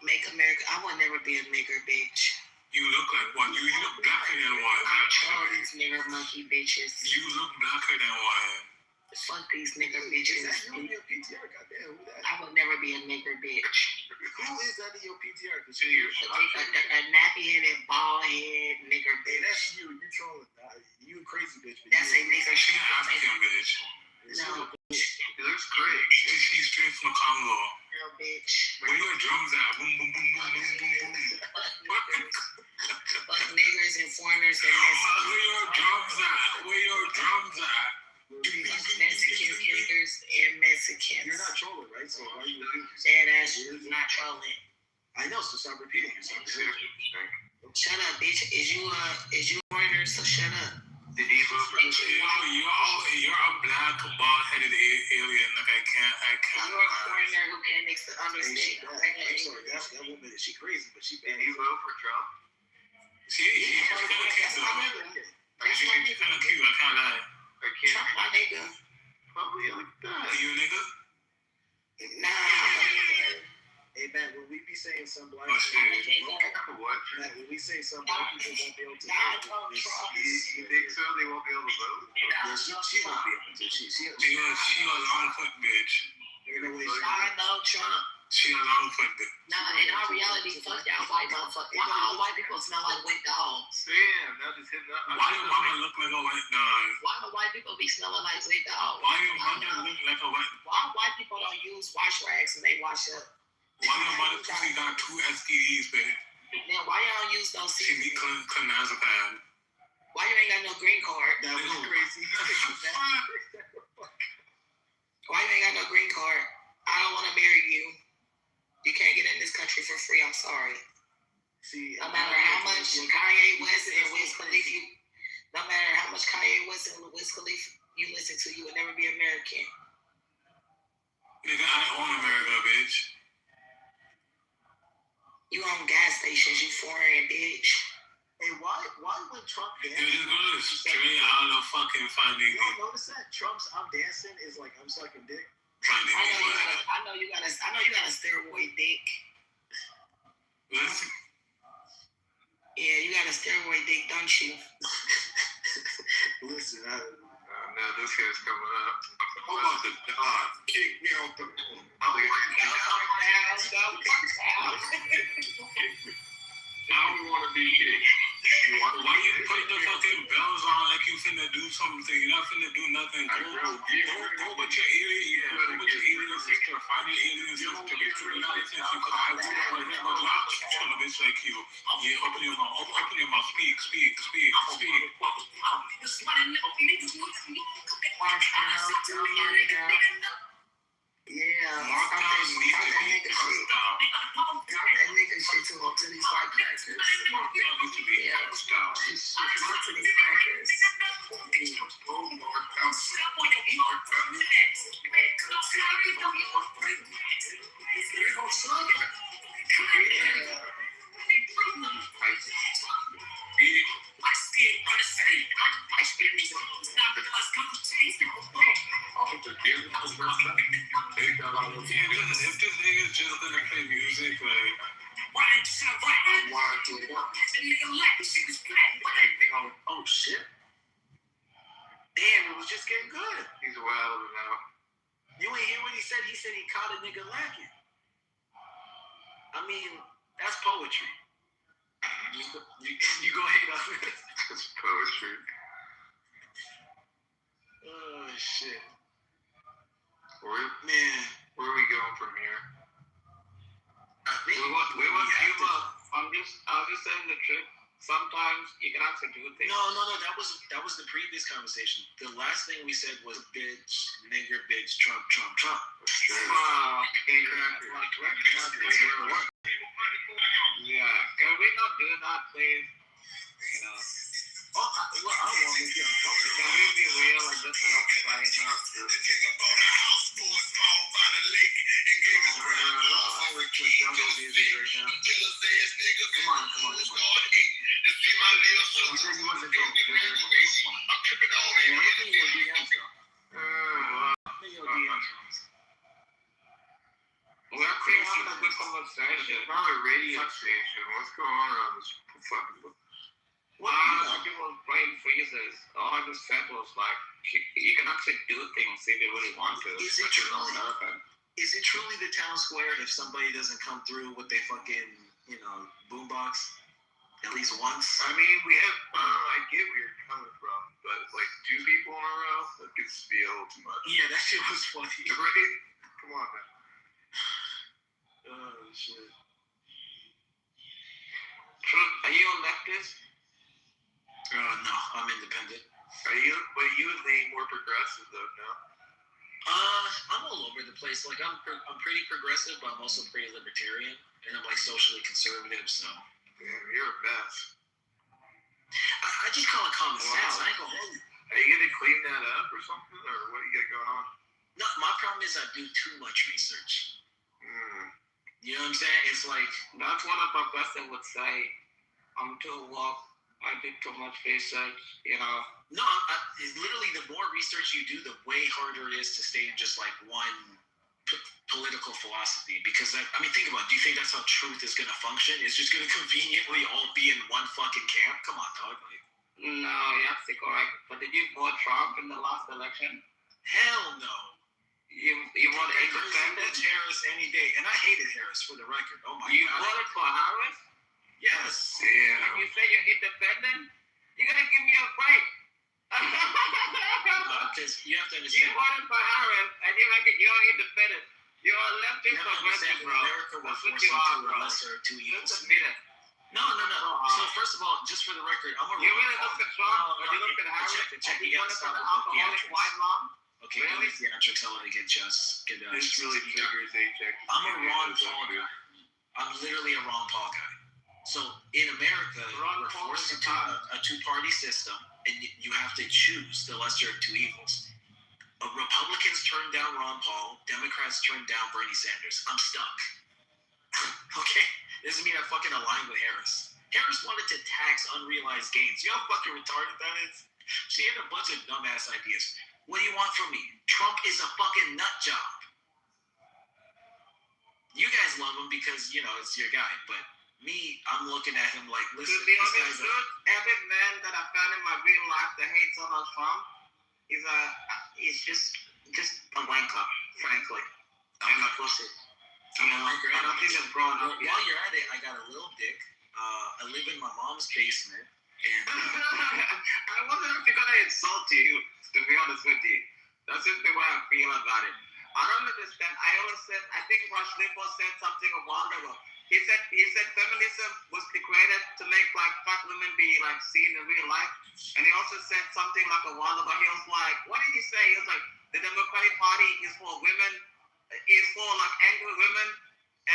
Make America... I will never be a nigger bitch. You look like one. You look blacker than one. I troll these nigger monkey bitches. You look blacker than one. Fuck these nigger bitches. Is that you in your PTR? Goddamn, who that? I would never be a nigger bitch. Who is that in your PTR? Cause A nappy-headed, bald-head nigger hey, bitch. that's you. You trolling. You a crazy bitch. But That's a nigger. She's an African bitch. No, It looks great. She's straight from Congo. no, bitch. Where your drums at? Boom, boom, boom, boom, boom, boom, boom. Fuck niggers and foreigners and Mexicans. Where your drums at? Where your drums at? Mexicans, niggers, and Mexicans. You're not trolling, right? So why are you repeating yourself? Dead ass, not trolling. I know, so stop repeating yourself. Shut up, bitch. Is you foreigner? So shut up. Did he vote for You're a black, bald-headed alien. Like I can't. You're a foreigner who can't understand. I'm sorry, that woman, she crazy, but she Did he vote for Trump? She's kind of cute though. She's kind of cute. I can't lie. Trump, my nigga. Oh, yeah, look at that. Are you a nigga? Nah, I'm a nigga. Hey, Matt, when we be saying some black Oh, shit. What? Matt, when we say some black people won't be able to vote, You think so? They won't be able to vote? yeah, she won't be able to. She She a long foot bitch. ain't no way I know Trump. She a long foot bitch. Nah, in our reality, fuck y'all white motherfuckers. Why all white people smell like wet dogs? Damn, that just hit that. Why your mama look like a white dog? Why do white people be smelling like wet dogs? Why your mother look like a white? Why white people don't use wash rags when they wash up? Why your mother pussy got 2 STDs, baby? Then why y'all use those She be seasonings? clonazepam. Why you ain't got no green card? that was crazy. Why you ain't got no green card? I don't want to marry you. You can't get in this country for free. I'm sorry. See, No matter how much Kanye West and Wiz Khalifa, no matter how much Kanye West and Wiz Khalifa you listen to, you would never be American. Nigga, I own America, bitch. You own gas stations, you foreign bitch. Hey, why when Trump You dances? just go straight out of fucking finding You don't notice that Trump's "I'm dancing" is like I'm sucking dick. I know you got a steroid dick. Listen. Yeah, you got a steroid dick, don't you? Listen, now this guy's coming up. How about the dog? Kick me off the moon. Now we want to be kicked. Why you put the fucking bells on like you finna do something? You're not finna do nothing. Go with your alien. Go with your alien sister. Find your alien sister. You're not a sense. You could have a bitch like you. Yeah, open your mouth. Open your mouth. Speak. Yeah, Mark down needs to be pressed down. that nigga shit to these white crackers. Mark down needs to be pressed down. To these crackers. If this nigga's just gonna play music, like. oh shit! Damn, it was just getting good. He's wild now. You ain't hear what he said? He said he caught a nigga lacking. I mean, that's poetry. You go ahead on it. That's poetry. Oh shit. Where Man, are we going from here? We want humor. I was just saying the truth. Sometimes you can actually do things. No. That was the previous conversation. The last thing we said was bitch, nigger, bitch, Trump. Yeah. Can we not do that, please? You know. I don't want to make you uncomfortable. Can we be real and just not try it out? Come on. You said you wasn't going. Hey, I'm looking at your DMs though. We're actually having a good conversation. Not a radio station. What's going on around this fucking book? Some people brain freezes. All I just said was like, you can actually do things if you really want to. Is it truly the town square if somebody doesn't come through with their fucking, boombox at least once? I mean, we have, I get where you're coming from, but like 2 people in a row, that gets to be a little too much. Yeah, that shit was funny. Right? Come on, man. Oh, shit. Are you a leftist? No, I'm independent. But you would lean more progressive though, no? I'm all over the place. Like I'm pretty progressive, but I'm also pretty libertarian, and I'm like socially conservative. So yeah, you're a mess. I just call it common sense. I ain't gonna hold you. Are you gonna clean that up or something, or what do you got going on? No, my problem is I do too much research. You know what I'm saying? It's like that's what a professor would say. I'm too woke. I did too much research, No, literally the more research you do, the way harder it is to stay in just like one political philosophy. Because, think about it. Do you think that's how truth is going to function? It's just going to conveniently all be in one fucking camp? Come on, dog. No, you're absolutely correct. But did you vote Trump in the last election? Hell no. You voted independent? Harris any day. And I hated Harris, for the record. Oh my God. You voted for Harris? Yes. Yeah. And you say you're independent? You're going to give me a break. Because you have to understand. You voted for Harris, and you make it you're independent. You're a leftist progressive, bro. America will force you to a lesser of 2 evils. Just admit it. No. So first of all, just for the record, I'm a You really look at Trump, and you look at Harris, check. and you voted for the alcoholic white mom? Okay, really? Theatrics, I want to get just. This really triggers H.X. I'm a Ron Paul guy. I'm literally a Ron Paul guy. So in America, we're forced into a 2-party system, and you have to choose the lesser of 2 evils. Republicans turned down Ron Paul. Democrats turned down Bernie Sanders. I'm stuck. Okay? Doesn't mean I fucking align with Harris. Harris wanted to tax unrealized gains. You know how fucking retarded that is? She had a bunch of dumbass ideas. What do you want from me? Trump is a fucking nut job. You guys love him because, it's your guy. But me, I'm looking at him like, listen, to be honest, every man that I found in my real life that hates Donald Trump is just a wanker, frankly. And a pussy. I don't think it's growing up yet. While you're at it, I got a little dick. I live in my mom's basement. And I wasn't actually gonna insult you, to be honest with you. That's just the way I feel about it. I don't understand. I think Rush Limbaugh said something a while ago. He said feminism was created to make like fat women be like seen in real life. And he also said something like a while ago. He was like, what did he say? He was like, the Democratic Party is for women, is for like angry women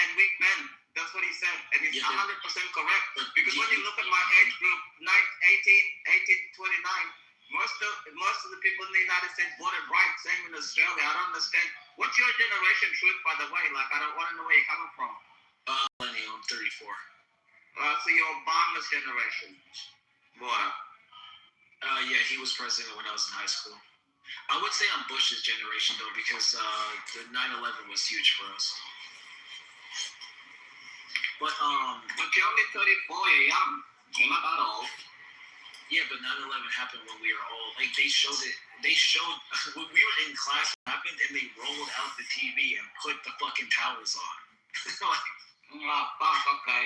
and weak men. That's what he said. And he's 100% correct. Because when you look at my age group, 18 to 29, most of the people in the United States voted right. Same in Australia. I don't understand. What's your generation truth, by the way? Like, I don't want to know where you're coming from. Millennial, I'm 34. So you're Obama's generation. What? Yeah, he was president when I was in high school. I would say I'm Bush's generation, though, because the 9/11 was huge for us. But you're only 34, you're young. You're not that old. Yeah, but 9/11 happened when we were all, like, they showed when we were in class, it happened, and they rolled out the TV and put the fucking towers on. Oh, fuck, okay.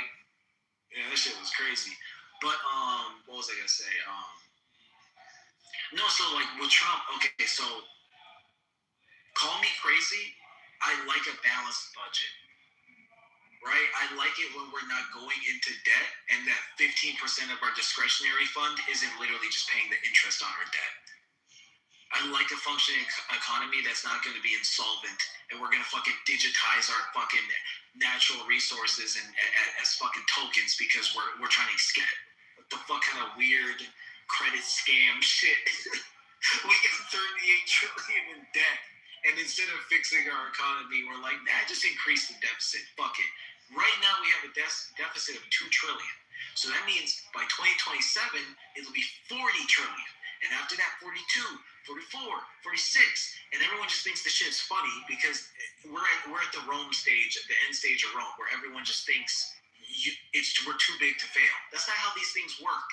Yeah, that shit was crazy. But, what was I gonna say? No, so, like, with Trump, okay, so, call me crazy, I like a balanced budget. Right? I like it when we're not going into debt and that 15% of our discretionary fund isn't literally just paying the interest on our debt. I like a functioning economy that's not going to be insolvent and we're going to fucking digitize our fucking natural resources and as fucking tokens because we're trying to get what the fuck kind of weird credit scam shit. We get 38 trillion in debt. And instead of fixing our economy, we're like, nah, just increase the deficit. Fuck it. Right now, we have a deficit of $2 trillion. So that means by 2027, it'll be 40 trillion. And after that, 42, 44, 46. And everyone just thinks the shit's funny because we're at the Rome stage, the end stage of Rome, where everyone just thinks we're too big to fail. That's not how these things work.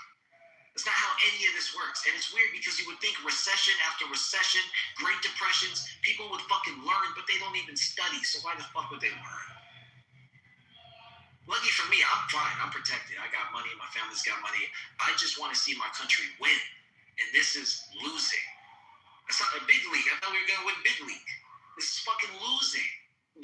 That's not how any of this works. And it's weird because you would think recession after recession, Great Depressions, people would fucking learn, but they don't even study. So why the fuck would they learn? Lucky for me, I'm fine. I'm protected. I got money. My family's got money. I just want to see my country win. And this is losing. It's not a big league. I thought we were going to win big league. This is fucking losing.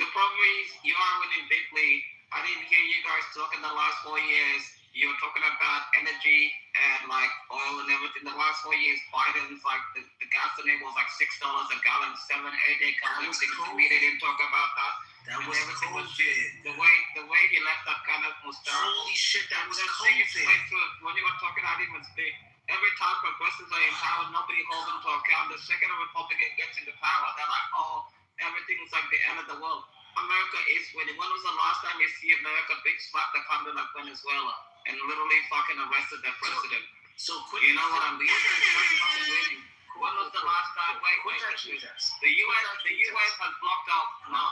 The problem is you are winning big league. I didn't hear you guys talk in the last 4 years. You were talking about energy and like oil and everything. The last 4 years, Biden's like the gasoline was like $6 a gallon, 7, 8 gallons. We didn't talk about that. That was everything COVID. Was the way he left that kind of was terrible. Holy shit, that was COVID. COVID. When you were talking, I didn't even speak. Every time progressives are in power, nobody holds them to account. The second a Republican gets into power, they're like, oh, everything is like the end of the world. America is winning. When was the last time you see America big slap the country like Venezuela and literally fucking arrested their president? So quick. You know what I mean? Winning. When was the last time? Wait. The U.S. has blocked off. No.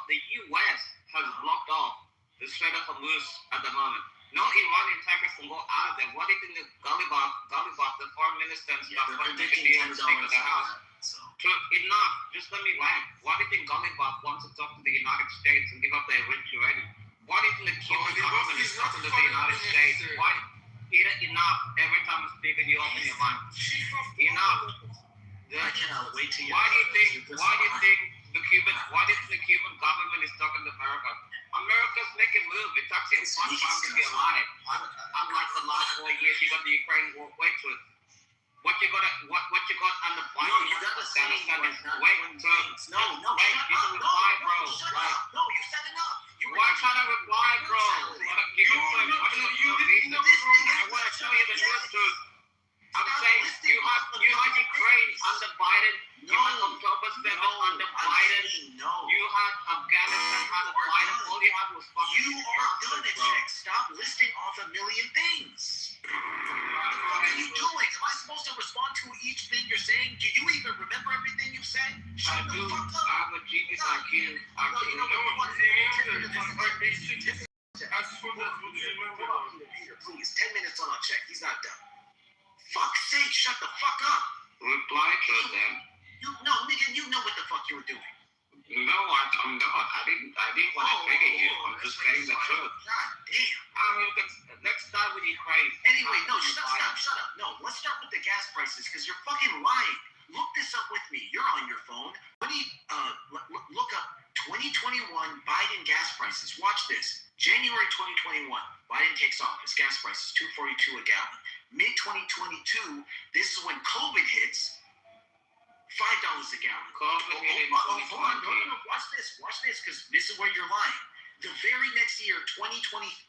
The U.S. has blocked off the Strait of Hormuz at the moment. No Iranian tankers can go out of there. What if in the Ghalibaf, the foreign minister and stuff, want to make a deal and speak to the house? So enough. Just let me land. What if in Ghalibaf wants to talk to the United States and give up their rich uranium? What if in the Cuban government is talking to the United States? Why? Enough. Every time I'm speaking, you open your mind. Enough. I cannot wait to hear. Why do you think the Cuban government is talking to America? America's making moves. It's actually a fun time to be alive. Unlike the last 4 years, you got the Ukraine war. Wait to it. What you got on the Biden? No, you gotta say wait. No, Wait, shut up. You can reply, bro. No, you said enough. Why can't I reply, bro? I want to tell you the truth. I'm saying you had Ukraine under Biden. You had October 7th under Biden. You had Afghanistan under Biden. All you had was fucking. You are done at check. Stop listing off a million things. What are you doing? Am I supposed to respond to each thing you're saying? Do you even remember everything you said? Shut the fuck up. I have a genius IQ. Please, 10 minutes on check. He's not done. Fuck's sake, shut the fuck up. Reply to them. Nigga, you know what the fuck you were doing. No, I'm not. I didn't want to trigger you. I'm just saying the truth. God damn. Next time with Ukraine. Anyway, no, shut up. No, let's start with the gas prices because you're fucking lying. Look this up with me. You're on your phone. Look up 2021 Biden gas prices. Watch this. January 2021, Biden takes office. Gas prices $2.42 a gallon. Mid 2022, this is when COVID hits. $5 a gallon. Hold on. No. Watch this, because this is where you're lying. The very next year, 2023,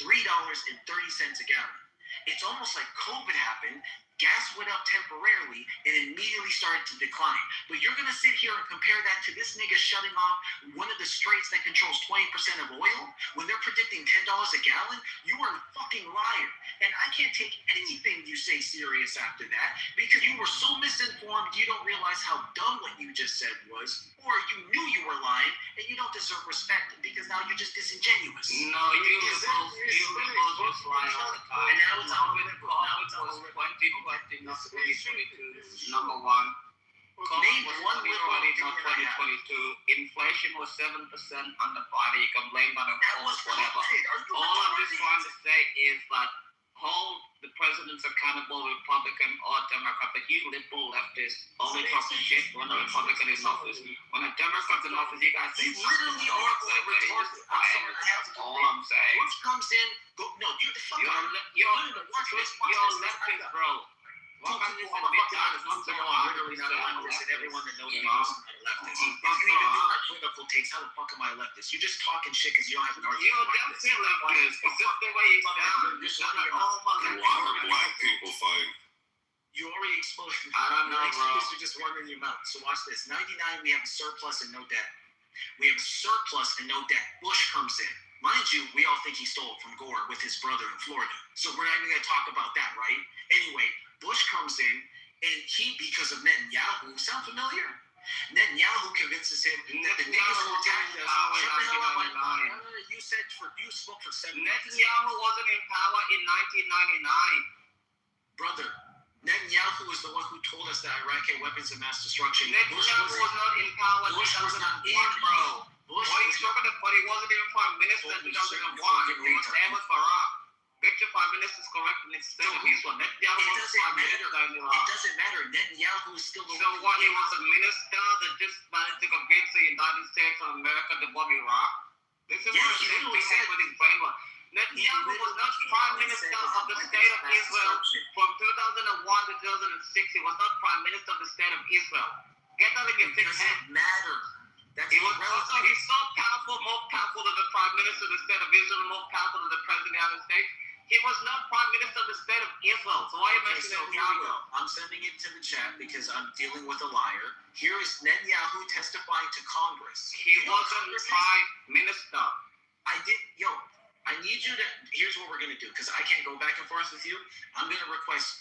$3.30 a gallon. It's almost like COVID happened. Gas went up temporarily and immediately started to decline. But you're going to sit here and compare that to this nigga shutting off one of the straits that controls 20% of oil when they're predicting $10 a gallon? You are a fucking liar. And I can't take anything you say serious after that because you were so misinformed you don't realize how dumb what you just said was, or you knew you were lying and you don't deserve respect because now you're just disingenuous. No, you liberals just lie all the time. And now it's all COVID was 2020, not 2022. Number one. Name one liberal not 2022. Inflation was 7% on the body. You can blame on whatever. All I'm just trying to say is that hold the presidents accountable, Republican or Democrat, but you liberal leftists only talking shit when a Republican is in office. When a Democrat's in office, you guys say literally all that's all I'm saying. Bush comes in, you're the fuck you're leftist, bro. I'm literally not a leftist, and everyone that knows me knows I'm not a leftist. If you even know my political takes, how the fuck am I a leftist? You're just talking shit because you don't have an argument. You're definitely a leftist. It's just the way you sound. Why do black people fight? You already exposed me. I don't know, bro. You're just running your mouth. So watch this. 99, we have a surplus and no debt. We have a surplus and no debt. Bush comes in. Mind you, we all think he stole it from Gore with his brother in Florida. So we're not even going to talk about that, right? Anyway, Bush comes in, and he, because of Netanyahu, sound familiar? Netanyahu convinces him that the niggas who attacked us. Shut the hell up. You spoke for 7 minutes. Netanyahu wasn't in power in 1999. Brother, Netanyahu was the one who told us that Iraq had weapons of mass destruction. Netanyahu was not in power. Bush was not in, bro. What are you talking about? He wasn't even prime minister in 2001. It was Ahmed Barak. Get your prime minister's correct and instead of Israel. Netanyahu was prime minister in Iraq. It doesn't matter. Netanyahu is still the So what? He was a minister that just managed to convince the United States of America to bomb Iraq. This is what he literally said with his brainwash. Netanyahu was not prime minister of the state of Israel from 2001 to 2006. He was not prime minister of the state of Israel. Get that in your thick head. It doesn't matter. He was also, he's so powerful, more powerful than the prime minister of the state of Israel, more powerful than the president of the United States. He was not prime minister of the state of Israel. So why are you mentioning Netanyahu? I'm sending it to the chat because I'm dealing with a liar. Here is Netanyahu testifying to Congress. He wasn't prime minister. I need you to, here's what we're going to do, because I can't go back and forth with you. I'm going to request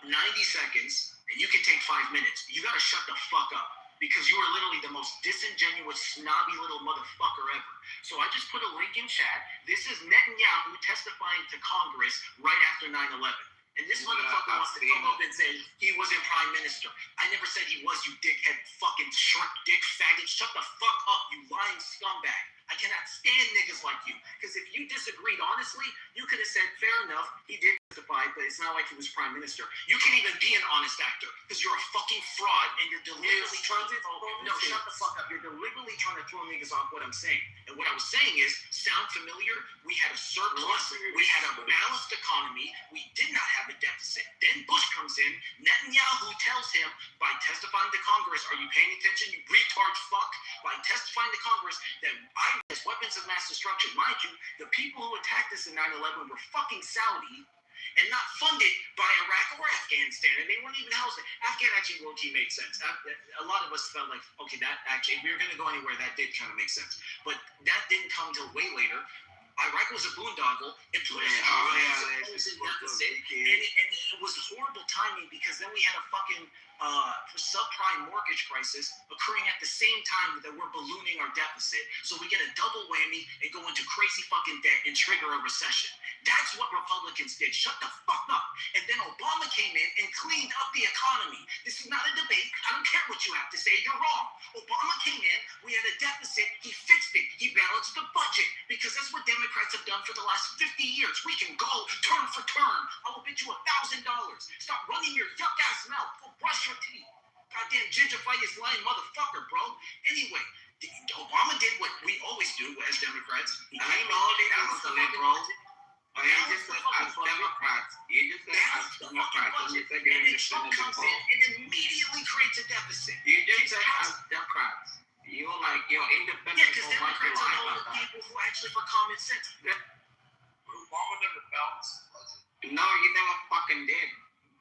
90 seconds, and you can take 5 minutes. You got to shut the fuck up, because you are literally the most disingenuous, snobby little motherfucker ever. So I just put a link in chat. This is Netanyahu testifying to Congress right after 9/11. And this motherfucker wants to come up and say he wasn't prime minister. I never said he was, you dickhead, fucking shrimp dick faggot. Shut the fuck up, you lying scumbag. I cannot stand niggas like you. Because if you disagreed honestly, you could have said, fair enough, he did testify, but it's not like he was prime minister. You can't even be an honest actor because you're a fucking fraud and you're deliberately trying to no, shut the fuck up. You're deliberately trying to throw niggas off what I'm saying. And what I was saying is, sound familiar? We had a surplus, we had a balanced economy, we did not have a deficit. Then Bush comes in, Netanyahu tells him, by testifying to Congress, are you paying attention, you retard fuck? By testifying to Congress that weapons of mass destruction. Mind you, the people who attacked us in 9/11 were fucking Saudi and not funded by Iraq or Afghanistan, and they weren't even housed. Afghan actually low-key made sense. A lot of us felt like, okay, that actually, if we were going to go anywhere, that did kind of make sense. But that didn't come until way later. Iraq was a boondoggle. It put us in deficit, and it was horrible timing because then we had a fucking subprime mortgage crisis occurring at the same time that we're ballooning our deficit. So we get a double whammy and go into crazy fucking debt and trigger a recession. That's what Republicans did. Shut the fuck up. And then Obama came in and cleaned up the economy. This is not a debate. I don't care what you have to say. You're wrong. Obama came in. We had a deficit. He fixed it. He balanced the budget because that's what Democrats have done for the last 50 years. We can go turn for turn. I will bet you $1,000. Stop running your yuck ass mouth. Go brush your teeth. Goddamn gingivitis lying motherfucker, bro. Anyway, Obama did what we always do as Democrats. I know that was a liberal. But he just said as Democrats. He just said as Democrats. And he said you're independent. Comes in and immediately creates a deficit. You just said as Democrats. You're independent. Yeah, because Democrats are the only people who actually for common sense. Obama never balanced the budget. No, he never fucking did.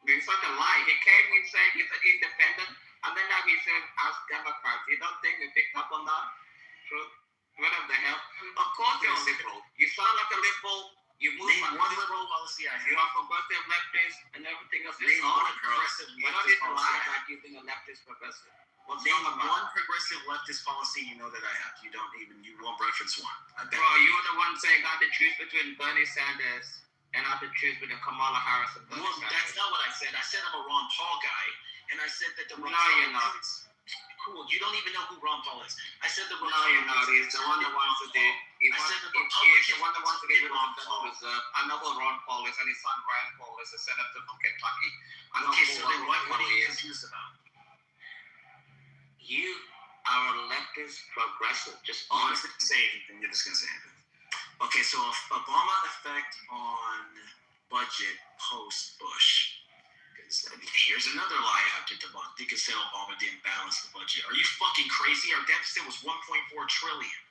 It's such a lie. He came and said he's an independent, and then now he says as Democrats. You don't think we picked up on that? Whatever the hell. Of course you're a liberal. You sound like a liberal. You move Name one liberal policy I You have. are progressive leftist and everything else. Name one progressive You don't need to leftist lie policy. about you being a leftist progressive. What's Name wrong about one progressive leftist policy you know that I have. You won't reference one. I bet. Bro, you were the one saying I had to choose between Bernie Sanders and I had to choose between Kamala Harris and Bernie Sanders. That's not what I said. I said I'm a Ron Paul guy, and I said that the No, you're not. Cool. You don't even know who Ron Paul is. I said the No, you're not. He's the one that wants to do. He's the one that wants to get rid of the Federal Reserve. I know who Ron Paul is, and his son Rand Paul is a senator from Kentucky. I know Okay, who so then what Ron are Paul you is. confused about? You are a leftist progressive. Just I'm honest. just gonna say anything. You're just gonna say anything. Okay, so Obama effect on budget post Bush. Here's another lie I have to debunk. You can say Obama didn't balance the budget. Are you fucking crazy? Our deficit was 1.4 trillion.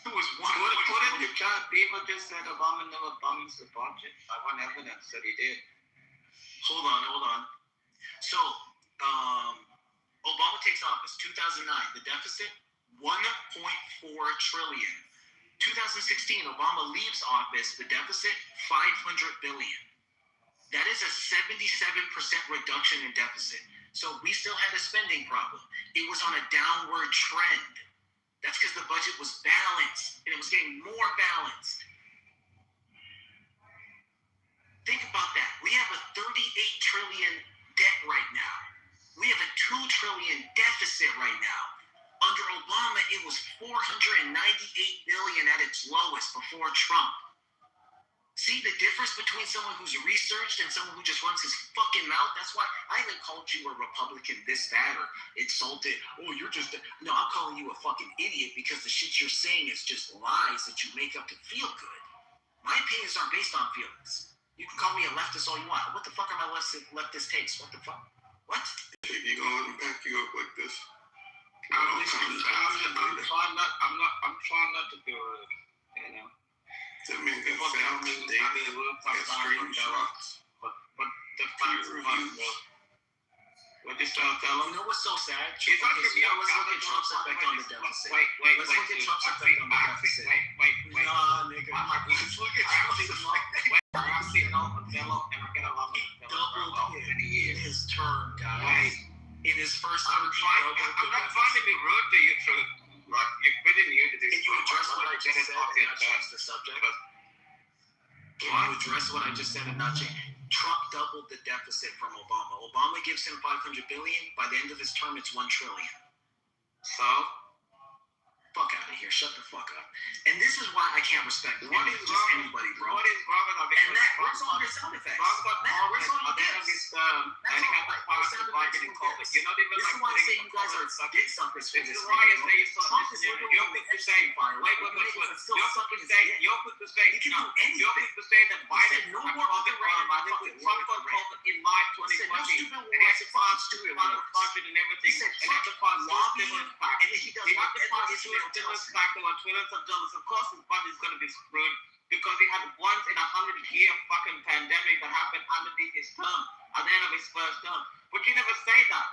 It was one. Put it in the chat. People just said Obama never balanced the budget. I want evidence that he did. Hold on. So, Obama takes office 2009. The deficit 1.4 trillion. 2016, Obama leaves office. The deficit 500 billion. That is a 77% reduction in deficit. So we still had a spending problem. It was on a downward trend. That's because the budget was balanced, and it was getting more balanced. trillion debt right now. We have a $2 trillion deficit right now. Under Obama, it was $498 billion at its lowest before Trump. See the difference between someone who's researched and someone who just runs his fucking mouth? That's why I haven't called you a Republican this, that, or insulted. Oh, you're just... No, I'm calling you a fucking idiot because the shit you're saying is just lies that you make up to feel good. My opinions aren't based on feelings. You can call me a leftist all you want. What the fuck are my leftist takes? What the fuck? What? You gonna let him back you up like this? I'm trying not to do it, you know. That man got family, dating, got stream shots. But the facts are funny, bro. What you tell him? You know what's so sad? Let's look at Trump's effect on the deficit. Let's look at Trump's effect on the deficit. Wait. Nah, nigga. Let's look at Trump's effect. I'm seeing Othello, and I get a lot of Othello in his term, guys. In his first term, I'm not trying to be rude to you, Truth. Like, you're putting you to this. Can you address what I just said and not change the subject? Can you address what I just said and not change? Trump doubled the deficit from Obama. Obama gives him $500 billion. By the end of his term, it's $1 trillion. So, fuck out of here. Shut the fuck up. And this is why I can't respect what is just anybody, bro. What is wrong with and that, where's all your sound effects? Where's all your gifts? And he got the positive marketing COVID. You're not even this is why I say you guys are dick suckers for this. This is why I say you're quick to say, wait. You're quick to say that Biden had COVID in March 2020, and he has to pass budget and everything, and has to pass stimulus pack. He has to pass stimulus pack over trillions of dollars. Of course, his budget is going to be screwed because he had once in 100-year fucking pandemic that happened underneath his term at the end of his first term. But you never say that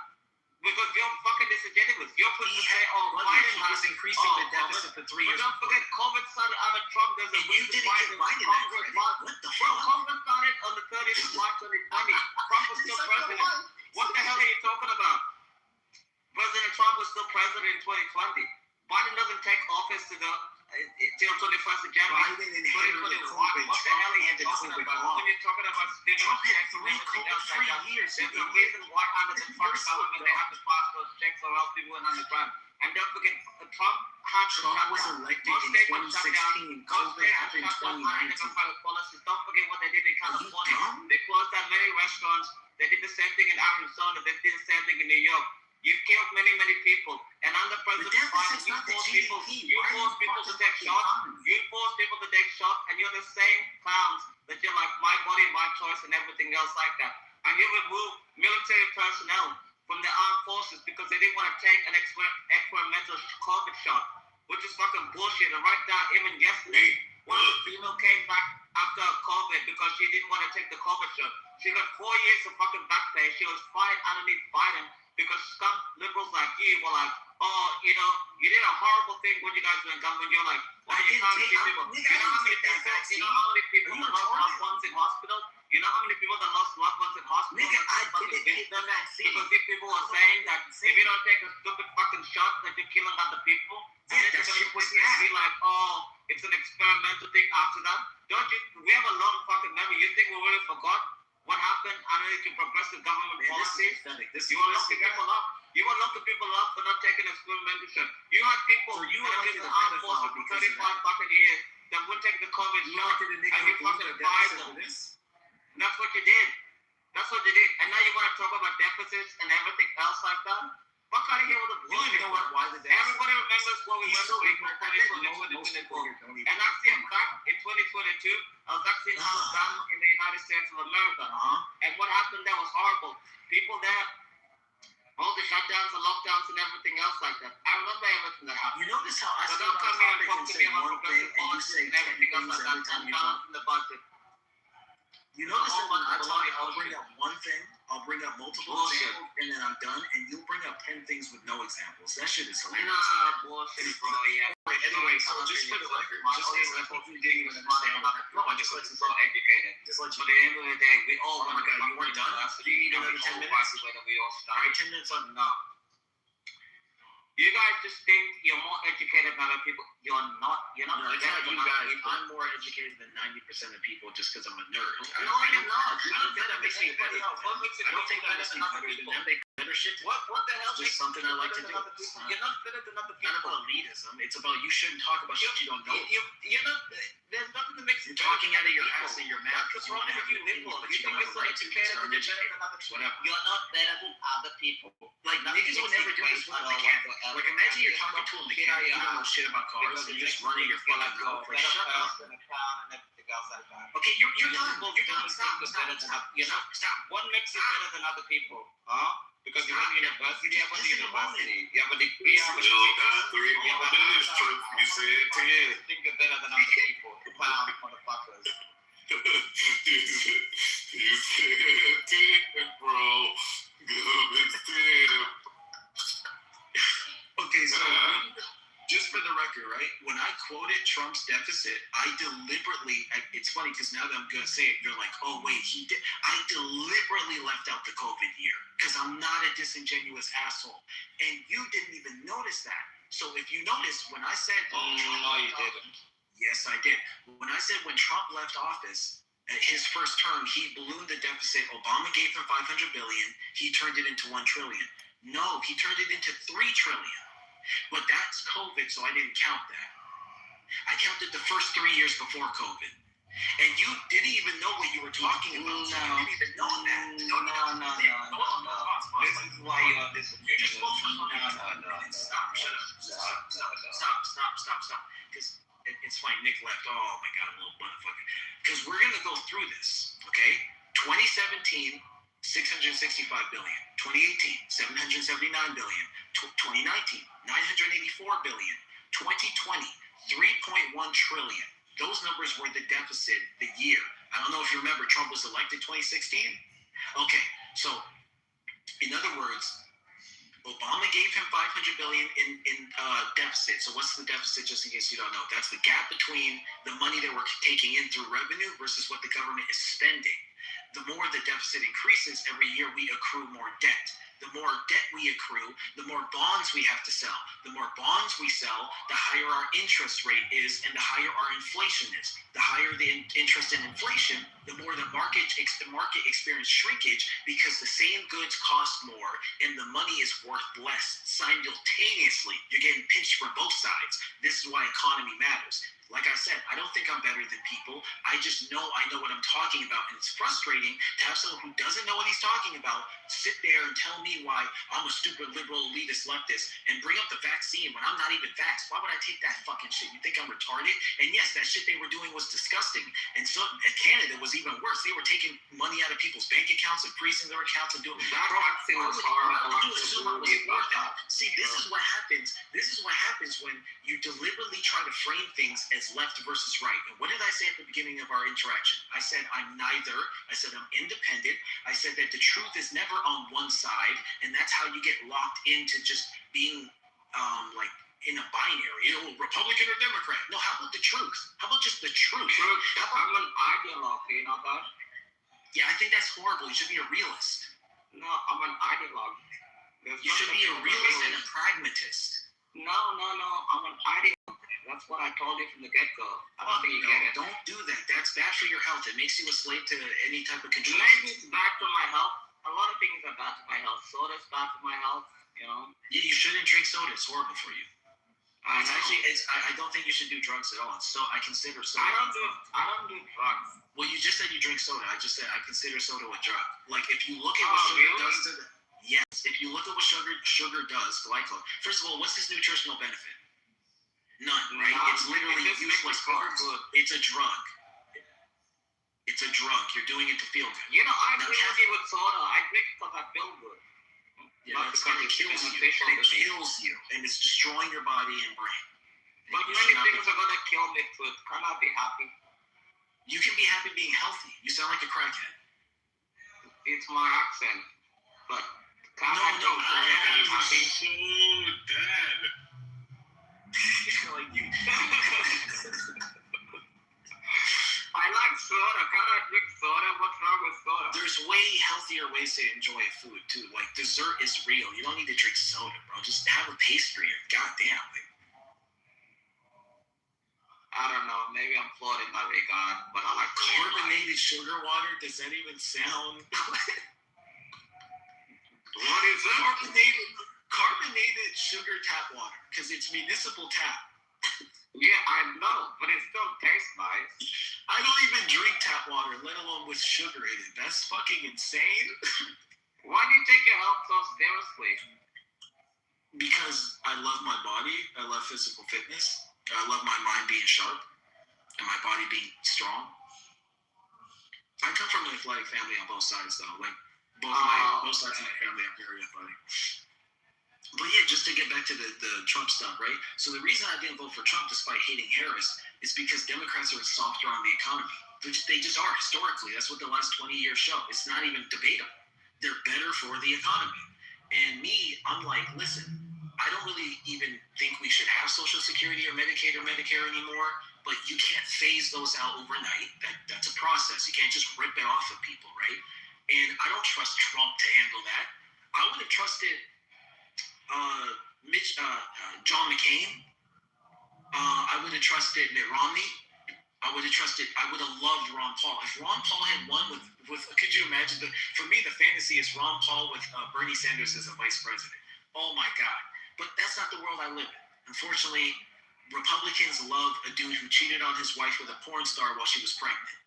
because you're fucking disingenuous. You're putting to say, Biden was increasing the deficit for 3 years. But don't forget, COVID started under Trump. There's a you didn't give Biden that credit. What the fuck? COVID started on the 30th of March 2020. Trump was still president. What the hell are you talking about? President Trump was still president in 2020. Biden doesn't take office till 21st of January. Biden inherited COVID. What the hell are you talking about? When you're talking about stimulus checks and everything else like that, there's a reason why under the Trump government they have to pass those checks or else people went underground. And don't forget, Trump was elected in 2016. COVID happened in 2019. Don't forget what they did in California. They closed down many restaurants. They did the same thing in Arizona. They did the same thing in New York. You killed many people, and under President Biden, you force people to take shots. You force people to take shots, and you're the same clowns that you're like my body, my choice, and everything else like that. And you remove military personnel from the armed forces because they didn't want to take an experimental COVID shot, which is fucking bullshit. And right now, even yesterday, one female came back after COVID because she didn't want to take the COVID shot. She got 4 years of fucking back pay. She was fired underneath Biden. Because some liberals like you were like, oh, you know, you did a horrible thing when you guys were in government. You're like, why are you trying to get people? You know how many people that lost loved ones in hospital? You know how many people that lost loved ones in hospital? Nigga, I didn't take the vaccine. Because these people were saying that if you don't take a stupid fucking shot, that you're killing other people. And then you're going to be like, oh, it's an experimental thing after that. Don't you? We have a long fucking memory. You think we really forgot what happened underneath the progressive government policies? You want to lock people up. You want to lock people up for not taking experimental shot. You had people who have been in the armed forces for 35 fucking years that wouldn't take the COVID shot, and you fucking fired them. That's what you did. That's what you did. And now you want to talk about deficits and everything else like that? Fuck out of here with the bullshit. Everybody remembers what we went through in 2022. And actually, in fact, in 2022, I was actually in the United States of America. And what happened there was horrible. People there, all the shutdowns and lockdowns and everything else like that. I remember everything that happened. You notice how I so don't come here and talk to me about progressive policies and everything else like that and balance in the budget. You notice that when I talk, I'll bring up one thing, I'll bring up multiple examples, and then I'm done, and you'll bring up 10 things with no examples. That shit is hilarious. Nah, bullshit, bro, yeah. Anyway, so just for the record, just in case you didn't even understand, no, I just let you so educated. Just let you. But at the end of the day, we all oh my God, you weren't done? Do you need another 10 minutes? Alright, 10 minutes on. No. You guys just think you're more educated than other people. You're not. You're not. No, it's better not than you other guys. people. I'm more educated than 90% of people just because I'm a nerd. No, you're not. I don't think that makes me better. What makes you I don't think that makes me than other better than people? them. They better shit. What the hell It's makes just something I you like to better do. than other people? You're not better than other It's not people. about elitism. It's about you shouldn't talk about shit you don't know. You're not. There's nothing that makes you You're better talking than out of your other ass people. and you're mad That's because what's you wrong want to have with you an people. opinion, but You you think don't you're have so a right to educated because that you're you're better uneducated. than other people. Whatever. You're not better than other people. Like, niggas will never do this with the cat. Like, imagine you're talking to a mechanic, you don't know shit about cars, and you're just running your fucking mouth. Like, shut up. Okay, you're done. You're done. Stop. What makes you better than other people? Huh? Because you have university, you have a university, you have a degree, you have a Still got 3 more minutes, truth. You said 10. You think you're better than other people. Clown motherfuckers. You said 10, bro. Good, it's 10. Okay, so just for the record, right? When I quoted Trump's deficit, I deliberately, it's funny because now that I'm going to say it, you're like, oh, wait, he did. I deliberately left out the COVID year because I'm not a disingenuous asshole. And you didn't even notice that. So if you notice, when I said, No, you didn't. Yes, I did. When I said when Trump left office, at his first term, he ballooned the deficit. Obama gave him $500 billion. He turned it into $1 trillion. No, he turned it into $3 trillion. But that's COVID, so I didn't count that. I counted the first 3 years before COVID. And you didn't even know what you were talking about. So you didn't even know that. No. This is why you're disingenuous. No. Stop. Shut up. Stop. Because it's fine. Nick left. Oh my God, little motherfucker. Because we're going to go through this, okay? 2017, $665 billion. 2018, $779 billion. 2019, $984 billion. 2020, $3.1 trillion. Those numbers were the deficit the year. I don't know if you remember, Trump was elected 2016. Okay, so in other words, Obama gave him $500 billion in deficit. So what's the deficit, just in case you don't know? That's the gap between the money that we're taking in through revenue versus what the government is spending. The more the deficit increases, every year we accrue more debt. The more debt we accrue, the more bonds we have to sell. The more bonds we sell, the higher our interest rate is and the higher our inflation is. The higher the interest in inflation, the more the market experience shrinkage because the same goods cost more and the money is worth less simultaneously. You're getting pinched from both sides. This is why economy matters. Like I said, I don't think I'm better than people. I just know I know what I'm talking about. And it's frustrating to have someone who doesn't know what he's talking about sit there and tell me why I'm a stupid liberal elitist leftist and bring up the vaccine when I'm not even vaxxed. Why would I take that fucking shit? You think I'm retarded? And yes, that shit they were doing was disgusting. And so Canada was even worse. They were taking money out of people's bank accounts and freezing their accounts and doing that. vaccine was horrible. See, this is what happens. This is what happens when you deliberately try to frame things as left versus right. And what did I say at the beginning of our interaction? I said I'm neither. I said I'm independent. I said that the truth is never on one side, and that's how you get locked into just being like in a binary, Republican or Democrat. No, how about the truth? How about just the truth? I'm an ideologue, you know that? Yeah, I think that's horrible. You should be a realist. No, I'm an ideologue. You should be a realist and a pragmatist. No, I'm an ideologue. That's what I told you from the get-go. I don't think you get it. Don't do that. That's bad for your health. It makes you a slave to any type of control. Maybe it's bad for my health. A lot of things are bad for my health. Soda's bad for my health, you know. Yeah, you shouldn't drink soda. It's horrible for you. I don't think you should do drugs at all. So I consider soda. I don't do drugs. Well, you just said you drink soda. I just said I consider soda a drug. Like if you look at what sugar does to the if you look at what sugar does, glycol. First of all, what's its nutritional benefit? None, right? It's literally useless carbs. It's a drug. It's a drug. You're doing it to feel good. You know, I drink it with soda. I drink it because I feel good. Yeah, that's because it kills you. It kills you, and it's destroying your body and brain. But many things are gonna kill me too. Can I be happy? You can be happy being healthy. You sound like a crackhead. It's my accent, but no, I'm happy. So dead. Like you. I like soda. Can I drink soda? What's wrong with soda? there's way healthier ways to enjoy food too. Like dessert is real. You don't need to drink soda, bro. Just have a pastry. Goddamn. Like, I don't know. Maybe I'm flawed in that regard, but I like carbonated sugar water. Does that even sound? What is that? Carbonated sugar tap water, because it's municipal tap. Yeah, I know, but it still tastes nice. I don't even drink tap water, let alone with sugar in it. That's fucking insane. Why do you take your health so seriously? Because I love my body. I love physical fitness. I love my mind being sharp and my body being strong. I come from an athletic family on both sides, though. Like, both sides of my family are very athletic. But yeah, just to get back to the Trump stuff, right? So the reason I didn't vote for Trump despite hating Harris is because Democrats are softer on the economy. They just are, historically. That's what the last 20 years show. It's not even debatable. They're better for the economy. And me, I'm like, listen, I don't really even think we should have Social Security or Medicaid or Medicare anymore, but you can't phase those out overnight. That's a process. You can't just rip it off of people, right? And I don't trust Trump to handle that. I would have trusted John McCain. I would have trusted Mitt Romney. I would have loved Ron Paul. If Ron Paul had won with could you imagine, for me, the fantasy is Ron Paul with Bernie Sanders as a vice president. Oh my God. But that's not the world I live in. Unfortunately, Republicans love a dude who cheated on his wife with a porn star while she was pregnant.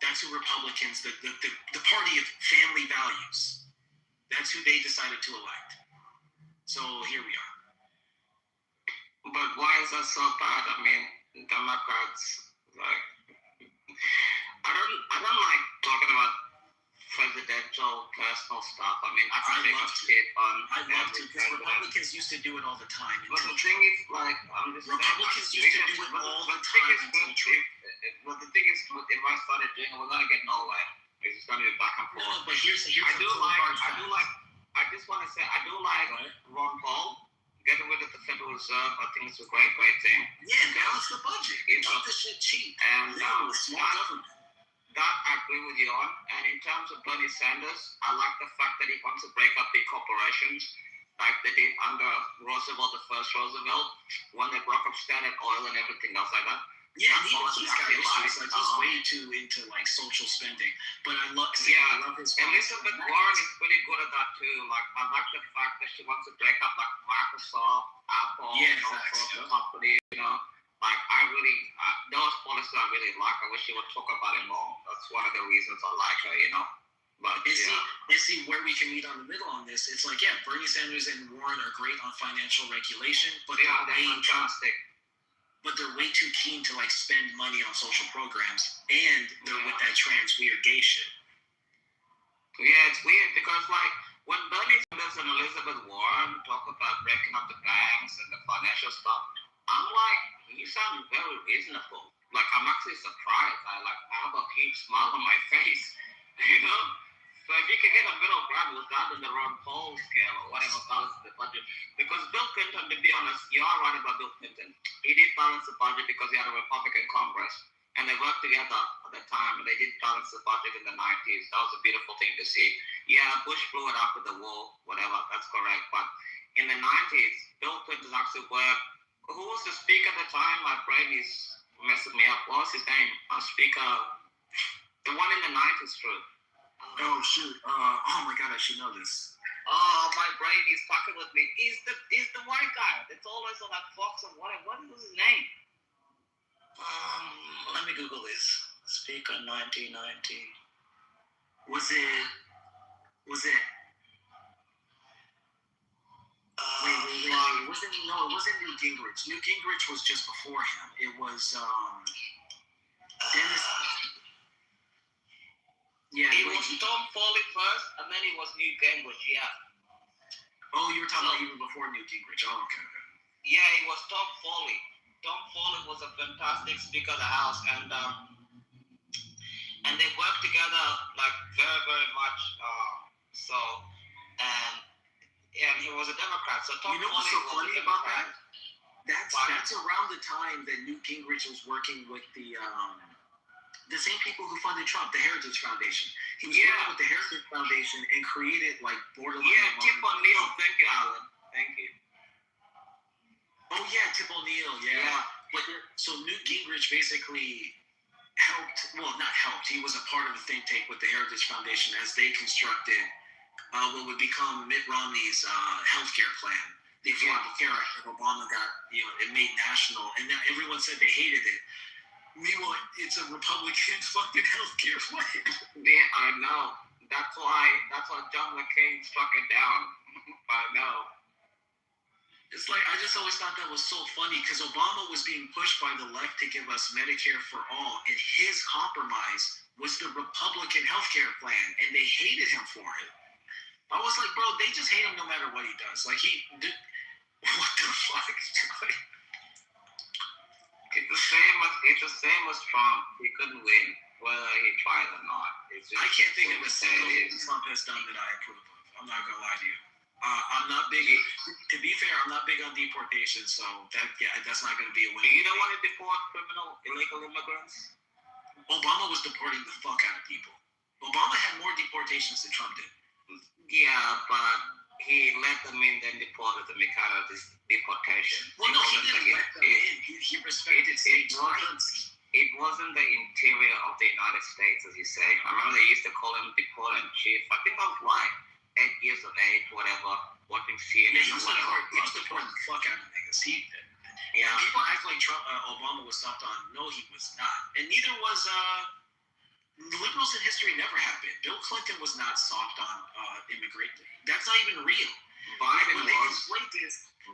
That's who Republicans, the party of family values, that's who they decided to elect. So here we are. But why is that so bad? I mean, Democrats, like, I don't like talking about presidential personal stuff. I mean, I can take a shit on. I love to, because Republicans used to do it all the time. But the thing is, like, I'm just Republicans used to do it all the time until Trump. But the thing is, if I started doing it, we're gonna get nowhere. It's just gonna be back and forth. No, but here's I just want to say, I do like Ron Paul. Getting rid of the Federal Reserve, I think it's a great thing. Yeah, balance the budget. You know, keep the shit cheap. And small government. That I agree with you on. And in terms of Bernie Sanders, I like the fact that he wants to break up big corporations, like they did under Roosevelt, the first Roosevelt, when they broke up Standard Oil and everything else like that. Yeah, he's got issues. Like, he's way too into like social spending. But I love his. Elizabeth Warren is pretty good at that too. Like, I like the fact that she wants to break up like Microsoft, Apple, all sorts of companies. You know, like those policies I really like. I wish she would talk about it more. That's one of the reasons I like her. You know. But see where we can meet on the middle on this. It's like, yeah, Bernie Sanders and Warren are great on financial regulation, but they're fantastic. But they're way too keen to like spend money on social programs, and they're with that trans weird gay shit. Yeah, it's weird because like when Bernie Sanders and Elizabeth Warren talk about breaking up the banks and the financial stuff, I'm like, you sound very reasonable. Like, I'm actually surprised. I have a huge smile on my face, you know. So if you can get a middle ground without the Ron Paul scale or whatever balance the budget, because Bill Clinton, to be honest, you are right about Bill Clinton. He did balance the budget because he had a Republican Congress, and they worked together at the time, and they did balance the budget in the 90s. That was a beautiful thing to see. Yeah, Bush blew it after the war, whatever, that's correct. But in the 90s, Bill Clinton actually worked. Who was the speaker at the time? My brain is messing me up. What was his name? Speaker, the one in the 90s, true. Oh shoot! Oh my God, I should know this. Oh, my brain is fucking with me. He's the white guy that's always on that Fox and whatever. What was his name? Let me Google this. Speaker 1990. Was it? Wait. It wasn't Newt Gingrich. Newt Gingrich was just before him. It was Dennis. Yeah, it was Tom Foley first, and then it was Newt Gingrich. Yeah. Oh, you were talking about even before Newt Gingrich. Oh, okay. Yeah, it was Tom Foley. Tom Foley was a fantastic Speaker of the House, and they worked together like very, very much. And he was a Democrat. So Tom Foley what's so funny about that? That's But around the time that Newt Gingrich was working with the The same people who funded Trump, the Heritage Foundation. He was working with the Heritage Foundation and created like borderline. Yeah, Tip O'Neill. Thank you, Alan. Thank you. Oh yeah, Tip O'Neill. Yeah. But so Newt Gingrich basically helped. Well, not helped. He was a part of the think tank with the Heritage Foundation as they constructed what would become Mitt Romney's healthcare plan. The Affordable Care Act that Obama got, it made national, and now everyone said they hated it. Meanwhile, it's a Republican fucking healthcare plan. Yeah, I know. That's why John McCain struck it down. I know. It's like, I just always thought that was so funny because Obama was being pushed by the left to give us Medicare for all, and his compromise was the Republican healthcare plan, and they hated him for it. I was like, bro, they just hate him no matter what he does. Like, what the fuck? It's the same as Trump. He couldn't win whether he tried or not. I can't think of a single thing Trump has done that I approve of. I'm not gonna lie to you. I'm not big. To be fair, I'm not big on deportation, so that's not gonna be a win. You don't want to deport illegal immigrants? Obama was deporting the fuck out of people. Obama had more deportations than Trump did. Yeah, but he let them in, then deported them because of this deportation. Well, no, he didn't let them in. He respected state rights. It wasn't the interior of the United States, as you say. I remember they used to call him deported chief. I think I was like 8 years of age, whatever, watching CNN. Yeah, he was deporting the fuck out of niggas. People act like Obama was soft on. No, he was not. And neither was liberals in history never have been. Bill Clinton was not soft on immigration. That's not even real. Biden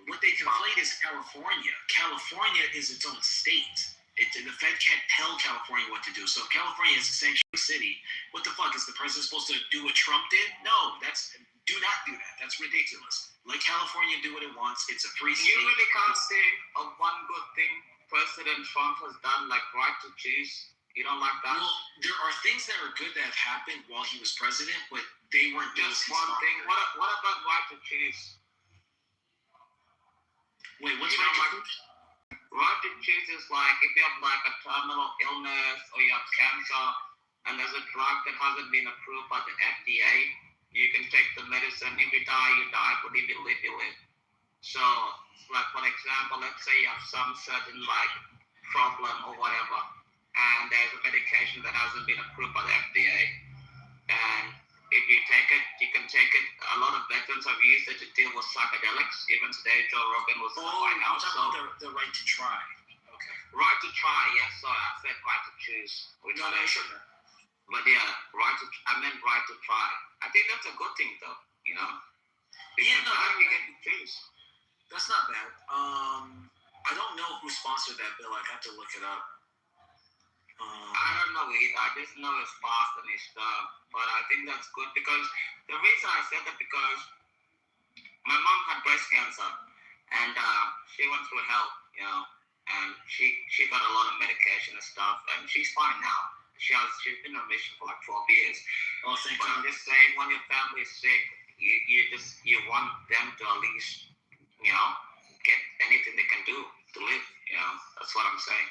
what they conflate is California. California is its own state. The Fed can't tell California what to do. So if California is a sanctuary city, what the fuck? Is the president supposed to do what Trump did? No, do not do that. That's ridiculous. Let California do what it wants. It's a free state. You really can't say of one good thing President Trump has done, like right to choose. You don't like that? Well, there are things that are good that have happened while he was president, but they weren't just one thing. What about right to choose? Wait, what's right to choose? Right to choose is like if you have like a terminal illness or you have cancer and there's a drug that hasn't been approved by the FDA, you can take the medicine. If you die, you die, but if you live, you live. So, like for example, let's say you have some certain like problem or whatever, and there's a medication that hasn't been approved by the FDA, and if you take it, you can take it. A lot of veterans have used it to deal with psychedelics. Even today, Joe Rogan was on the White House. The right to try. Okay. Right to try, yes. Sorry, I said right to choose. Sure. But yeah, I meant right to try. I think that's a good thing, though. You know. You get to choose. That's not bad. I don't know who sponsored that bill. I'd have to look it up. I don't know either. I just know it's fast and it's stuff. But I think that's good because the reason I said that because my mom had breast cancer and she went through help, and she got a lot of medication and stuff, and she's fine now. She's been in remission for like 12 years. Oh, thank God. you. I'm just saying, when your family is sick, you want them to at least, get anything they can do to live. That's what I'm saying.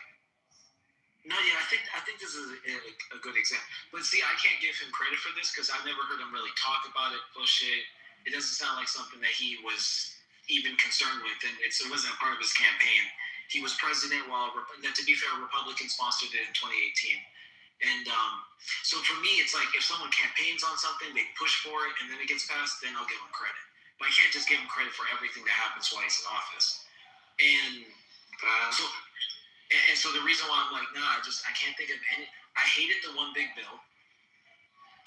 No, yeah, I think this is a good example. But see, I can't give him credit for this because I've never heard him really talk about it, push it. It doesn't sound like something that he was even concerned with, and it wasn't a part of his campaign. He was president while, to be fair, Republicans sponsored it in 2018. And so for me, it's like if someone campaigns on something, they push for it, and then it gets passed, then I'll give them credit. But I can't just give him credit for everything that happens while he's in office. And so the reason why I'm like, I can't think of any. I hated the one big bill.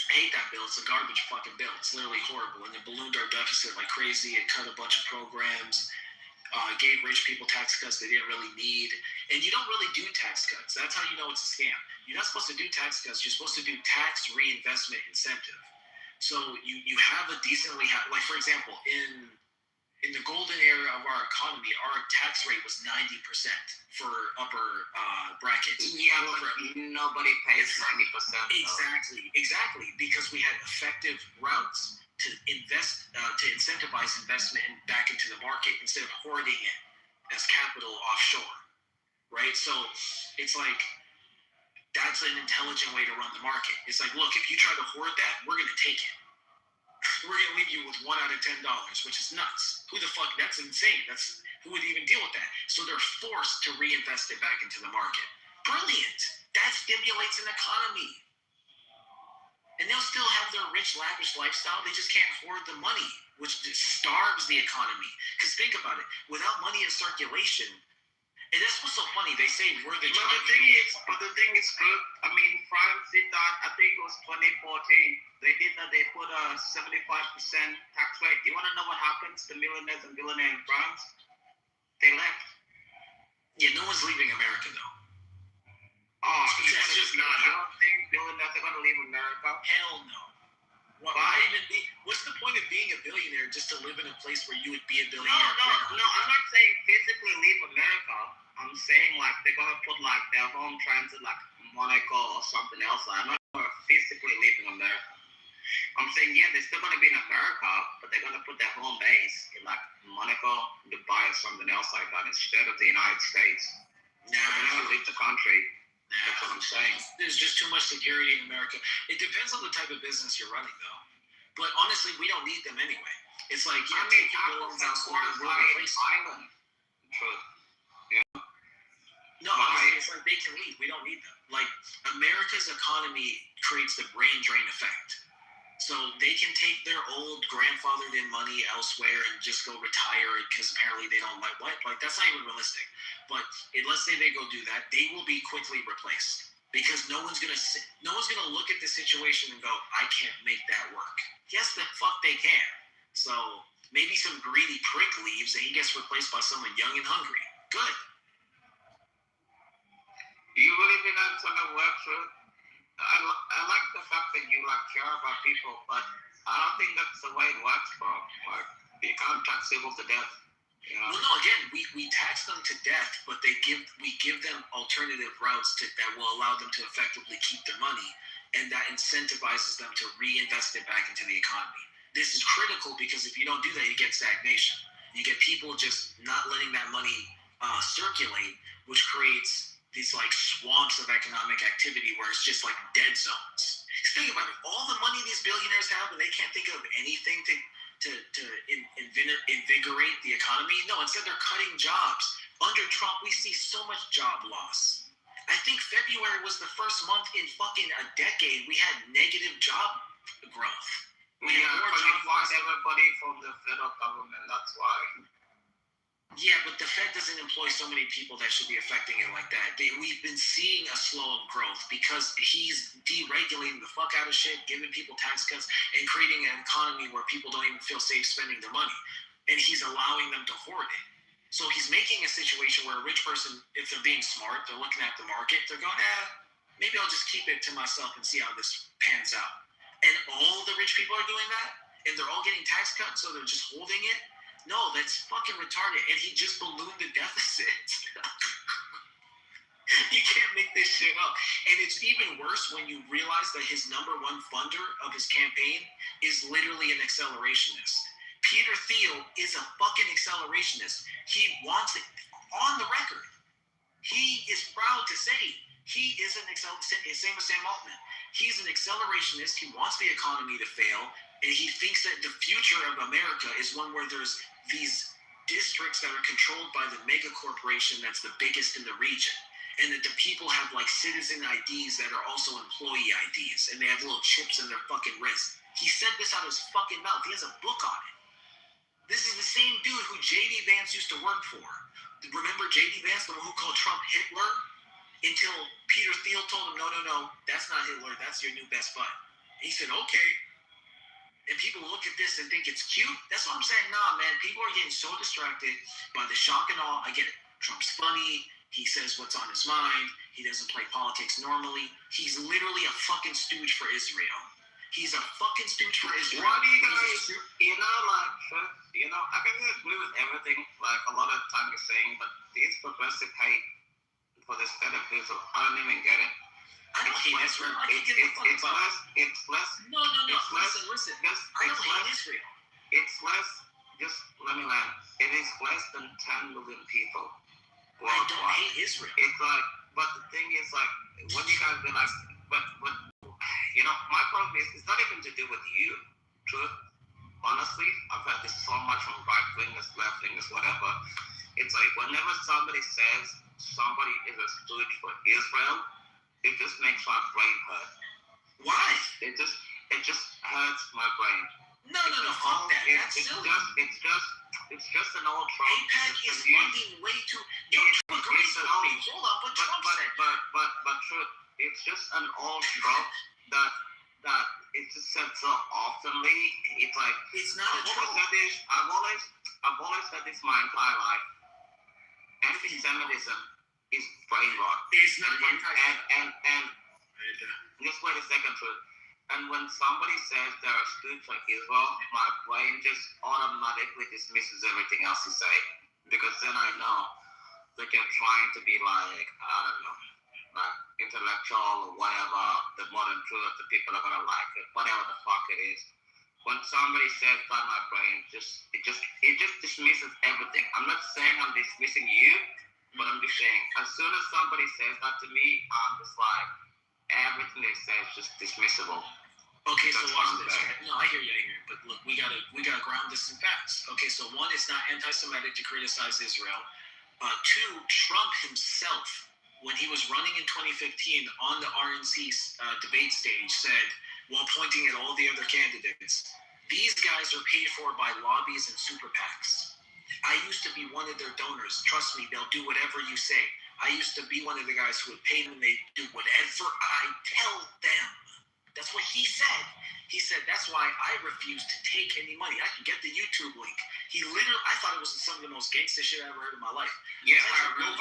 I hate that bill. It's a garbage fucking bill. It's literally horrible. And it ballooned our deficit like crazy. It cut a bunch of programs. Gave rich people tax cuts they didn't really need. And you don't really do tax cuts. That's how you know it's a scam. You're not supposed to do tax cuts. You're supposed to do tax reinvestment incentive. So you have a decently, like for example, in the golden era of our economy, our tax rate was 90% for upper brackets. Yeah, but nobody pays 90%. Exactly, because we had effective routes to invest, to incentivize investment back into the market instead of hoarding it as capital offshore, right? So it's like That's an intelligent way to run the market. It's like, look, if you try to hoard that, we're going to take it. We're going to leave you with $1 out of $10, which is nuts. Who the fuck? That's insane. Who would even deal with that? So they're forced to reinvest it back into the market. Brilliant. That stimulates an economy. And they'll still have their rich, lavish lifestyle. They just can't hoard the money, which just starves the economy. Because think about it. Without money in circulation, and that's what's so funny. They say we're the But the thing is, I mean, France did that. I think it was 2014. They did that. They put a 75% tax rate. You want to know what happens to millionaires and billionaires in France? They left. Yeah, no one's leaving America though. Oh, that's just not. You don't think billionaires are going to leave America? Hell no. What's the point of being a billionaire just to live in a place where you would be a billionaire? No. I'm not saying physically leave America. I'm saying like they're gonna put like their home transit like Monaco or something else. I'm not physically leaving America. I'm saying they're still gonna be in America, but they're gonna put their home base in like Monaco, Dubai, or something else like that instead of the United States. They're gonna leave the country. That's what I'm saying. There's just too much security in America. It depends on the type of business you're running, though. But honestly, we don't need them anyway. It's like Apple's island. True. Yeah. No, it's like they can leave. We don't need them. Like America's economy creates the brain drain effect. So they can take their old grandfathered in money elsewhere and just go retire it because apparently they don't like what? Like that's not even realistic. But let's say they go do that, they will be quickly replaced because no one's gonna look at the situation and go, I can't make that work. Yes, the fuck they can. So maybe some greedy prick leaves and he gets replaced by someone young and hungry. Good. You really think that's gonna work through? I like the fact that you like care about people, but I don't think that's the way it works, bro. Like you can't tax people to death. You know? Well, no. Again, we tax them to death, but we give them alternative routes that will allow them to effectively keep their money, and that incentivizes them to reinvest it back into the economy. This is critical because if you don't do that, you get stagnation. You get people just not letting that money circulate, which creates these like swamps of economic activity where it's just like dead zones. Think about it. All the money these billionaires have and they can't think of anything to invigorate the economy. No, instead they're cutting jobs. Under Trump, we see so much job loss. I think February was the first month in fucking a decade we had negative job growth. We had more job loss. Everybody from the federal government, that's why. Yeah, but the Fed doesn't employ so many people that should be affecting it like that. We've been seeing a slow of growth because he's deregulating the fuck out of shit, giving people tax cuts, and creating an economy where people don't even feel safe spending their money. And he's allowing them to hoard it. So he's making a situation where a rich person, if they're being smart, they're looking at the market, they're going, maybe I'll just keep it to myself and see how this pans out. And all the rich people are doing that, and they're all getting tax cuts, so they're just holding it. No, that's fucking retarded. And he just ballooned the deficit. You can't make this shit up. And it's even worse when you realize that his number one funder of his campaign is literally an accelerationist. Peter Thiel is a fucking accelerationist. He wants it on the record. He is proud to say he is an accelerationist. Same with Sam Altman. He's an accelerationist. He wants the economy to fail. And he thinks that the future of America is one where there's these districts that are controlled by the mega corporation that's the biggest in the region. And that the people have like citizen IDs that are also employee IDs. And they have little chips in their fucking wrist. He said this out of his fucking mouth. He has a book on it. This is the same dude who J.D. Vance used to work for. Remember J.D. Vance, the one who called Trump Hitler? Until Peter Thiel told him, no, that's not Hitler. That's your new best bud. He said, okay. And people look at this and think it's cute. That's what I'm saying. Nah, man, people are getting so distracted by the shock and awe. I get it. Trump's funny. He says what's on his mind. He doesn't play politics normally. He's literally a fucking stooge for Israel. He's a fucking stooge for Israel. What do you guys, I can agree with everything, like a lot of time you're saying, but this progressive hate for the state of Israel, I don't even get it. I don't hate Israel. It's less. No. Listen. I don't hate Israel. It's less. Just let me land. It is less than 10 million people. I don't hate Israel. It's like but the thing is, like, when you guys realize, but you know, my problem is, it's not even to do with you, truth. Honestly, I've had this so much from right wingers, left wingers, whatever. It's like whenever somebody says somebody is a stooge for Israel, it just makes my brain hurt. Why? It just hurts my brain. No, fuck that. That's silly. It's just an old trope. AIPAC is funding way too. Trump agrees with me. Hold on, but Trump said. But truth, it's just an old trope that it just said so oftenly. It's like it's not a trope. I've always said this my entire life. Anti-Semitism is brain rot. It's not anti-Semitism. And just wait a second, truth. And when somebody says they're a stooge for Israel, my brain just automatically dismisses everything else you say. Because then I know that they're trying to be like, I don't know, like intellectual or whatever, the modern truth, the people are going to like it, whatever the fuck it is. When somebody says that, my brain it just dismisses everything. I'm not saying I'm dismissing you, but I'm just saying, as soon as somebody says that to me, I'm just like, everything they say is just dismissible. Okay, so watch this. Right? No, I hear you. But look, we gotta ground this in facts. Okay, so one, it's not anti-Semitic to criticize Israel. Two, Trump himself, when he was running in 2015 on the RNC debate stage, said, while pointing at all the other candidates, these guys are paid for by lobbies and super PACs. I used to be one of their donors. Trust me, they'll do whatever you say. I used to be one of the guys who would pay them. They do whatever I tell them. That's what he said. He said, that's why I refuse to take any money. I can get the YouTube link. He literally, I thought it was some of the most gangster shit I ever heard in my life. Yeah, I remember.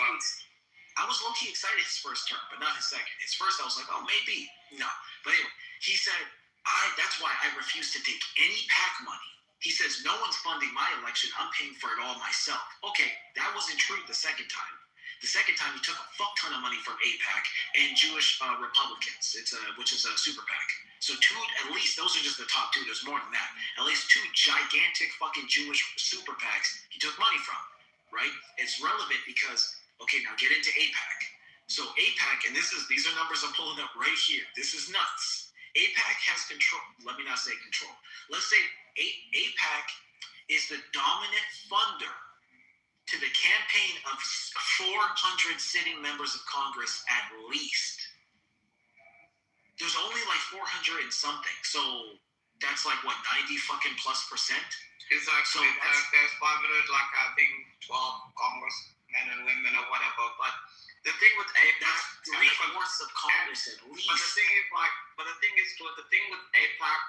I was low-key excited his first term, but not his second. His first, I was like, oh, maybe. No. But anyway, he said, that's why I refuse to take any PAC money. He says, no one's funding my election. I'm paying for it all myself. Okay, that wasn't true the second time. The second time, he took a fuck ton of money from AIPAC and Jewish Republicans, which is a super PAC. So two, at least, those are just the top two. There's more than that. At least two gigantic fucking Jewish super PACs he took money from, right? It's relevant because, okay, now get into AIPAC. So AIPAC, and these are numbers I'm pulling up right here. This is nuts. AIPAC has control. Let me not say control. Let's say AIPAC is the dominant funder to the campaign of 400 sitting members of Congress at least. There's only like 400 and something. So that's like what, 90 fucking plus percent? It's like, so there's 500, like I think 12 congressmen and women or whatever. But the thing with AIPAC, that's 3/4 of Congress at least. But the thing is, the thing with AIPAC,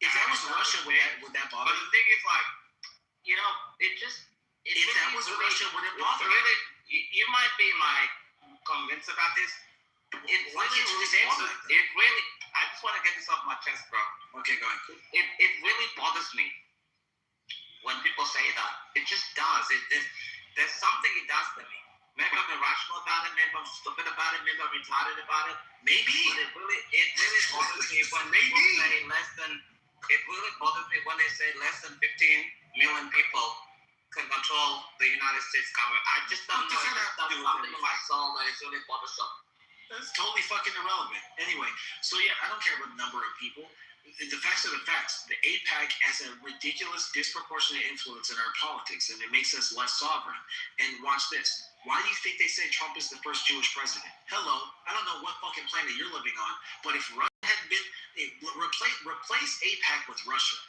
if that was Russia, would that bother? But the thing is, like, you know, it just. If that was Russia, would it bother? Really, you might be like convinced about this. I just want to get this off my chest, bro. Okay, go ahead. It really bothers me when people say that. It just does. There's something it does to me. Maybe I'm irrational about it. Maybe I'm stupid about it. Maybe I'm retarded about it. Maybe. But it really bothers me when people say less than. It really bothers me when they say less than 15 million people can control the United States government. I just don't know. It's something in my soul that is really bothersome. That's totally fucking irrelevant. Anyway, so yeah, I don't care about the number of people. The facts are the facts. The AIPAC has a ridiculous, disproportionate influence in our politics, and it makes us less sovereign. And watch this. Why do you think they say Trump is the first Jewish president? Hello, I don't know what fucking planet you're living on, but if Russia had been, replace AIPAC with Russia.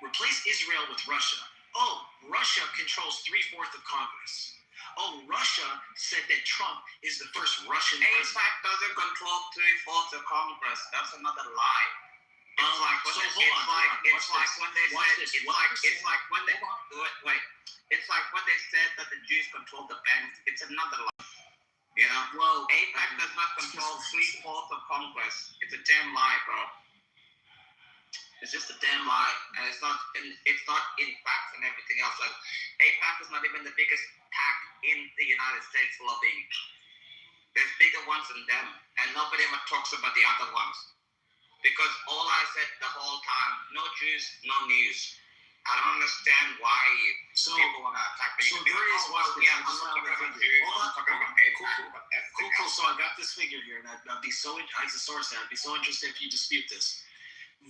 Replace Israel with Russia. Oh, Russia controls 3/4 of Congress. Oh, Russia said that Trump is the first Russian president. AIPAC doesn't control 3/4 of Congress. That's another lie. It's like when they said that the Jews control the banks. It's another lie. You know? Well, AIPAC does not control 3/4 of Congress. It's a damn lie, bro. It's just a damn lie, and it's not in facts and everything else. Like, AIPAC is not even the biggest PAC in the United States lobbying. There's bigger ones than them, and nobody ever talks about the other ones. Because all I said the whole time, no Jews, no news. I don't understand why people are attacking. So there is one. Cool. So I got this figure here, and I'd be so, as a source, I'd be so interested if you dispute this.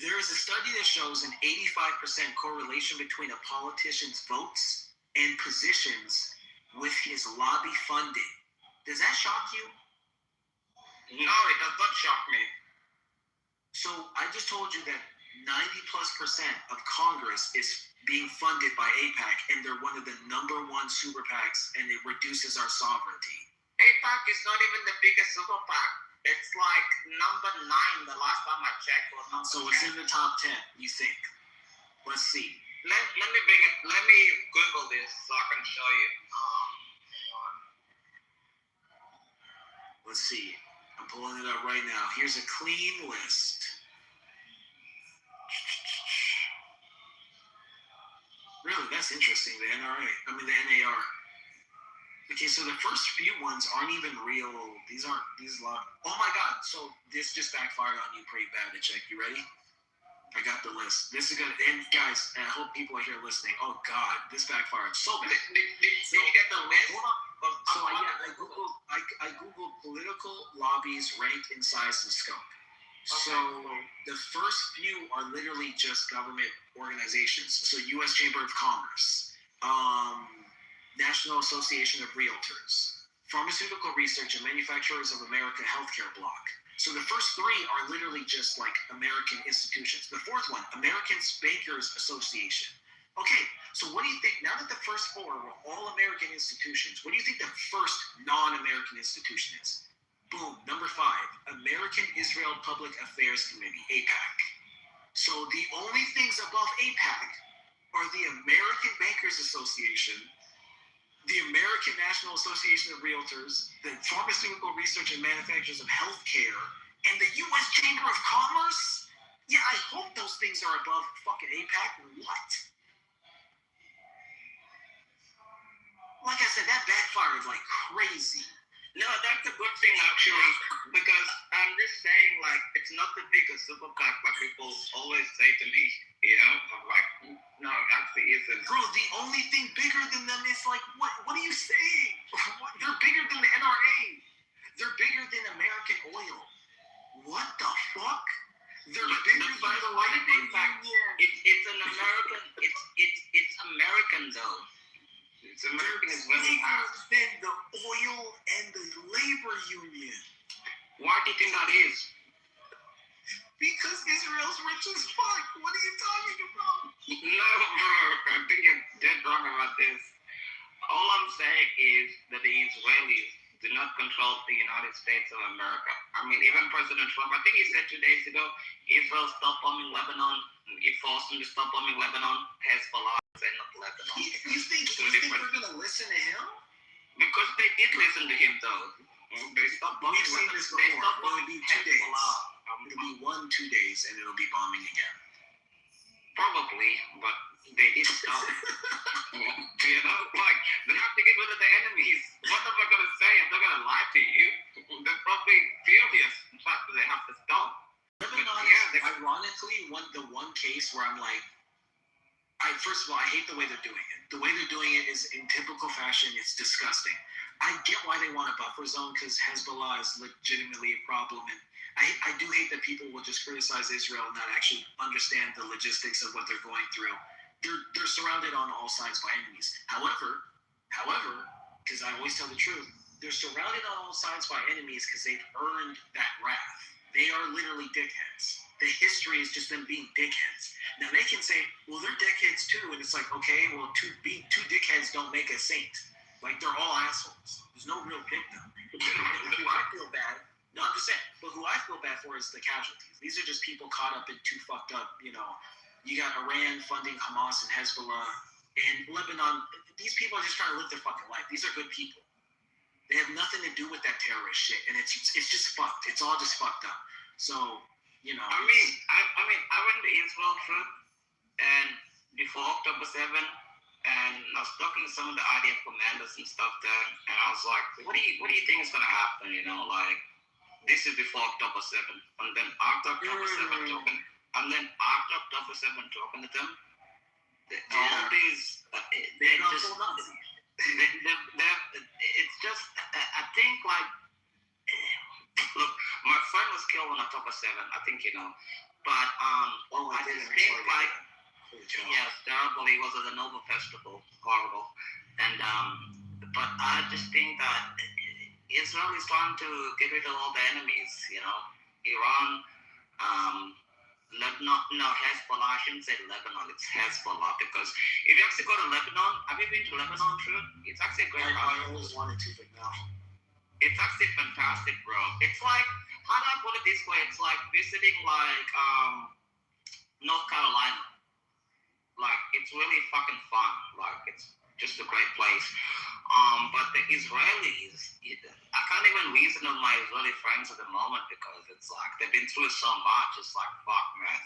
There is a study that shows an 85% correlation between a politician's votes and positions with his lobby funding. Does that shock you? No, it does not shock me. So I just told you that 90+% of Congress is being funded by AIPAC, and they're one of the #1 super PACs, and it reduces our sovereignty. AIPAC is not even the biggest super PAC. It's like number 9 the last time I checked. So it's in the top 10, you think? Let's see. Let me Google this so I can show you. Let's see. I'm pulling it up right now. Here's a clean list. Really, that's interesting. The NAR. Okay, so the first few ones aren't even real. These oh my God. So this just backfired on you pretty bad, Check. You ready? I got the list. This is gonna, and guys, and I hope people are here listening. Oh God, this backfired so bad. Did you get the list? So I googled political lobbies ranked in size and scope. So the first few are literally just government organizations. So U.S. Chamber of Commerce, National Association of Realtors, Pharmaceutical Research and Manufacturers of America Healthcare Block. So the first 3 are literally just like American institutions. The fourth one, American Bankers Association. Okay, so what do you think, now that the first 4 were all American institutions, what do you think the first non-American institution is? Boom, number 5, American Israel Public Affairs Committee, AIPAC. So the only things above AIPAC are the American Bankers Association, the American National Association of Realtors, the Pharmaceutical Research and Manufacturers of Healthcare, and the U.S. Chamber of Commerce? Yeah, I hope those things are above fucking AIPAC. What? Like I said, that backfired like crazy. No, that's a good thing actually, because I'm just saying, like, it's not the biggest super PAC like people always say to me, you know? I'm like, no, it actually isn't. Bro, the only thing bigger than them is like, what are you saying? They're bigger than the NRA. They're bigger than American oil. What the fuck? They're bigger than the labor union. It's an American, it's American though. It's American as well. Than the oil and the labor union. Why do you think that is? Because Israel's rich as fuck. What are you talking about? No, bro. I think you're dead wrong about this. All I'm saying is that the Israelis do not control the United States of America. I mean, even President Trump, I think he said 2 days ago, Israel stopped bombing Lebanon. He forced them to stop bombing Lebanon. Hezbollah and not Lebanon. You think we're going to listen to him? Because they did listen to him, though. They stopped bombing. We've seen this before. It'll be 2 days. It'll be 1-2 days, and it'll be bombing again. Probably, but they did stop. You know, like, they have to get rid of the enemies. What am I going to say? I'm not going to lie to you. They're probably furious, in fact, that they have to stop. Lebanon is ironically the one case where I'm like, first of all, I hate the way they're doing it. The way they're doing it is in typical fashion. It's disgusting. I get why they want a buffer zone because Hezbollah is legitimately a problem, and I do hate that people will just criticize Israel and not actually understand the logistics of what they're going through. They're surrounded on all sides by enemies. However, because I always tell the truth, they're surrounded on all sides by enemies because they've earned that wrath. They are literally dickheads. The history is just them being dickheads. Now they can say, well, they're dickheads too, and it's like, okay, well, two dickheads don't make a saint. Like, they're all assholes. There's no real victim. Who I feel bad, no, I'm just saying, but who I feel bad for is the casualties. These are just people caught up in too fucked up, you got Iran funding Hamas and Hezbollah, and Lebanon. These people are just trying to live their fucking life. These are good people. They have nothing to do with that terrorist shit, and it's just fucked. It's all just fucked up. So, I mean, I went to Israel trip, and before October 7, and I was talking to some of the IDF commanders and stuff there, and I was like, what do you think is gonna happen? Like, this is before October 7, and then after October 7 talking to them, all these, They're not just, full Nazis. it's just, I think like, look, my friend was killed on October 7th, I think you know, but I just think like, yes, terrible, he was at the Nobel Festival, horrible, and but I just think that Israel is trying to get rid of all the enemies, you know, Iran, Lebanon, no, Hezbollah, I shouldn't say Lebanon, it's Hezbollah, because if you actually go to Lebanon, have you been to Lebanon, True? It's actually a great country. I always wanted to, but no. It's actually fantastic, bro. It's like, how do I put it this way? It's like visiting like North Carolina. Like, it's really fucking fun. Like, it's just a great place. But the Israelis, I can't even reason with my Israeli friends at the moment because it's like they've been through so much. It's like, fuck, man.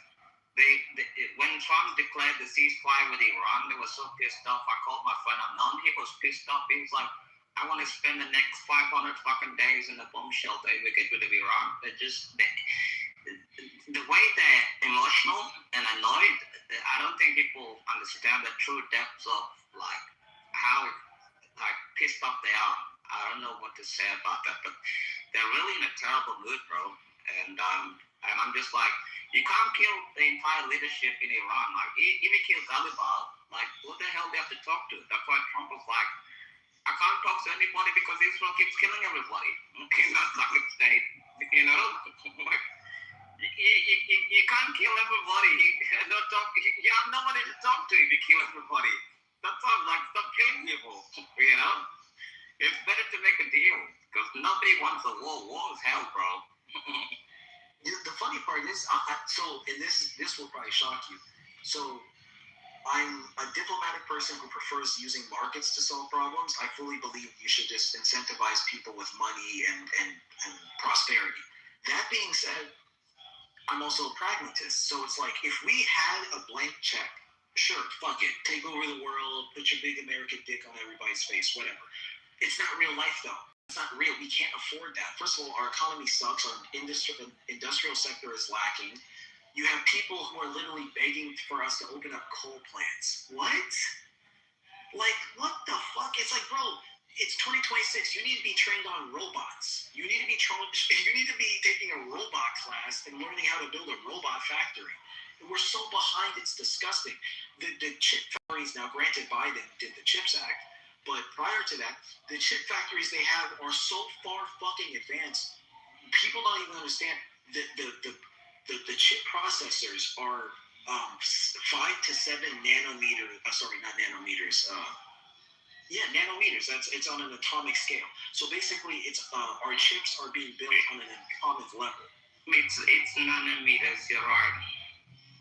When Trump declared the ceasefire with Iran, they were so pissed off. I called my friend Amnon. He was pissed off. He was like, I want to spend the next 500 fucking days in a bomb shelter if we get rid of Iran. The way they're emotional and annoyed, I don't think people understand the true depths of like how like pissed off they are. I don't know what to say about that, but they're really in a terrible mood, bro. And I'm just like, you can't kill the entire leadership in Iran. Like, if you kill Taliban, like, who the hell do you have to talk to? That's why Trump was like, I can't talk to anybody because Israel keeps killing everybody. Okay, that's like a state, you know. Like, you can't kill everybody. You have nobody to talk to if you kill everybody. That's all. Like, stop killing people. You know, it's better to make a deal because nobody wants a war. War is hell, bro. The funny part is, and this will probably shock you. So, I'm a diplomatic person who prefers using markets to solve problems. I fully believe you should just incentivize people with money and prosperity. That being said, I'm also a pragmatist. So it's like, if we had a blank check, sure, fuck it, take over the world, put your big American dick on everybody's face, whatever. It's not real life, though. It's not real. We can't afford that. First of all, our economy sucks. Our industrial sector is lacking. You have people who are literally begging for us to open up coal plants. What? Like, what the fuck? It's like, bro, it's 2026. You need to be trained on robots. You need to be taking a robot class and learning how to build a robot factory. And we're so behind, it's disgusting. The chip factories, now granted Biden did the CHIPS Act, but prior to that, the chip factories they have are so far fucking advanced. People don't even understand the chip processors are 5 to 7 nanometers. Not nanometers. Nanometers. It's on an atomic scale. So basically, it's our chips are being built on an atomic level. It's nanometers. You're right.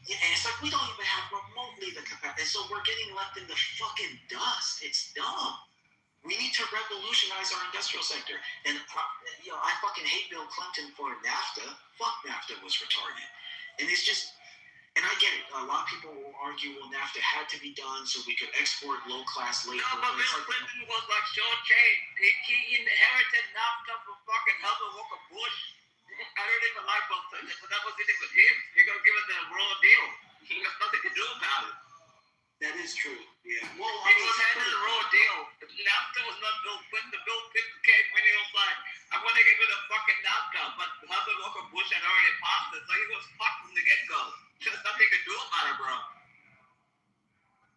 Yeah, and it's like we don't even have remotely the capacity. So we're getting left in the fucking dust. It's dumb. We need to revolutionize our industrial sector. And, I fucking hate Bill Clinton for NAFTA. Fuck NAFTA was retarded. And it's just, and I get it. A lot of people will argue, well, NAFTA had to be done so we could export low-class labor. No, but Bill Clinton was like short-changed. He inherited NAFTA from fucking Herbert Walker Bush. I don't even like Bill Clinton, but that was it with him. You're going to give him the raw deal. He has nothing to do about it. That is true, yeah. Well, he was handed a raw deal. NAFTA was not Bill Clinton. Bill Clinton came when he was like, I want to get rid of fucking NAFTA, but Herbert Walker Bush had already passed it, so he was fucked from the get-go. There's nothing to do about it, bro.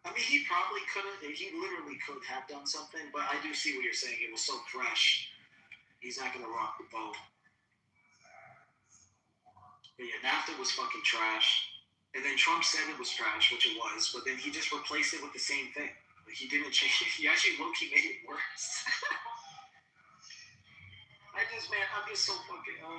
I mean, he probably could have, he literally could have done something, but I do see what you're saying. It was so fresh. He's not going to rock the boat. But yeah, NAFTA was fucking trash. And then Trump said it was trash, which it was, but then he just replaced it with the same thing. Like, he didn't change it. He actually low-key made it worse. I'm just so fucking, No,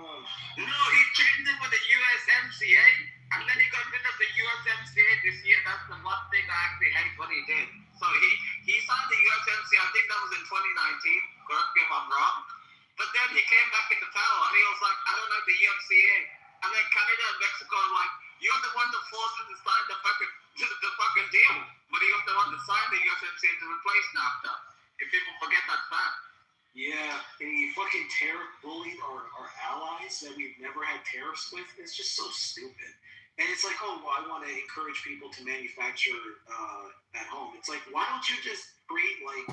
he changed it with the USMCA, and then he got rid of the USMCA this year. That's the one thing I actually hate what he did. So he signed the USMCA, I think that was in 2019, correct me if I'm wrong. But then he came back into power, and he was like, I don't like the USMCA. And then Canada and Mexico are like, you're the one that forced him to sign the fucking deal. But he was the one that signed the USMCA to replace NAFTA. If people forget that fact. Yeah, and he fucking tariff bullied our allies that we've never had tariffs with. It's just so stupid. And it's like, oh, well, I want to encourage people to manufacture at home. It's like, why don't you just create like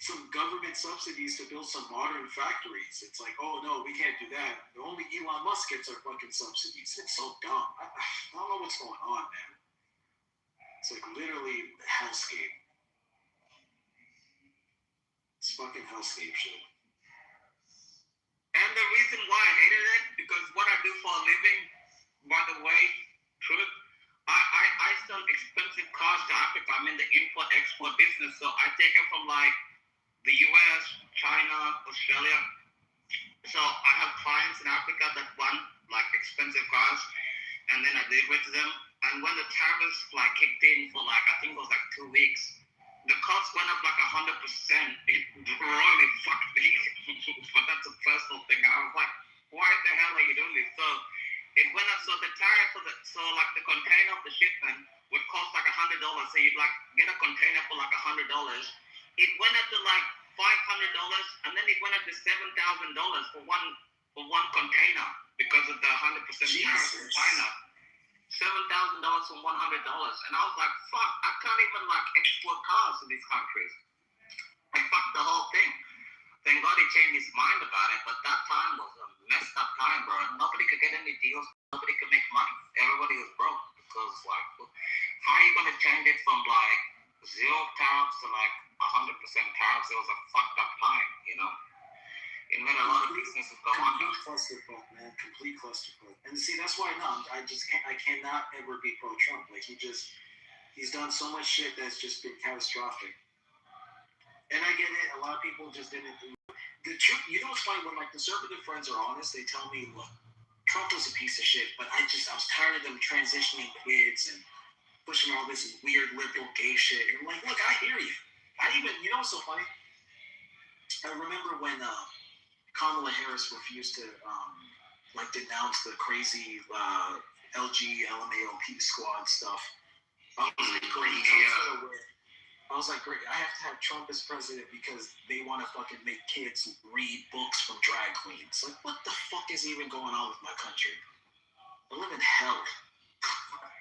some government subsidies to build some modern factories? It's like, oh no, we can't do that. The only Elon Musk gets are fucking subsidies. It's so dumb. I don't know what's going on, man. It's like literally hellscape. It's fucking hellscape shit. And the reason why I hated it, because what I do for a living, by the way, truth, I sell expensive cars to Africa. I'm in the import-export business, so I take it from like the US, China, Australia. So I have clients in Africa that want like expensive cars, and then I deliver it to them. And when the tariffs like kicked in for like, I think it was like 2 weeks, the cost went up like 100%. It really fucked me. But that's a personal thing. And I was like, why the hell are you doing this? So it went up. So the tariff for like the container of the shipment would cost like $100. So you'd like get a container for like $100. It went up to like $500, and then it went up to $7,000 for one container because of the 100% tariff in China. $7,000 from $100, and I was like, fuck, I can't even like export cars to these countries. I fucked the whole thing. Thank God he changed his mind about it, but that time was a messed up time, bro. Nobody could get any deals. Nobody could make money. Everybody was broke because like, how are you gonna change it from like 0 tariffs to like 100% tariffs? It was a fucked up time, you know. It made a lot of businesses go under. Complete clusterfuck, man. Complete clusterfuck. And see, that's why I cannot ever be pro-Trump. Like he's done so much shit that's just been catastrophic. And I get it. A lot of people just didn't. The truth, you know what's funny? When my conservative friends are honest, they tell me, look, Trump was a piece of shit, but I was tired of them transitioning kids and pushing all this weird liberal gay shit. And I'm like, look, I hear you. You know what's so funny? I remember when Kamala Harris refused to denounce the crazy LMAOP squad stuff. I was like, great. I was like, great. I have to have Trump as president because they want to fucking make kids read books from drag queens. Like, what the fuck is even going on with my country? I live in hell.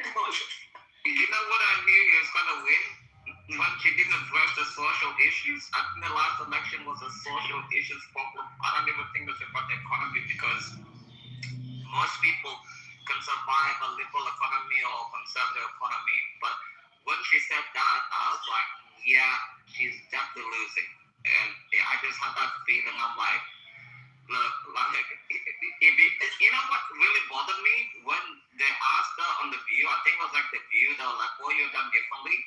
You know what I knew he was gonna win? But he didn't address the social issues. I think the last election was a social issues problem. I don't even think it's about the economy, because most people can survive a liberal economy or conservative economy. But when she said that, I was like, yeah, she's definitely losing. And I just had that feeling. I'm like, look, like, you know what really bothered me? When they asked her on The View, I think it was like The View, they were like, what you done differently?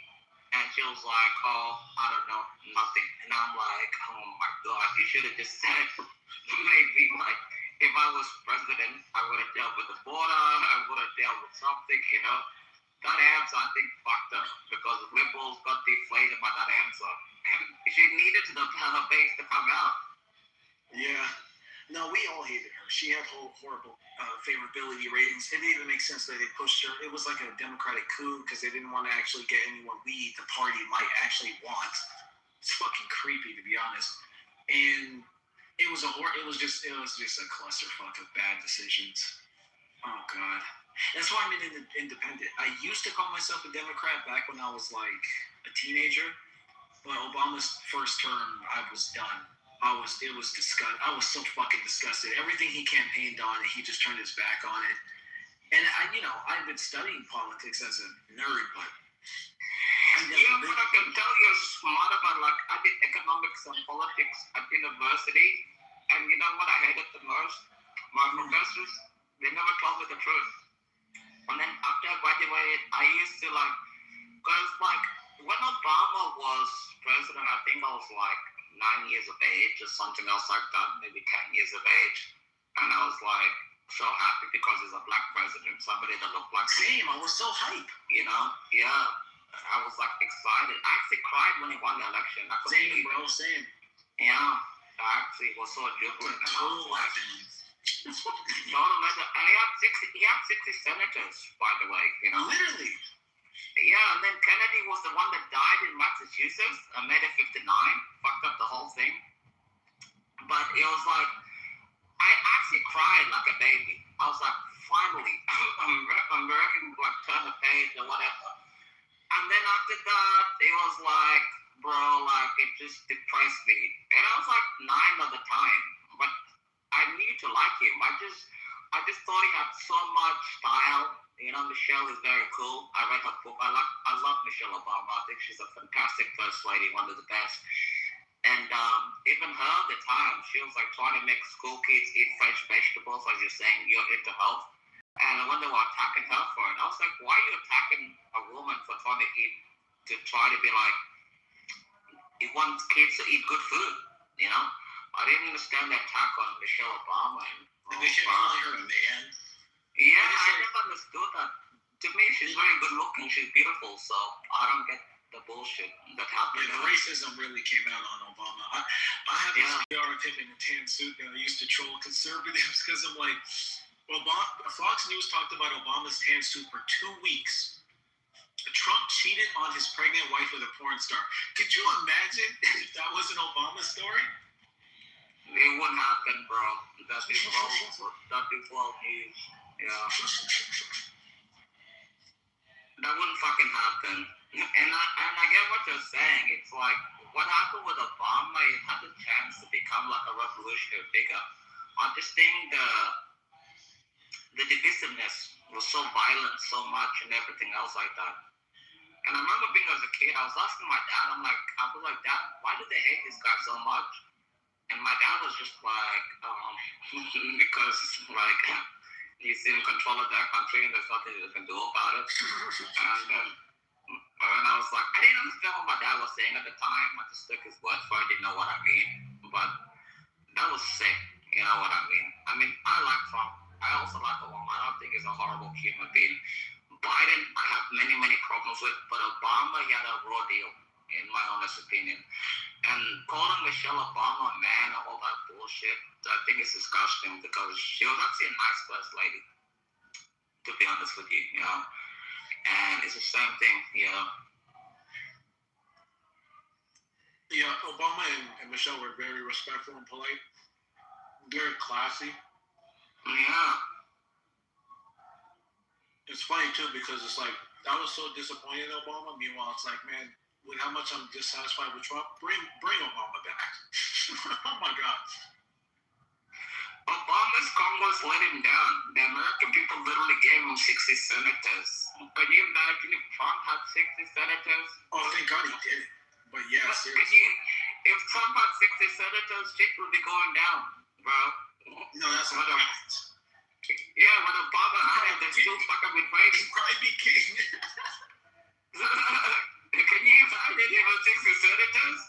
And she was like, oh, I don't know, nothing. And I'm like, oh my God, you should have just said, maybe like, if I was president, I would have dealt with the border, I would have dealt with something, you know. That answer, I think, fucked up, because liberals got deflated by that answer. And she needed her base to come out. Yeah. No, we all hated her. She had horrible favorability ratings. It didn't even make sense that they pushed her. It was like a Democratic coup because they didn't want to actually get anyone the party might actually want. It's fucking creepy, to be honest. And it was just a clusterfuck of bad decisions. Oh God. That's why I'm an independent. I used to call myself a Democrat back when I was like a teenager, but Obama's first term, I was done. It was disgusting. I was so fucking disgusted. Everything he campaigned on, he just turned his back on it. And I've been studying politics as a nerd, but I can tell you're smart about, like, I did economics and politics at university, and you know what I hated the most? My professors, they never told me the truth. And then after I graduated, I used to because when Obama was president, I think I was like 9 years of age or something else like that, maybe 10 years of age. And I was like so happy because he's a black president, somebody that looked like Same, I was so hyped. You know? Yeah. I was like excited. I actually cried when he won the election. Same, bro, same. Yeah. I actually was so jubilant. And he had 60 senators, by the way, you know. Literally. Yeah, and then Kennedy was the one that died in Massachusetts and made it 59, fucked up the whole thing. But it was like, I actually cried like a baby. I was like, finally, American like turn the page or whatever. And then after that, it was like, bro, like it just depressed me. And I was like 9 at the time, but I needed to like him. I just thought he had so much style. You know, Michelle is very cool. I read her book. I love Michelle Obama. I think she's a fantastic first lady, one of the best. And even her at the time, she was like trying to make school kids eat fresh vegetables, as you're saying, you're into health. And I wonder what attacking her for. And I was like, why are you attacking a woman for trying to try to be like, you want kids to eat good food, you know? I didn't understand the attack on Michelle Obama. And they kept calling her a man. Yeah, I never understood that. To me, she's very good looking. She's beautiful, so I don't get the bullshit that happened. Yeah, the racism really came out on Obama. I have this PR of him in a tan suit that I used to troll conservatives because I'm like, Fox News talked about Obama's tan suit for 2 weeks. Trump cheated on his pregnant wife with a porn star. Could you imagine if that was an Obama story? It wouldn't happen, bro. That'd be world news. Yeah. That wouldn't fucking happen. And I get what you're saying. It's like, what happened with Obama, he had the chance to become like a revolutionary figure. I just think the divisiveness was so violent, so much, and everything else like that. And I remember being as a kid, I was asking my dad, I was like, Dad, why do they hate this guy so much? And my dad was just like, because like he's in control of their country and there's nothing they can do about it. And I was like, I didn't understand what my dad was saying at the time. I just took his word for it, didn't know what I mean. But that was sick, you know what I mean? I mean, I like Trump. I also like Obama. I don't think he's a horrible human being. Biden, I have many, many problems with, but Obama, he had a raw deal, in my honest opinion. And calling Michelle Obama a man and all that bullshit, I think it's disgusting because she was actually a nice first lady, to be honest with you, you know. And it's the same thing, you know. Yeah, Obama and Michelle were very respectful and polite, very classy. Yeah. It's funny too because it's like I was so disappointed in Obama. Meanwhile, it's like, man, with how much I'm dissatisfied with Trump, bring Obama back. Oh my God. Obama's Congress let him down. The American people literally gave him 60 senators. Can you imagine if Trump had 60 senators? Oh, thank God he did it. But yeah, but seriously. If Trump had 60 senators, shit would be going down, bro. No, that's not right. Yeah, when Obama had it, they're still fucking with race. He'd probably be king. Can you imagine if it was 60 senators?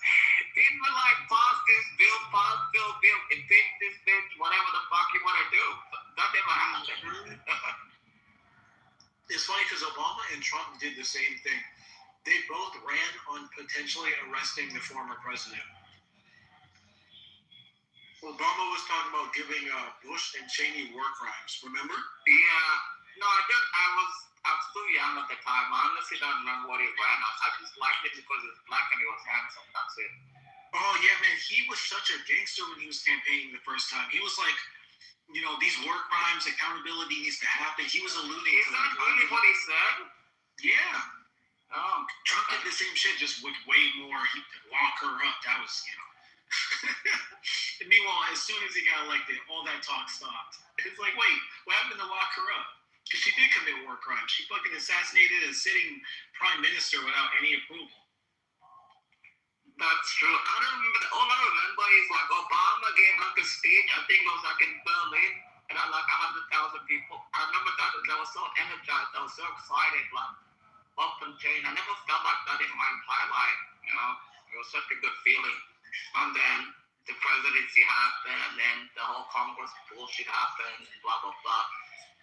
He'd be like, pass this bill, impeach this bitch, whatever the fuck you want to do. That never happened. It's funny because Obama and Trump did the same thing. They both ran on potentially arresting the former president. Obama was talking about giving Bush and Cheney war crimes, remember? Yeah. No, I was too young at the time. I honestly don't remember what he ran on. I just liked it because he was black and he was handsome. That's it. Oh, yeah, man. He was such a gangster when he was campaigning the first time. He was like, you know, these war crimes, accountability needs to happen. He was alluding to... Is that really what he said? Yeah. Trump did the same shit, just with way more. He'd lock her up. That was, you know... And meanwhile, as soon as he got elected, all that talk stopped. It's like, wait, what happened to lock her up? Because she did commit war crimes. She fucking assassinated a sitting prime minister without any approval. That's true. I don't remember. All I remember is like Obama gave like a speech. I think it was like in Berlin, and had like 100,000 people. I remember that. I was so energized. I was so excited, like off and chain. I never felt like that in my entire life. You know, it was such a good feeling. And then the presidency happened, and then the whole Congress bullshit happened, and blah, blah, blah.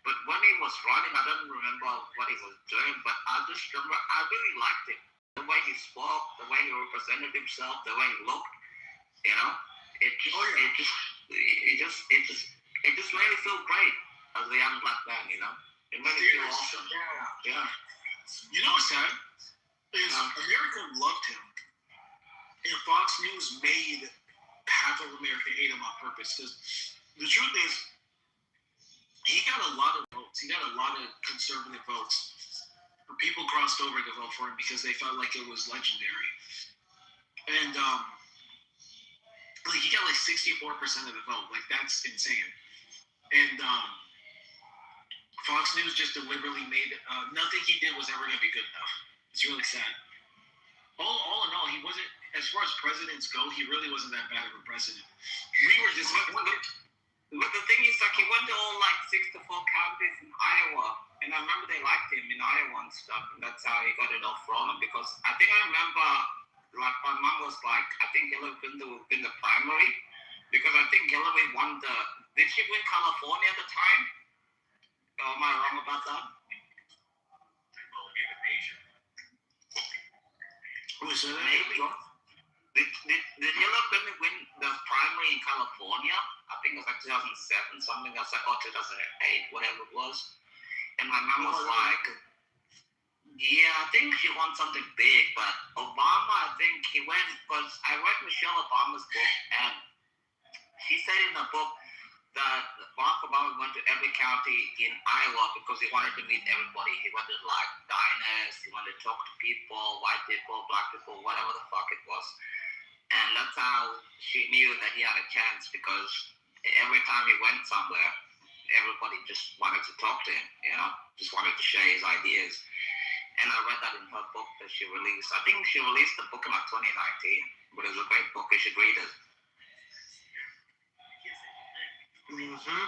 But when he was running, I don't remember what he was doing, but I just remember I really liked it. The way he spoke, the way he represented himself, the way he looked, you know, it just made me feel great as a young black man, you know. It made me feel awesome. Yeah. You know what's sad? Is America loved him. And Fox News made half of America hate him on purpose. Because the truth is, he got a lot of votes. votes. He got a lot of conservative votes. People crossed over to vote for him because they felt like it was legendary. And like he got like 64% of the vote. Like that's insane. And Fox News just deliberately made nothing he did was ever gonna be good enough. It's really sad. All in all, he wasn't, as far as presidents go, he really wasn't that bad of a president. We were disappointed. But the thing is, like, he went to all like 6 to 4 counties in Iowa, and I remember they liked him in Iowa and stuff, and that's how he got it off from him. Because I think I remember, like, my mom was like, I think Hillary Clinton would win the primary, because I think Hillary won the. Did she win California at the time? Am I wrong about that? Maybe. Did Hillary Clinton win the primary in California? I think it was like 2007, something else, like, or 2008, whatever it was. And my mom was like, yeah, I think she won something big, but Obama, I think he went, because I read Michelle Obama's book, and she said in the book that Barack Obama went to every county in Iowa because he wanted to meet everybody. He wanted to like diners, he wanted to talk to people, white people, black people, whatever the fuck it was. And that's how she knew that he had a chance, because every time he went somewhere, everybody just wanted to talk to him, you know, just wanted to share his ideas. And I read that in her book that she released. I think she released the book in like 2019, but it was a great book. You should read it. Mm-hmm.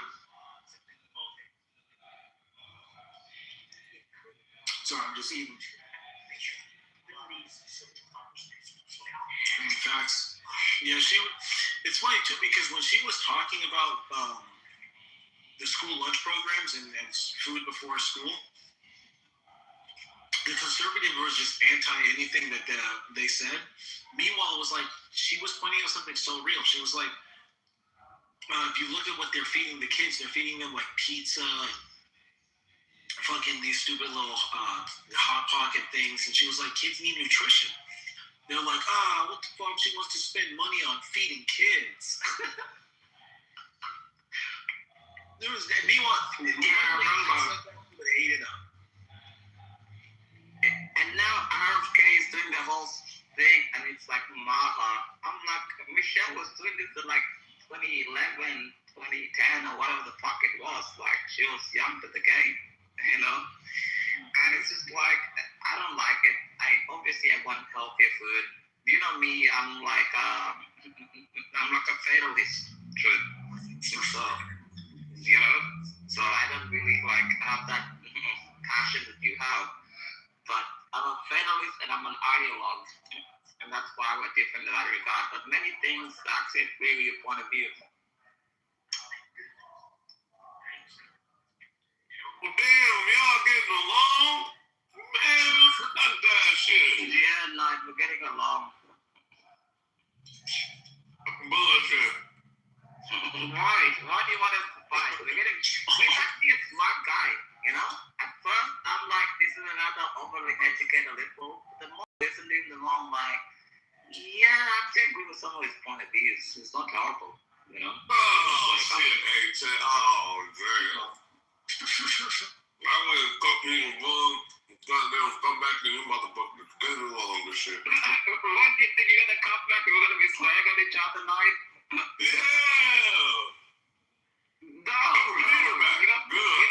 So I'm just eating. Facts. Yeah, it's funny too, because when she was talking about the school lunch programs and food before school, the conservative was just anti anything that they said. Meanwhile, it was like she was pointing out something so real. She was like, if you look at what they're feeding the kids, they're feeding them like pizza, fucking these stupid little hot pocket things. And she was like, kids need nutrition. They're like, what the fuck? She wants to spend money on feeding kids. Meanwhile, yeah, I remember. They ate it up. And now RFK is doing the whole thing, and it's like Maha. I'm like, Michelle was doing this in like 2011, 2010, or whatever the fuck it was. Like, she was young to the game, you know? And it's just like, I don't like it. I want healthier food. You know me, I'm like a fatalist, so, you know? So I don't really like have that passion that you have. But I'm a fatalist and I'm an ideologue. And that's why we're different in that regard. But many things actually agree with your point of view. Well, damn, y'all getting along? Man, fuck that shit. Yeah, like, we're getting along. Bullshit. Right. Why do you want us to fight? He's actually a smart guy, you know? At first, I'm like, this is another overly educated liberal. The more I listen to him, the more I'm like, yeah, I actually agree with some of his point of views. It's not horrible, you know? Oh, shit, hey, Ted. Oh, damn. I went and cooked me a bun. Come back to you motherfuckers. Get along this shit. What do you think? You're gonna come back and we're gonna be slagging each other tonight? Yeah. No, good.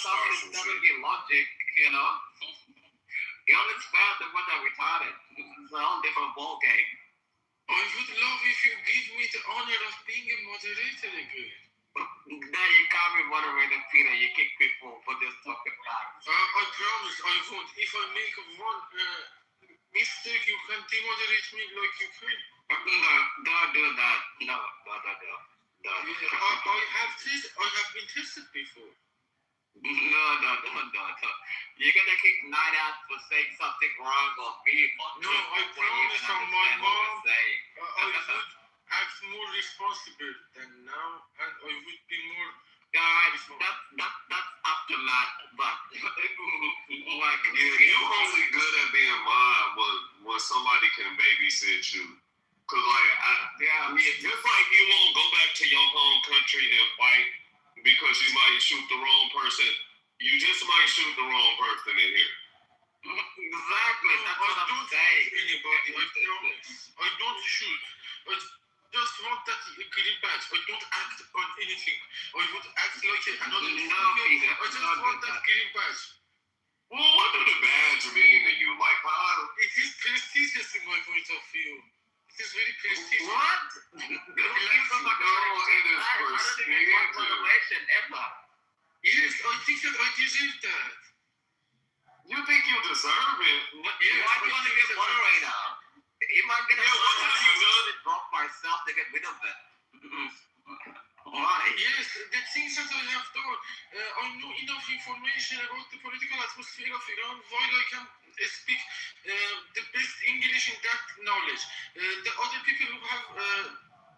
Something doesn't get logic, you know? The only fair the one that retarded. It's a whole different ball game. I would love if you give me the honor of being a moderator again. Now you can't be moderator, Peter. You kick people for just talking back. I promise I won't. If I make one mistake, you can demoderate me like you can. No, don't do that. No. I have been tested before. No. You're gonna kick Night out for saying something wrong or me. No, I promise on my mom. I would act more responsible than now, and I would be more. Guys, that's up to Matt, but like you're only good at being mom when somebody can babysit you. Cause like just like you won't go back to your home country and fight because you might shoot the wrong person. You just might shoot the wrong person in here. Exactly. That's what I'm saying. Anybody, I promise. I don't shoot. I just want that green badge. I don't act on anything. I would act like another No, female. Peter, I just don't want do that that. green badge. Well, what do the badge mean to you? Like, how? It is prestigious in my point of view. It is very prestigious. What? No, it is prestigious. Ever. Yes, I think that I deserve that. You think you deserve it? Yes, why do you want to get moderator? It might get a what have you done? Drop myself to get rid of it. Why? Yes, the things that I have done. I know enough information about the political atmosphere of Iran while I can speak the best English in that knowledge. The other people who have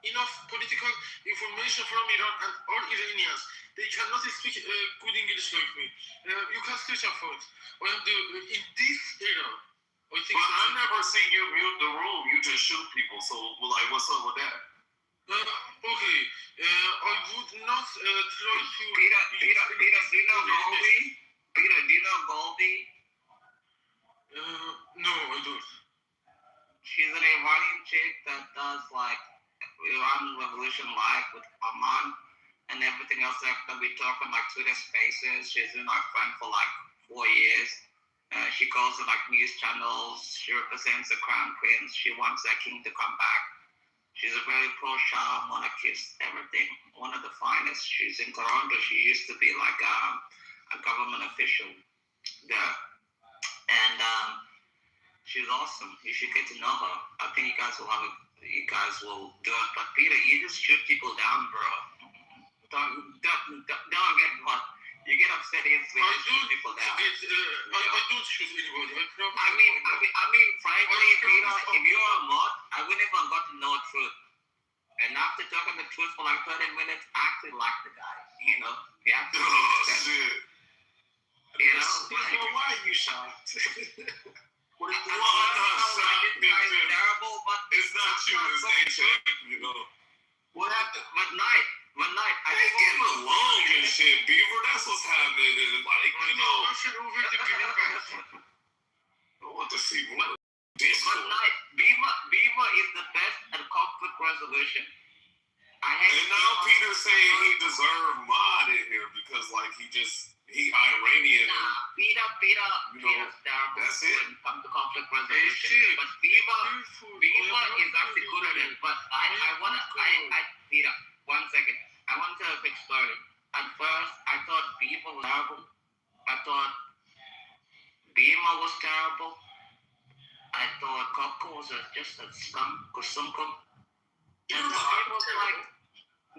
enough political information from Iran and are Iranians, they cannot speak good English like me. You can search for it. I am in this era. I think. But I've never seen you mute the room. You just shoot people. So, like, what's up with that? Okay. I would not try to. Peter, do you know Goldie? Peter, do you know Goldie? No, I don't. She's an Iranian chick that does like Iran Revolution Live with Aman and everything else that we talk on like Twitter Spaces. She's been our friend for like 4 years. She goes to like news channels. She represents the Crown Prince. She wants their king to come back. She's a very pro-Shah, monarchist, everything. One of the finest. She's in Toronto. She used to be like a government official there. And she's awesome. You should get to know her. I think you guys will do it. But Peter, you just shoot people down, bro. Don't get what. You get upset easily. I shoot people down. I don't shoot anybody. I mean, frankly, Peter, if you are a mod, I wouldn't even got to know the truth. And after talking the truth for like 30 minutes, I actually like the guy. You know, he actually. Shit. You know, why are you shocked? What are you doing? Terrible, but it's not you. It's nature. You know. What happened? But night. I ain't getting along and shit, Beaver. That's what's happening. And like, you know. I want to see what. But night, Beaver is the best at conflict resolution. And now Peter's saying he deserved mod in here because like he Iranian. Nah, Peter's terrible. That's it. When it comes to conflict resolution. But Beaver is actually good at it. But Peter, 1 second. I want to tell a quick story. At first, I thought Beaver was terrible. I thought Beamer was terrible. I thought Coco was just a scum or something. And I was like,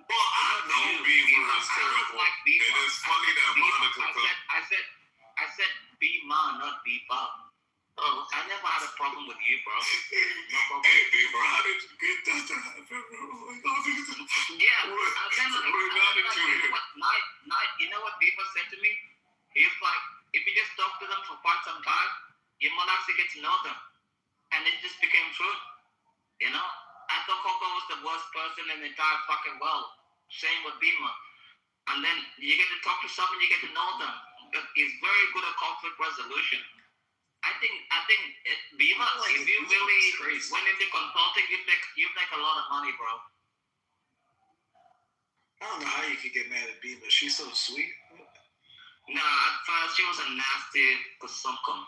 well, I know Beaver is terrible. Like Beaver. And it's funny that Monica. I said Beamer, not Beaver. Oh, I never had a problem with you, bro. No problem. Hey, Beaver, how did you get that to happen, bro? Yeah, Night, you know what Beaver said to me? He's like, if you just talk to them for quite some time, you might actually get to know them. And it just became true. You know? I thought Coco was the worst person in the entire fucking world. Same with Beamer. And then you get to talk to someone, you get to know them. He's very good at conflict resolution. I think Beamer, if you really went into consulting, you'd make a lot of money, bro. I don't know how you could get mad at Beamer. She's so sweet. No, at first she was a nasty kusumkum.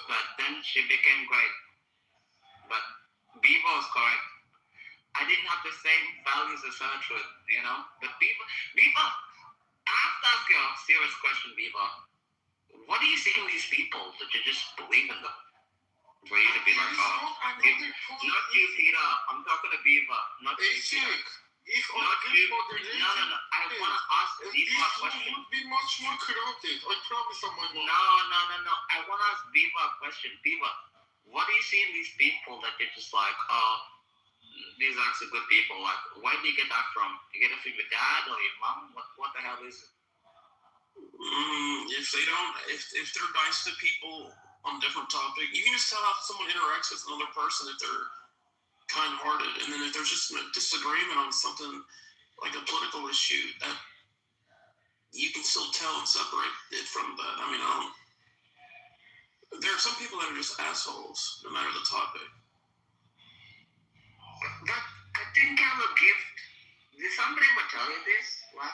But then she became great. But Beaver was correct. I didn't have the same values as her truth, you know? But Beaver, I have to ask you a serious question, Beaver. What do you see in these people that you just believe in them? For you to be like, not you, Peter. I'm talking to Beaver. Not you, Peter. Not you. No. I want to ask Beaver a question. It would be much more crowded. I promise on my mom. No. I want to ask Beaver a question. Beaver, what do you see in these people that you're just like, these are actually good people? Like, where do you get that from? You get it from your dad or your mom? What the hell is it? If they're nice to people on different topics, you can just tell how someone interacts with another person if they're kind-hearted, and then if there's just a disagreement on something like a political issue, that you can still tell and separate it from that. I mean, there are some people that are just assholes, no matter the topic. But I think I have a gift. Did somebody ever tell you this? Like,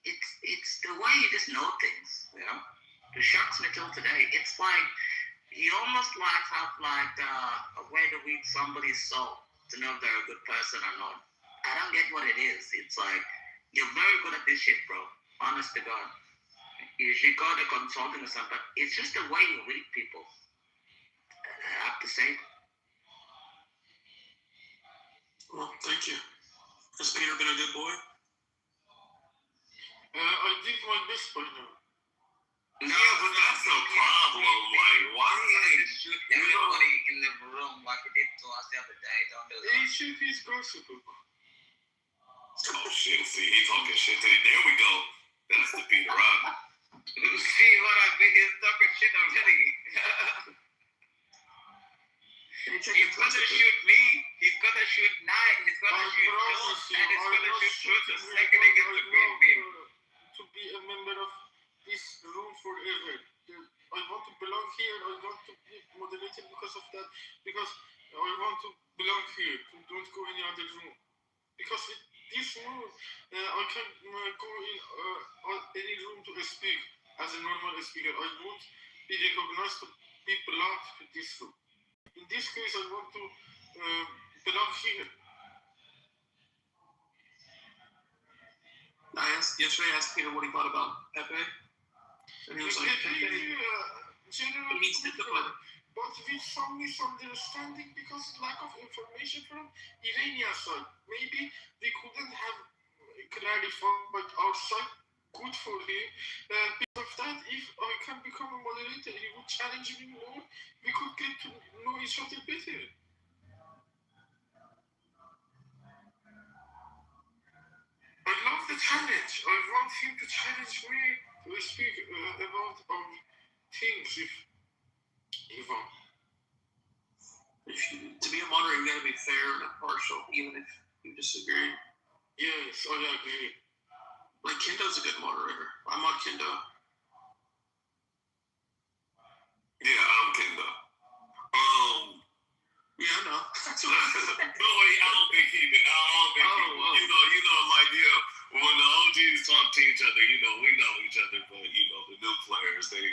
it's the way you just know things, you know? It shocks me till today. It's like, you almost like have like a way to read somebody's soul to know if they're a good person or not. I don't get what it is. It's like, you're very good at this shit, bro. Honest to God. You should go to consulting or something. It's just the way you read people. I have to say. Well, thank you. Has Peter been a good boy? I did my best by now. Yeah, but that's the problem. Like, why ain't shoot everybody in the room like he did to us the other day? Don't do that. He shoot his gossip. Oh shit! See, he talking shit. There we go. That's the Peter Robin. See what I mean? He's talking shit already. He's gonna shoot me. He's gonna shoot Nine. He's gonna shoot Joe, and he's gonna shoot Truth the second he gets to beat me. To be a member of this room forever. I want to belong here. I want to be moderated because of that. Because I want to belong here. Don't go any other room. Because this room, I can go in any room to speak as a normal speaker. I won't be recognized to be belong to this room. In this case, I want to belong here. Yesterday I asked Peter what he thought about Pepe. And he was like, Generally he needs discipline. But with some misunderstanding because lack of information from Iranian side. Maybe we couldn't have clarified our side good for him. Because of that, if I can become a moderator, he would challenge me more. We could get to know each other better. I love the challenge. I want him to challenge me to speak about things if he wants. To be a moderator, you gotta be fair and impartial, even if you disagree. Yes, I agree. Like, Kendo's a good moderator. I'm on Kendo. Yeah, I'm Kendo. Yeah, I know. No, I don't think he did. I don't think he did. You know, like, when the OGs talk to each other, we know each other, but, the new players, they.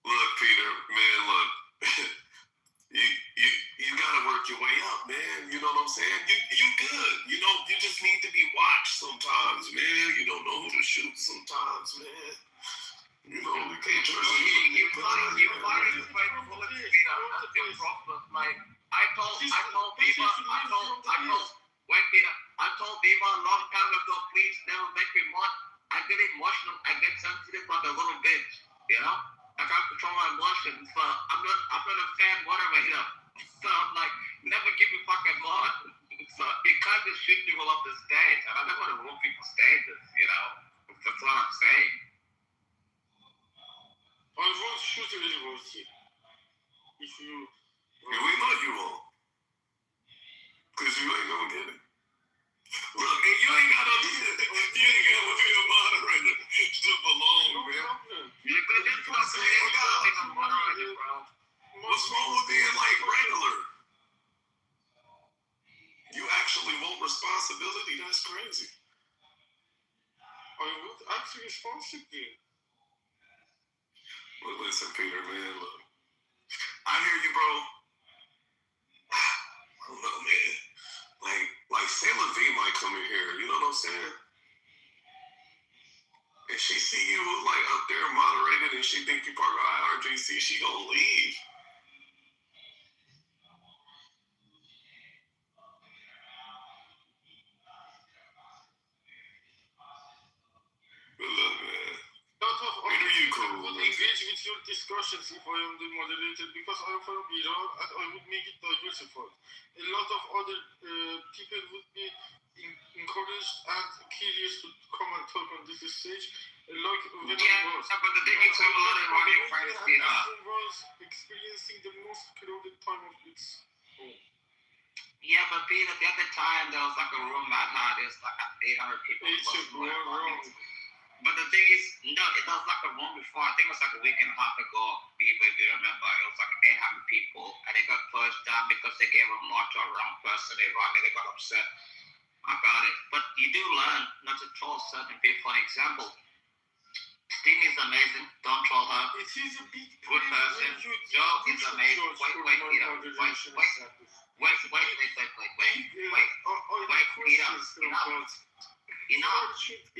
Look, Peter, man, look. you gotta work your way up, man. You know what I'm saying? You good. You just need to be watched sometimes, man. You don't know who to shoot sometimes, man. We can't trust you. You fight to fight bullets, that's your problem. Like, I told Viva, wait, Peter, I told Viva a long time ago, please never make me mod. I get emotional, I get sensitive like a little bitch, I can't control my emotions, but I'm not a fan whatever, So I'm like, never give me fucking mod. So you can't just shoot people off the stage, and I don't want to ruin people's stages, That's what I'm saying. I won't shoot anyone here. If you... Yeah, we know you won't. Because you ain't gonna get it. Look, and you ain't gotta be a moderator to belong, man. What's wrong with being, like, regular? You actually want responsibility? That's crazy. I would act responsibly. Well, listen, Peter, man, look. I hear you, bro. I don't know, man. Like Sailor V might come in here, you know what I'm saying? If she see you, like, up there moderated and she think you part of IRGC, she gonna leave. But look, man. Peter, you cool. I would engage with your discussions if I am the moderator because I am from Iran and I would make it diversified. A lot of other people would be encouraged and curious to come and talk on this stage. Like when I was. But the thing is, we have a lot of running friends, was experiencing the most crowded time of its own. Yeah, but being at the other time, there was like a room I had, there's like 800 people. It's a good room. But the thing is, no, it was like a room before. I think it was like a week and a half ago, if you remember. It was like 800 people, and they got closed down because they gave a mark to a wrong person. They got upset about it. But you do learn not to troll certain people. For example, Sting is amazing. Don't troll her. It is a big good person. Joe is amazing. Wait, Peter. Wait, Peter.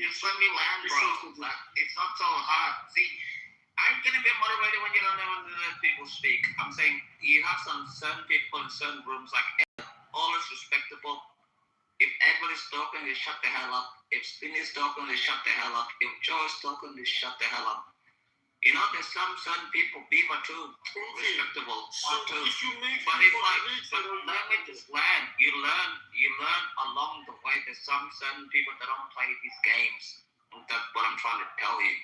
Just let me land, bro. Like, it's not so hard. See, I'm gonna be motivated when you don't know when the people speak. I'm saying you have some certain people in certain rooms, like all is respectable. If Edward is talking, they shut the hell up. If Spin is talking, they shut the hell up. If Joe is talking, they shut the hell up. You know, there's some certain people, Beaver too, respectable. So if you make but it's like, but let me just learn. You learn along the way. There's some certain people that don't play these games. That's what I'm trying to tell you.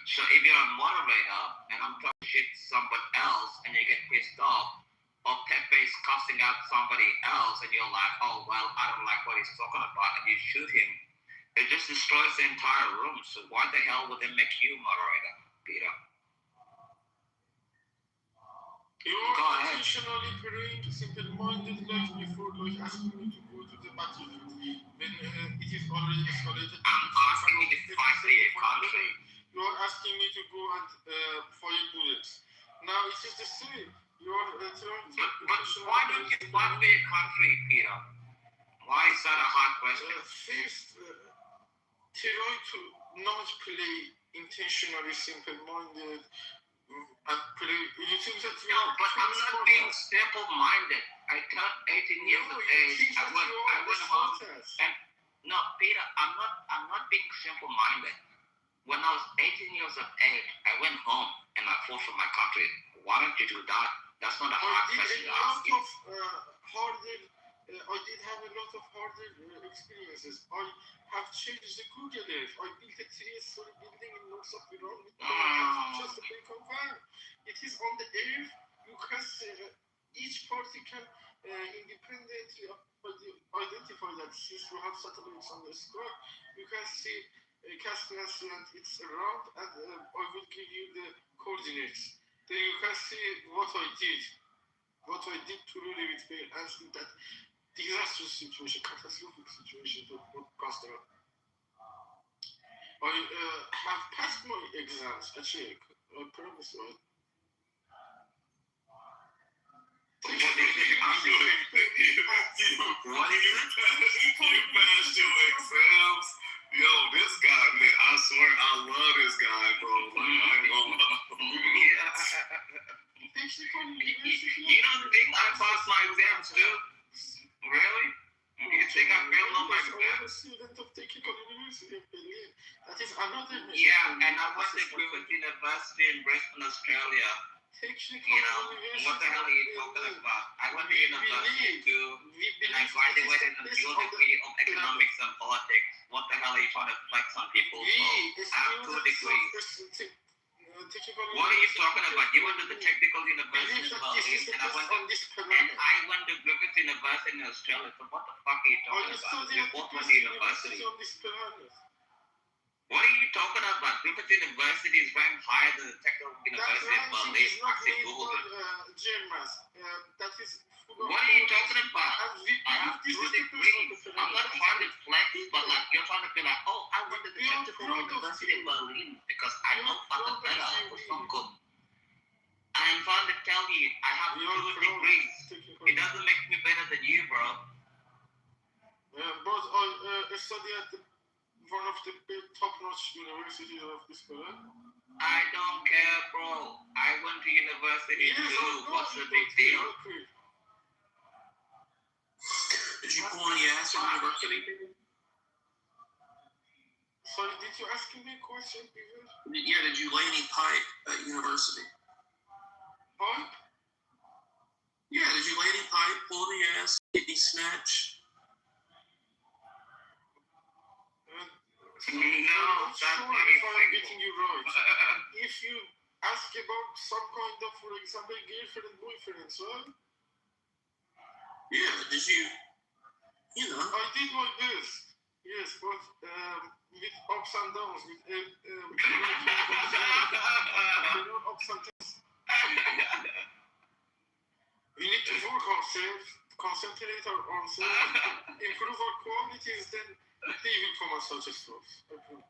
So if you're a moderator and I'm talking shit to somebody else and you get pissed off, or Pepe is cussing out somebody else and you're like, oh, well, I don't like what he's talking about, and you shoot him, it just destroys the entire room. So why the hell would they make you moderator, Peter? You're intentionally praying to simple-minded life before like asking me to go to the battlefield when it is already escalated. I'm asking me to fight for your country. You are asking me to go and fire bullets. Now it is the same. You are trying to... But why don't you fight for your country, Peter? Why is that a hard question? First, try to not play intentionally simple-minded. And play. You think that you are... But I'm not being simple-minded. I turned 18 years of age. I went home. And no, Peter, I'm not being simple-minded. When I was 18 years of age, I went home and I fought for my country. Why don't you do that? That's not a hard question to ask you. I did have a lot of harder experiences. I have changed the Google Earth. I built a 3-story building in north of Iran with just a big van. It is on the earth. You can see, each party can independently identify that since we have satellites on the sky, you can see Caspian Sea and it's around, and I will give you the coordinates. Then you can see what I did to really with pain and in that disastrous situation, catastrophic situation that would cost them. I have passed my exams, actually, I promise you. You passed your exams? Yo, this guy, man, I swear I love this guy, bro. Like, I ain't gonna lie. You don't think I passed my exams too? Really? You think I failed on my exams? I'm a student of Technical University of Berlin. That is another... Yeah, and I went to Griffith University in Brisbane, Australia. You know, what the hell are you talking about? I went to university too, and I graduated in a dual degree of economics and politics. What the hell are you trying to flex on people for? I have 2 degrees. What are you talking about? You went to the Technical University in Berlin, and I went to Griffith University in Australia. So what the fuck are you talking about? We both went to university. What are you talking about? Griffith University is ranked higher than the Technical University of Berlin. Actually, Google it. What are you talking about? I have 2 degrees. I'm not trying to flex, but like you're trying to be like, oh, I went to the Technical University of Berlin because I know fucking better or something. I'm trying to tell you, I have 2 degrees. It doesn't make me better than you, bro. But I study at one of the top-notch universities of this country. I don't care, bro. I went to university too. What's the big deal? Did you pull any ass at university? Sorry, did you ask me a question, Peter? Yeah, did you lay any pipe at university? Pipe? Yeah, did you lay any pipe, pull any ass, get any snatch? No, that's not if I'm getting you right. If you ask about some kind of, for example, girlfriend, boyfriend, right? Yeah, did you You know. I did like this. Yes, but with ups and downs, with ups and downs. We need to work ourselves, concentrate on ourselves, improve our qualities, then they will come as such a source. Okay.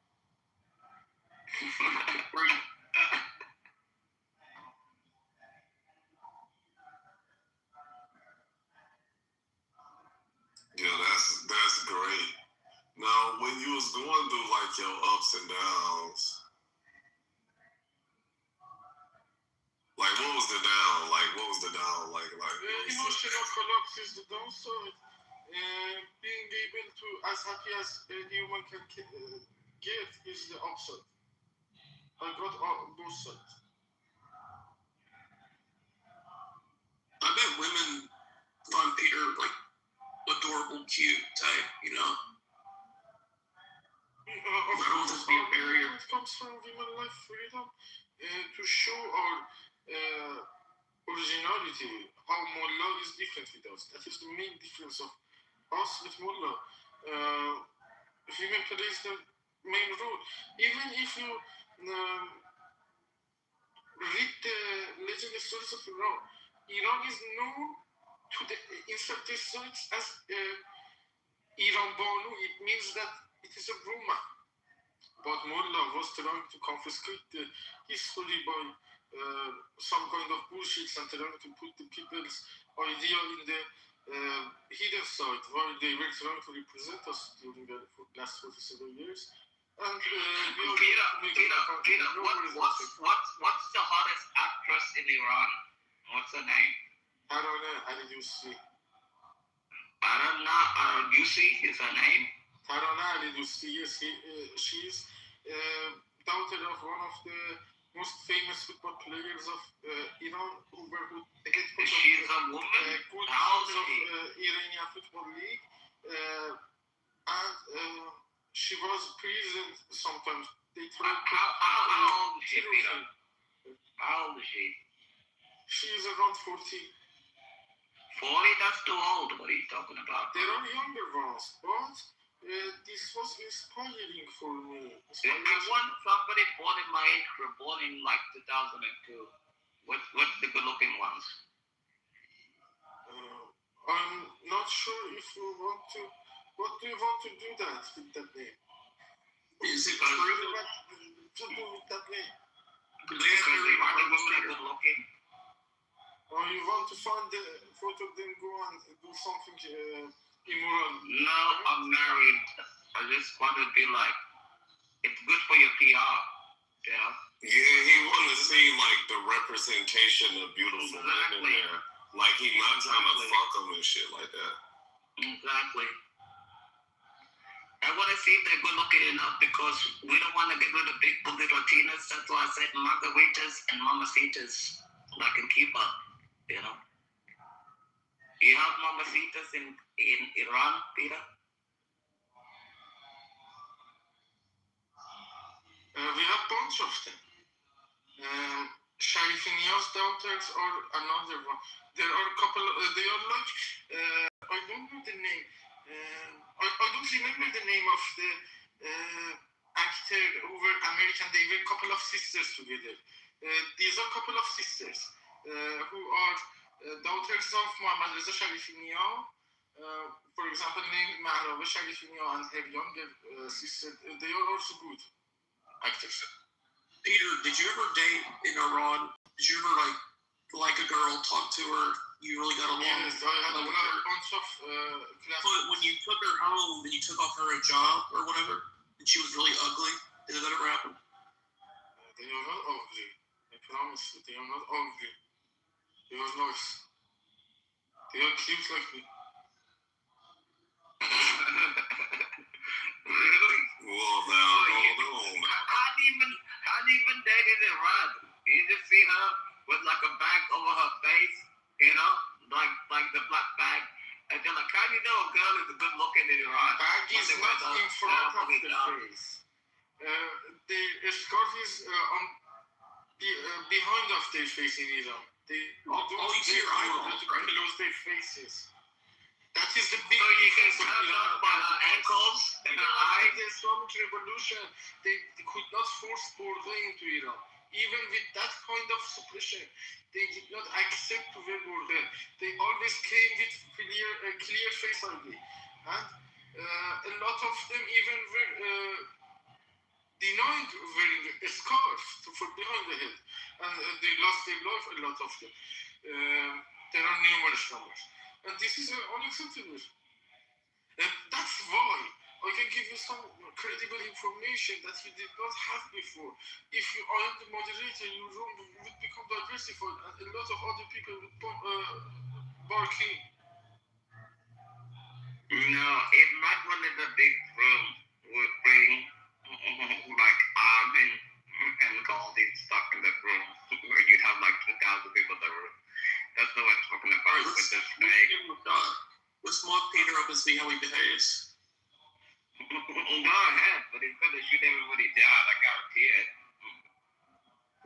Yeah, that's great. Now, when you was going through like your ups and downs, like what was the down? Like what was the down? Like emotional collapse is the downside. Being able to as happy as a human can get is the upside. I got both sides. I bet women find Peter like adorable, cute type, you know. Of course, it comes from women life freedom to show our originality. How Mullah is different with us. That is the main difference of us with Mullah. Women plays the main role. Even if you read the legendary stories of Iran, Iran is known to the inside the stories as Iran Banu. It means that it is a woman. But Mullah was trying to confiscate the history by some kind of bullshit and trying to put the people's idea in the hidden side while they were trying to represent us during the last 47 years. And Peter, what's the hottest actress in Iran? What's her name? Tarana Al-Yusi. Tarana Al-Yusi is her name? Tarana Al-Yusi, yes. She's daughter of one of the most famous football players of Iran, who were the head coach of good teams of Iranian Football League. And she was present sometimes. How old is she, Peter? How old is she? She is around 40. 40? That's too old. What are you talking about? There are younger ones, but this was inspiring for me. I want somebody born in my age group, born in like 2002. What's the good-looking ones? I'm not sure if you want to. What do you want to do that with that name? Is it what to do with that name? Because they want to be good-looking. Or you want to find the photo, then go and do something immoral? No, I'm married. I just want to be like, it's good for your PR. Yeah. Yeah, he wanted to see like the representation of beautiful men in there. Like he's not trying to fuck them and shit like that. Exactly. I want to see if they're good looking enough because we don't want to get rid of big booty Latinas. That's why I said margaritas and mamacitas. I can keep up, you know. You have mamacitas in Iran, Peter? We have a bunch of them. Sharifinia's daughters are another one. There are a couple, they are like, I don't know the name. I don't remember the name of the actor who were American. They were a couple of sisters together. These are a couple of sisters who are daughters of Muhammad Reza Sharifiniya. For example, named Mahraba Sharifiniya and her younger sister. They are also good actors. Peter, did you ever date in Iran? Did you ever like a girl, talk to her? You really got along? Yes, I had a bunch of But when you took her home and you took off her hijab or whatever, and she was really ugly, did that ever happen? They are not ugly. I promise you, they are not ugly. They are nice. They are cute like me. Really? Well, now, hold on. How do you even date in Iran? You just see her with like a bag over her face, you know, like the black bag. And you're like, how do you know a girl is good looking in Iran? Bag is not in front of the face. The scarf is behind of their face in Iran. They all you see are eyeballs, right? Below their faces. That is the big So you can difference cut between off ankles and After eyes. the Islamic revolution, they could not force Bordeaux into Iran. Even with that kind of suppression, they did not accept to wear Bordeaux. They always came with clear face ID. And a lot of them even were denied wearing a scarf for behind the head. And they lost their life, a lot of them. There are numerous numbers. And this is unacceptable. And that's why I can give you some credible information that you did not have before. If you are the moderator, your room would become diversified and a lot of other people would bark in. No, if not one of the big room would bring like Armin and Goldie stuck in the room where you have like 2,000 people that were. That's not what I'm talking about. With this guy. Let's mock Peter up and see how he behaves. Go ahead, but he's gonna shoot everybody down. I guarantee it.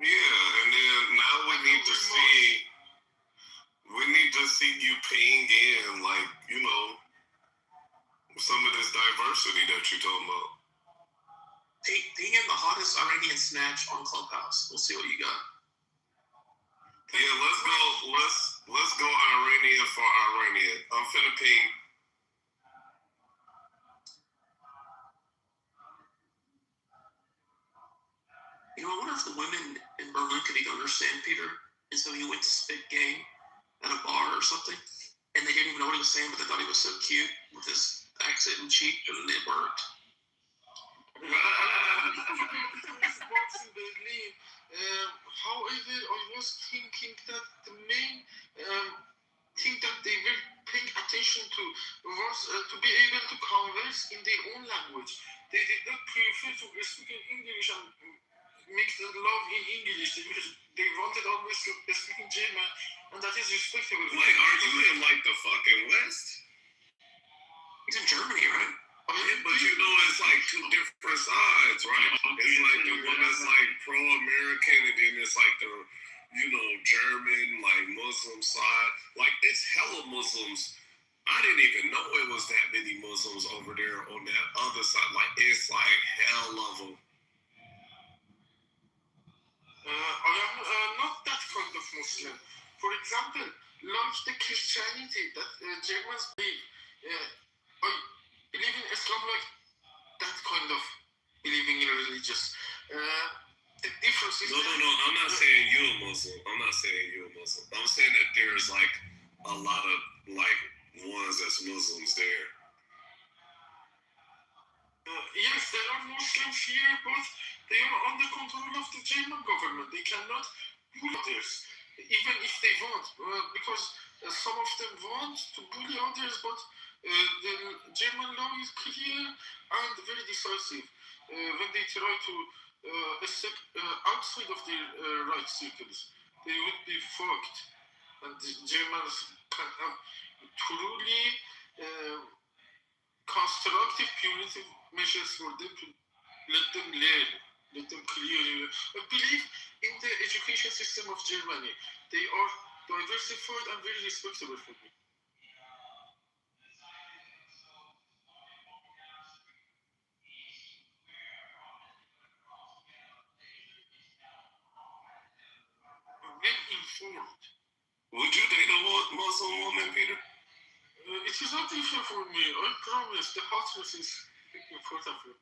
Yeah, and then now we need to see you paying in, like, you know, some of this diversity that you're talking about. Being in the hottest Iranian snatch on Clubhouse. We'll see what you got. Yeah, let's go Iranian for Iranian. I'm finna ping. You know, I wonder if the women in Berlin could even understand Peter, and so he went to spit game at a bar or something, and they didn't even know what he was saying, but they thought he was so cute with his accent and cheek, and it worked. However, I was thinking that the main thing that they were paying attention to was to be able to converse in their own language. They did not prefer to speak in English and make the love in English. They wanted always to speak in German, and that is respectable. Like, are you in like the fucking West? He's in Germany, right? Yeah, but you know it's like two different sides, right? It's like the one that's like pro-American, and then it's like the, you know, German, like Muslim side. Like, it's hella Muslims. I didn't even know it was that many Muslims over there on that other side. Like, it's like hell of them. I am not that kind of Muslim. For example, like the Christianity that Germans believe. I believe in Islam like that kind of believing in religious. The difference is... No, I'm not saying you're a Muslim. I'm saying that there's like a lot of like ones that's Muslims there. Yes, there are Muslims here, but they are under control of the German government. They cannot bully others, even if they want, because some of them want to bully others, but the German law is clear and very decisive. When they try to step outside of their right circles, they would be fucked. And the Germans can have truly constructive punitive measures for them to let them learn, let them clear. I believe in the education system of Germany. They are diversified and very respectable for me. Well informed. Would you date a Muslim woman, Peter? It is not different for me. I promise. The hotness is important for me.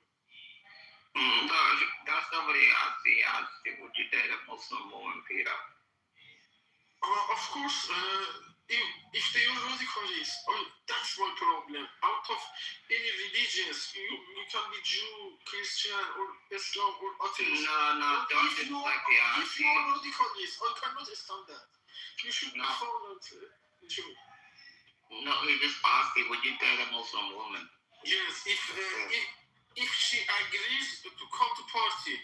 No, that's somebody asked you, would you date a Muslim woman, Peter? Of course, if they are radicalists, that's my problem. Out of any religions, you can be Jew, Christian, or Islam, or atheist. No, don't just like the If you are radicalist, I cannot stand that. You should be followed Jew. No, he just asked you, would you date a Muslim woman? Yes, if she agrees to come to party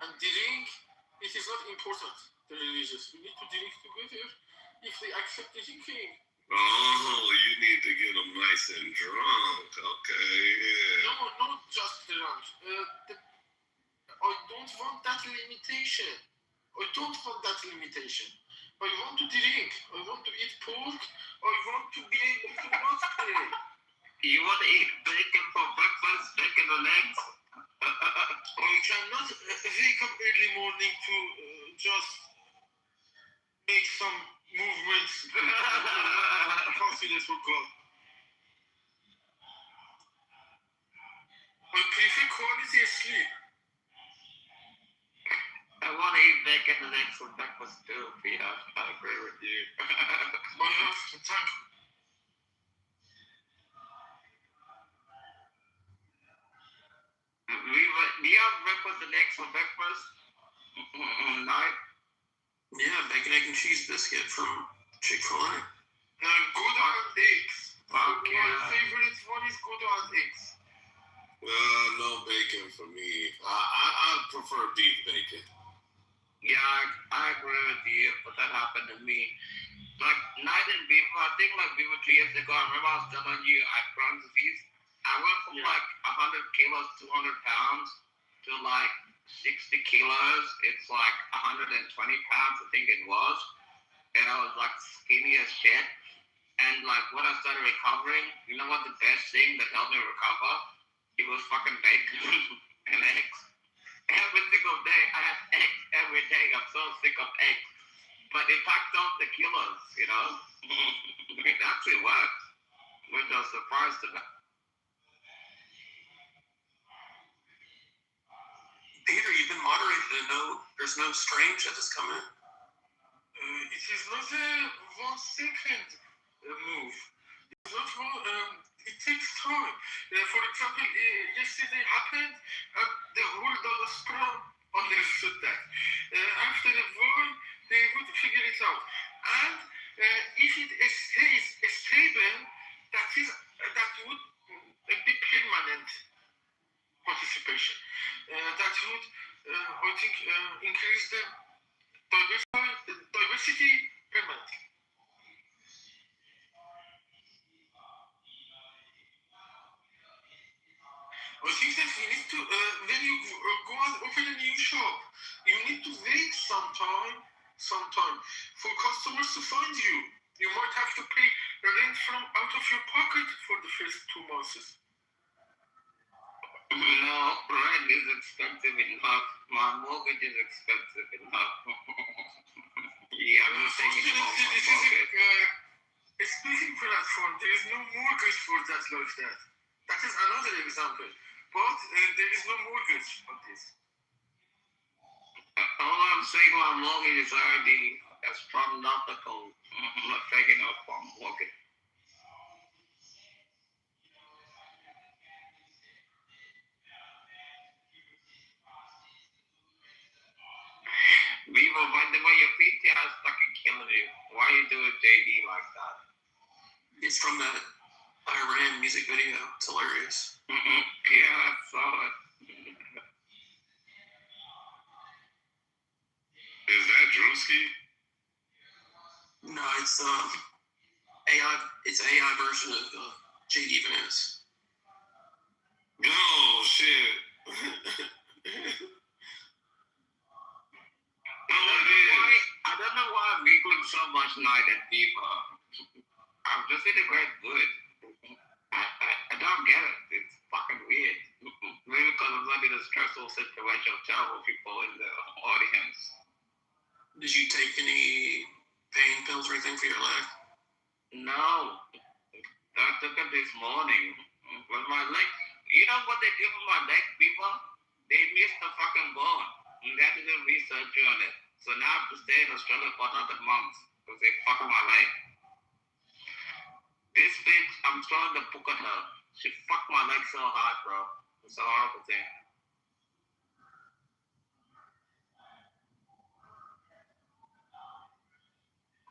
and drink, it is not important. The religious, we need to drink together. If they accept the drinking. Oh, you need to get them nice and drunk. Okay, yeah. No, not just drunk. I don't want that limitation. I want to drink. I want to eat pork. I want to be able to masturbate. You want to eat bacon for breakfast, bacon and eggs? I cannot wake up early morning to just make some movements. Confidence for God. I prefer quality sleep. I want to eat bacon and eggs for breakfast too, Peter. I agree with you. I have to thank you. Do you have breakfast and eggs for breakfast? Night? Yeah, bacon, egg, and cheese biscuit from Chick-fil-A. Good on eggs. Fuck My yeah. favorite one is good on eggs. No bacon for me. I prefer beef bacon. Yeah, I agree with you, but that happened to me. Like, night and beef, I think like we were 2 years ago, I remember I was telling you I had Crohn's disease. I went from like 100 kilos, 200 pounds to like 60 kilos. It's like 120 pounds, I think it was. And I was like skinny as shit. And like when I started recovering, you know what the best thing that helped me recover? It was fucking bacon and eggs. Every single day, I have eggs every day. I'm so sick of eggs. But it packed off the kilos, you know? It actually worked, which I was surprised about. Peter, you've been moderated and there's no strange that has come in. It is not a 1 second move. It's not one, it takes time. For example, yesterday happened and the whole diaspora understood that. After a while, they would figure it out. And if it stays stable, that would be permanent participation. That would, I think, increase the diversity permanently. I think that we need to, when you go and open a new shop, you need to wait some time for customers to find you. You might have to pay rent from out of your pocket for the first 2 months. No, rent is expensive enough. My mortgage is expensive enough. Yeah, I'm not taking it off my This pocket. is a speaking platform. There is no mortgage for that like that. That is another example. But there is no mortgage on this. All I'm saying, my mortgage is already astronomical. I'm not taking off my mortgage. Viva, by the way, your PTR is fucking killing you. Why you do a JD like that? It's from that Iran music video. It's hilarious. Yeah, I saw it. Is that Drewski? No, it's AI. It's an AI version of JD Vance. Oh shit. I don't know why we look so much night at Viva. I'm just in a great mood. I don't get it. It's fucking weird. Maybe because I'm not in a stressful situation of terrible people in the audience. Did you take any pain pills or anything for your leg? No. I took it this morning. But my leg, you know what they do with my leg, people? They missed the fucking bone. And they had to do research on it. So now I have to stay in Australia for another month because they fucked my leg. This bitch, I'm trying to book at her. She fucked my leg so hard, bro. It's a horrible thing.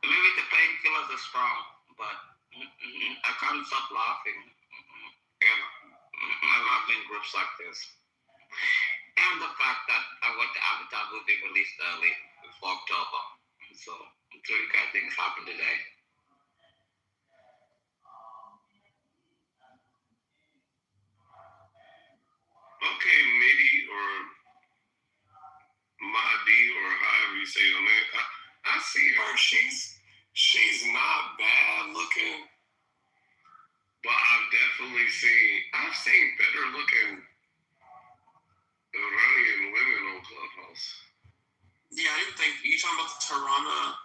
Maybe the painkillers are strong, but I can't stop laughing. And my laughing groups like this. And the fact that I went to Avatar will be released early before October. So, three good things happened today. Okay, Midi or Mahdi or however you say your name. I see her. She talking about the Tarana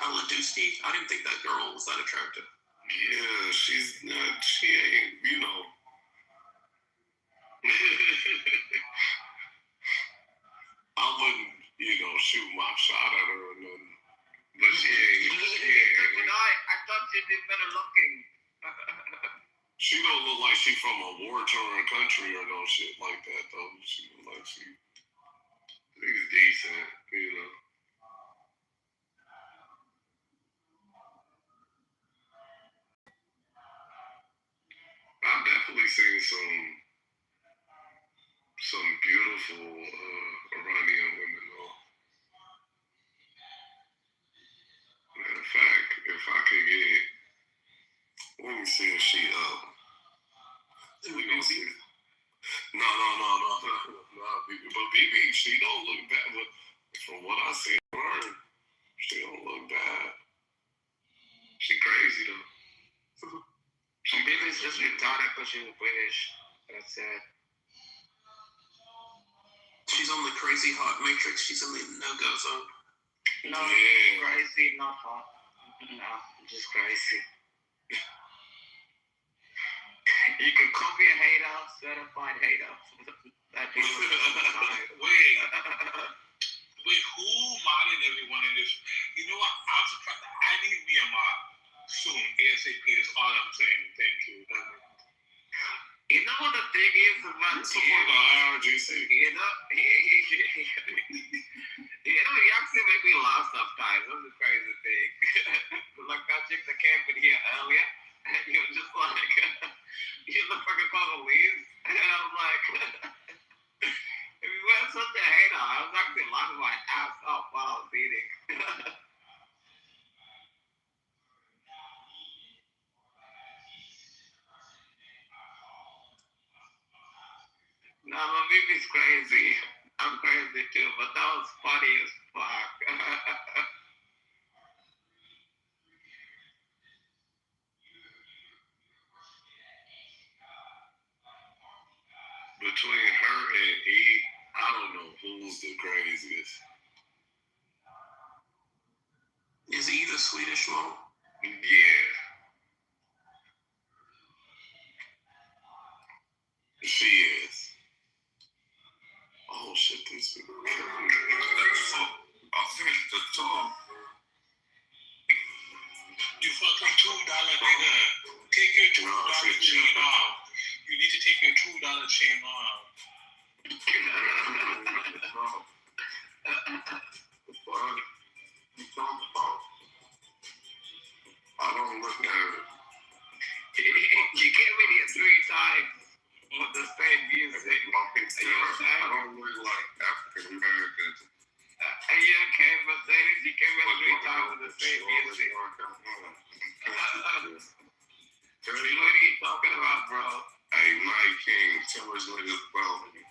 Aladuski? I didn't think that girl was that attractive. Yeah, she's not. She ain't. You know. I wouldn't, shoot my shot at her or nothing. But she ain't. I thought she'd be better looking. She don't look like she from a war-torn country or no shit like that, though. She look like she's decent, I've definitely seen some beautiful Iranian women, though. Matter of fact, if I could get, let me see if she up. We gonna see. No. But BB, she don't look bad. But from what I see of her, she don't look bad. She crazy though. Some BB's just retarded because she's British. That's it. She's on the crazy hot matrix. She's in the no-go zone. No, crazy, not hot. No, just crazy. You can copy a hater, certified hater. Wait, who modded everyone in this? You know what? I'm surprised. I need me a mod soon, ASAP. That's all I'm saying. Thank you. You know what the thing is about support the IRGC. You actually make me laugh sometimes. That's the crazy thing. Like that chick that came in here earlier, and you were just like, you look like a Congolese. And I'm like, if you were such a hater, I was actually laughing my ass off while I was eating. No, my baby's crazy. I'm crazy too, but that was funny as fuck. Between her and E, I don't know who's the craziest. Is E the Swedish model? Yeah. She is. Oh shit, these people are killing me. I'll finish the talk. You fucking $2 nigga. Take your $2 chain off. You need to take your $2 chain off. I don't look at it. You gave me the 3 times with the same music. I don't look like African Americans. Are you okay, Mercedes? You gave me 3 times with the same music. What are you talking about, bro? Hey, Night King, tell us niggas about me.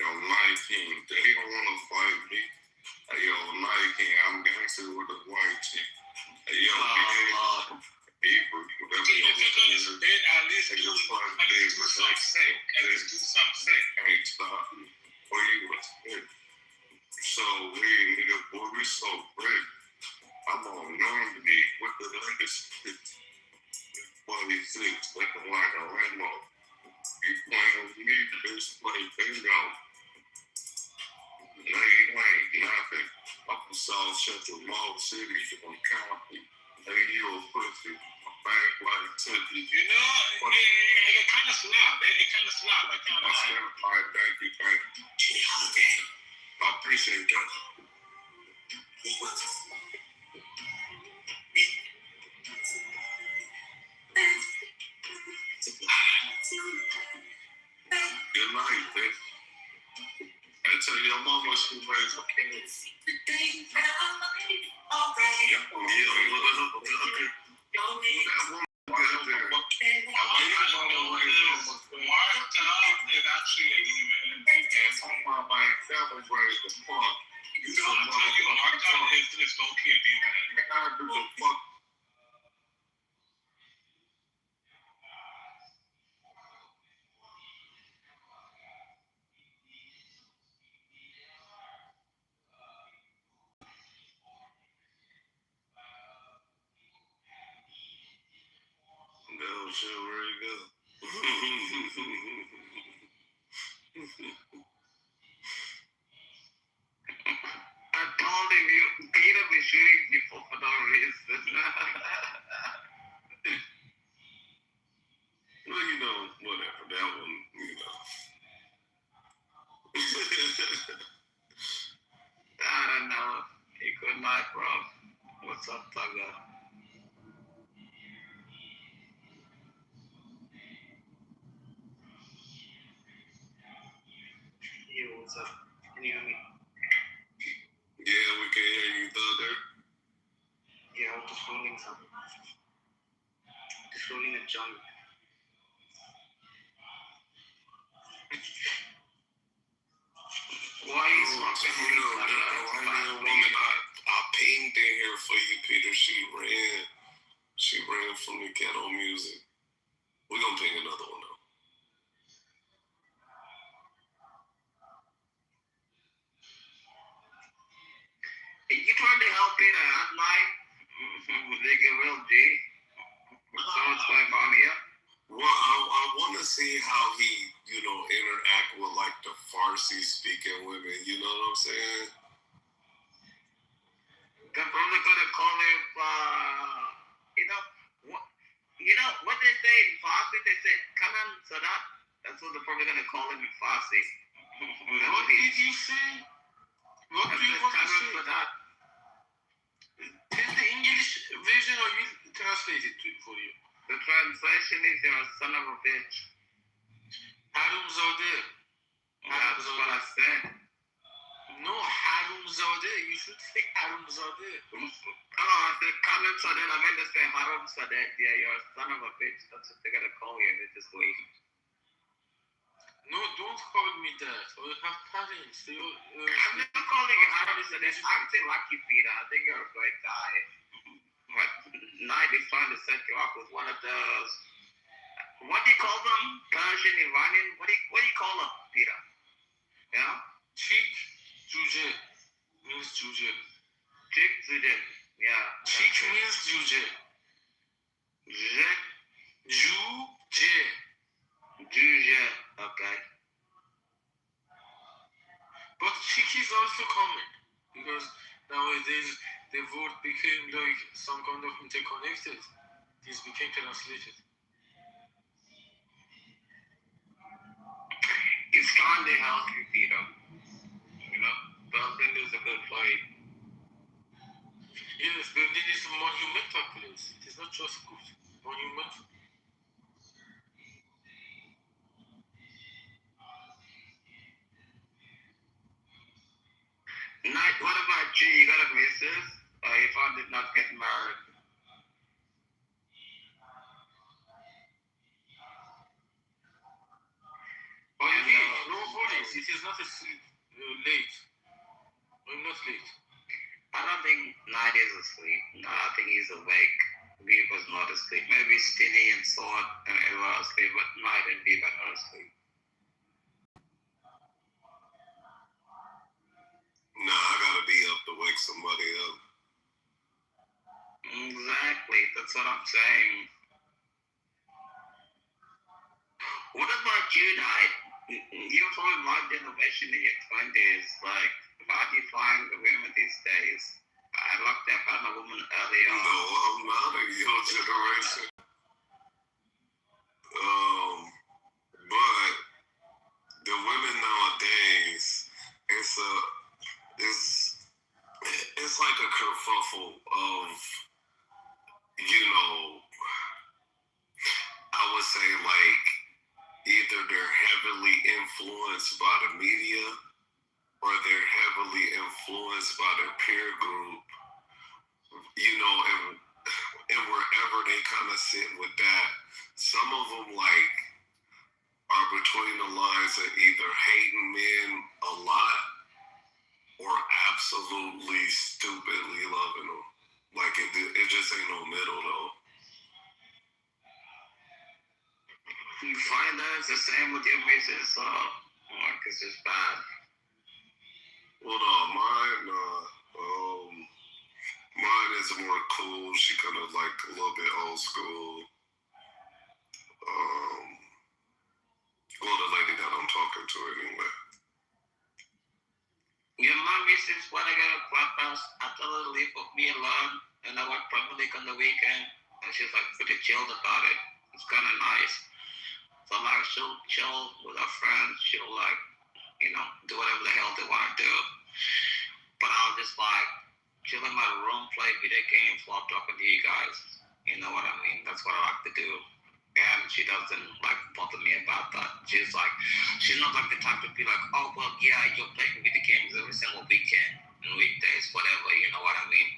Yo, Night King, they don't want to fight me. Hey, yo, Night King, I'm gangster with a white chick. Hey, yo, If you're gonna spit, at least do something sick. Do something sick. Ain't stop me. Or you was spit. So weird, nigga, boy, we so great. I'm on Normandy with the latest 46, looking like a Rambo. You playing with me, bitch, play bingo. No, you ain't nothing. Up in South Central Mall City, on Compton. Hey, you a pussy. A bank like Tookie. You know, it kind of slap. It kind of slap. I can't lie. All right, thank you. I appreciate that. Good night, bitch. I tell your mama she raised a kid. Martha is actually a demon. My family raised a punk. You know, I tell you, Martha is low-key a demon. I do the fuck. shit, where you go? I told him Peter be shooting people for no reason. Well, you know, whatever. That one, you know. I don't know. He could not, bro. What's up, Tugger? Yo, what's up? Can you hear me? Yeah, we can hear you, Thugger. Yeah, I was just rolling something. Just rolling a joint. Why are you smoking? You know, the Iranian woman I pinged in here for you, Peter. She ran from the ghetto music. We're gonna ping another one though. You trying to help Peter at night? They get real G. Someone's going on here. Well, I want to see how he, you know, interact with like the Farsi speaking women. You know what I'm saying? They're probably gonna call him. What they say in Farsi? They say "Kanan Sadat." That's what they're probably gonna call him in Farsi. What did you say? What do you want to say? Sadat. Tell the English version or you translate it for you. The translation is "You're a son of a bitch." Harum Zade. That's what I said. No, Harum Zade. You should say Harum Zade. Oh, I said Kanan Sadat. I meant to say Haram Sadat. Yeah, you're a son of a bitch. That's what they're gonna call you, and they just wait. No, don't call me that. I have parents. I'm not calling you Haram Sadat. I'm still lucky, Peter. I think you're a great guy. But Knight is trying to set you up with one of those. What do you call them? Persian, Iranian? What do you call them, Peter? Yeah? Chick Juje means Juje. Chick Juje. Yeah. Chick means Juje. Juje. Juje. Okay. But chick is also common because nowadays the word became like some kind of interconnected. This became translated. It's trying to help you, Peter. You know, Berlin is a good fight. Yes, Berlin is a monumental place. It is not just good. Monumental. Knight, what about you? You got a missus? Or your father did not get married? Oh, yeah, no worries. It is not late. I'm not late. I don't think Knight is asleep. No, I think he's awake. Beef was not asleep. Maybe Stinny and Sword and Eva are asleep, but Knight and Beef are not asleep. Nah, I gotta be up to wake somebody up. Exactly. That's what I'm saying. What about you, Knight? You're from my generation in your 20s. Like, how do you find the women these days? I looked up on a woman earlier on. No, I'm not a your generation. But the women nowadays, it's like a kerfuffle of, you know, I would say like either they're heavily influenced by the media or they're heavily influenced by their peer group, you know, and wherever they kind of sit with that, some of them like are between the lines of either hating men a lot or absolutely stupidly loving them. Like it just ain't no middle though. You find that it's the same with your missus, like it's just bad. Well, no, mine is more cool. She kind of like a little bit old school. just when I get a clubhouse, I tell her to leave me alone, and I watch Premier League on the weekend, and she's like pretty chilled about it. It's kind of nice. So like she'll chill with her friends. She'll like, do whatever the hell they want to do. But I'll just like chill in my room, play video games while talking to you guys. You know what I mean? That's what I like to do. And she doesn't like bother me about that. She's not like the type to be like, oh well, yeah, you're playing video games every single weekend and weekdays, whatever. You know what I mean?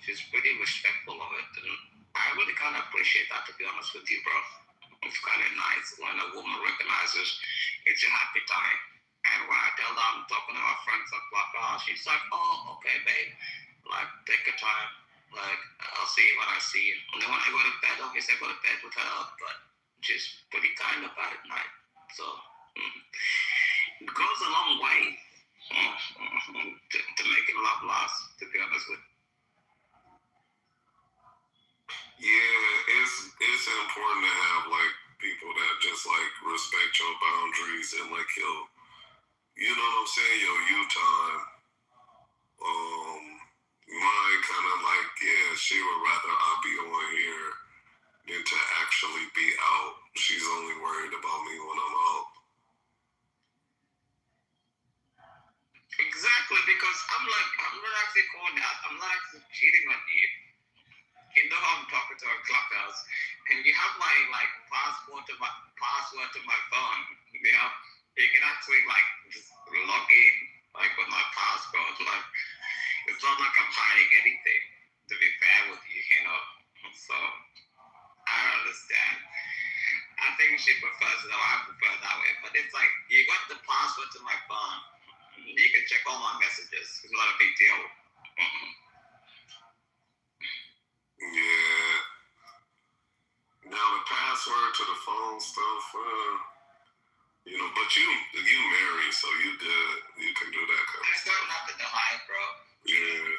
She's pretty respectful of it, and I really kind of appreciate that. To be honest with you, bro, it's kind of nice when a woman recognizes it's a happy time. And when I tell her I'm talking to my friends at Clubhouse, she's like, oh, okay, babe, like take your time. Like, I'll see you when I see you. And then when I go to bed, obviously I go to bed with her, but she's pretty kind about it at night. So, it goes a long way to make it love last, to be honest with you. Yeah, it's important to have like people that just like respect your boundaries and like you know what I'm saying, your you time. Mine kind of like, yeah, she would rather I be on here than to actually be out. She's only worried about me when I'm out. Exactly, because I'm not actually going out. I'm not actually cheating on you. You know how I'm talking to our Clubhouse, and you have my like password to my phone. You know, you can actually like just log in like with my passcode. Like it's not like I'm hiding anything. To be fair with you, you know. So I understand. I think she prefers it, or I prefer it that way. But it's like you got the password to my phone. You can check all my messages. It's not a big deal. Yeah. Now the password to the phone stuff, but you married, so you good. You can do that kind of stuff. I got nothing to hide, bro. Yeah.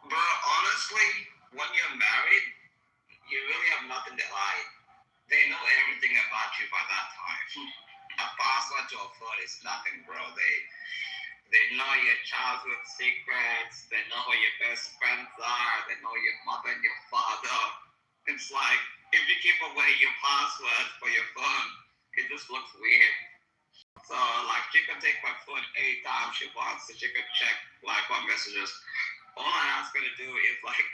Bro, honestly, when you're married, you really have nothing to hide. They know everything about you by that time. A password to a phone is nothing, bro. They know your childhood secrets. They know who your best friends are. They know your mother and your father. It's like, if you keep away your password for your phone, it just looks weird. So, like, she can take my phone anytime she wants, so she can check, like, my messages. All I ask her to do is, like,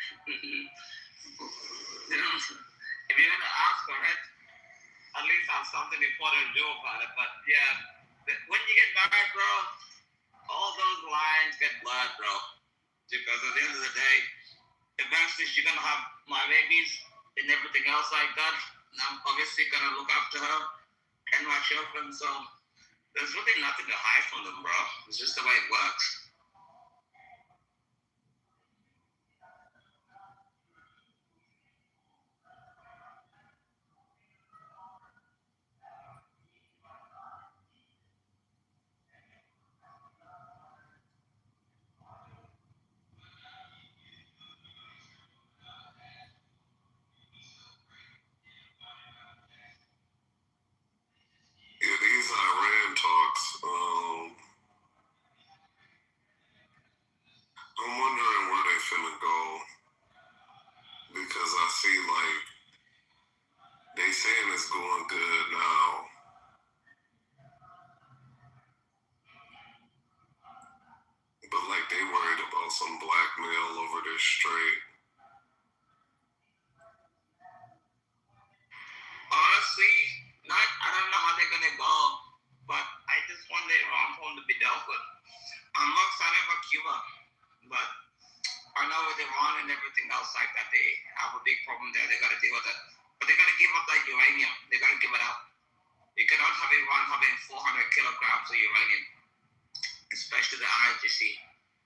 if you're going to ask for it, at least have something important to do about it. But, yeah, when you get married, bro, all those lines get blurred, bro. Because at the end of the day, eventually she's going to have my babies and everything else like that. And I'm obviously going to look after her and my children. So there's really nothing to hide from them, bro. It's just the way it works. Yeah, these Iran talks, I'm wondering where they finna go, because I see like they saying it's going good now, but like they worried about some blackmail over this strait. Honestly, I don't know how they're gonna go, but I just want the Iran phone to be dealt with. I'm not excited about Cuba, but I know with Iran and everything else like that, they have a big problem there. They gotta deal with it. But they gotta give up that uranium. They gotta give it up. You cannot have Iran having 400 kilograms of uranium, especially the IGC.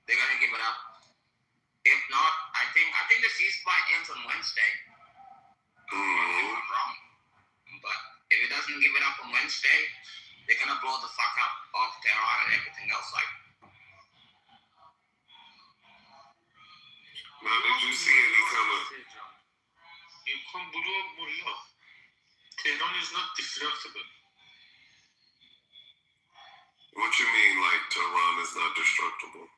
They gotta give it up. If not, I think the ceasefire ends on Wednesday. I'm wrong. But if it doesn't give it up on Wednesday, they're gonna blow the fuck up of Tehran and everything else like. Now, did you see any kind of? from Budu Mullah. Tehran is not destructible. What you mean, like Tehran is not destructible?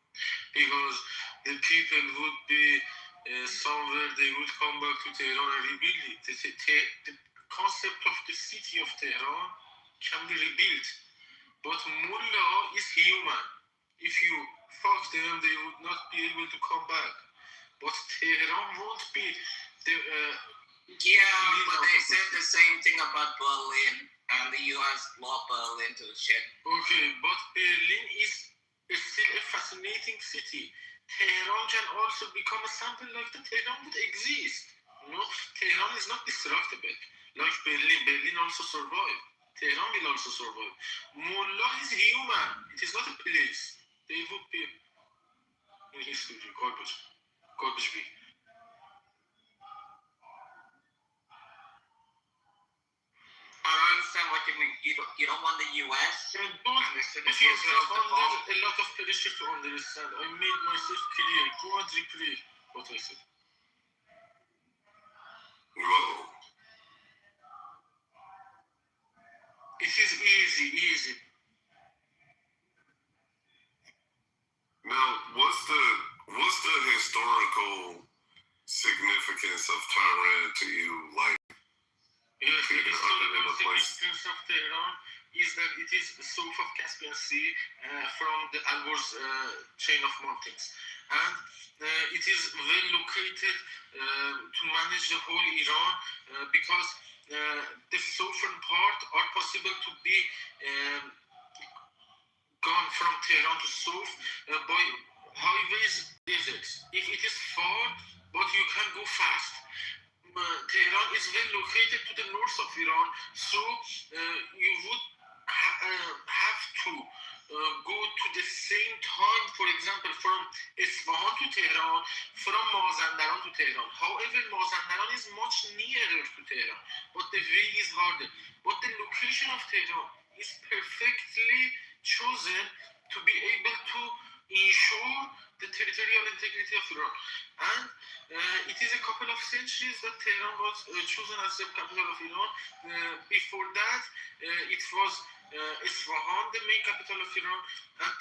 Because the people would be somewhere, they would come back to Tehran and rebuild it. The concept of the city of Tehran can be rebuilt. But Mullah is human. If you fuck them, they would not be able to come back. But Tehran won't be the... but they said the same thing about Berlin, and the U.S. brought Berlin to shit. Okay, but Berlin is still a fascinating city. Tehran can also become a sample like the Tehran that exists. Tehran is not destructible. Like Berlin. Berlin also survived. Tehran will also survive. Mullah is human. It is not a place. They would be in history. Garbage be. I don't understand what you mean. You don't want the U.S. If you found a lot of pressure to understand, I made myself clear. Go and replay what I said. Whoa. It is easy. Now, what's the historical significance of Tehran to you? Like, yes, the historical significance of Tehran is that it is south of Caspian Sea from the Alborz chain of mountains, and it is well located to manage the whole Iran because the southern part are possible to be gone from Tehran to south by highways, deserts. If it is far, but you can go fast. Tehran is well located to the north of Iran, so you would have to go to the same time, for example, from Isfahan to Tehran, from Mazandaran to Tehran. However, Mazandaran is much nearer to Tehran, but the way is harder. But the location of Tehran is perfectly chosen to be able to ensure the territorial integrity of Iran. And it is a couple of centuries that Tehran was chosen as the capital of Iran. Before that, it was Isfahan, the main capital of Iran, and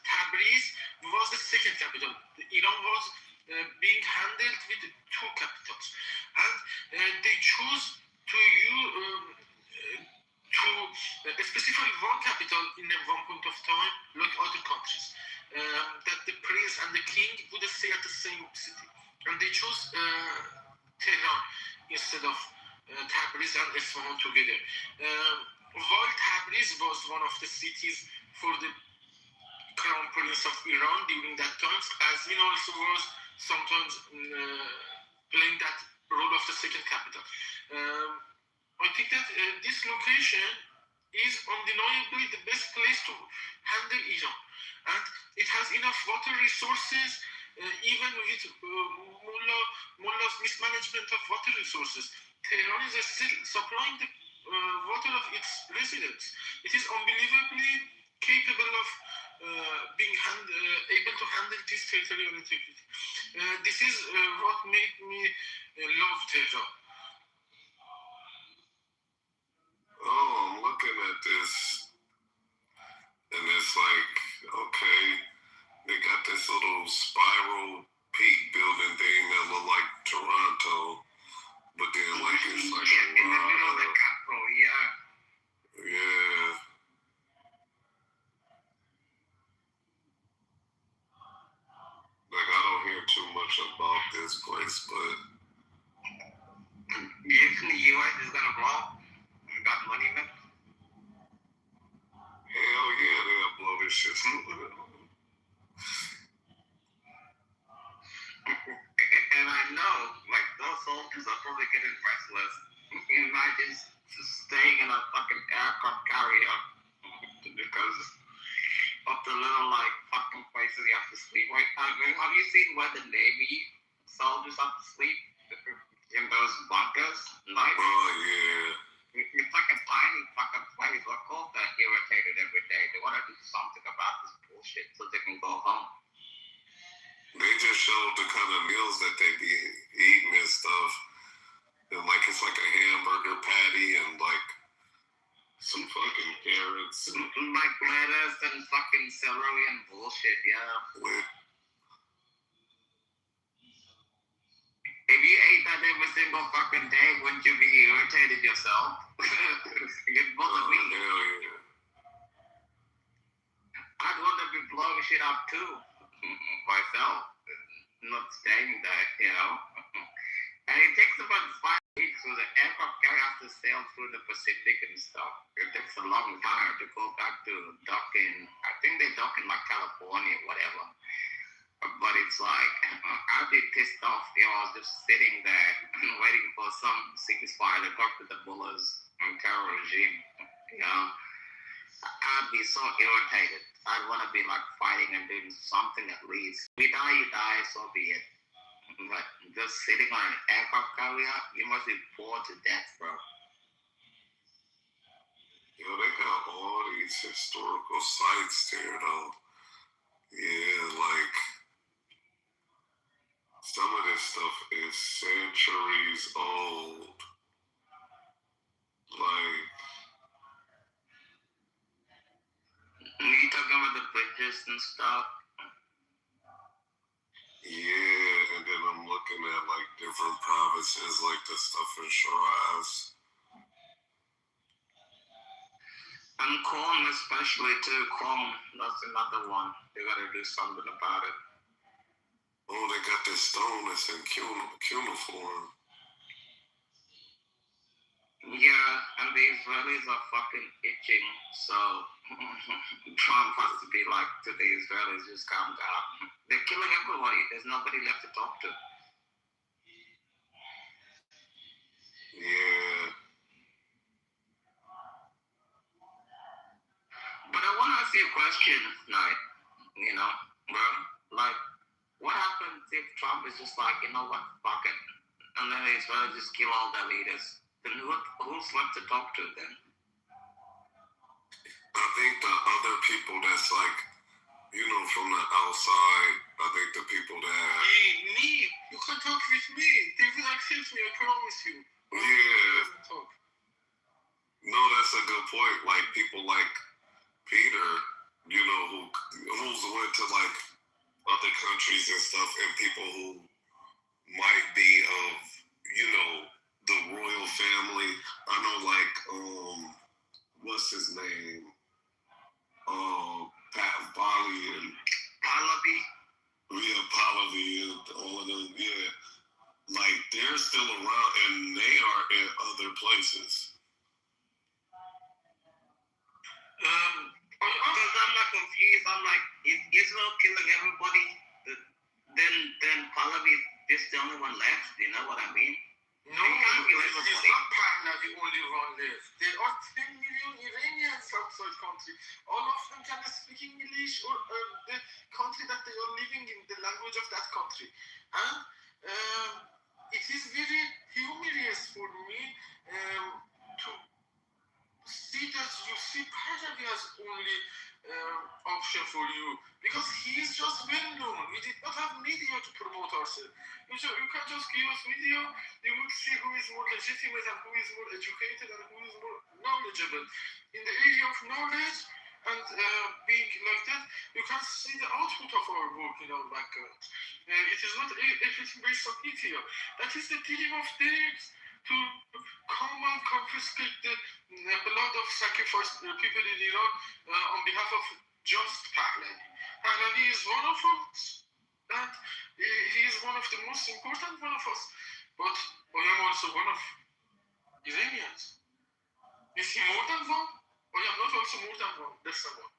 Tabriz was the second capital. Iran was being handled with two capitals. And they chose to specify one capital in one point of time, like other countries, that the prince and the king would stay at the same city. And they chose Tehran instead of Tabriz and Isfahan together. While Tabriz was one of the cities for the crown prince of Iran during that time, Qazvin also was sometimes playing that role of the second capital. I think that this location is undeniably the best place to handle Iran. And it has enough water resources, even with Mullah's mismanagement of water resources. Tehran is still supplying the water of its residents. It is unbelievably capable of being able to handle this territorial integrity. This is what made me love Tehran. Oh, I'm looking at this, and it's like, okay, they got this little spiral peak building thing that look like Toronto, but then like it's like a in the middle of the capital, yeah. Yeah. Like I don't hear too much about this place, but you think the U.S. is gonna blow? You got money, man? hell yeah, they'll blow this shit. And I know, like, those soldiers are probably getting restless. Imagine just staying in a fucking aircraft carrier because of the little, like, fucking places you have to sleep. Like, I mean, have you seen where the Navy soldiers have to sleep in those bunkers? Like, oh yeah. It's like a tiny fucking place. Of course they're irritated every day. They want to do something about this bullshit so they can go home. They just showed the kind of meals that they be eating and stuff. like lettuce and fucking celery and bullshit, yeah. If you ate that every single fucking day, wouldn't you be irritated yourself? You'd bullet me. I'd want to be blowing shit up too, myself. Not staying there, you know. And it takes about 5 weeks for the aircraft carrier to sail through the Pacific and stuff. It takes a long time to go back to dock in, I think they dock in like California, whatever. But it's like, I'd be pissed off, you know, I was just sitting there waiting for some ceasefire to talk to the bullers and terror regime, you know. I'd be so irritated. I'd want to be like fighting and doing something at least. We die, you die, so be it. But just sitting on an aircraft carrier, you must be bored to death, bro. Yo, they got all these historical sites there, though. Yeah, like, some of this stuff is centuries old. Like, you talking about the bridges and stuff? yeah, and then I'm looking at, like, different provinces, like the stuff in Shiraz. And Chrome especially too, Chrome, that's another one. They gotta do something about it. Oh, they got this stone that's in cuneiform. Yeah, and the Israelis are fucking itching, so Trump has to be like to the Israelis, just calm down. They're killing everybody, there's nobody left to talk to. Yeah. But I want to ask you a question, Knight, you know, bro, like, what happens if Trump is just like, you know what, fuck it, and then the Israelis just kill all their leaders? Then who's left to talk to then? I think the other people that's like, you know, from the outside, I think the people that... Me? You can talk with me. They will accept me, I promise you. Yeah. No, that's a good point. Like, people like Peter, you know, who's went to, like, other countries and stuff, and people who might be of, you know, the royal family. I know, like, what's his name? Pahlavi and Pahlavi. Yeah, Pahlavi and all of them. Yeah, like they're still around and they are in other places. Because I'm not confused. I'm like, is Israel killing everybody? Then Pahlavi is the only one left. You know what I mean? No, it's not Pahlavi only one left. There are 10 million Iranians outside country. All of them can speak English or the country that they are living in, the language of that country. And it is very humorous for me to see that you see Pahlavi as only option for you because he is just well known. We did not have media to promote ourselves. You can just give us video, you will see who is more legitimate and who is more educated and who is more knowledgeable. In the area of knowledge and being like that, you can see the output of our work in our background. It is not everything based on media. That is the killing of theirs to come and confiscate the blood of sacrificed people in Iran on behalf of just Pahlavi. Pahlavi is one of us, and he is one of the most important one of us. But I am also one of Iranians. Is he more than one? I am not also more than one. Less than one.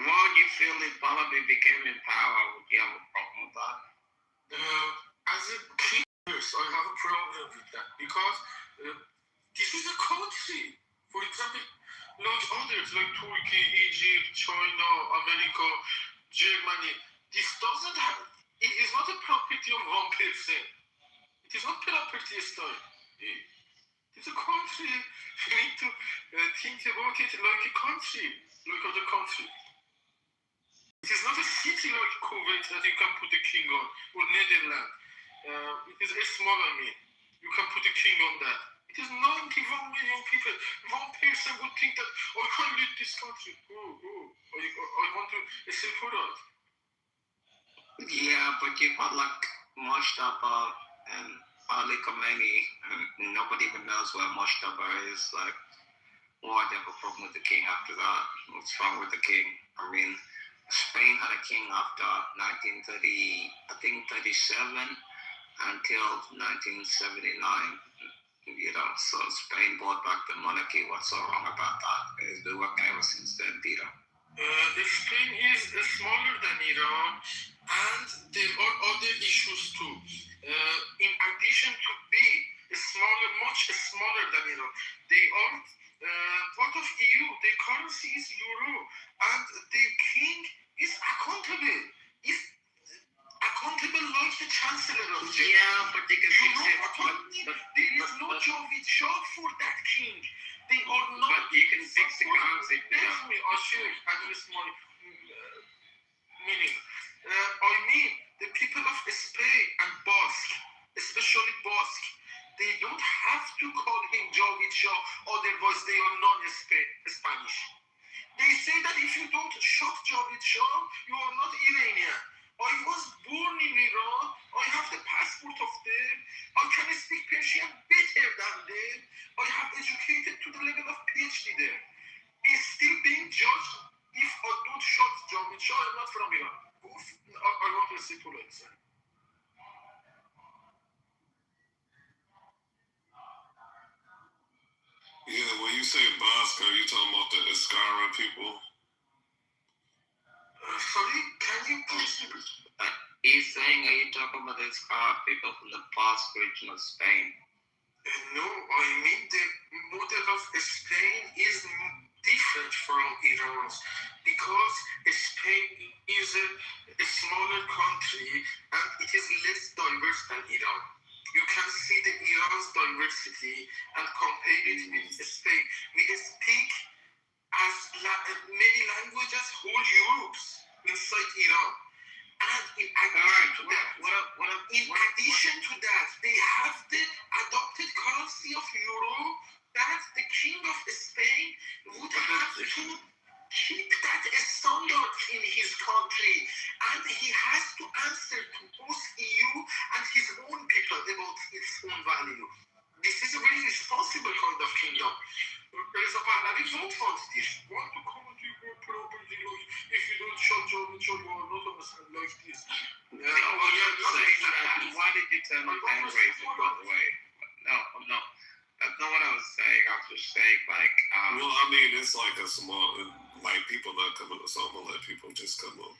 What would you feel if Pahlavi became in power? Would you have a problem with that? As a king, yes, I have a problem with that because this is a country. For example, like others like Turkey, Egypt, China, America, Germany. This doesn't have. It is not a property of one person. It is not property style. It's a country. You need to think about it like a country, like other country. It is not a city like Kuwait that you can put a king on, or Netherlands. It is a small, I mean. You can put a king on that. It is 91 million people. One person would think that I can lead this country. I want to separate. Yeah, but you got like Mushtaba and Ali Khamenei, and nobody even knows where Mushtaba is. Like, why do you have a problem with the king after that? What's wrong with the king? I mean, Spain had a king after 1930, I think 37 until 1979. You know, so Spain brought back the monarchy. What's so wrong about that? It's been working ever since then, Peter. Spain is smaller than Iran, and there are other issues too. In addition to being smaller, much smaller than Iran, they are part of EU. Their currency is euro, and their king is accountable. Is accountable like the chancellor of Germany. Yeah, but they can fix it. There is no Javid Shah for that king. They are not. But you can fix the currency. Let me address my meaning. I mean, the people of Spain and Basque, especially Basque, they don't have to call him Javid Shah, otherwise they are non-Spanish. They say that if you don't shut Javid Shah, you are not Iranian. I was born in Iran. I have the passport of them. I can speak Persian better than them. I have educated to the level of PhD there. It's still being judged if I don't shut Javid Shah. I'm not from Iran. I want to see police. Yeah, when you say Basque, are you talking about the Escara people? Sorry, can you please repeat? He's saying, are you talking about the Escara people from the Basque region of Spain? No, I mean the model of Spain is different from Iran's because Spain is a smaller country and it is less diverse than Iran. You can see the Iran's diversity and compare it with Spain. We speak as many languages whole Europe inside Iran. And in addition to that, they have the adopted currency of euro that the king of Spain would have to keep that standard in his country. And he has to answer to both EU and his own people about its own value. This is a very responsible kind of kingdom. Reza Pahlavi don't want this. Want to come to your property like if you don't shut your you are not like this. Why did you turn on hand raising, by the way? No. That's not what I was saying. I was just saying, like, well, I mean, it's like a small, like, people not coming to, so I'm gonna let people just come up.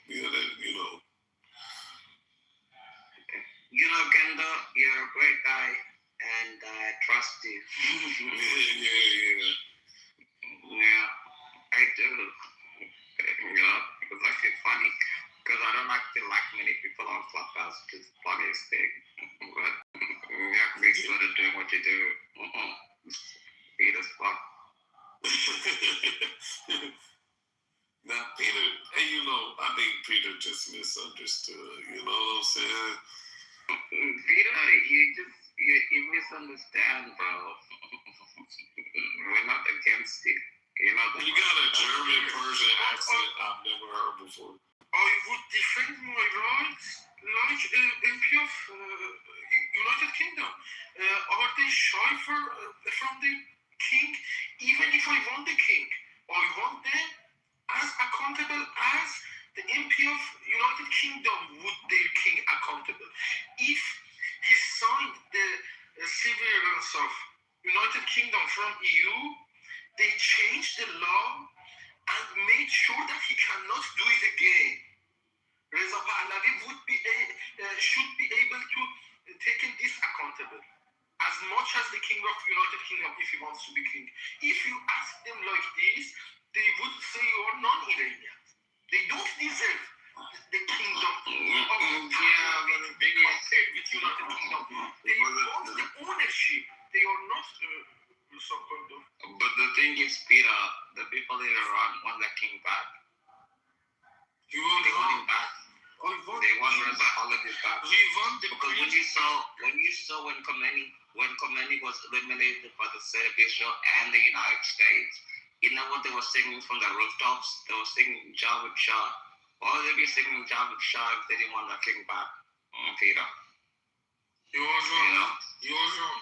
Kendo, you're a great guy, and I trust you. Yeah, I do. It's actually funny, because I don't actually like many people on Clubhouse, which is the funniest thing. But you have to be good at doing what you do. Beat as fuck. Not Peter. Hey, I think Peter just misunderstood. You know what I'm saying? Peter, you misunderstand, bro. We're not against it. You got a German Persian accent I've never heard before. I would defend my rights like MP of United Kingdom. Are they shy from the king? Even if I want the king, I want them as accountable as the MP of United Kingdom would their king accountable. If he signed the severance of United Kingdom from EU, they changed the law and made sure that he cannot do it again. Reza Pahlavi should be able to take this accountable as much as the king of United Kingdom if he wants to be king. If you ask them like this, they would say you are non-Iranian. They don't deserve the kingdom of Pahlavi to be compared with United Kingdom. They want the ownership. They are not some kind of... But the thing is, Peter, the people in Iran want the king back. They want him back. They want Reza Pahlavi back. We want the because when you saw when Khomeini was eliminated by the state of Israel and the United States, you know what they were singing from the rooftops? They were singing Javed Shah. Why would they be singing Javed Shah if they didn't want their king back, Peter? You're wrong. You're wrong.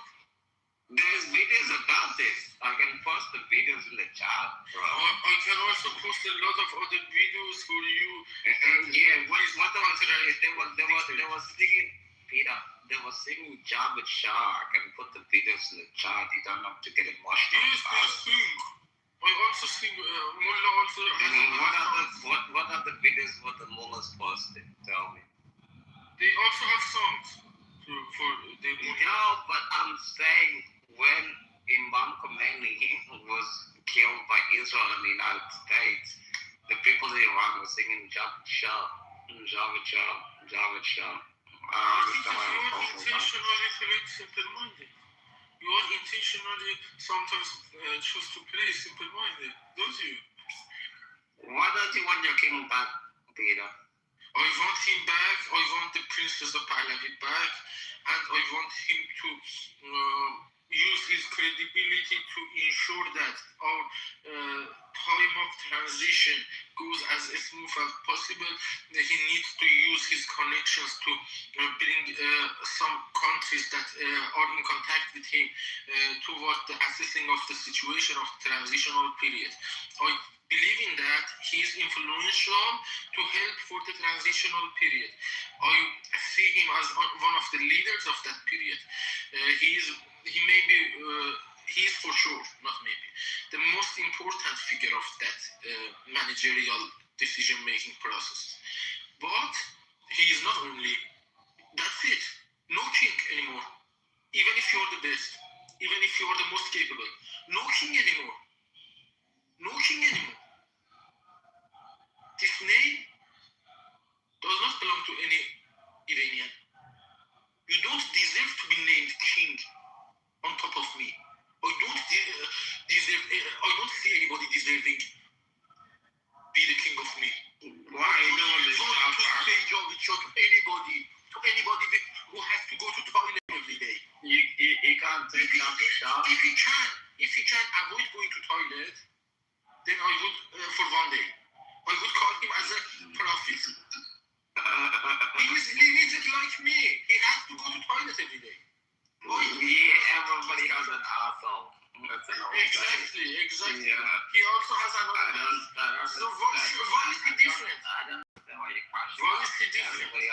There's videos about this. I can post the videos in the chat, bro. I can also post a lot of other videos for you. Yeah, what they were saying is they were singing, Peter, they were singing Javed Shah. I can put the videos in the chat. You don't have to get emotional. Yes, they sing. I also sing, Mullah also. What are the videos what the mullahs posted? Tell me. They also have songs for their No, but I'm saying when Imam Khomeini was killed by Israel in the United States, the people in Iran were singing Javed Shah, Javed Shah, Javed Shah. I don't understand why you're intentionally playing simple-minded. You are intentionally sometimes choose to play simple-minded, don't you? Why don't you want your king back, Peter? I want him back, I want the Princess of Pahlavi back, and I want him to use his credibility to ensure that our time of transition goes as smooth as possible. He needs to use his connections to bring some countries that are in contact with him toward the assessing of the situation of the transitional period. I believe in that. He is influential to help for the transitional period. I see him as one of the leaders of that period. He is for sure, not maybe, the most important figure of that managerial decision-making process. But he is not only, that's it, no king anymore. Even if you're the best, even if you're the most capable, no king anymore. No king anymore. This name does not belong to any Iranian. You don't deserve to be named king on top of me. I don't see anybody deserving be the king of me. Why are you doing this? To anybody who has to go to toilet every day. You can't take Javed Shah. If he can avoid going to toilet, then I would, for one day, I would call him as a prophet. He is limited like me. He has to go to toilet every day. Yeah, everybody has an asshole. Exactly. Yeah. He also has another. So why is he different? I don't understand why you question. Why is he different? Everybody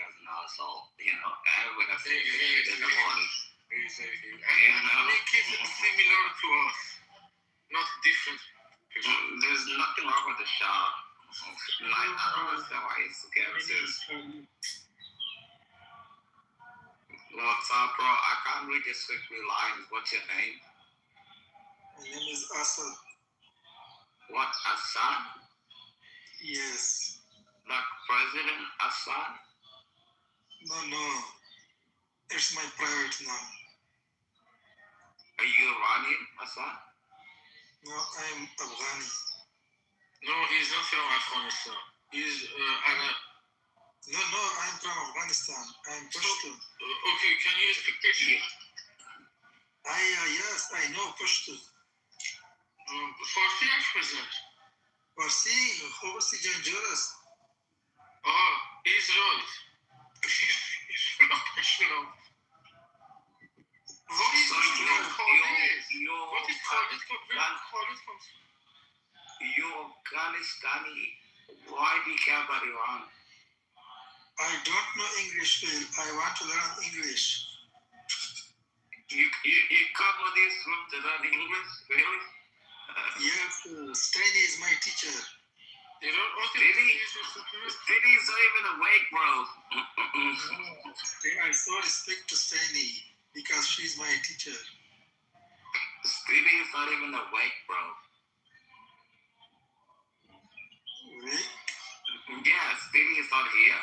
has an asshole. You know, everybody has to in the morning. Exactly. And make it similar to us, not different. There's nothing wrong with the Shah. I don't understand why he's scared. What's up, bro? I can't read your scripture lines. What's your name? My name is Assad. What, Assad? Yes. Like President Assad? No. It's my private name. Are you Iranian, Assad? No, I'm Afghani. No, he's not from Afghanistan. He's No, I'm from Afghanistan. I'm Pashto. Okay, can you speak Pashto? Yes, I know Pashto. Farsi حرف بزن. Farsi dangerous. He's right. He's professional. What is Khalid? What is Khalid? You're Afghanistani. Why do you care about Iran? I don't know English well. I want to learn English. You come with this group to learn English? Really? Yes, Steny is my teacher. Steny is not even awake, bro. I so respect to Steny because she's my teacher. Steny is not even awake, bro. Awake? Yeah, Steny is not here.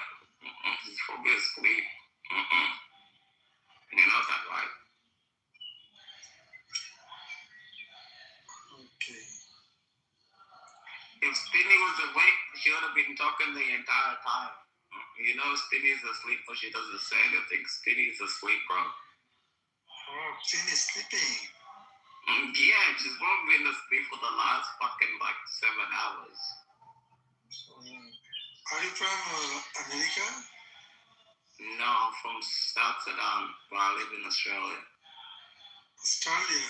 He's probably asleep. You know that, right? Okay. If Steny was awake, she would have been talking the entire time. You know, Stinny's asleep, but she doesn't say anything. Stinny's asleep, bro. Oh, Stinny's sleeping. Yeah, she's probably been asleep for the last fucking like 7 hours. Are you from America? No, I'm from South Sudan, but I live in Australia. Australia.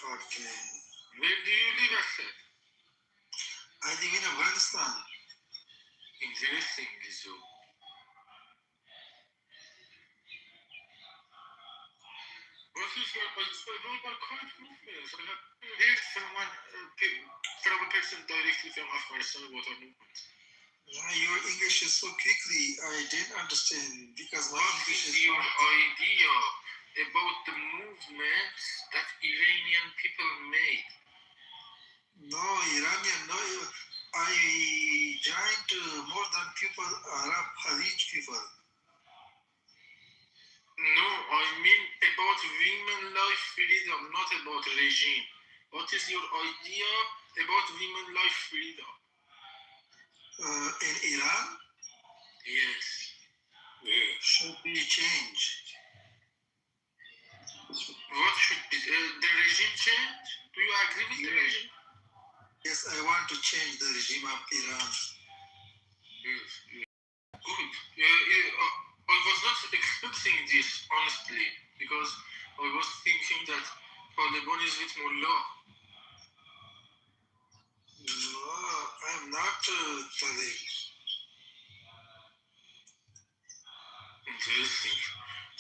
Okay. Where do you live, Asad? I live in Afghanistan. Interesting, so. What is your conference? I have heard someone from a person directly from Afghanistan about our movement. Yeah, your English is so quickly. I didn't understand because my What English is is your not. idea about the movement that Iranian people made? No, Iranian, no. I joined more than people, Arab Khalij people. No, I mean about women life freedom, not about regime. What is your idea about women life freedom? In Iran? Yes. Yeah. Should be changed. What should be the regime change? Do you agree with the regime? Yes, I want to change the regime of Iran. Yes. Good. I was not expecting this, honestly, because I was thinking that Taliban is with Mullah. No, I'm not Talib. Interesting.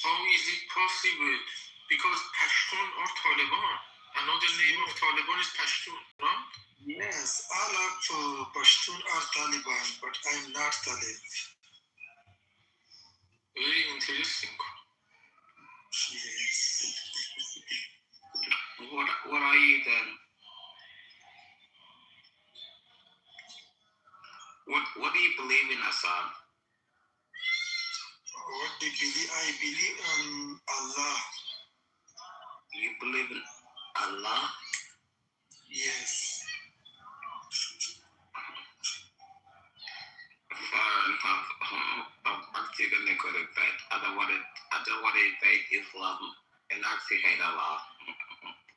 How is it possible? Because Pashtun are Taliban. Another name of Taliban is Pashtun, right? Yes, all of Pashtun are Taliban, but I'm not Talib. Very interesting. Yes. What are you then? What do you believe in, Assad? What do you believe? I believe in Allah. You believe in Allah? Yes. Fair enough. I'm actually gonna go to bed. I don't want to debate Islam and actually hate Allah.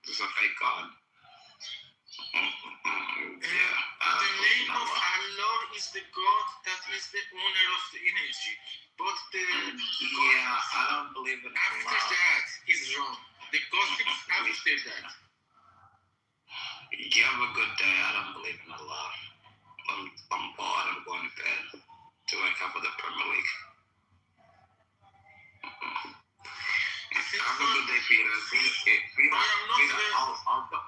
It's a fake God. Yeah. The name of Allah is the God that is the owner of the energy. But the I don't believe in after Allah. that is wrong. The gossip after that. You have a good day. I don't believe in Allah. I'm bored. I'm going to bed to wake up with the Premier League. Have a good day, Peter. I'll go.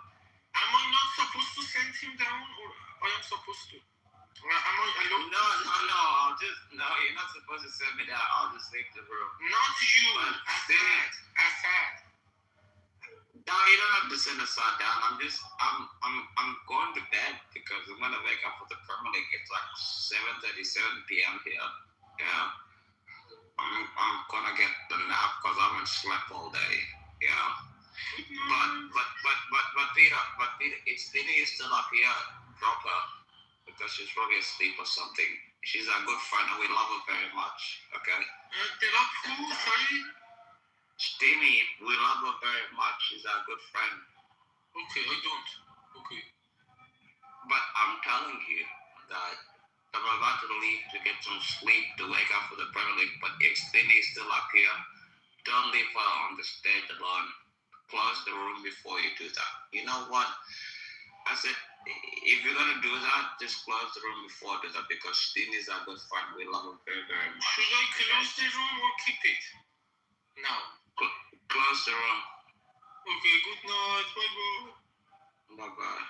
Am I not supposed to send him down, or I am supposed to? Am I alone? No. You're not supposed to send me down. I'll just leave the room. Not you. Assad. No, you don't have to send Assad down. I'm going to bed because I'm gonna wake up for the Premier League. It's like 7:37 p.m. here. Yeah. I'm gonna get the nap because I haven't slept all day. Yeah. But Peter, if Stinny is still up here, drop her because she's probably asleep or something. She's a good friend and we love her very much. Okay. Sorry. Stinny, we love her very much. She's a good friend. Okay, I don't. Okay. But I'm telling you that I'm about to leave to get some sleep to wake up for the Premier League. But if Stinny is still up here, don't leave her on the stage alone. Close the room before you do that. You know what? I said, if you're gonna do that, just close the room before you do that because Stinny is a good friend. We love her very, very much. Should I close the room or keep it? Now. Close the room. Okay, good night. Bye-bye. Bye-bye.